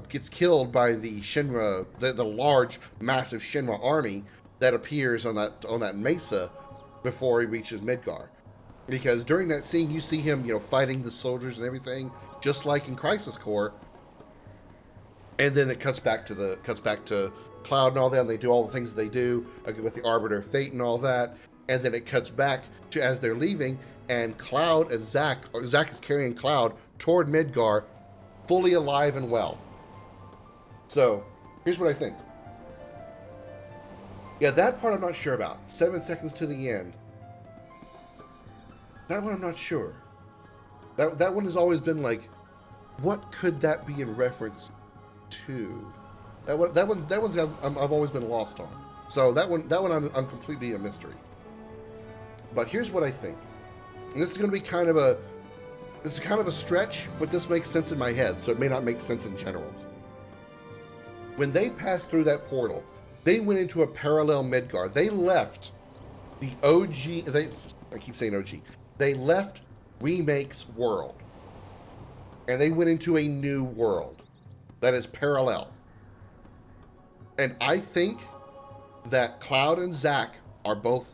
gets killed by the Shinra, the large, massive Shinra army that appears on that mesa before he reaches Midgar. Because during that scene, you see him, fighting the soldiers and everything, just like in Crisis Core. And then it cuts back to Cloud and all that, and they do all the things that they do with the Arbiter of Fate and all that. And then it cuts back to as they're leaving, and Cloud and Zack is carrying Cloud toward Midgar, fully alive and well. So, here's what I think. Yeah, that part I'm not sure about. 7 seconds to the end. That one I'm not sure. That one has always been like, what could that be in reference to? That one's I've always been lost on. So that one I'm completely a mystery. But here's what I think. And this is going to be kind of a stretch, but this makes sense in my head, so it may not make sense in general. When they passed through that portal, they went into a parallel Midgar. They left the OG. I keep saying OG. They left Remake's world, and they went into a new world that is parallel. And I think that Cloud and Zack are both.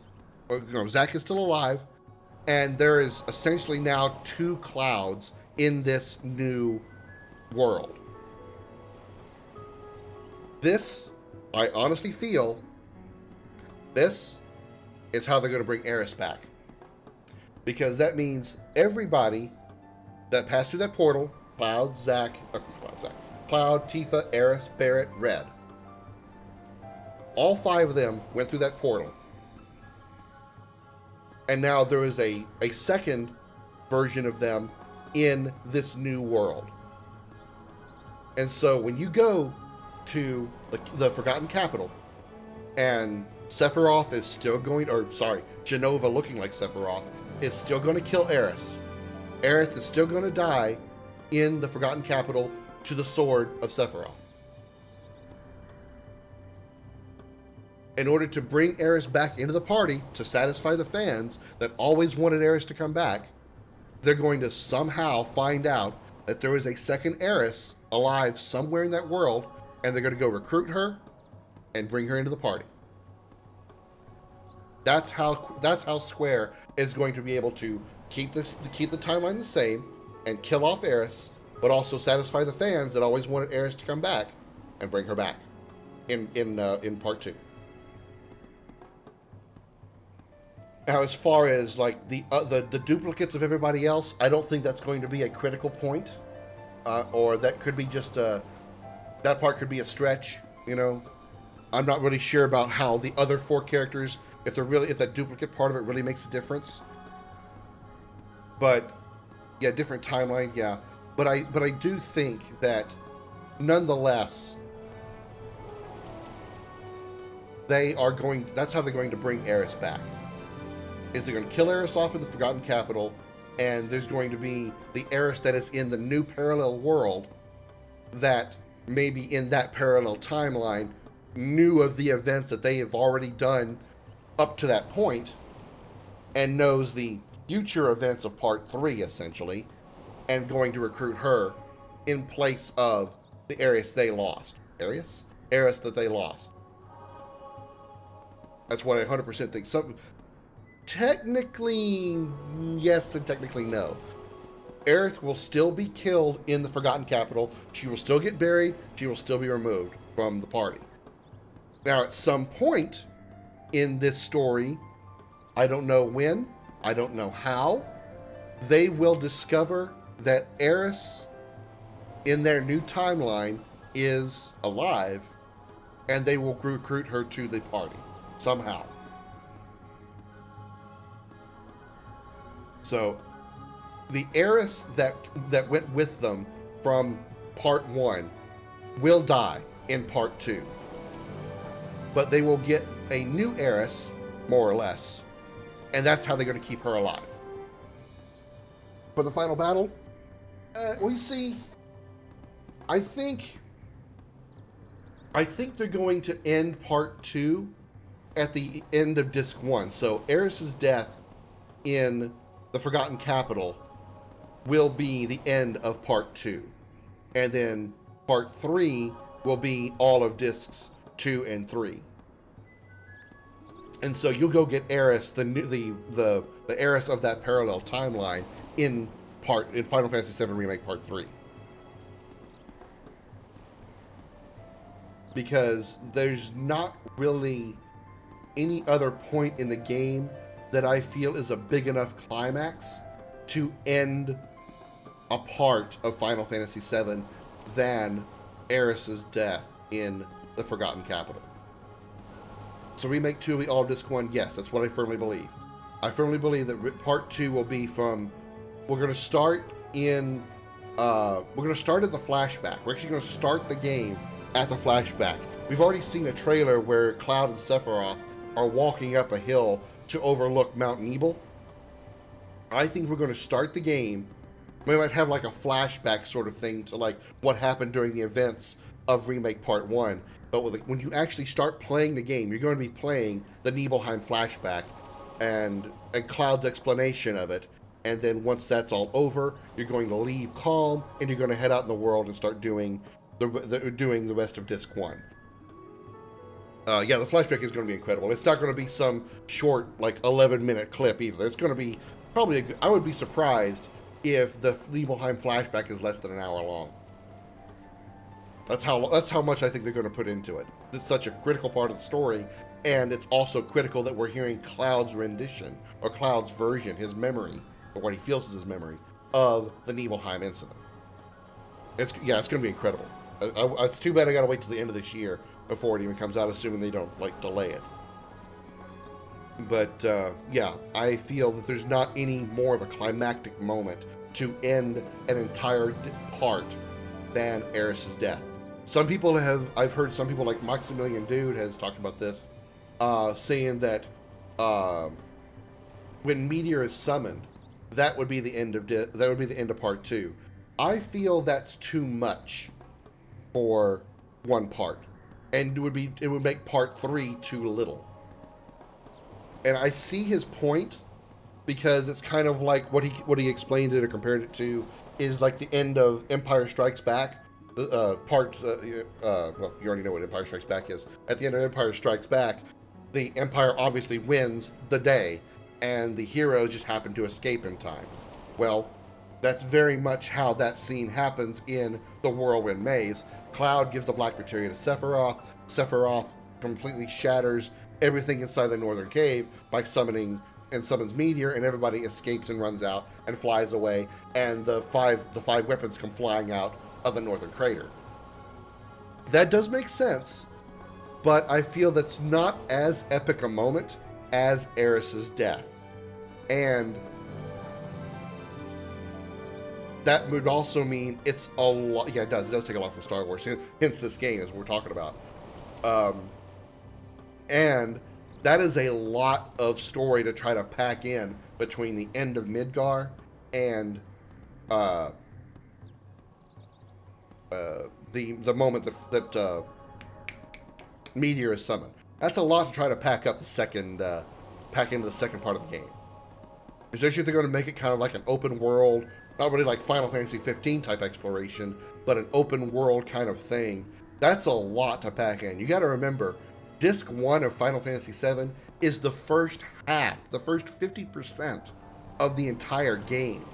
Zack is still alive, and there is essentially now 2 Clouds in this new world. This, I honestly feel, this is how they're going to bring Eris back. Because that means everybody that passed through that portal, Cloud, Tifa, Eris, Barret, Red, all 5 of them went through that portal. And now there is a second version of them in this new world. And so when you go to the Forgotten Capital, and Sephiroth is still going, or sorry, Jenova looking like Sephiroth, is still going to kill Aerith. Aerith is still going to die in the Forgotten Capital to the sword of Sephiroth. In order to bring Aerith back into the party, to satisfy the fans that always wanted Aerith to come back, they're going to somehow find out that there is a second Aerith alive somewhere in that world, and they're going to go recruit her and bring her into the party. That's how Square is going to be able to keep the timeline the same and kill off Aerith, but also satisfy the fans that always wanted Aerith to come back and bring her back in part 2. Now, as far as like the duplicates of everybody else, I don't think that's going to be a critical point, or that could be just that part could be a stretch. You know, I'm not really sure about how the other 4 characters, if that duplicate part of it really makes a difference. But yeah, different timeline, yeah. But I do think that nonetheless, that's how they're going to bring Aerith back. Is they're going to kill Aerith off in the Forgotten Capital, and there's going to be the Aerith that is in the new parallel world that maybe in that parallel timeline knew of the events that they have already done up to that point and knows the future events of part 3, essentially, and going to recruit her in place of the Aerith they lost. Aerith that they lost. That's what I 100% think. Technically yes and technically no. Aerith will still be killed in the Forgotten Capital. She will still get buried. She will still be removed from the party. Now, at some point in this story, I don't know when, I don't know how, they will discover that Aerith in their new timeline is alive, and they will recruit her to the party somehow. So the Aerith that went with them from part 1 will die in part 2. But they will get a new Aerith, more or less, and that's how they're going to keep her alive. For the final battle, we see, I think they're going to end part 2 at the end of disc 1. So Aerith's death in the Forgotten Capital will be the end of part 2. And then part 3 will be all of discs 2 and 3. And so you'll go get Aerith, the Aerith of that parallel timeline in Final Fantasy VII Remake Part 3. Because there's not really any other point in the game that I feel is a big enough climax to end a part of Final Fantasy VII than Aerith's death in the Forgotten Capital. So Remake 2 will be all of Disc 1? Yes, that's what I firmly believe. I firmly believe that Part 2 will be from... We're going to start at the flashback. We're actually going to start the game at the flashback. We've already seen a trailer where Cloud and Sephiroth are walking up a hill to overlook Mount Nebel. I think we're going to start the game. We might have like a flashback sort of thing to like what happened during the events of Remake Part 1. But when you actually start playing the game, you're going to be playing the Nibelheim flashback and Cloud's explanation of it. And then once that's all over, you're going to leave Calm and you're going to head out in the world and start doing the rest of Disc 1. Yeah, the flashback is going to be incredible. It's not going to be some short, like 11-minute clip either. It's going to be probably I would be surprised if the Nibelheim flashback is less than an hour long. That's how much I think they're going to put into it. It's such a critical part of the story, and it's also critical that we're hearing Cloud's rendition, or Cloud's version, his memory, or what he feels is his memory, of the Nibelheim incident. It's going to be incredible. It's too bad I got to wait till the end of this year before it even comes out, assuming they don't, like, delay it. But yeah, I feel that there's not any more of a climactic moment to end an entire part than Eris's death. Some people I've heard some people like Maximilian Dude has talked about this, saying that when Meteor is summoned, that would be the end of part 2. I feel that's too much for one part, and it would make part 3 too little. And I see his point, because it's kind of like what he explained it or compared it to is like the end of Empire Strikes Back. Well, you already know what Empire Strikes Back is. At the end of Empire Strikes Back, the Empire obviously wins the day, and the heroes just happen to escape in time. Well, that's very much how that scene happens in the Whirlwind Maze. Cloud gives the Black Materia to Sephiroth. Sephiroth completely shatters everything inside the Northern Cave by summons Meteor, and everybody escapes and runs out and flies away, and the five weapons come flying out of the Northern Crater. That does make sense, but I feel that's not as epic a moment as Eris's death. And that would also mean it's a lot. Yeah, it does take a lot from Star Wars, hence this game is what we're talking about. And that is a lot of story to try to pack in between the end of Midgar and the moment that Meteor is summoned. That's a lot to try to pack into the second part of the game. Especially if they're going to make it kind of like an open world, not really like Final Fantasy 15 type exploration, but an open world kind of thing. That's a lot to pack in. You got to remember, Disc 1 of Final Fantasy 7 is the first half, the first 50% of the entire game.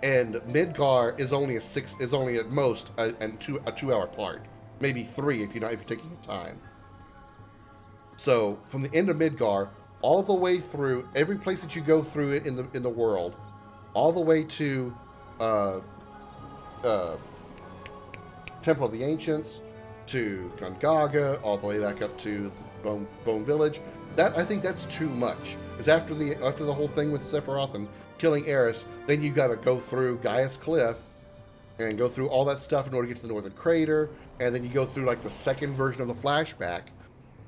And Midgar is only at most a 2-hour part, maybe 3 if you're taking your time. So from the end of Midgar all the way through every place that you go through it in the world, all the way to Temple of the Ancients, to Gungaga, all the way back up to Bone Village. I think that's too much. Because after the whole thing with Sephiroth and killing Eris, then you got to go through Gaia's Cliff and go through all that stuff in order to get to the Northern Crater, and then you go through like the second version of the flashback,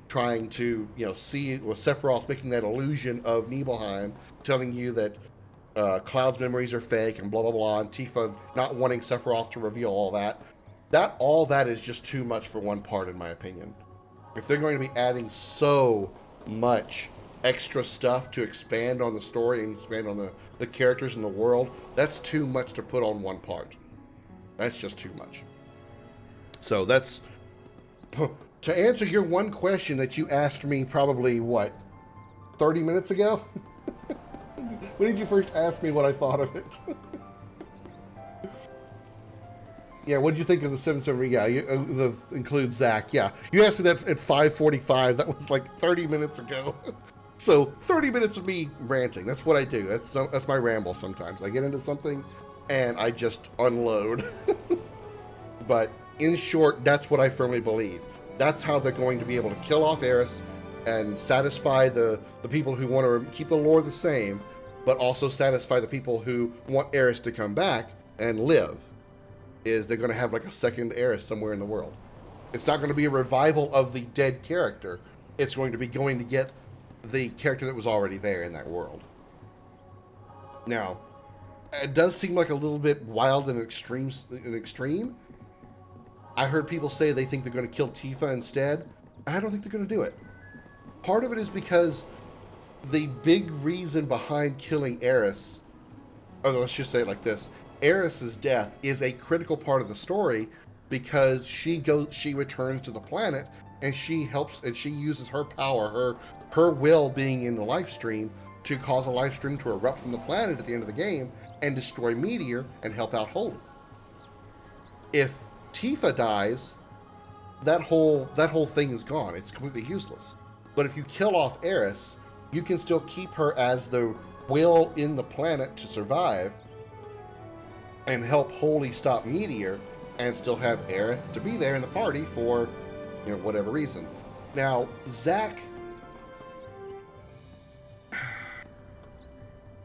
trying to see with Sephiroth making that illusion of Nibelheim, telling you that Cloud's memories are fake and blah blah blah, and Tifa not wanting Sephiroth to reveal all that. All that is just too much for one part, in my opinion. If they're going to be adding so much extra stuff to expand on the story and expand on the characters in the world, that's too much to put on one part. That's just too much. So that's... To answer your one question that you asked me probably, 30 minutes ago? When did you first ask me what I thought of it? Yeah, what did you think of the 7-7? Yeah, includes Zach. Yeah, you asked me that at 5:45. That was like 30 minutes ago. So 30 minutes of me ranting. That's what I do. That's my ramble sometimes. I get into something and I just unload. But in short, that's what I firmly believe. That's how they're going to be able to kill off Eris and satisfy the people who want to keep the lore the same, but also satisfy the people who want Eris to come back and live. Is they're going to have like a second Eris somewhere in the world. It's not going to be a revival of the dead character. It's going to get the character that was already there in that world. Now, it does seem like a little bit wild and extreme. I heard people say they think they're going to kill Tifa instead. I don't think they're going to do it. Part of it is because the big reason behind killing Eris, or let's just say it like this, Eris's death is a critical part of the story because she returns to the planet and she uses her power, her will being in the life stream, to cause a life stream to erupt from the planet at the end of the game and destroy Meteor and help out Holy. If Tifa dies, that whole thing is gone. It's completely useless. But if you kill off Eris, you can still keep her as the will in the planet to survive and help Holy stop Meteor, and still have Aerith to be there in the party for, whatever reason. Now, Zack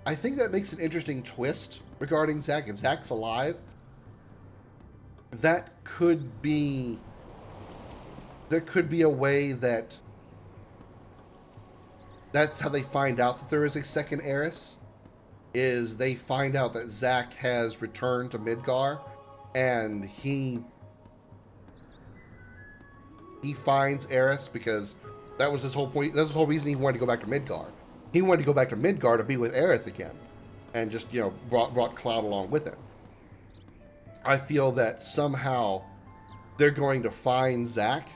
I think that makes an interesting twist regarding Zack. If Zack's alive, that could be... There could be a way that... That's how they find out that there is a second heiress, is they find out that Zack has returned to Midgar, and he finds Eris, because that was his whole point. That's the whole reason he wanted to go back to Midgar. He wanted to go back to Midgar to be with Eris again, and just, you know, brought Cloud along with him. I feel that somehow they're going to find Zack,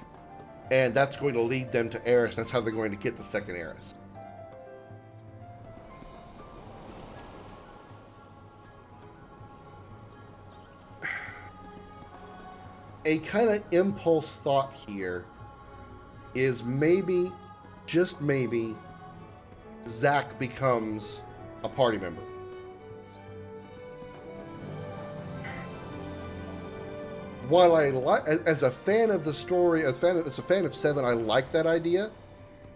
and that's going to lead them to Eris. That's how they're going to get the second Eris. A kind of impulse thought here is maybe, just maybe, Zack becomes a party member. While I like, as a fan of the story, as a fan of 7, I like that idea.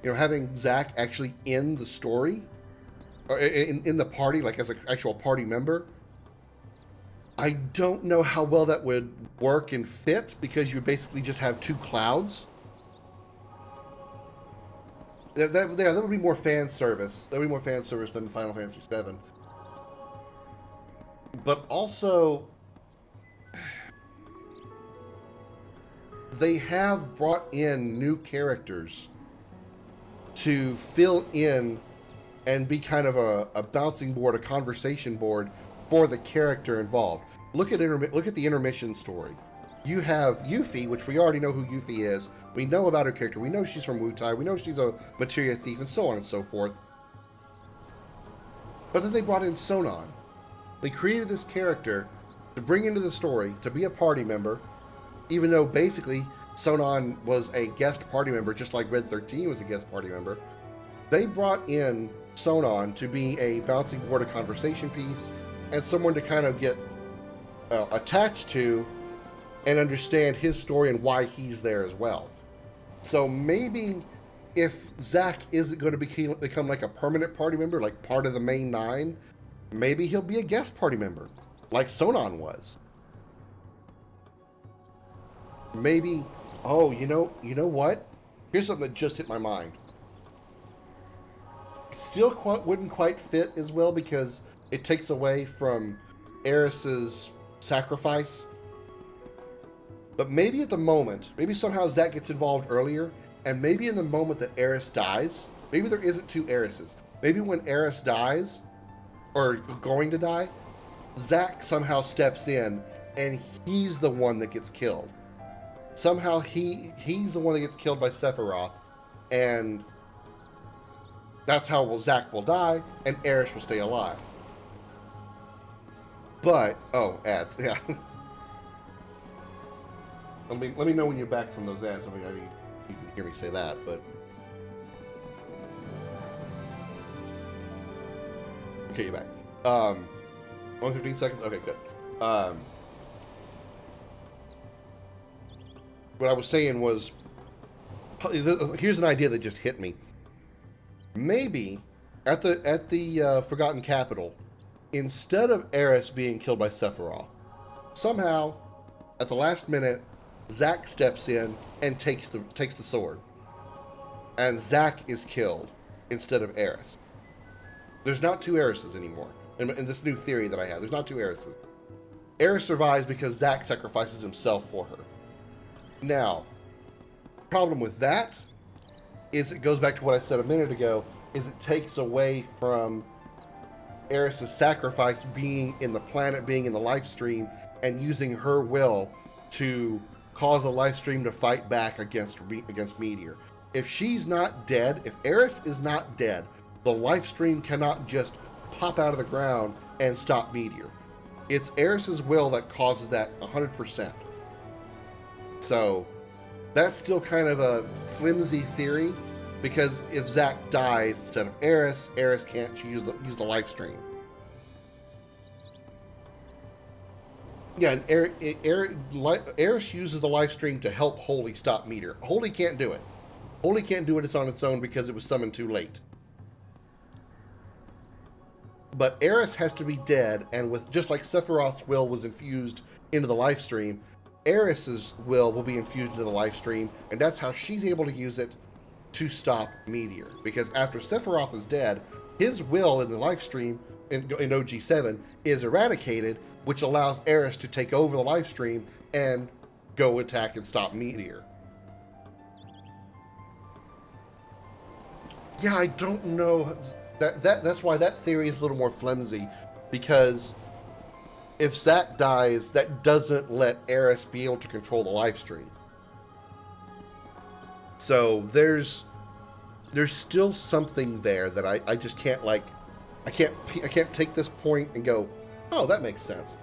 You know, having Zack actually in the story, or in the party, like as an actual party member. I don't know how well that would work and fit, because you basically just have two Clouds. That would be more fan service. That would be more fan service than Final Fantasy VII. But also, they have brought in new characters to fill in and be kind of a bouncing board, a conversation board for the character involved. Look at the intermission story. You have Yuffie, which we already know who Yuffie is. We know about her character. We know she's from Wutai. We know she's a materia thief, and so on and so forth. But then they brought in Sonon. They created this character to bring into the story, to be a party member, even though basically Sonon was a guest party member, just like Red 13 was a guest party member. They brought in Sonon to be a bouncing board, a conversation piece, and someone to kind of get attached to and understand his story and why he's there as well. So maybe if Zack isn't going to become like a permanent party member, like part of the main 9, maybe he'll be a guest party member, like Sonon was. Maybe, oh, you know what? Here's something that just hit my mind. Still wouldn't quite fit as well, because it takes away from Eris's sacrifice. But maybe at the moment, maybe somehow Zack gets involved earlier, and maybe in the moment that Eris dies, maybe there isn't 2 Erises. Maybe when Eris dies, or going to die, Zack somehow steps in, and he's the one that gets killed. Somehow he's the one that gets killed by Sephiroth, and that's how Zack will die, and Eris will stay alive. But, oh, ads, yeah. Let me know when you're back from those ads. I mean, you can hear me say that, but... Okay, you're back. 115 seconds? Okay, good. What I was saying was... Here's an idea that just hit me. Maybe, at the Forgotten Capital, instead of Eris being killed by Sephiroth, somehow, at the last minute, Zack steps in and takes the sword. And Zack is killed instead of Eris. There's not 2 Erises anymore. In this new theory that I have, there's not 2 Erises. Eris survives because Zack sacrifices himself for her. Now, the problem with that is it goes back to what I said a minute ago, is it takes away from Eris' sacrifice being in the planet, being in the life stream, and using her will to cause the life stream to fight back against Meteor. If she's not dead, if Eris is not dead, the life stream cannot just pop out of the ground and stop Meteor. It's Eris' will that causes that 100%. So that's still kind of a flimsy theory, because if Zack dies instead of Eris, Eris can't use the life stream. Yeah, and Eris uses the life stream to help Holy stop Meteor. Holy can't do it. Holy can't do it on its own because it was summoned too late. But Eris has to be dead, and with just like Sephiroth's will was infused into the life stream, Eris's will be infused into the life stream, and that's how she's able to use it to stop Meteor. Because after Sephiroth is dead, his will in the life stream in OG7 is eradicated, which allows Eris to take over the life stream and go attack and stop Meteor. Yeah, I don't know. That's why that theory is a little more flimsy, because if Zack dies, that doesn't let Eris be able to control the life stream. So there's still something there that I just can't, like, I can't take this point and go, oh, that makes sense.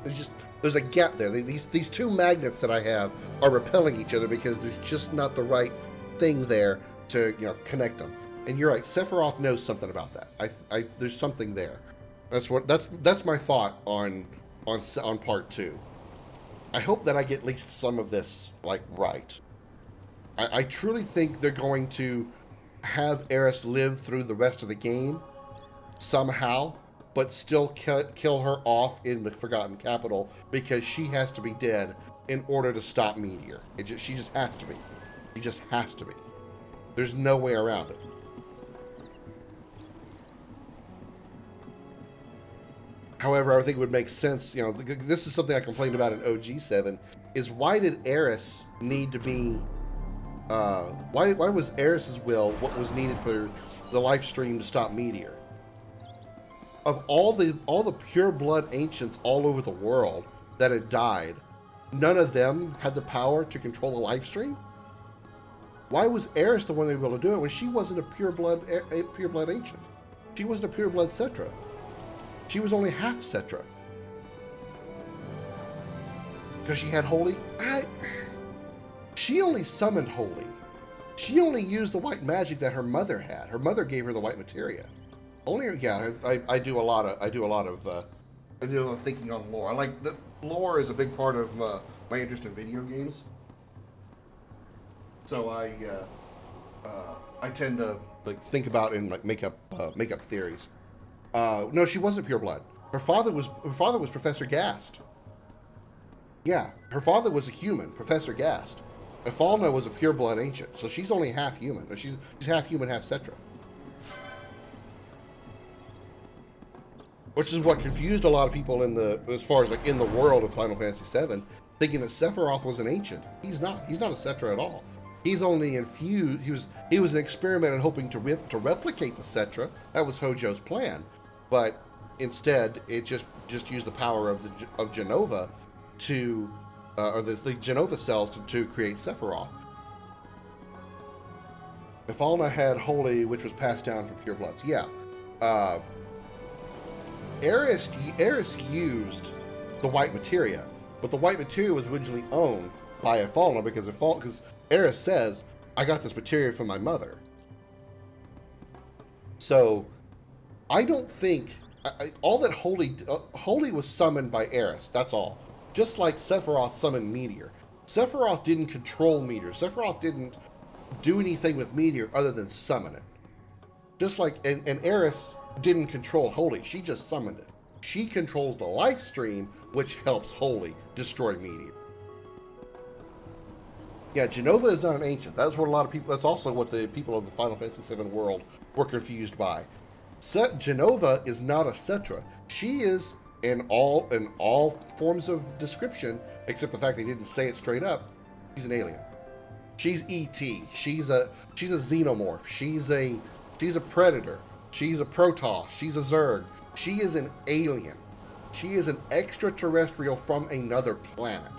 There's a gap there. These two magnets that I have are repelling each other because there's just not the right thing there to, you know, connect them. And you're right, Sephiroth knows something about that. There's something there. That's my thought on part 2. I hope that I get at least some of this, like, right. I truly think they're going to have Eris live through the rest of the game somehow, but still kill her off in the Forgotten Capital, because she has to be dead in order to stop Meteor. She just has to be. She just has to be. There's no way around it. However, I think it would make sense, you know, this is something I complained about in OG7, is why did Eris need to be, why was Eris's will what was needed for the life stream to stop Meteor? Of all the pure blood ancients all over the world that had died, none of them had the power to control the life stream? Why was Eris the one that was able to do it when she wasn't a pure blood ancient? She wasn't a pure blood Cetra. She was only half Cetra. Because she had Holy? She only summoned Holy. She only used the white magic that her mother had. Her mother gave her the white materia. I do a lot of thinking on lore. I like the lore is a big part of my interest in video games. So I tend to like think about and like make up theories. No, she wasn't pure blood. Her father was Professor Gast. Yeah, her father was a human, Professor Gast. Ifalna was a pure blood ancient, so she's only half human. She's half human, half Cetra. Which is what confused a lot of people as far as like in the world of Final Fantasy VII, thinking that Sephiroth was an ancient. He's not. He's not a Cetra at all. He's only infused. He was an experiment in hoping to replicate the Cetra. That was Hojo's plan, but instead it just used the power of Jenova to, or the Jenova cells to create Sephiroth. Ifalna had Holy, which was passed down from pure bloods. Yeah. Eris used the white materia, but the white materia was originally owned by Ifalna because Eris says, I got this materia from my mother. So I don't think all that Holy was summoned by Eris. That's all. Just like Sephiroth summoned Meteor. Sephiroth didn't control Meteor. Sephiroth didn't do anything with Meteor other than summon it. Just like and Eris didn't control Holy. She just summoned it. She controls the life stream, which helps Holy destroy Meteor. Yeah, Jenova is not an ancient. That's what a lot of people. That's also what the people of the Final Fantasy VII world were confused by. Jenova is not a Cetra. She is in all forms of description, except the fact they didn't say it straight up. She's an alien. She's ET. She's a xenomorph. She's a predator. She's a Protoss. She's a Zerg. She is an alien. She is an extraterrestrial from another planet.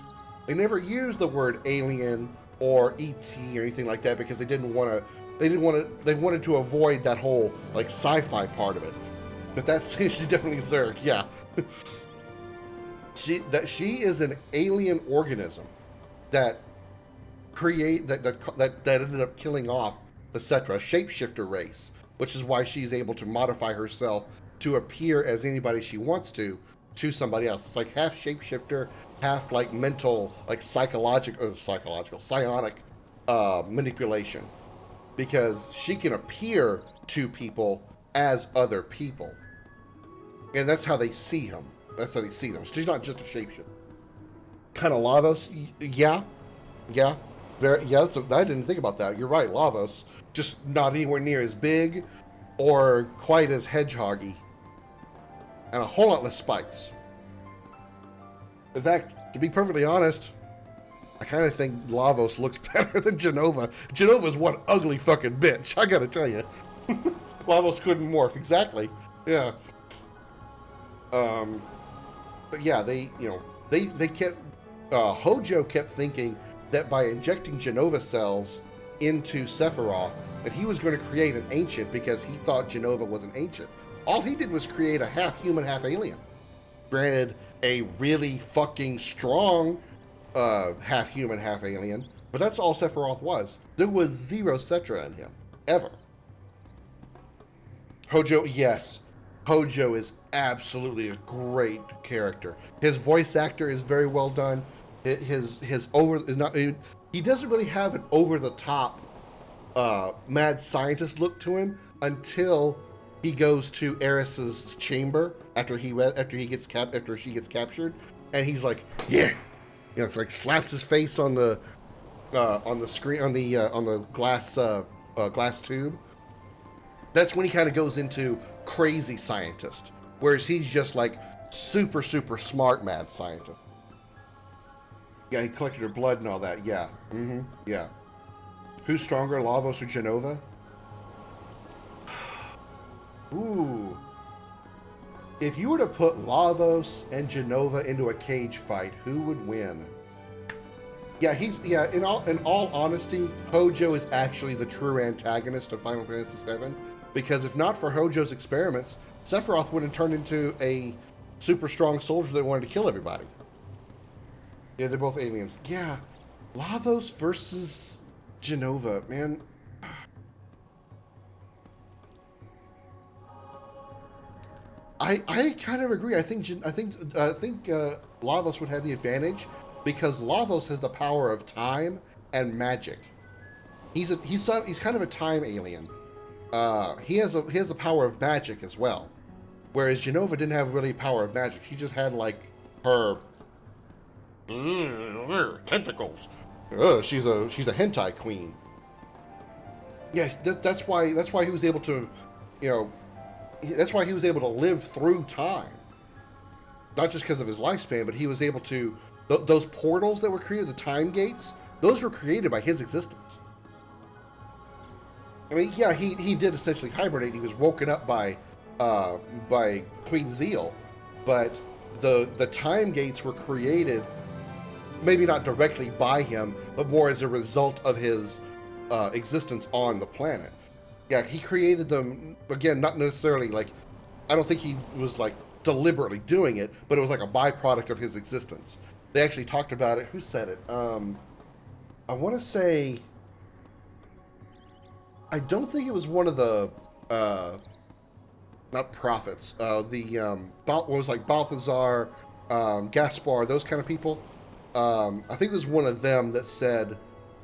They never used the word alien or ET or anything like that because they wanted to avoid that whole like sci-fi part of it. But she's definitely Zerg, yeah. She is an alien organism that ended up killing off the Cetra, shapeshifter race, which is why she's able to modify herself to appear as anybody she wants to somebody else. It's like half shapeshifter, half like mental, like psionic manipulation, because she can appear to people as other people. And that's how they see him. That's how they see them. She's not just a shapeshifter. Kind of Lavos, yeah. Yeah. I didn't think about that. You're right, Lavos. Just not anywhere near as big or quite as hedgehoggy. And a whole lot less spikes. In fact, to be perfectly honest, I kind of think Lavos looks better than Jenova. Genova's one ugly fucking bitch, I gotta tell you. Lavos couldn't morph, exactly. Yeah. But yeah, they kept, Hojo kept thinking that by injecting Jenova cells into Sephiroth, that he was going to create an ancient because he thought Jenova was an ancient. All he did was create a half human, half alien. Granted, a really fucking strong half human, half alien, but that's all Sephiroth was. There was zero Cetra in him, ever. Hojo, yes. Hojo is absolutely a great character. His voice actor is very well done. He doesn't really have an over the top mad scientist look to him until he goes to Eris's chamber after she gets captured, and he's like, yeah, like slaps his face on the screen on the glass tube. That's when he kind of goes into crazy scientist, whereas he's just like super smart mad scientist. Yeah, he collected her blood and all that. Yeah, yeah. Who's stronger, Lavos or Jenova? Ooh. If you were to put Lavos and Jenova into a cage fight, who would win? Yeah, in all honesty, Hojo is actually the true antagonist of Final Fantasy VII, because if not for Hojo's experiments, Sephiroth would have turned into a super strong soldier that wanted to kill everybody. Yeah, they're both aliens. Yeah, Lavos versus Jenova, man. I kind of agree. I think Lavos would have the advantage because Lavos has the power of time and magic. He's kind of a time alien. He has the power of magic as well, whereas Jenova didn't have really power of magic. She just had like her tentacles. She's a hentai queen. Yeah, that's why he was able to, that's why he was able to live through time. Not just because of his lifespan, but he was able to, those portals that were created, the time gates, those were created by his existence. I mean, yeah, he did essentially hibernate. He was woken up by Queen Zeal, but the time gates were created, maybe not directly by him, but more as a result of his existence on the planet. Yeah, he created them, again, not necessarily like, I don't think he was like deliberately doing it, but it was like a byproduct of his existence. They actually talked about it. Who said it? I want to say, I don't think it was one of the, not prophets, what was like Balthazar, Gaspar, those kind of people. I think it was one of them that said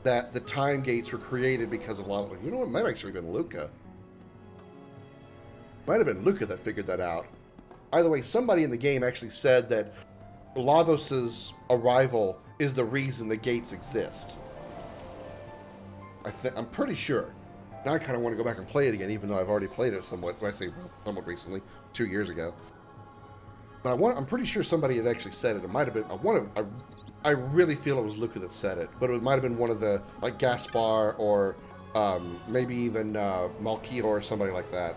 that the time gates were created because of lava. You know what? It might have actually been Luca. Might have been Luca that figured that out. Either way, somebody in the game actually said that Lavos's arrival is the reason the gates exist. I'm pretty sure. Now I kind of want to go back and play it again, even though I've already played it somewhat. When I say somewhat recently, 2 years ago. But I'm pretty sure somebody had actually said it. It might have been. I really feel it was Luca that said it, but it might have been one of the, like Gaspar or maybe even Malkia or somebody like that.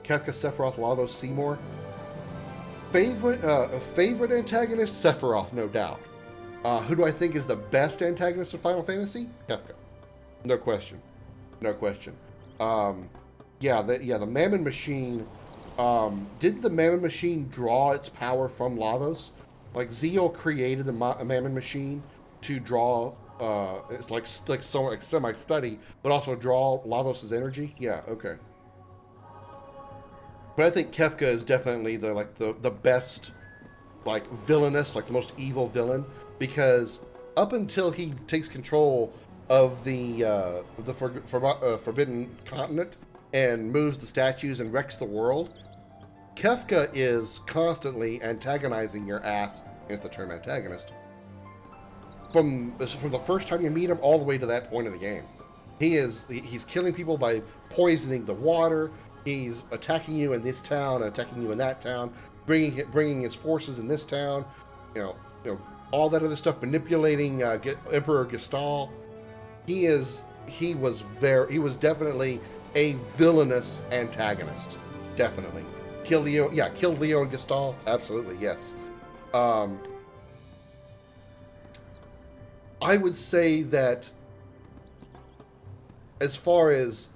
Kefka, Sephiroth, Lavos, Seymour. Favorite antagonist? Sephiroth, no doubt. Who do I think is the best antagonist of Final Fantasy? Kefka. No question. No question. The Mammon Machine. Didn't the Mammon Machine draw its power from Lavos? Like Zeal created the Mammon Machine to draw, it's like semi-study, but also draw Lavos' energy. Yeah, okay. But I think Kefka is definitely the best, like, villainous, like the most evil villain, because up until he takes control of the Forbidden Continent and moves the statues and wrecks the world, Kefka is constantly antagonizing your ass. Is the term antagonist. From the first time you meet him all the way to that point of the game. He's killing people by poisoning the water. He's attacking you in this town, attacking you in that town, bringing his forces in this town. You know, all that other stuff, manipulating Emperor Gestal. He was definitely a villainous antagonist. Definitely. Killed Leo and Gestal. Absolutely, yes. I would say that as far as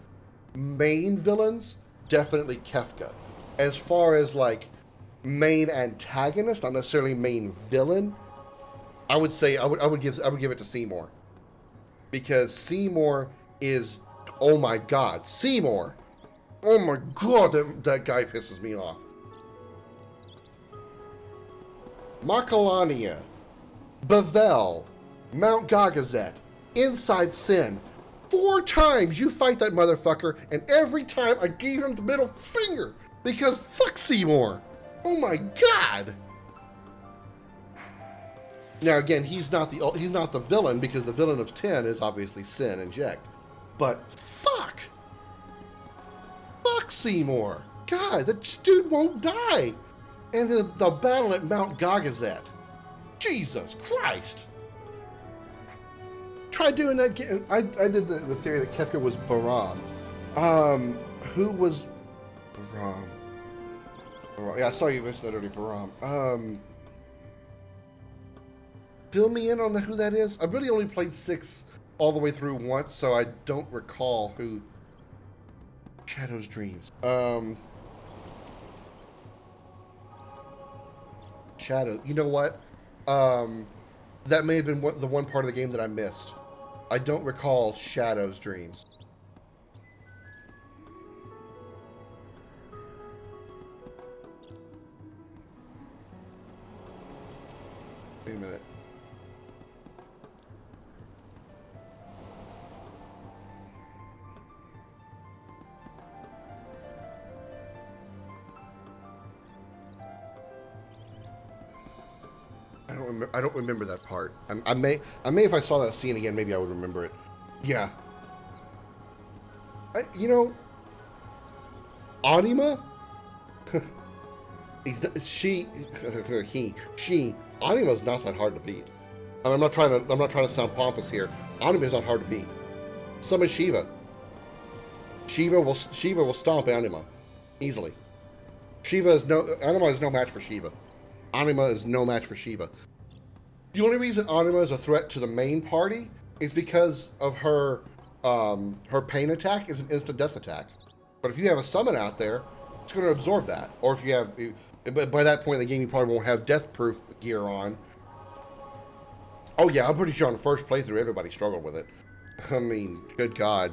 main villains, definitely Kefka. As far as like main antagonist, not necessarily main villain, I would say I would give it to Seymour. Because Seymour is, oh my god, Seymour. Oh my god, that guy pisses me off. Makalania, Bavel, Mount Gagazet, Inside Sin. 4 times you fight that motherfucker, and every time I gave him the middle finger because fuck Seymour. Oh my god. Now again, he's not the villain, because the villain of 10 is obviously Sin and Jek. But fuck Seymour. God, that dude won't die. And the battle at Mount Gagazet. Jesus Christ. Try doing that. I did the theory that Kefka was Baram. Who was Baram? Yeah, I saw you mention that earlier, Baram. Fill me in on who that is. I've really only played 6 all the way through once, so I don't recall who. Shadow's Dreams. Shadow. You know what? That may have been the one part of the game that I missed. I don't recall Shadow's Dreams. Wait a minute. I don't remember that part. I may if I saw that scene again, maybe I would remember it. Yeah. Anima? She Anima's not that hard to beat. I'm not trying to sound pompous here. Anima's not hard to beat. So is Shiva. Shiva will stomp Anima easily. Anima is no match for Shiva. Anima is no match for Shiva. The only reason Anima is a threat to the main party is because of her pain attack is an instant death attack. But if you have a summon out there, it's going to absorb that. Or if you have, by that point in the game, you probably won't have death proof gear on. Oh yeah, I'm pretty sure on the first playthrough, everybody struggled with it. I mean, good God.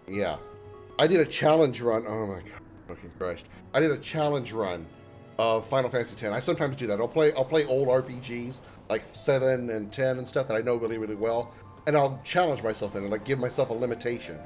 Yeah. I did a challenge run. Oh my God, fucking Christ. I did a challenge run of Final Fantasy X. I sometimes do that. I'll play old RPGs like 7 and 10 and stuff that I know really, really well, and I'll challenge myself in and like give myself a limitation.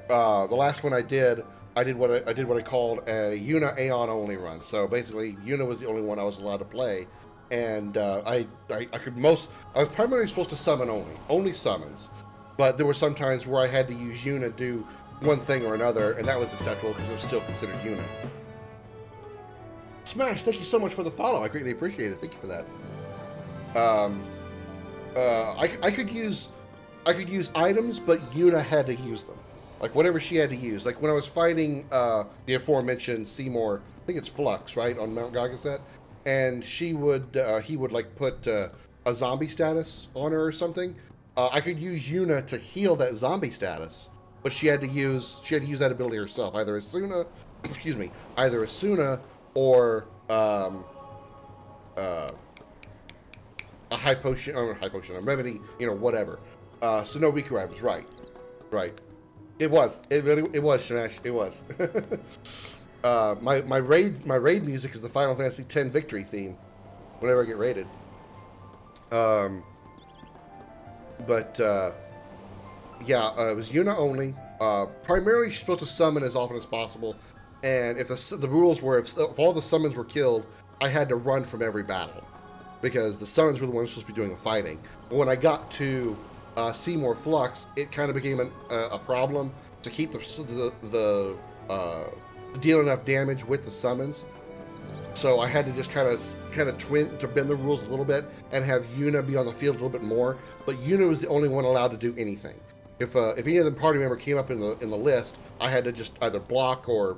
The last one I did what I called a Yuna Aeon only run. So basically, Yuna was the only one I was allowed to play, and I was primarily supposed to summon only summons, but there were some times where I had to use Yuna to do one thing or another, and that was acceptable because it was still considered Yuna. Smash, thank you so much for the follow. I greatly appreciate it. Thank you for that. I could use items, but Yuna had to use them. Like whatever she had to use. Like when I was fighting the aforementioned Seymour, I think it's Flux, right, on Mount Gagazet, and he would like put a zombie status on her or something. I could use Yuna to heal that zombie status, but she had to use that ability herself, either Asuna, or a high potion, a remedy, whatever. So no Wikurai was right. It was Shanash. It was. my raid music is the Final Fantasy X victory theme. Whenever I get raided. Yeah, it was Yuna only. Primarily, she's supposed to summon as often as possible. And if the rules were, if all the summons were killed, I had to run from every battle, because the summons were the ones supposed to be doing the fighting. But when I got to Seymour Flux, it kind of became a problem to keep the deal enough damage with the summons. So I had to just kind of to bend the rules a little bit and have Yuna be on the field a little bit more. But Yuna was the only one allowed to do anything. If any other party member came up in the list, I had to just either block or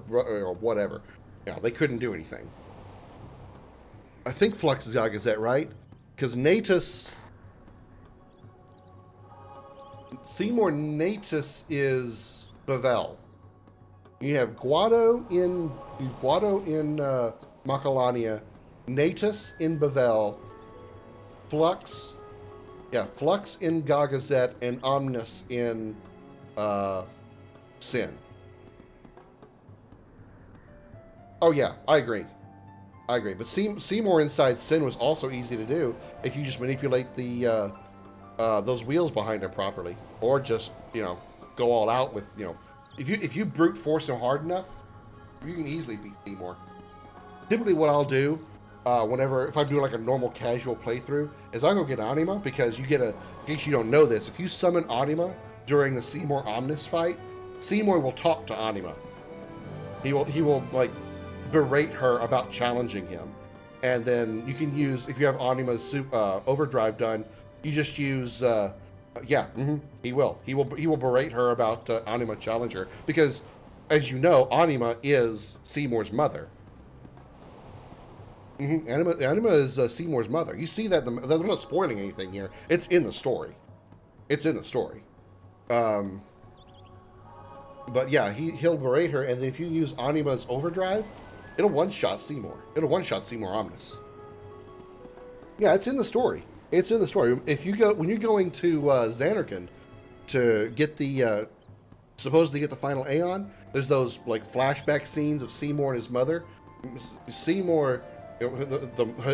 whatever. Yeah, they couldn't do anything. I think Flux is Gagazet, right? Because Natus, Seymour Natus is Bavel. You have Guado in Macalania, Natus in Bavel, Flux in Gagazet, and Omnis in Sin. Oh yeah, I agree. But Seymour inside Sin was also easy to do if you just manipulate the those wheels behind him properly, or just go all out with if you brute force him hard enough, you can easily beat Seymour. Typically, what I'll do if I'm doing like a normal casual playthrough is I'll go get Anima, because you get in case you don't know this, if you summon Anima during the Seymour Omnis fight, Seymour will talk to Anima. He will like berate her about challenging him, and then you can use, if you have Anima's overdrive done, you just use he will berate her about Anima challenge her, because as you know, Anima is Seymour's mother. Anima is Seymour's mother. You see that, they're not spoiling anything here. It's in the story. But yeah, he'll berate her, and if you use Anima's overdrive, it'll one-shot Seymour. It'll one-shot Seymour Omnis. Yeah, it's in the story. If you go, when you're going to Xanarkand to get the supposedly get the final Aeon, there's those like flashback scenes of Seymour and his mother. Seymour,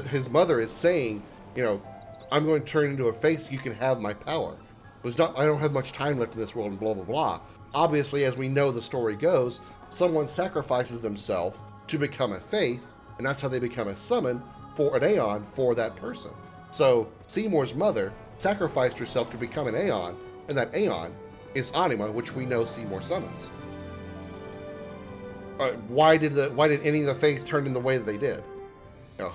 his mother is saying, I'm going to turn into a face so you can have my power. I don't have much time left in this world, and blah blah blah. Obviously, as we know the story goes, someone sacrifices themselves to become a faith, and that's how they become a summon for an Aeon for that person. So Seymour's mother sacrificed herself to become an Aeon, and that Aeon is Anima, which we know Seymour summons. Why did any of the faith turn in the way that they did?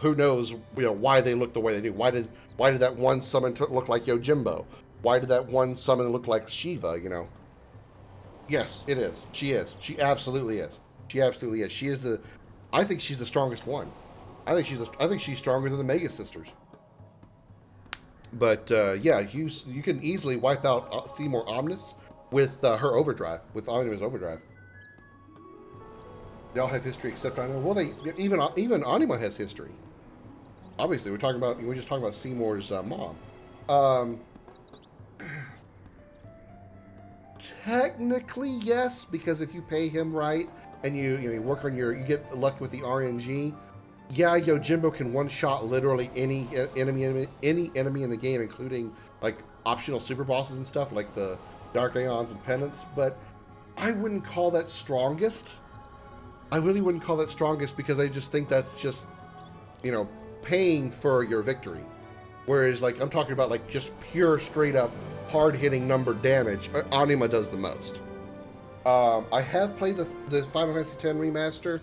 Who knows? Why they look the way they do. Why did that one summon look like Yojimbo? Why did that one summon look like Shiva? Yes, it is. She is. She absolutely is. She is I think she's the strongest one. I think she's stronger than the Mega Sisters. But yeah, you can easily wipe out Seymour Omnis with her overdrive, with Anima's overdrive. They all have history except Anima. Well, even Anima has history. Obviously, we're just talking about Seymour's mom. Technically, yes, because if you pay him right and you work on you get lucky with the RNG. Yeah, Yojimbo can one-shot literally any enemy in the game, including like optional super bosses and stuff like the Dark Aeons and Penance. But I wouldn't call that strongest. I really wouldn't call that strongest, because I just think that's just paying for your victory. Whereas like I'm talking about like just pure straight up hard-hitting number damage, Anima does the most. I have played the Final Fantasy X remaster.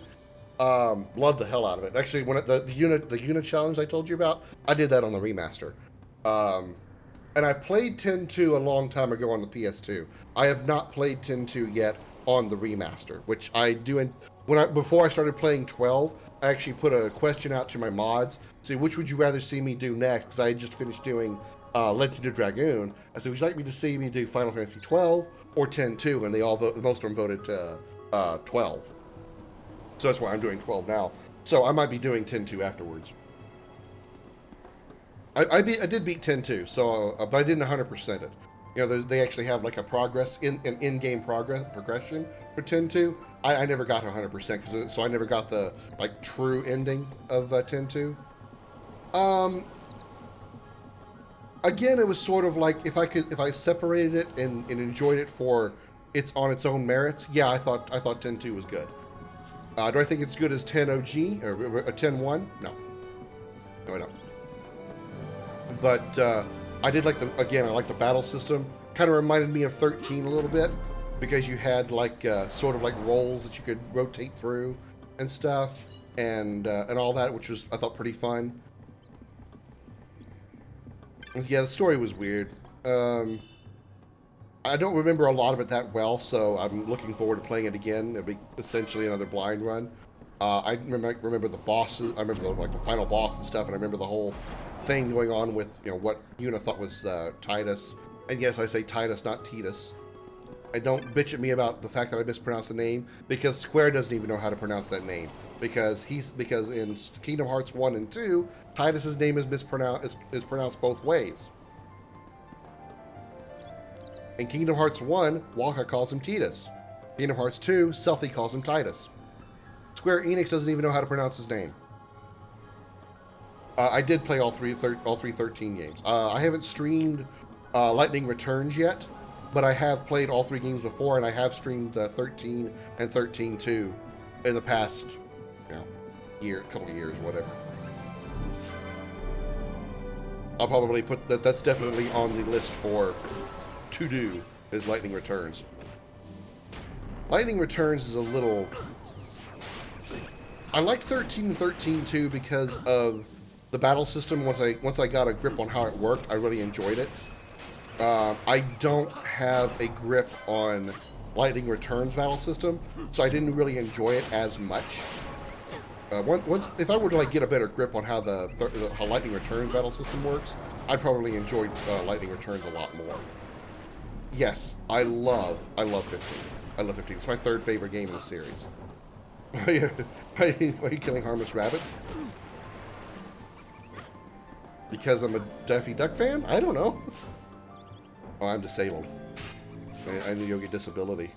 Loved the hell out of it. Actually, when the unit challenge I told you about, I did that on the remaster. And I played 10-2 a long time ago on the PS2. I have not played 10-2 yet on the remaster, which I do. Before I started playing 12, I actually put a question out to my mods, see which would you rather see me do next, because I had just finished doing Legend of Dragoon. I said, would you like me to see me do Final Fantasy 12 or 10-2? And they all most of them voted 12. So that's why I'm doing 12 now. So I might be doing 10-2 afterwards. I did beat 10-2, so but I didn't 100% it. They actually have like a progress an in-game progression for 10-2. I never got 100%, so I never got the like true ending of 10-2. Again, it was sort of like if I separated it and enjoyed it for its own merits. Yeah, I thought 10-2 was good. Do I think it's good as 10 OG or 10-1? No. No, I don't. But I did like I like the battle system. Kind of reminded me of 13 a little bit because you had like sort of like roles that you could rotate through and stuff and all that, which was I thought pretty fun. Yeah, the story was weird. I don't remember a lot of it that well, so I'm looking forward to playing it again. It'll be essentially another blind run. I remember the bosses. I remember the final boss and stuff, and I remember the whole thing going on with what Una thought was Titus. And yes, I say Titus, not Titus. And don't bitch at me about the fact that I mispronounced the name because Square doesn't even know how to pronounce that name because in Kingdom Hearts 1 and 2, Titus's name is pronounced both ways. In Kingdom Hearts 1, Waka calls him Titus. Kingdom Hearts 2, Selphie calls him Titus. Square Enix doesn't even know how to pronounce his name. I did play all three 13 games. I haven't streamed Lightning Returns yet, but I have played all 3 games before, and I have streamed 13 and 13-2 in the past, couple of years, whatever. I'll probably put that's definitely on the list for to do is Lightning Returns. Lightning Returns is a little... I like 13 and 13-2 because of the battle system. Once I got a grip on how it worked, I really enjoyed it. I don't have a grip on Lightning Returns battle system, so I didn't really enjoy it as much. If I were to get a better grip on how how Lightning Returns battle system works, I'd probably enjoy Lightning Returns a lot more. Yes, I love 15. I love 15. It's my 3rd favorite game in the series. Why are you killing harmless rabbits? Because I'm a Daffy Duck fan? I don't know. Oh, I'm disabled. I need to go get disability.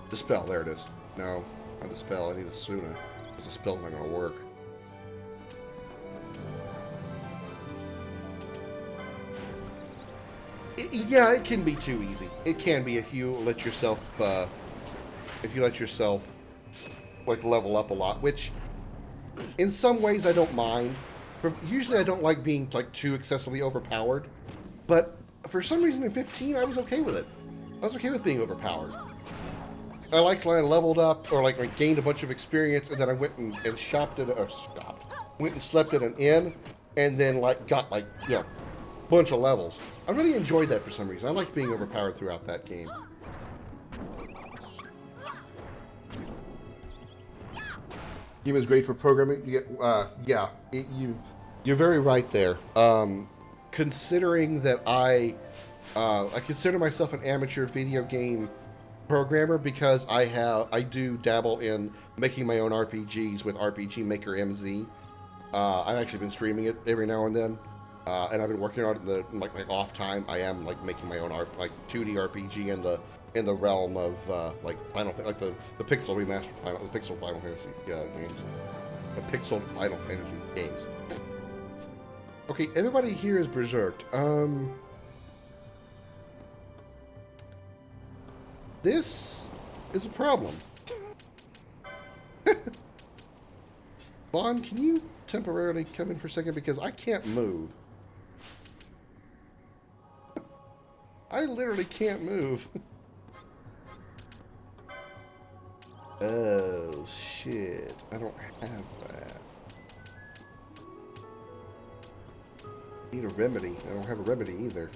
Dispel, there it is. No, not Dispel, I need a Suna. Dispel's not gonna work. Yeah, it can be too easy. It can be if you let yourself, level up a lot, which in some ways I don't mind. Usually I don't like being too excessively overpowered, but for some reason in 15 I was okay with it. I was okay with being overpowered. I liked when I leveled up or gained a bunch of experience and then I went and went and slept at an inn and then got bunch of levels. I really enjoyed that for some reason. I liked being overpowered throughout that game. Game is great for programming. You're very right there. Considering that I consider myself an amateur video game programmer because I do dabble in making my own RPGs with RPG Maker MZ. I've actually been streaming it every now and then. And I've been working on it in the off time. I am making my own 2D RPG in the realm of Final the Pixel remastered the Pixel Final Fantasy games, the Pixel Final Fantasy games. Okay, everybody here is berserked. This is a problem. Vaughn, can you temporarily come in for a second because I can't move. I literally can't move. Oh, shit. I don't have that. Need a remedy. I don't have a remedy either.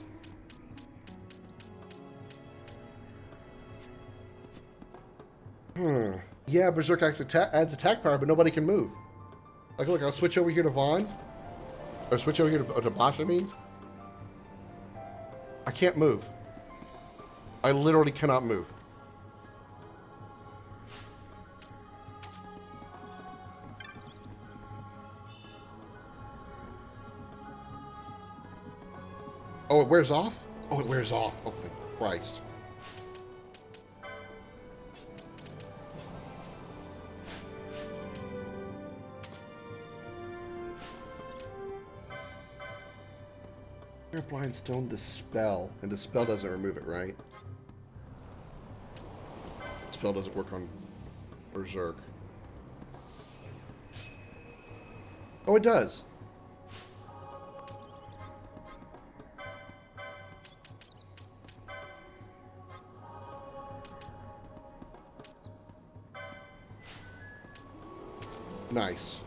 Yeah, Berserk adds attack power, but nobody can move. Look, I'll switch over here to Vaughn. Or switch over here to Bosch, I mean. I can't move. I literally cannot move. Oh, it wears off? Oh, it wears off. Oh, thank Christ. Blind Stone Dispel. And Dispel doesn't remove it, right? Dispel doesn't work on Berserk. Oh, it does. Nice.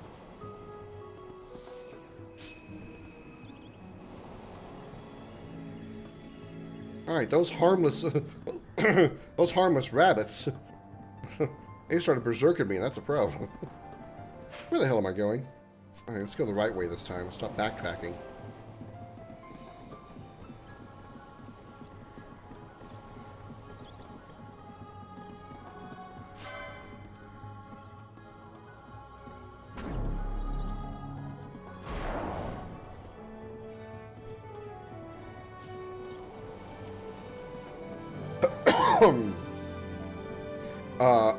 All right, those harmless, those harmless rabbits. They started berserking me. That's a pro. Where the hell am I going? All right, let's go the right way this time. Stop backtracking.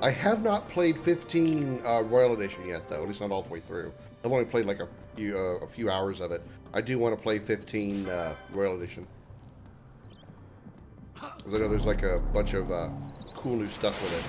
I have not played 15 Royal Edition yet, though. At least not all the way through. I've only played like a few hours of it. I do want to play 15 Royal Edition. Because I know there's like a bunch of cool new stuff with it.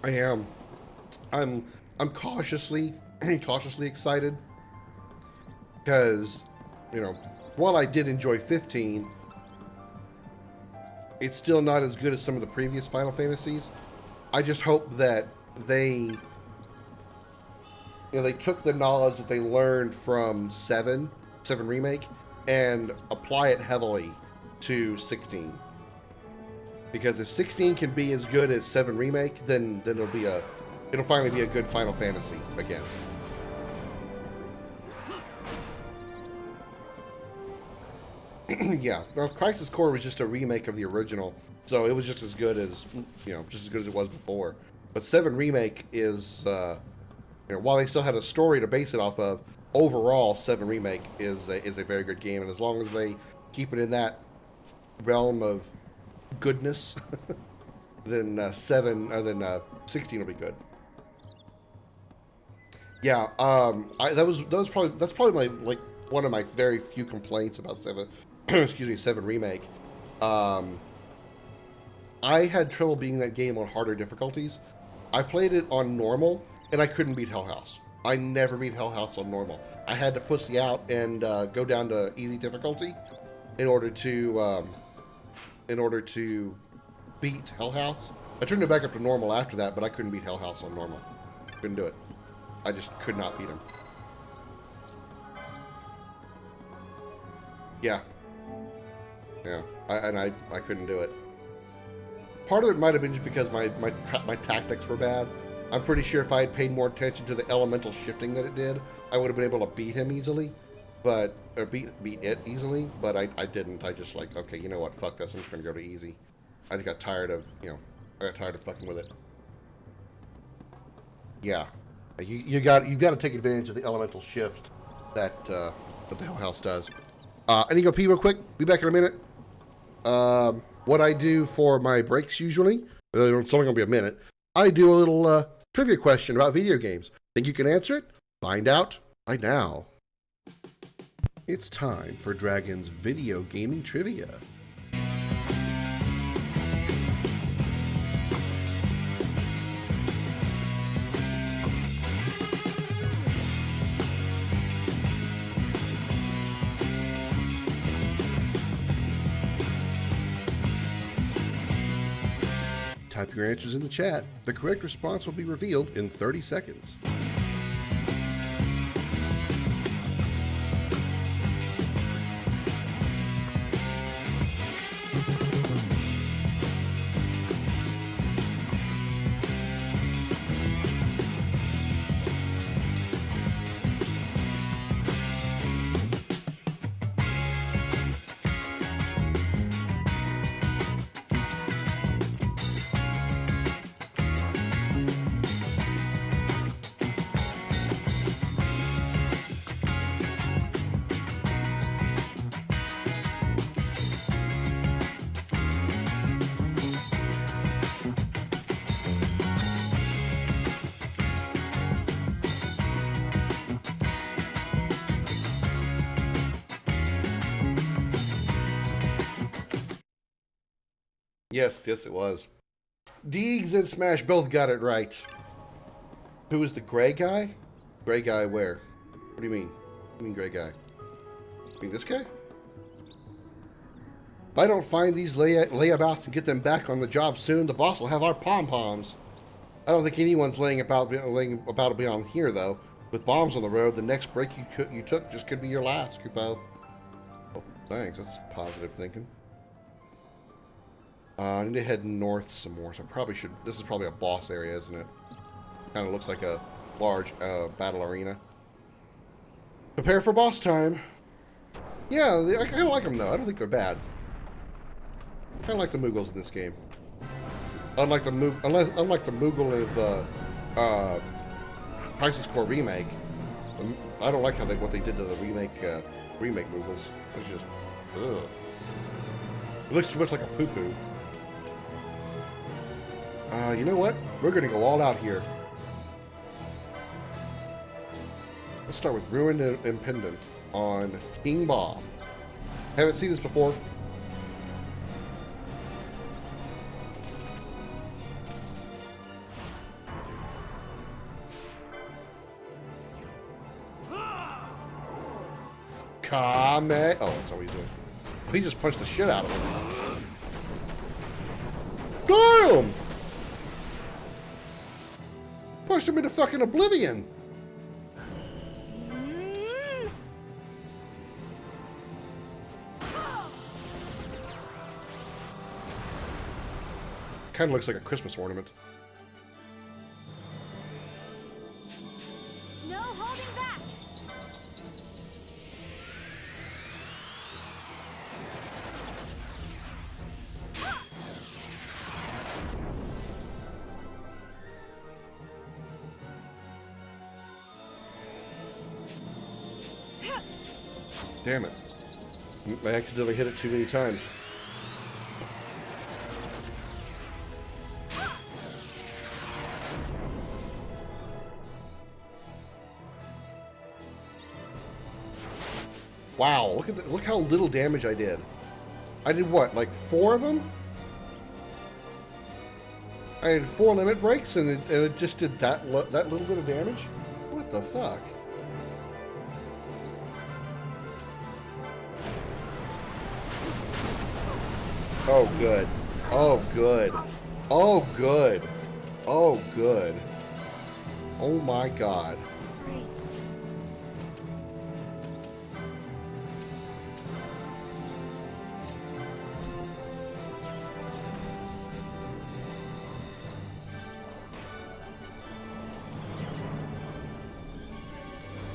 I am. I'm cautiously excited because, you know, while I did enjoy 15, it's still not as good as some of the previous Final Fantasies. I just hope that they took the knowledge that they learned from 7 Remake and apply it heavily to 16. Because if 16 can be as good as 7 Remake, then it'll finally be a good Final Fantasy again. Yeah, well, Crisis Core was just a remake of the original, so it was just as good as it was before. But 7 Remake is, while they still had a story to base it off of, overall 7 Remake is a very good game, and as long as they keep it in that realm of goodness, then 16 will be good. Yeah, that's probably my one of my very few complaints about 7 7 Remake. I had trouble beating that game on harder difficulties. I played it on normal and I couldn't beat Hell House. I never beat Hell House on normal. I had to pussy out and go down to easy difficulty in order to beat Hell House. I turned it back up to normal after that, but I couldn't beat Hell House on normal. Couldn't do it. I just could not beat him. Yeah. Yeah. I couldn't do it. Part of it might have been just because my tactics were bad. I'm pretty sure if I had paid more attention to the elemental shifting that it did, I would have been able to beat him easily. Or beat it easily, but I didn't. I just like, okay, you know what, fuck this, I'm just gonna go to easy. I just got tired of, fucking with it. Yeah. You've got to take advantage of the elemental shift that the Hell House does. I need to go pee real quick. Be back in a minute. What I do for my breaks usually, it's only gonna be a minute, I do a little trivia question about video games. Think you can answer it? Find out right now. It's time for Dragon's video gaming trivia. Type your answers in the chat. The correct response will be revealed in 30 seconds. Yes, yes, it was. Deegs and Smash both got it right. Who is the gray guy? Gray guy where? What do you mean? What do you mean gray guy? You mean this guy? If I don't find these layabouts and get them back on the job soon, the boss will have our pom-poms. I don't think anyone's laying about to be on here, though. With bombs on the road, the next break you took just could be your last, Kupo. Oh, thanks. That's positive thinking. I need to head north some more, so I probably should... This is probably a boss area, isn't it? Kind of looks like a large battle arena. Prepare for boss time. Yeah, I kind of like them, though. I don't think they're bad. I kind of like the Moogles in this game. Unlike the Moogle of the Crisis Core remake, I don't like what they did to the remake Moogles. It's just, ugh. It looks too much like a poo-poo. You know what? We're gonna go all out here. Let's start with Ruined and Pendant on King Bob. Haven't seen this before. Kame. Oh, that's all he's doing. He just punched the shit out of him. Damn! Pushed him into fucking oblivion. Kind of looks like a Christmas ornament. No holding back. Damn it. I accidentally hit it too many times. Wow, look how little damage I did. I did what, like 4 of them? I had 4 limit breaks and it just did that little bit of damage? What the fuck? Oh, good. Oh, good. Oh, good. Oh, good. Oh, my God.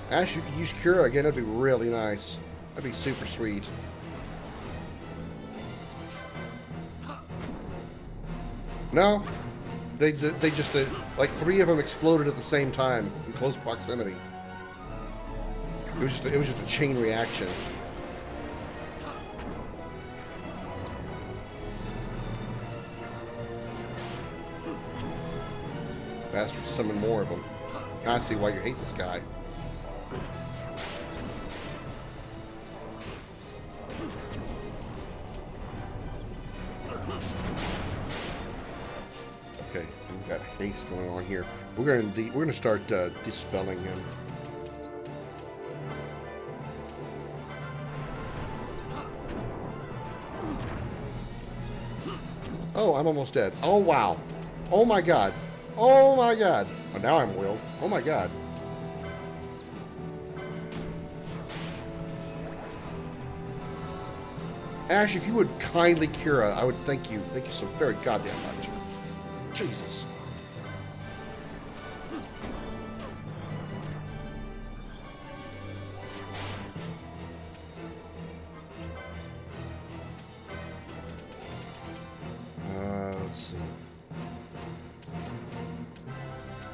Ash, you could use Cura again. That'd be really nice. That'd be super sweet. No, they just like 3 of them exploded at the same time in close proximity. It was just a chain reaction. Bastard summon more of them. I see why you hate this guy. Okay, we've got haste going on here. We're gonna start dispelling him. Oh, I'm almost dead. Oh wow. Oh my god. Oh my god. Oh, now I'm willed. Oh my god. Ash, if you would kindly Cura, I would thank you. Thank you so very goddamn much. Jesus. Let's see.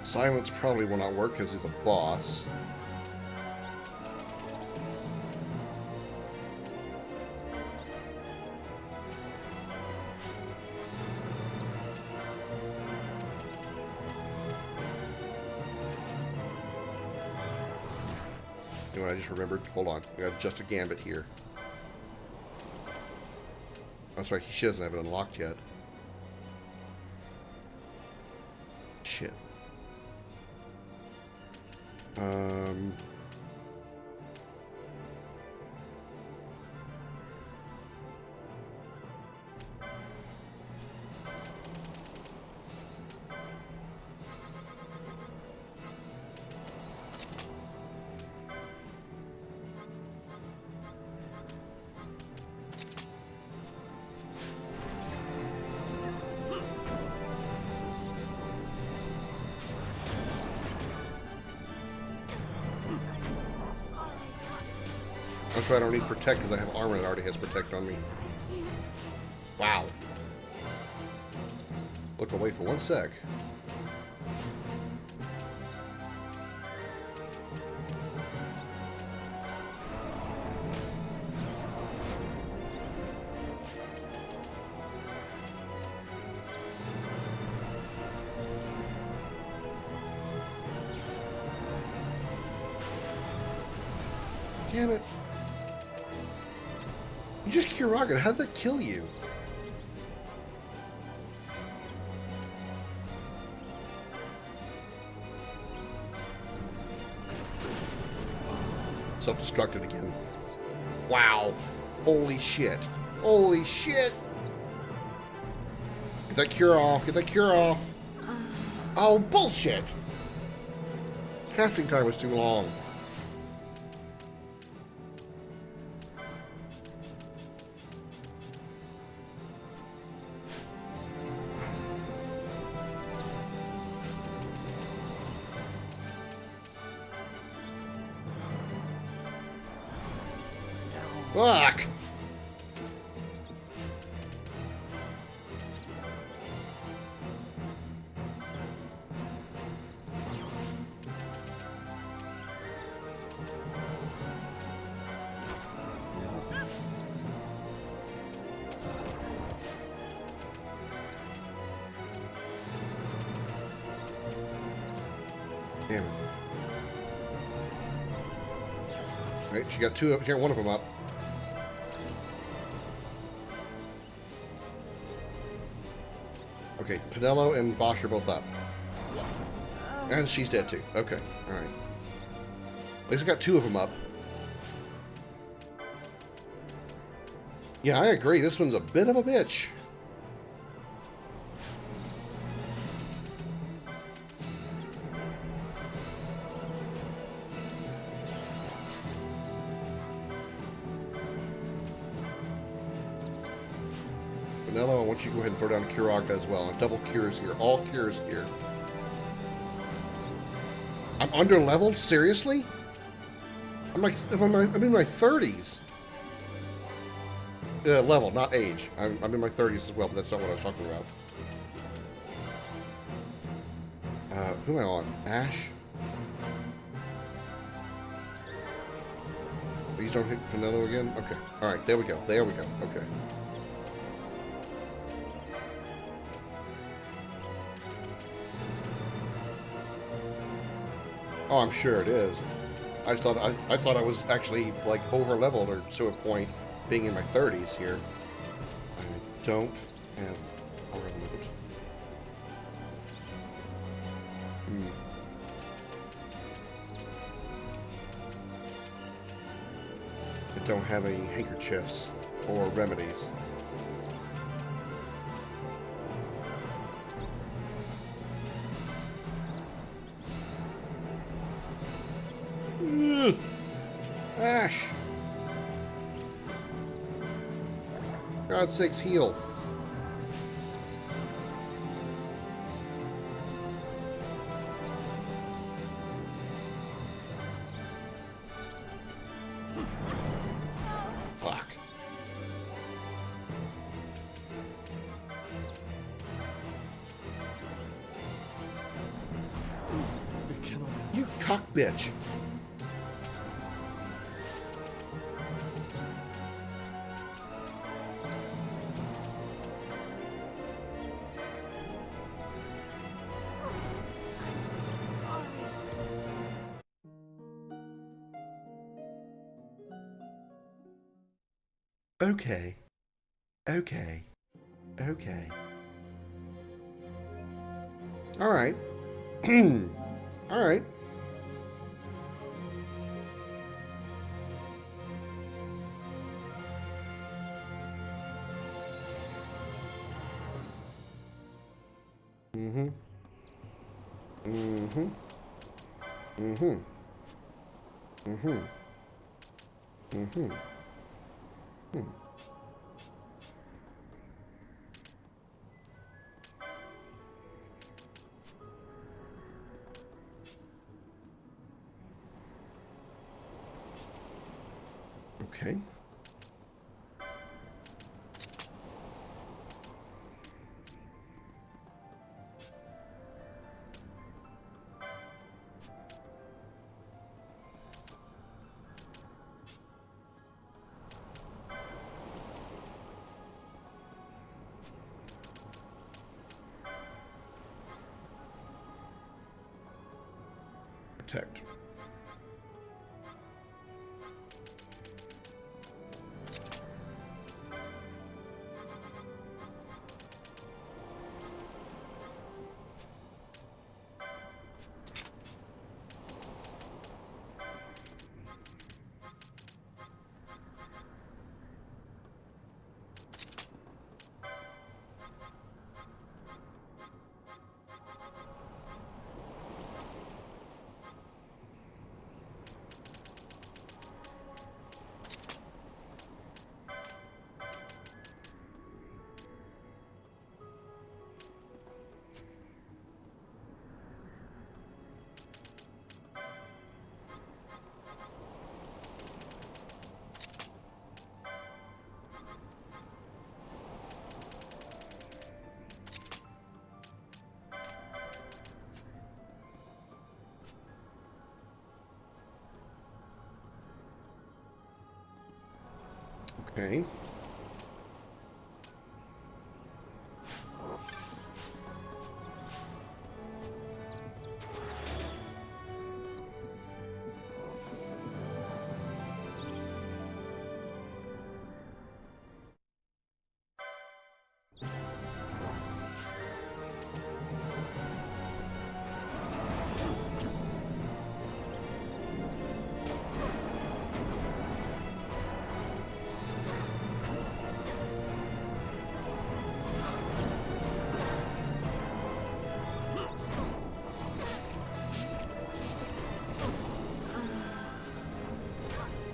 Silence probably will not work because he's a boss. You know what I just remembered? Hold on. We got just a gambit here. That's right, she doesn't have it unlocked yet. Um... That's why I don't need Protect, because I have armor that already has Protect on me. Wow. Look away for 1 sec. Damn it. You just Kiraga. How'd that kill you? Self-destructed again. Wow. Holy shit. Holy shit. Get that cure off. Get that cure off. Oh, bullshit. Casting time was too long. Fuck! Damn it. Right, she got two. She got one of them up. Okay, Pinello and Bosch are both up. And she's dead too. Okay, alright. At least I got two of them up. Yeah, I agree. This one's a bit of a bitch. Vanilla, I want you to go ahead and throw down Kiraga as well. And double cures here. All cures here. I'm under leveled? Seriously? I'm in my 30s. Level, not age. I'm in my 30s as well, but that's not what I was talking about. Who am I on? Ash? Please don't hit Pinello again? Okay. Alright, there we go. There we go. Okay. Oh, I'm sure it is. I just thought I thought I was actually like over leveled or to a point being in my 30s here. I don't have a remote. I don't have any handkerchiefs or remedies. Ash! God's sakes, heal. Fuck. You cock bitch. Okay. Okay. Okay. Alright. Alright. Mm-hmm. Mm-hmm. Mm-hmm. Mm-hmm. Mm-hmm. Hmm. Okay. Protect. Okay.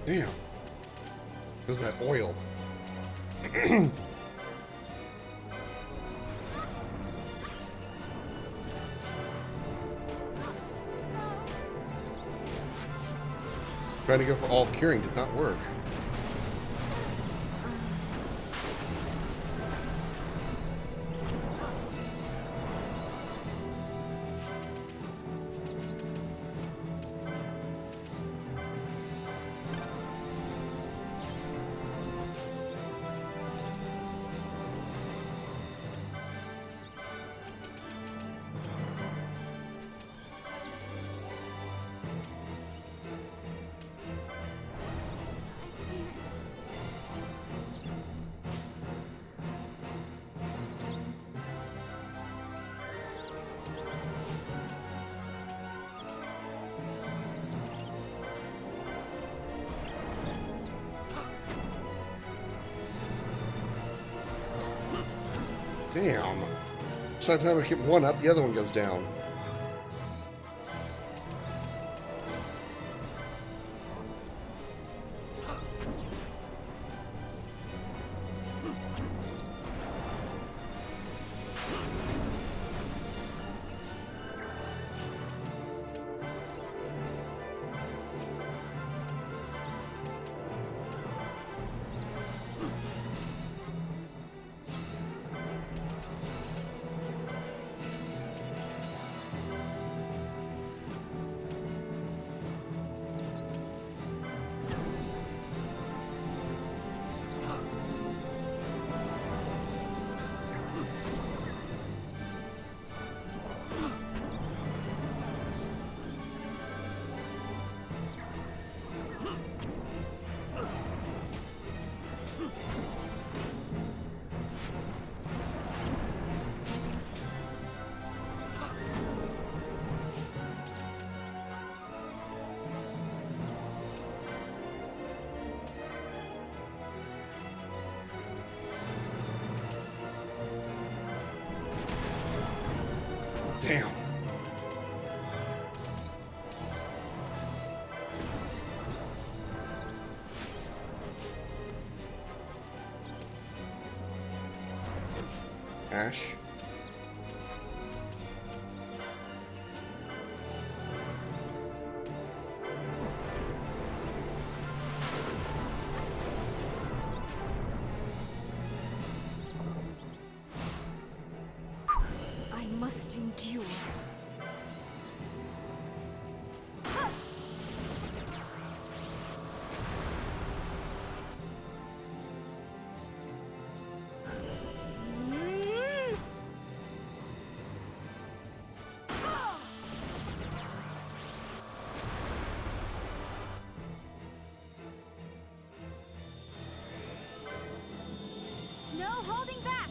Damn. There's that oil. Trying to go for all curing did not work. Damn. Sometimes I keep one up, the other one goes down. Damn. Ash. I must endure. No holding back!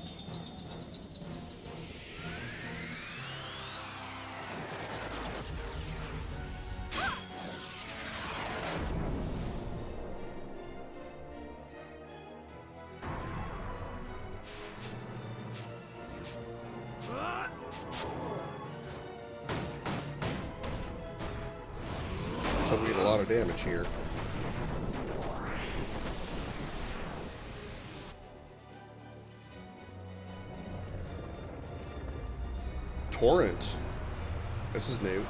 So we get a lot of damage here. Torrent. This is new.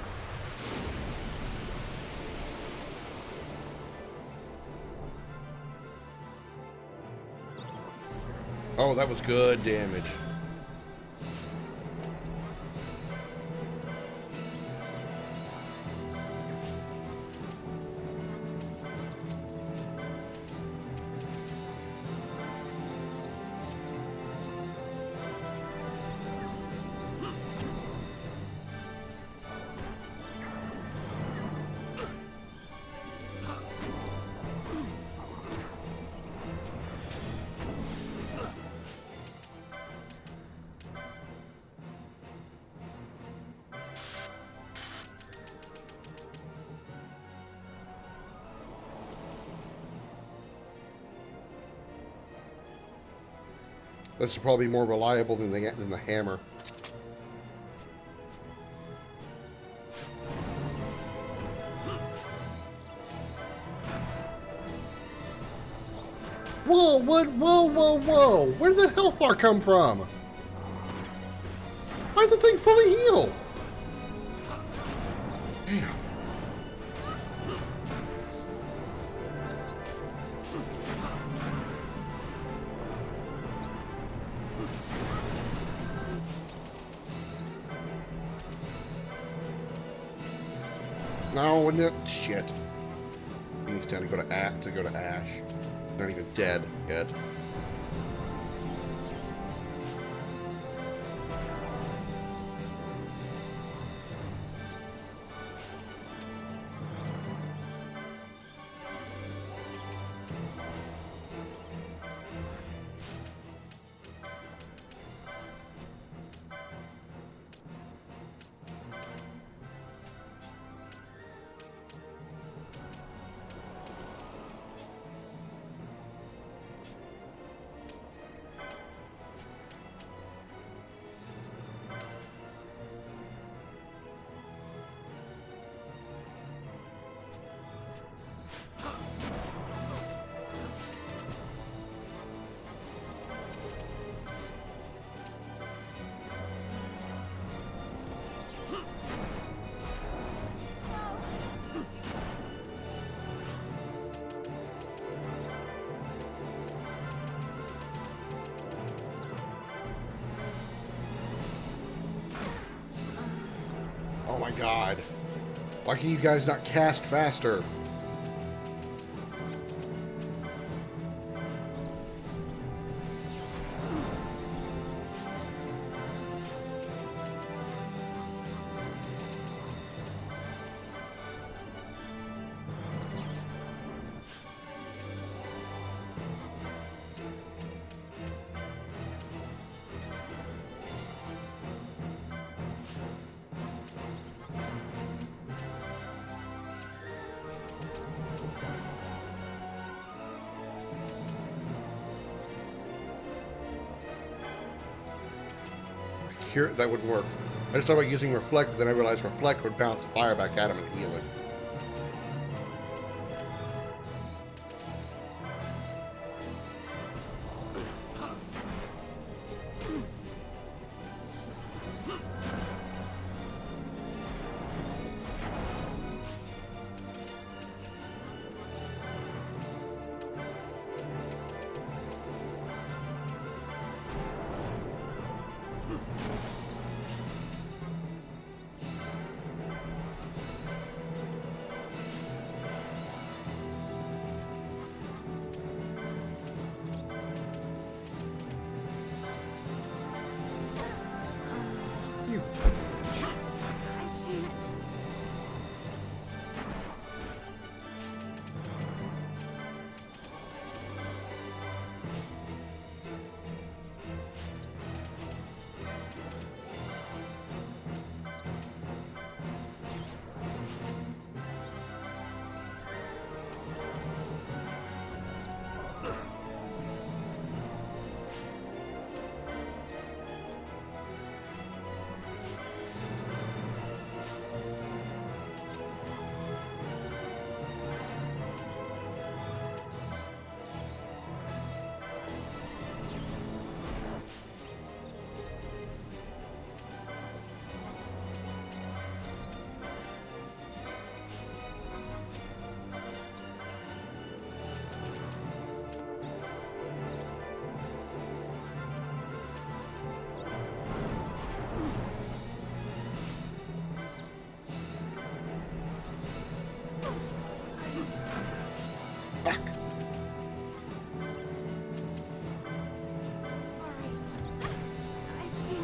Oh, that was good damage. This is probably more reliable than the hammer. Whoa, what? Whoa, whoa, whoa. Where did that health bar come from? Why did the thing fully heal? Damn. No, no, shit. It's time to go to Ash. Not even dead yet. Oh my god. Why can you guys not cast faster? That wouldn't work. I just thought about using Reflect, but then I realized Reflect would bounce the fire back at him and heal it.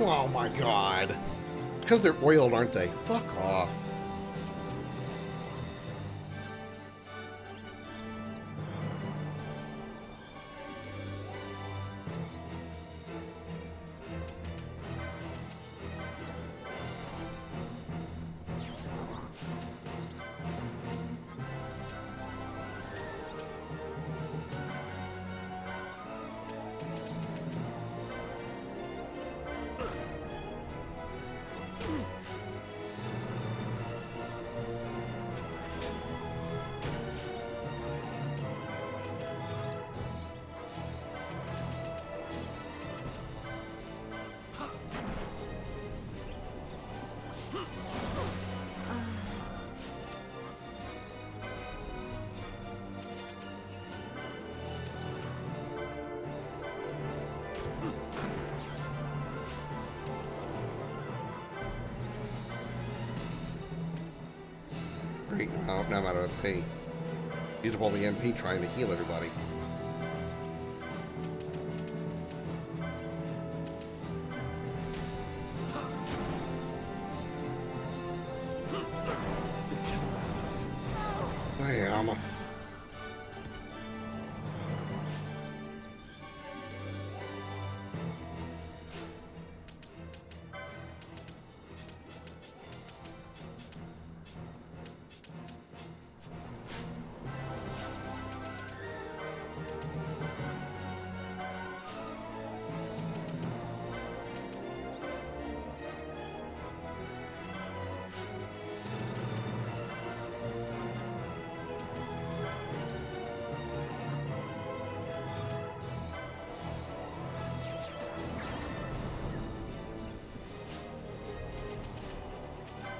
Oh my god. Because they're oiled, aren't they? Fuck off. Great. Oh, now I'm out of MP. Use up all the MP trying to heal everybody. I am.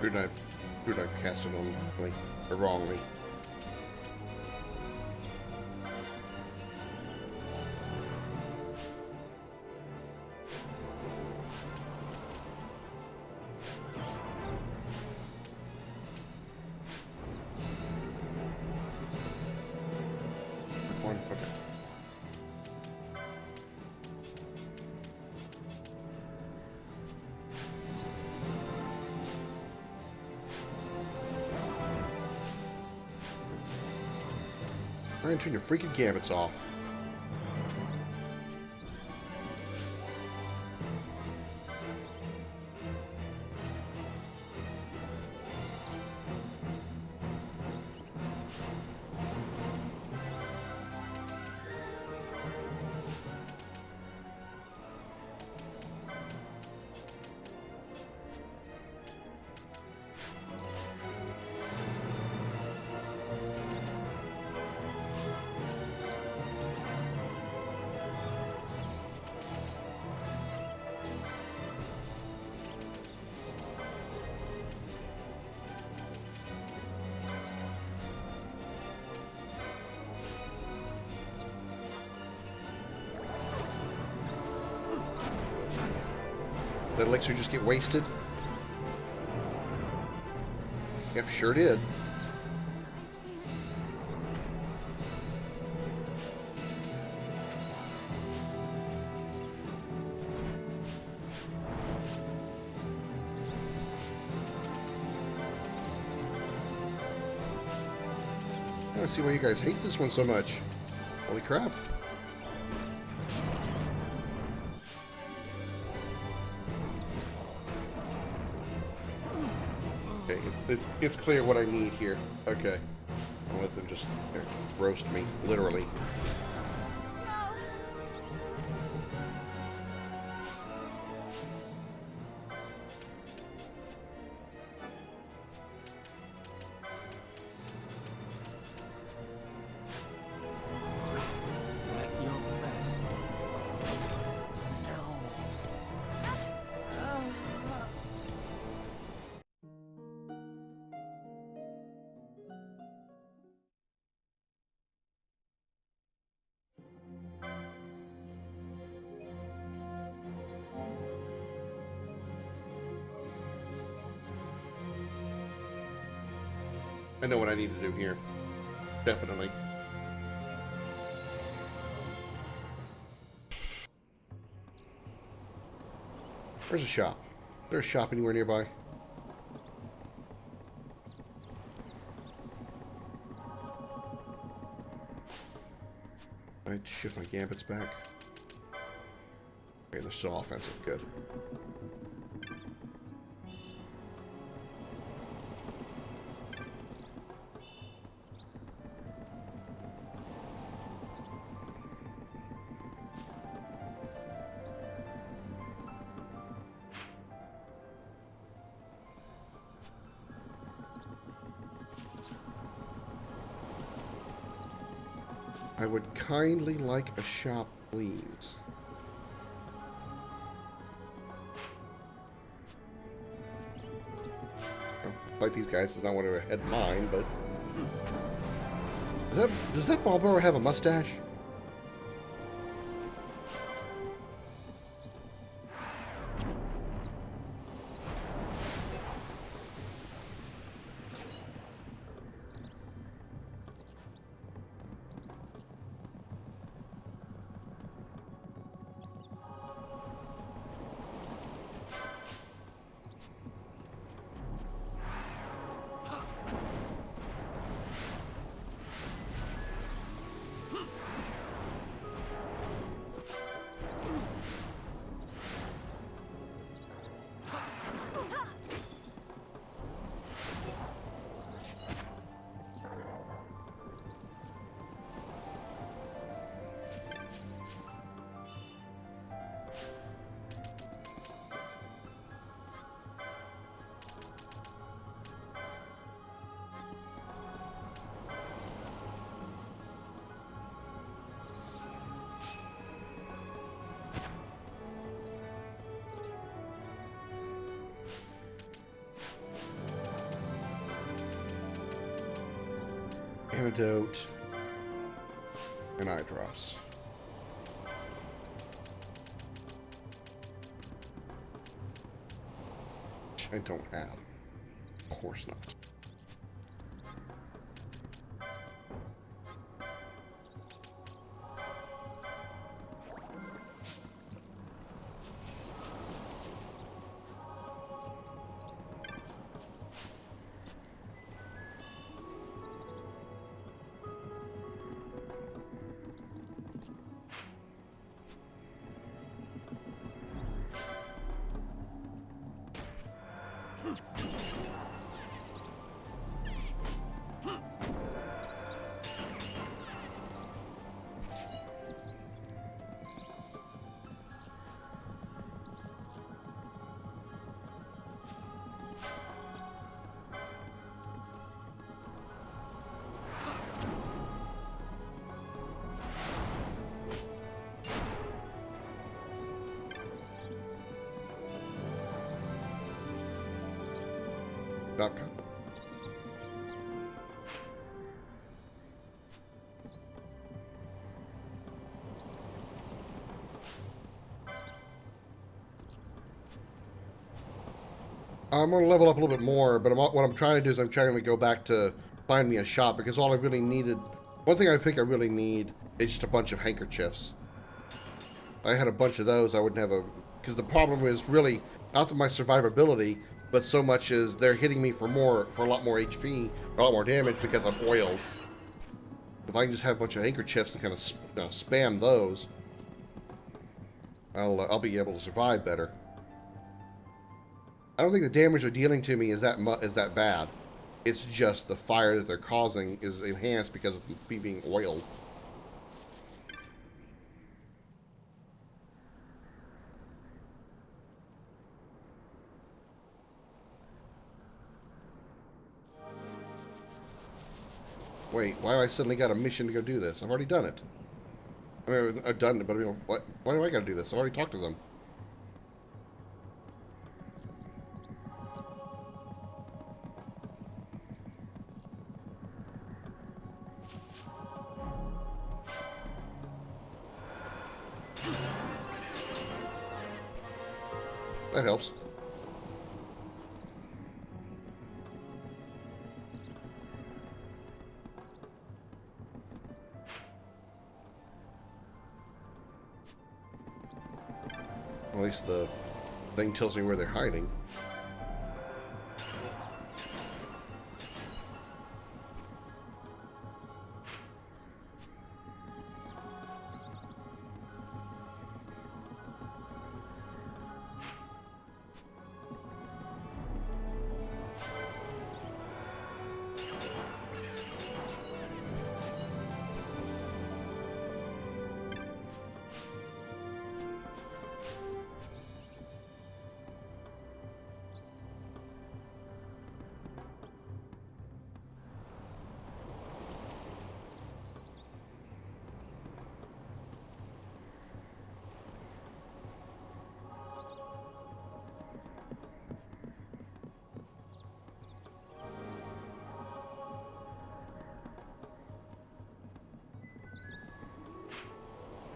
Who did I cast it on correctly or wrongly? One, okay. Ryan, turn your freaking gambits off. That elixir just get wasted? Yep, sure did. I don't see why you guys hate this one so much. Holy crap. Okay, it's clear what I need here. Okay. I'll let them just roast me, literally. I know what I need to do here. Definitely. Where's a shop? Is there a shop anywhere nearby? I'd shift my gambits back. Okay, they're still offensive. Good. I would kindly like a shop, please. Like these guys does not want to head mine, but does that Marlboro have a mustache? Antidote and eye drops. Which I don't have. Of course not. .com. I'm going to level up a little bit more, but what I'm trying to do is I'm trying to go back to find me a shop, because all I really needed, one thing I think I really need is just a bunch of handkerchiefs. If I had a bunch of those, I wouldn't have a, because the problem is really not that my survivability, but so much as they're hitting me for a lot more HP, a lot more damage because I'm oiled. If I can just have a bunch of handkerchiefs and kind of spam those, I'll be able to survive better. I don't think the damage they're dealing to me is that bad. It's just the fire that they're causing is enhanced because of me being oiled. Wait, why have I suddenly got a mission to go do this? I've already done it. I mean, I've done it, but you know, why do I gotta do this? I've already talked to them. That helps. At least the thing tells me where they're hiding.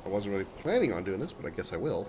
I wasn't really planning on doing this, but I guess I will.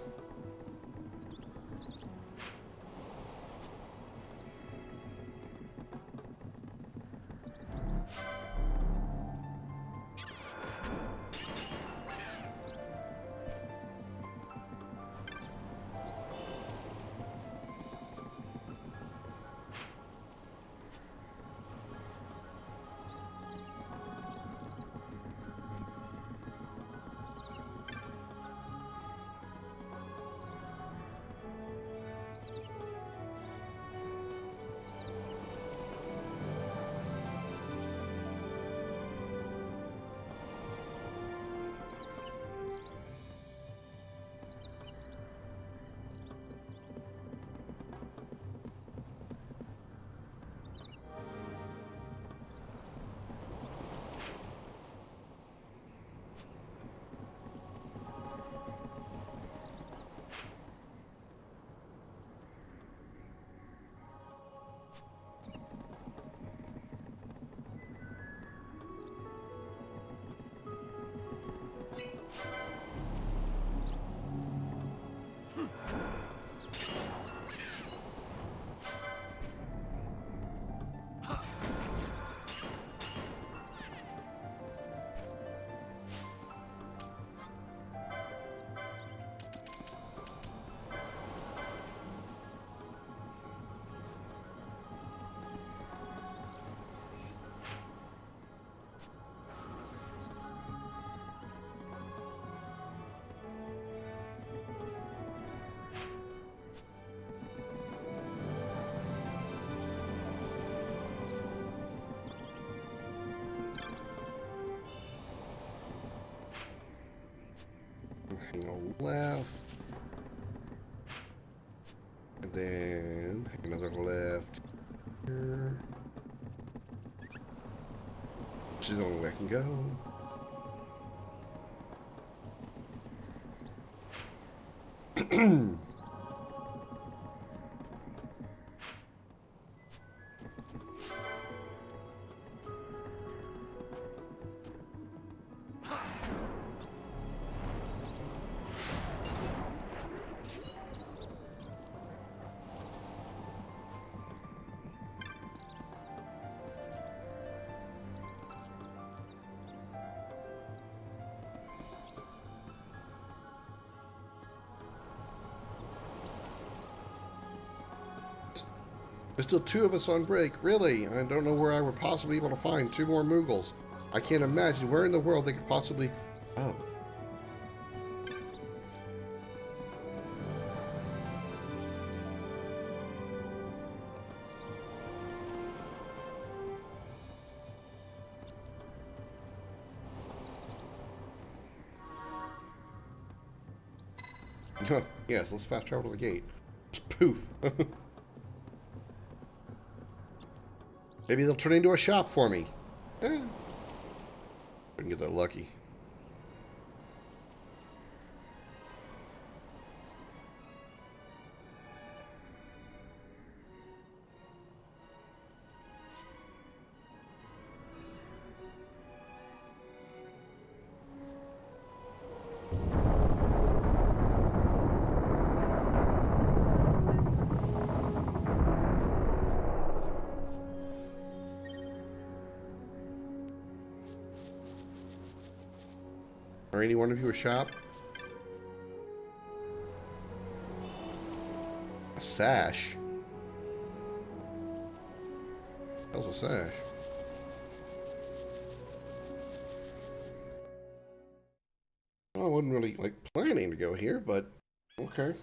Hang on left. And then hang another left here. Which is the only way I can go. There's still 2 of us on break. Really? I don't know where I would possibly be able to find 2 more Moogles. I can't imagine where in the world they could possibly... Oh. Yes, let's fast travel to the gate. Poof. Maybe they'll turn into a shop for me. Couldn't get that lucky. Or any one of you a shop? A sash? That was a sash. Well, I wasn't really like planning to go here, but okay.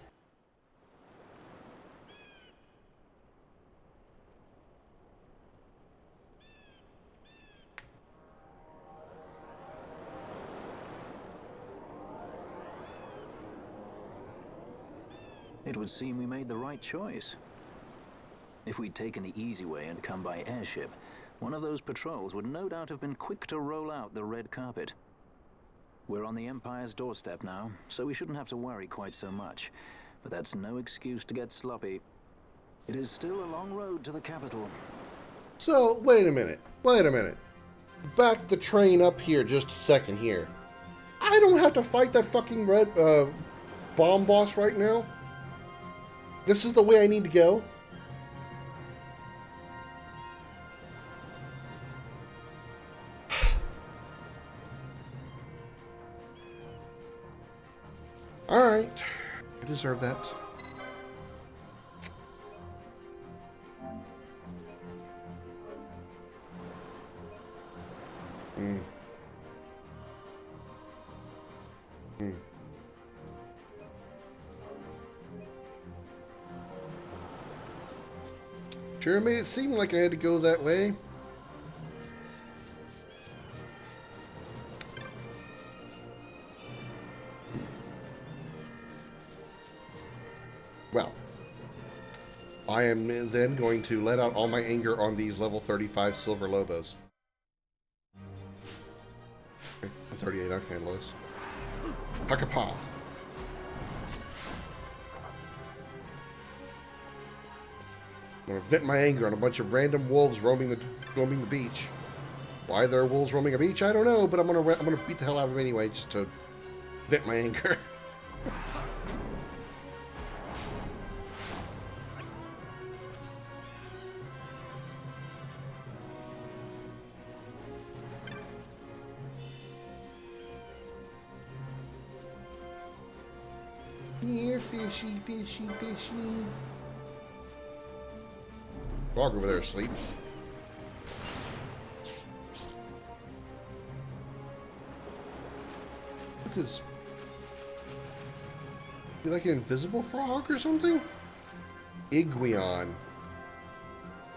It would seem we made the right choice. If we'd taken the easy way and come by airship, one of those patrols would no doubt have been quick to roll out the red carpet. We're on the Empire's doorstep now, so we shouldn't have to worry quite so much. But that's no excuse to get sloppy. It is still a long road to the capital. So, wait a minute. Wait a minute. Back the train up here just a second here. I don't have to fight that fucking red bomb boss right now? This is the way I need to go? Alright. I deserve that. Sure made it seem like I had to go that way. Well, I am then going to let out all my anger on these level 35 Silver Lobos. Okay, I'm 38, I can handle this. Hakapa. I'm gonna vent my anger on a bunch of random wolves roaming the beach. Why there are wolves roaming a beach, I don't know, but I'm gonna beat the hell out of them anyway, just to vent my anger. Here, fishy, fishy, fishy. Dog over there asleep. What is... You like an invisible frog or something? Iguion.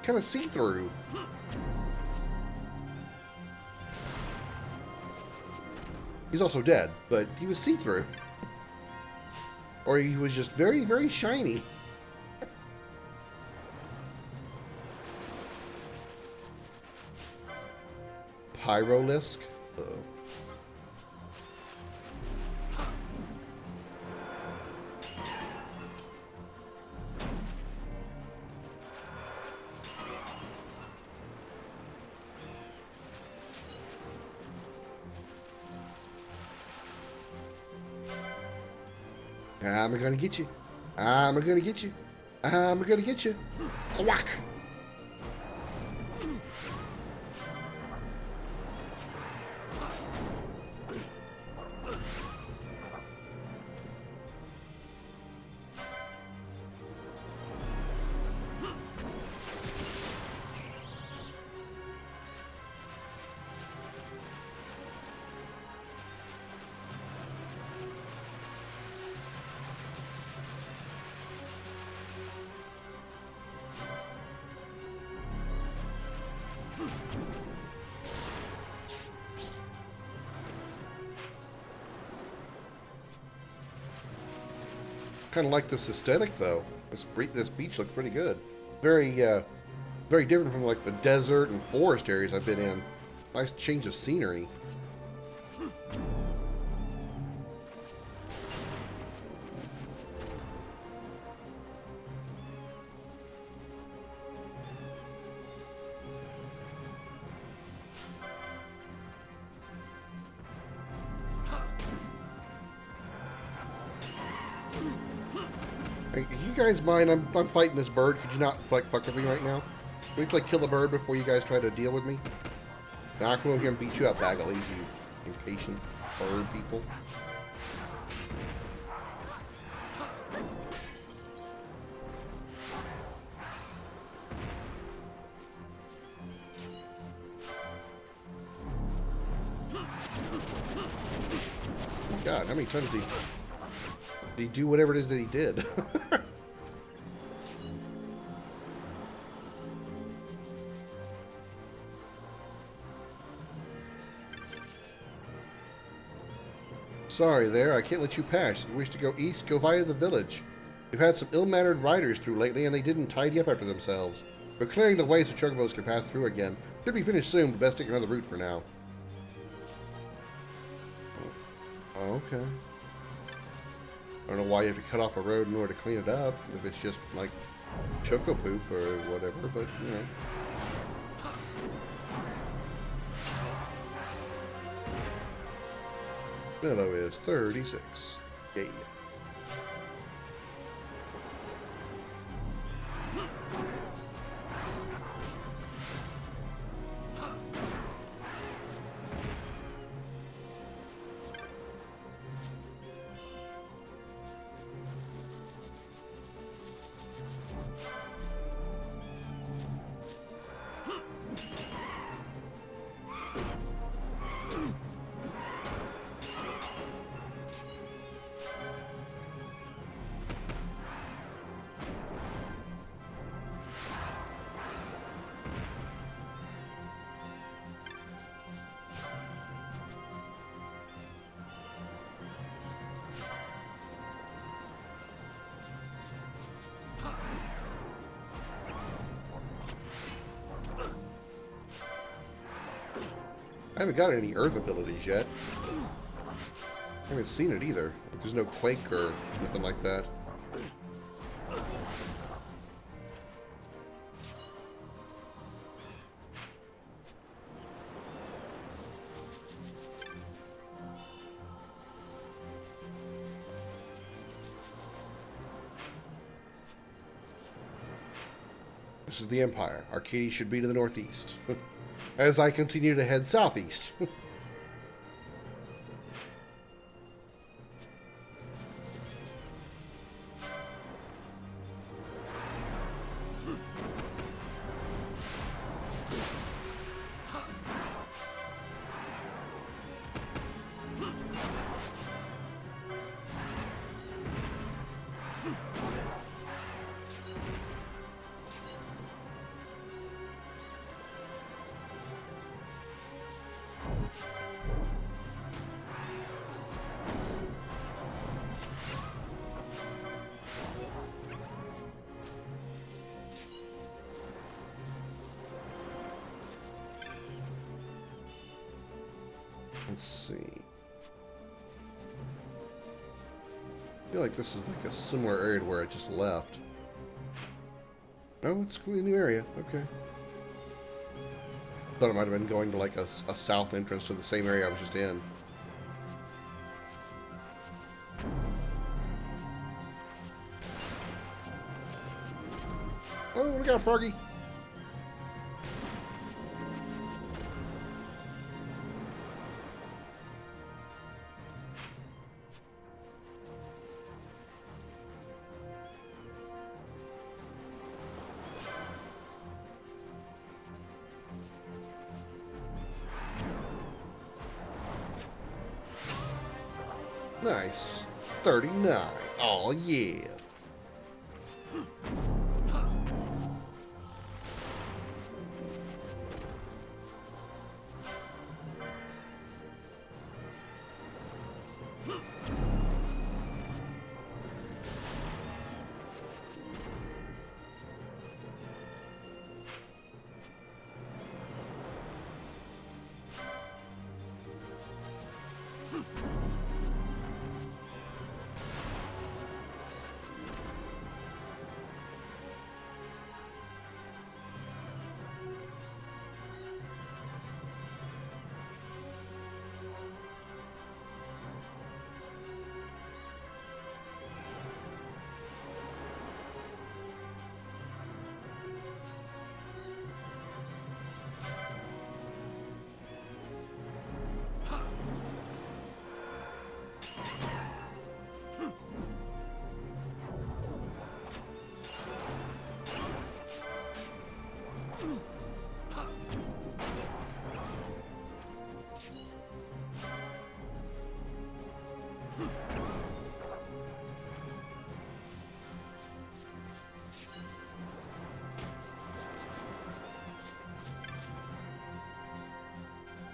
Kind of see-through. He's also dead, but he was see-through. Or he was just very, very shiny. Pyrolisk. Uh-oh. I'm gonna get you. I'm gonna get you. I'm gonna get you. Whack. kind of like this aesthetic, though. This beach looks pretty good. Very, very different from like the desert and forest areas I've been in. Nice change of scenery. Hey, you guys mind? I'm fighting this bird. Could you not like fuck with me right now? We have to like kill the bird before you guys try to deal with me. Now I come over here and beat you up, bag of lazy, you impatient bird people. Oh my God, how many times did he do whatever it is that he did? Sorry there, I can't let you pass. If you wish to go east, go via the village. We've had some ill-mannered riders through lately, and they didn't tidy up after themselves. But clearing the way so chocobos can pass through again. Should be finished soon, but best take another route for now. Oh, okay. I don't know why you have to cut off a road in order to clean it up, if it's just, like, choco poop or whatever, but, you know. Mellow is 36. Yay. I haven't got any earth abilities yet. I haven't seen it either. There's no quake or nothing like that. This is the Empire. Arcadia should be to the northeast. As I continue to head southeast. Let's see. I feel like this is like a similar area to where I just left. No, it's a completely new area. Okay. Thought it might have been going to like a south entrance to the same area I was just in. Oh, look out, Froggy. Nice. 39. Oh, yeah.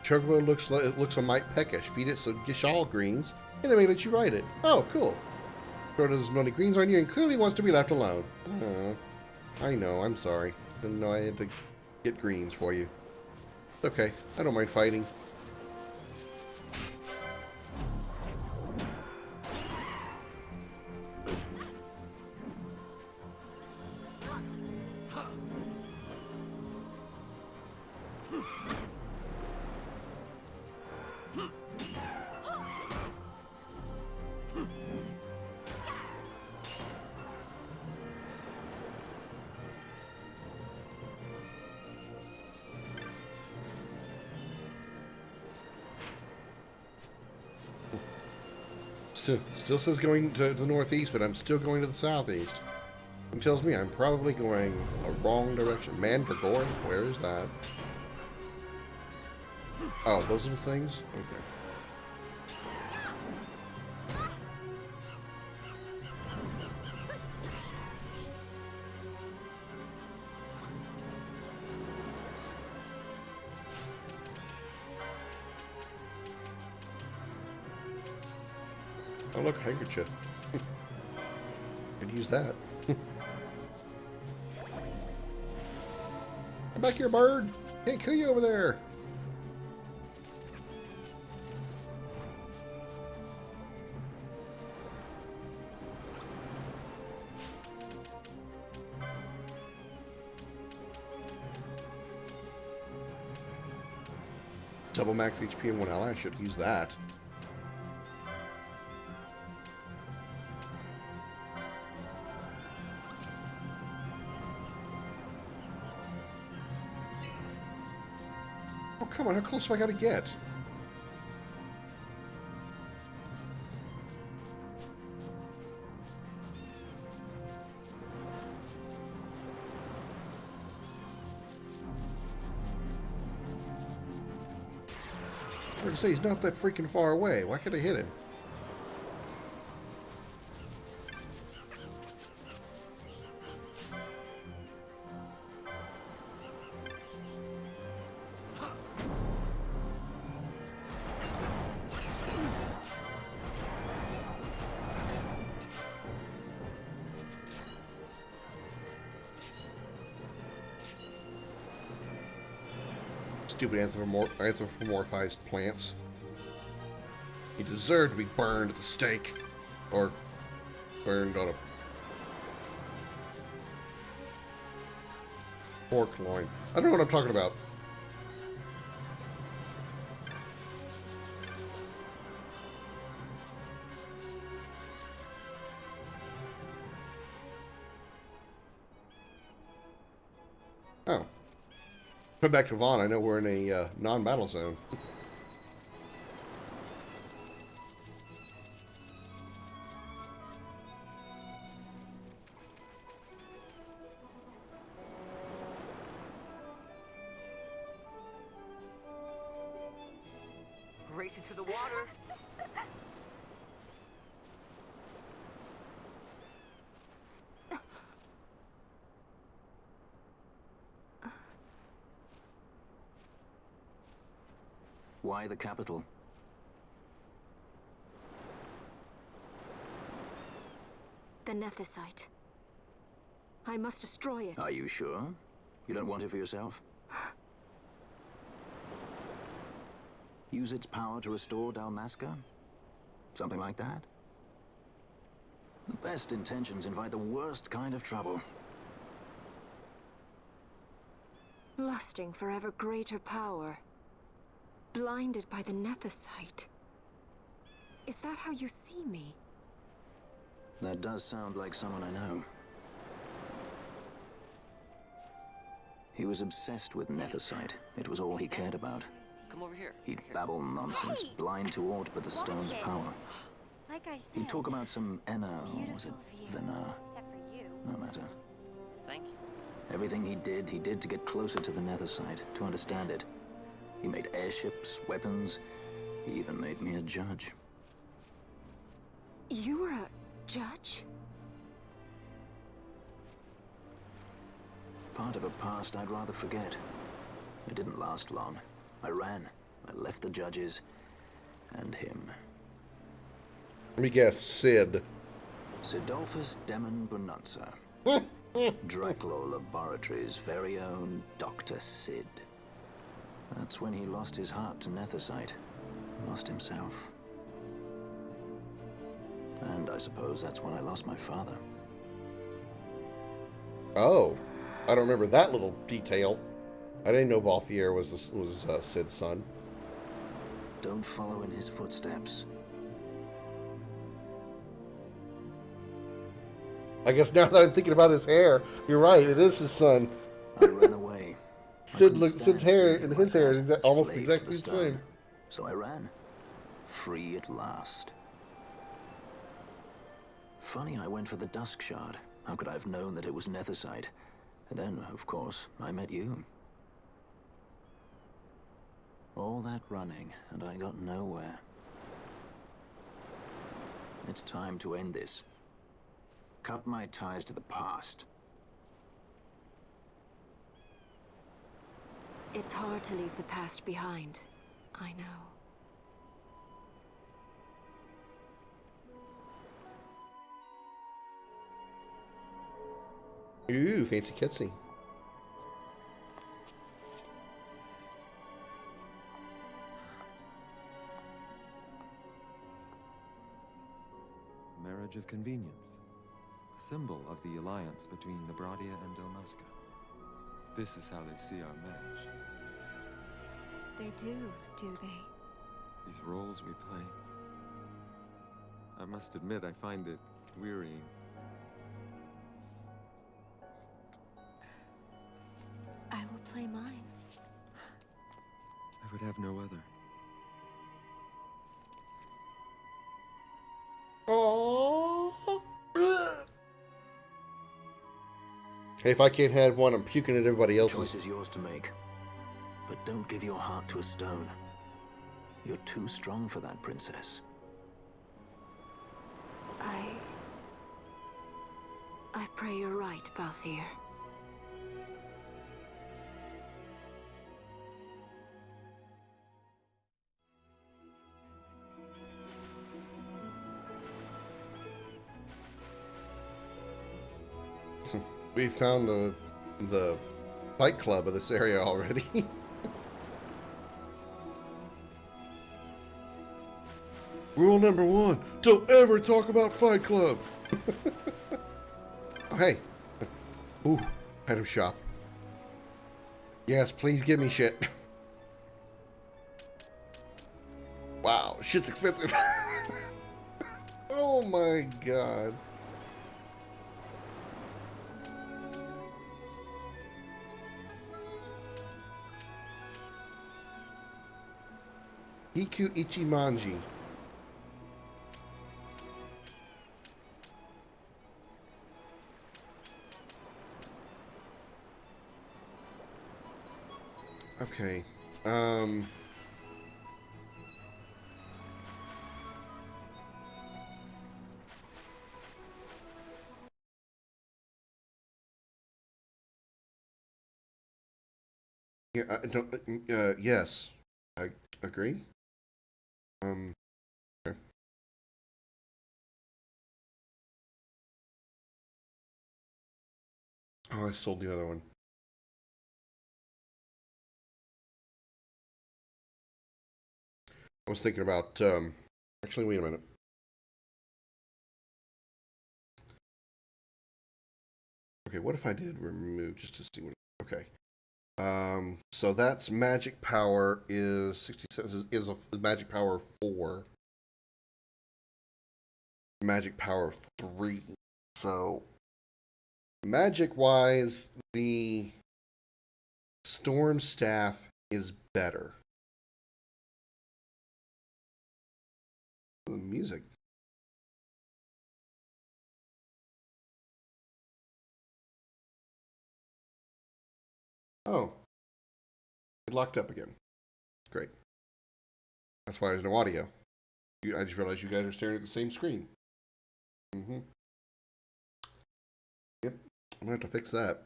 Chocobo looks a mite peckish. Feed it some gishal greens, and it may let you ride it. Oh, cool. Crow doesn't want any greens on you and clearly wants to be left alone. Oh, I know, I'm sorry. Didn't know I had to get greens for you. Okay, I don't mind fighting. Still says going to the northeast, but I'm still going to the southeast. It tells me I'm probably going the wrong direction. Mandragora? Where is that? Oh, those little things? Okay. Oh, look, handkerchief. Could use that. Come back here, bird. Can't kill you over there. Double max HP and 1 ally. I should use that. Oh, come on, how close do I gotta get? I was gonna say, he's not that freaking far away. Why can't I hit him? Stupid anthropomorphized plants. He deserved to be burned at the stake. Or burned on a pork loin. I don't know what I'm talking about. Oh. Come back to Vaughn. I know we're in a non-battle zone. Race into the water. Why the capital? The Nethicite. I must destroy it. Are you sure? You don't want it for yourself? Use its power to restore Dalmasca? Something like that? The best intentions invite the worst kind of trouble. Lusting for ever greater power. Blinded by the Nethicite. Is that how you see me? That does sound like someone I know. He was obsessed with Nethicite. It was all he cared about. Come over here. He'd babble nonsense, blind to aught but the stone's power. Like I said, He'd talk about some Enna, or was it Venar? except for you. No matter. Thank you. Everything he did to get closer to the Nethicite, to understand it. He made airships, weapons. He even made me a judge. You were a judge? Part of a past I'd rather forget. It didn't last long. I ran. I left the judges and him. Let me guess, Sid. Sidolphus Demon Bonanza. Draculaur Laboratories' very own Dr. Sid. That's when he lost his heart to Nethicite. Lost himself. And I suppose that's when I lost my father. Oh, I don't remember that little detail. I didn't know Balthier was Sid's son. Don't follow in his footsteps. I guess now that I'm thinking about his hair, you're right. It is his son. I ran away. Sid's hair and his hair is almost Slave exactly to the same. So I ran. Free at last. Funny I went for the Dusk Shard. How could I have known that it was Nethicite? And then, of course, I met you. All that running, and I got nowhere. It's time to end this. Cut my ties to the past. It's hard to leave the past behind. I know. Ooh, fancy cutscene. Marriage of convenience. Symbol of the alliance between Nabradia and Dalmasca. This is how they see our match. They do they? These roles we play. I must admit, I find it wearying. I will play mine. I would have no other. Hey, if I can't have one, I'm puking at everybody The else's. choice is yours to make. But don't give your heart to a stone. You're too strong for that, princess. I pray you're right, Balthier. We found the fight club of this area already. Rule number 1, don't ever talk about Fight Club. Oh, hey. Ooh, item shop. Yes, please give me shit. Wow, shit's expensive. Oh my god. Iku Ichimanji. Okay. Yeah, I don't, yes. I agree. Okay. Oh, I sold the other one. I was thinking about, actually, wait a minute. Okay, what if I did remove just to see what, okay. So that's magic power is 67, is a magic power 4. Magic power 3. So, magic-wise, the Storm Staff is better. The music. Oh. It locked up again. Great. That's why there's no audio. I just realized you guys are staring at the same screen. Mm-hmm. Yep. I'm going to have to fix that.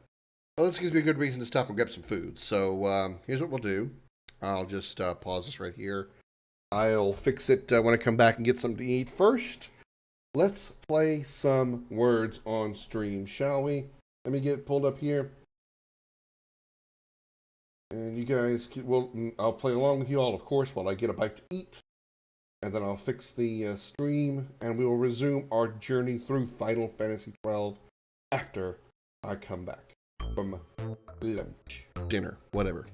Well, this gives me a good reason to stop and grab some food. So, here's what we'll do. I'll just pause this right here. I'll fix it when I come back and get something to eat. First, let's play some words on stream, shall we? Let me get it pulled up here. And you guys, I'll play along with you all, of course, while I get a bite to eat. And then I'll fix the stream, and we will resume our journey through Final Fantasy XII after I come back from lunch, dinner, whatever.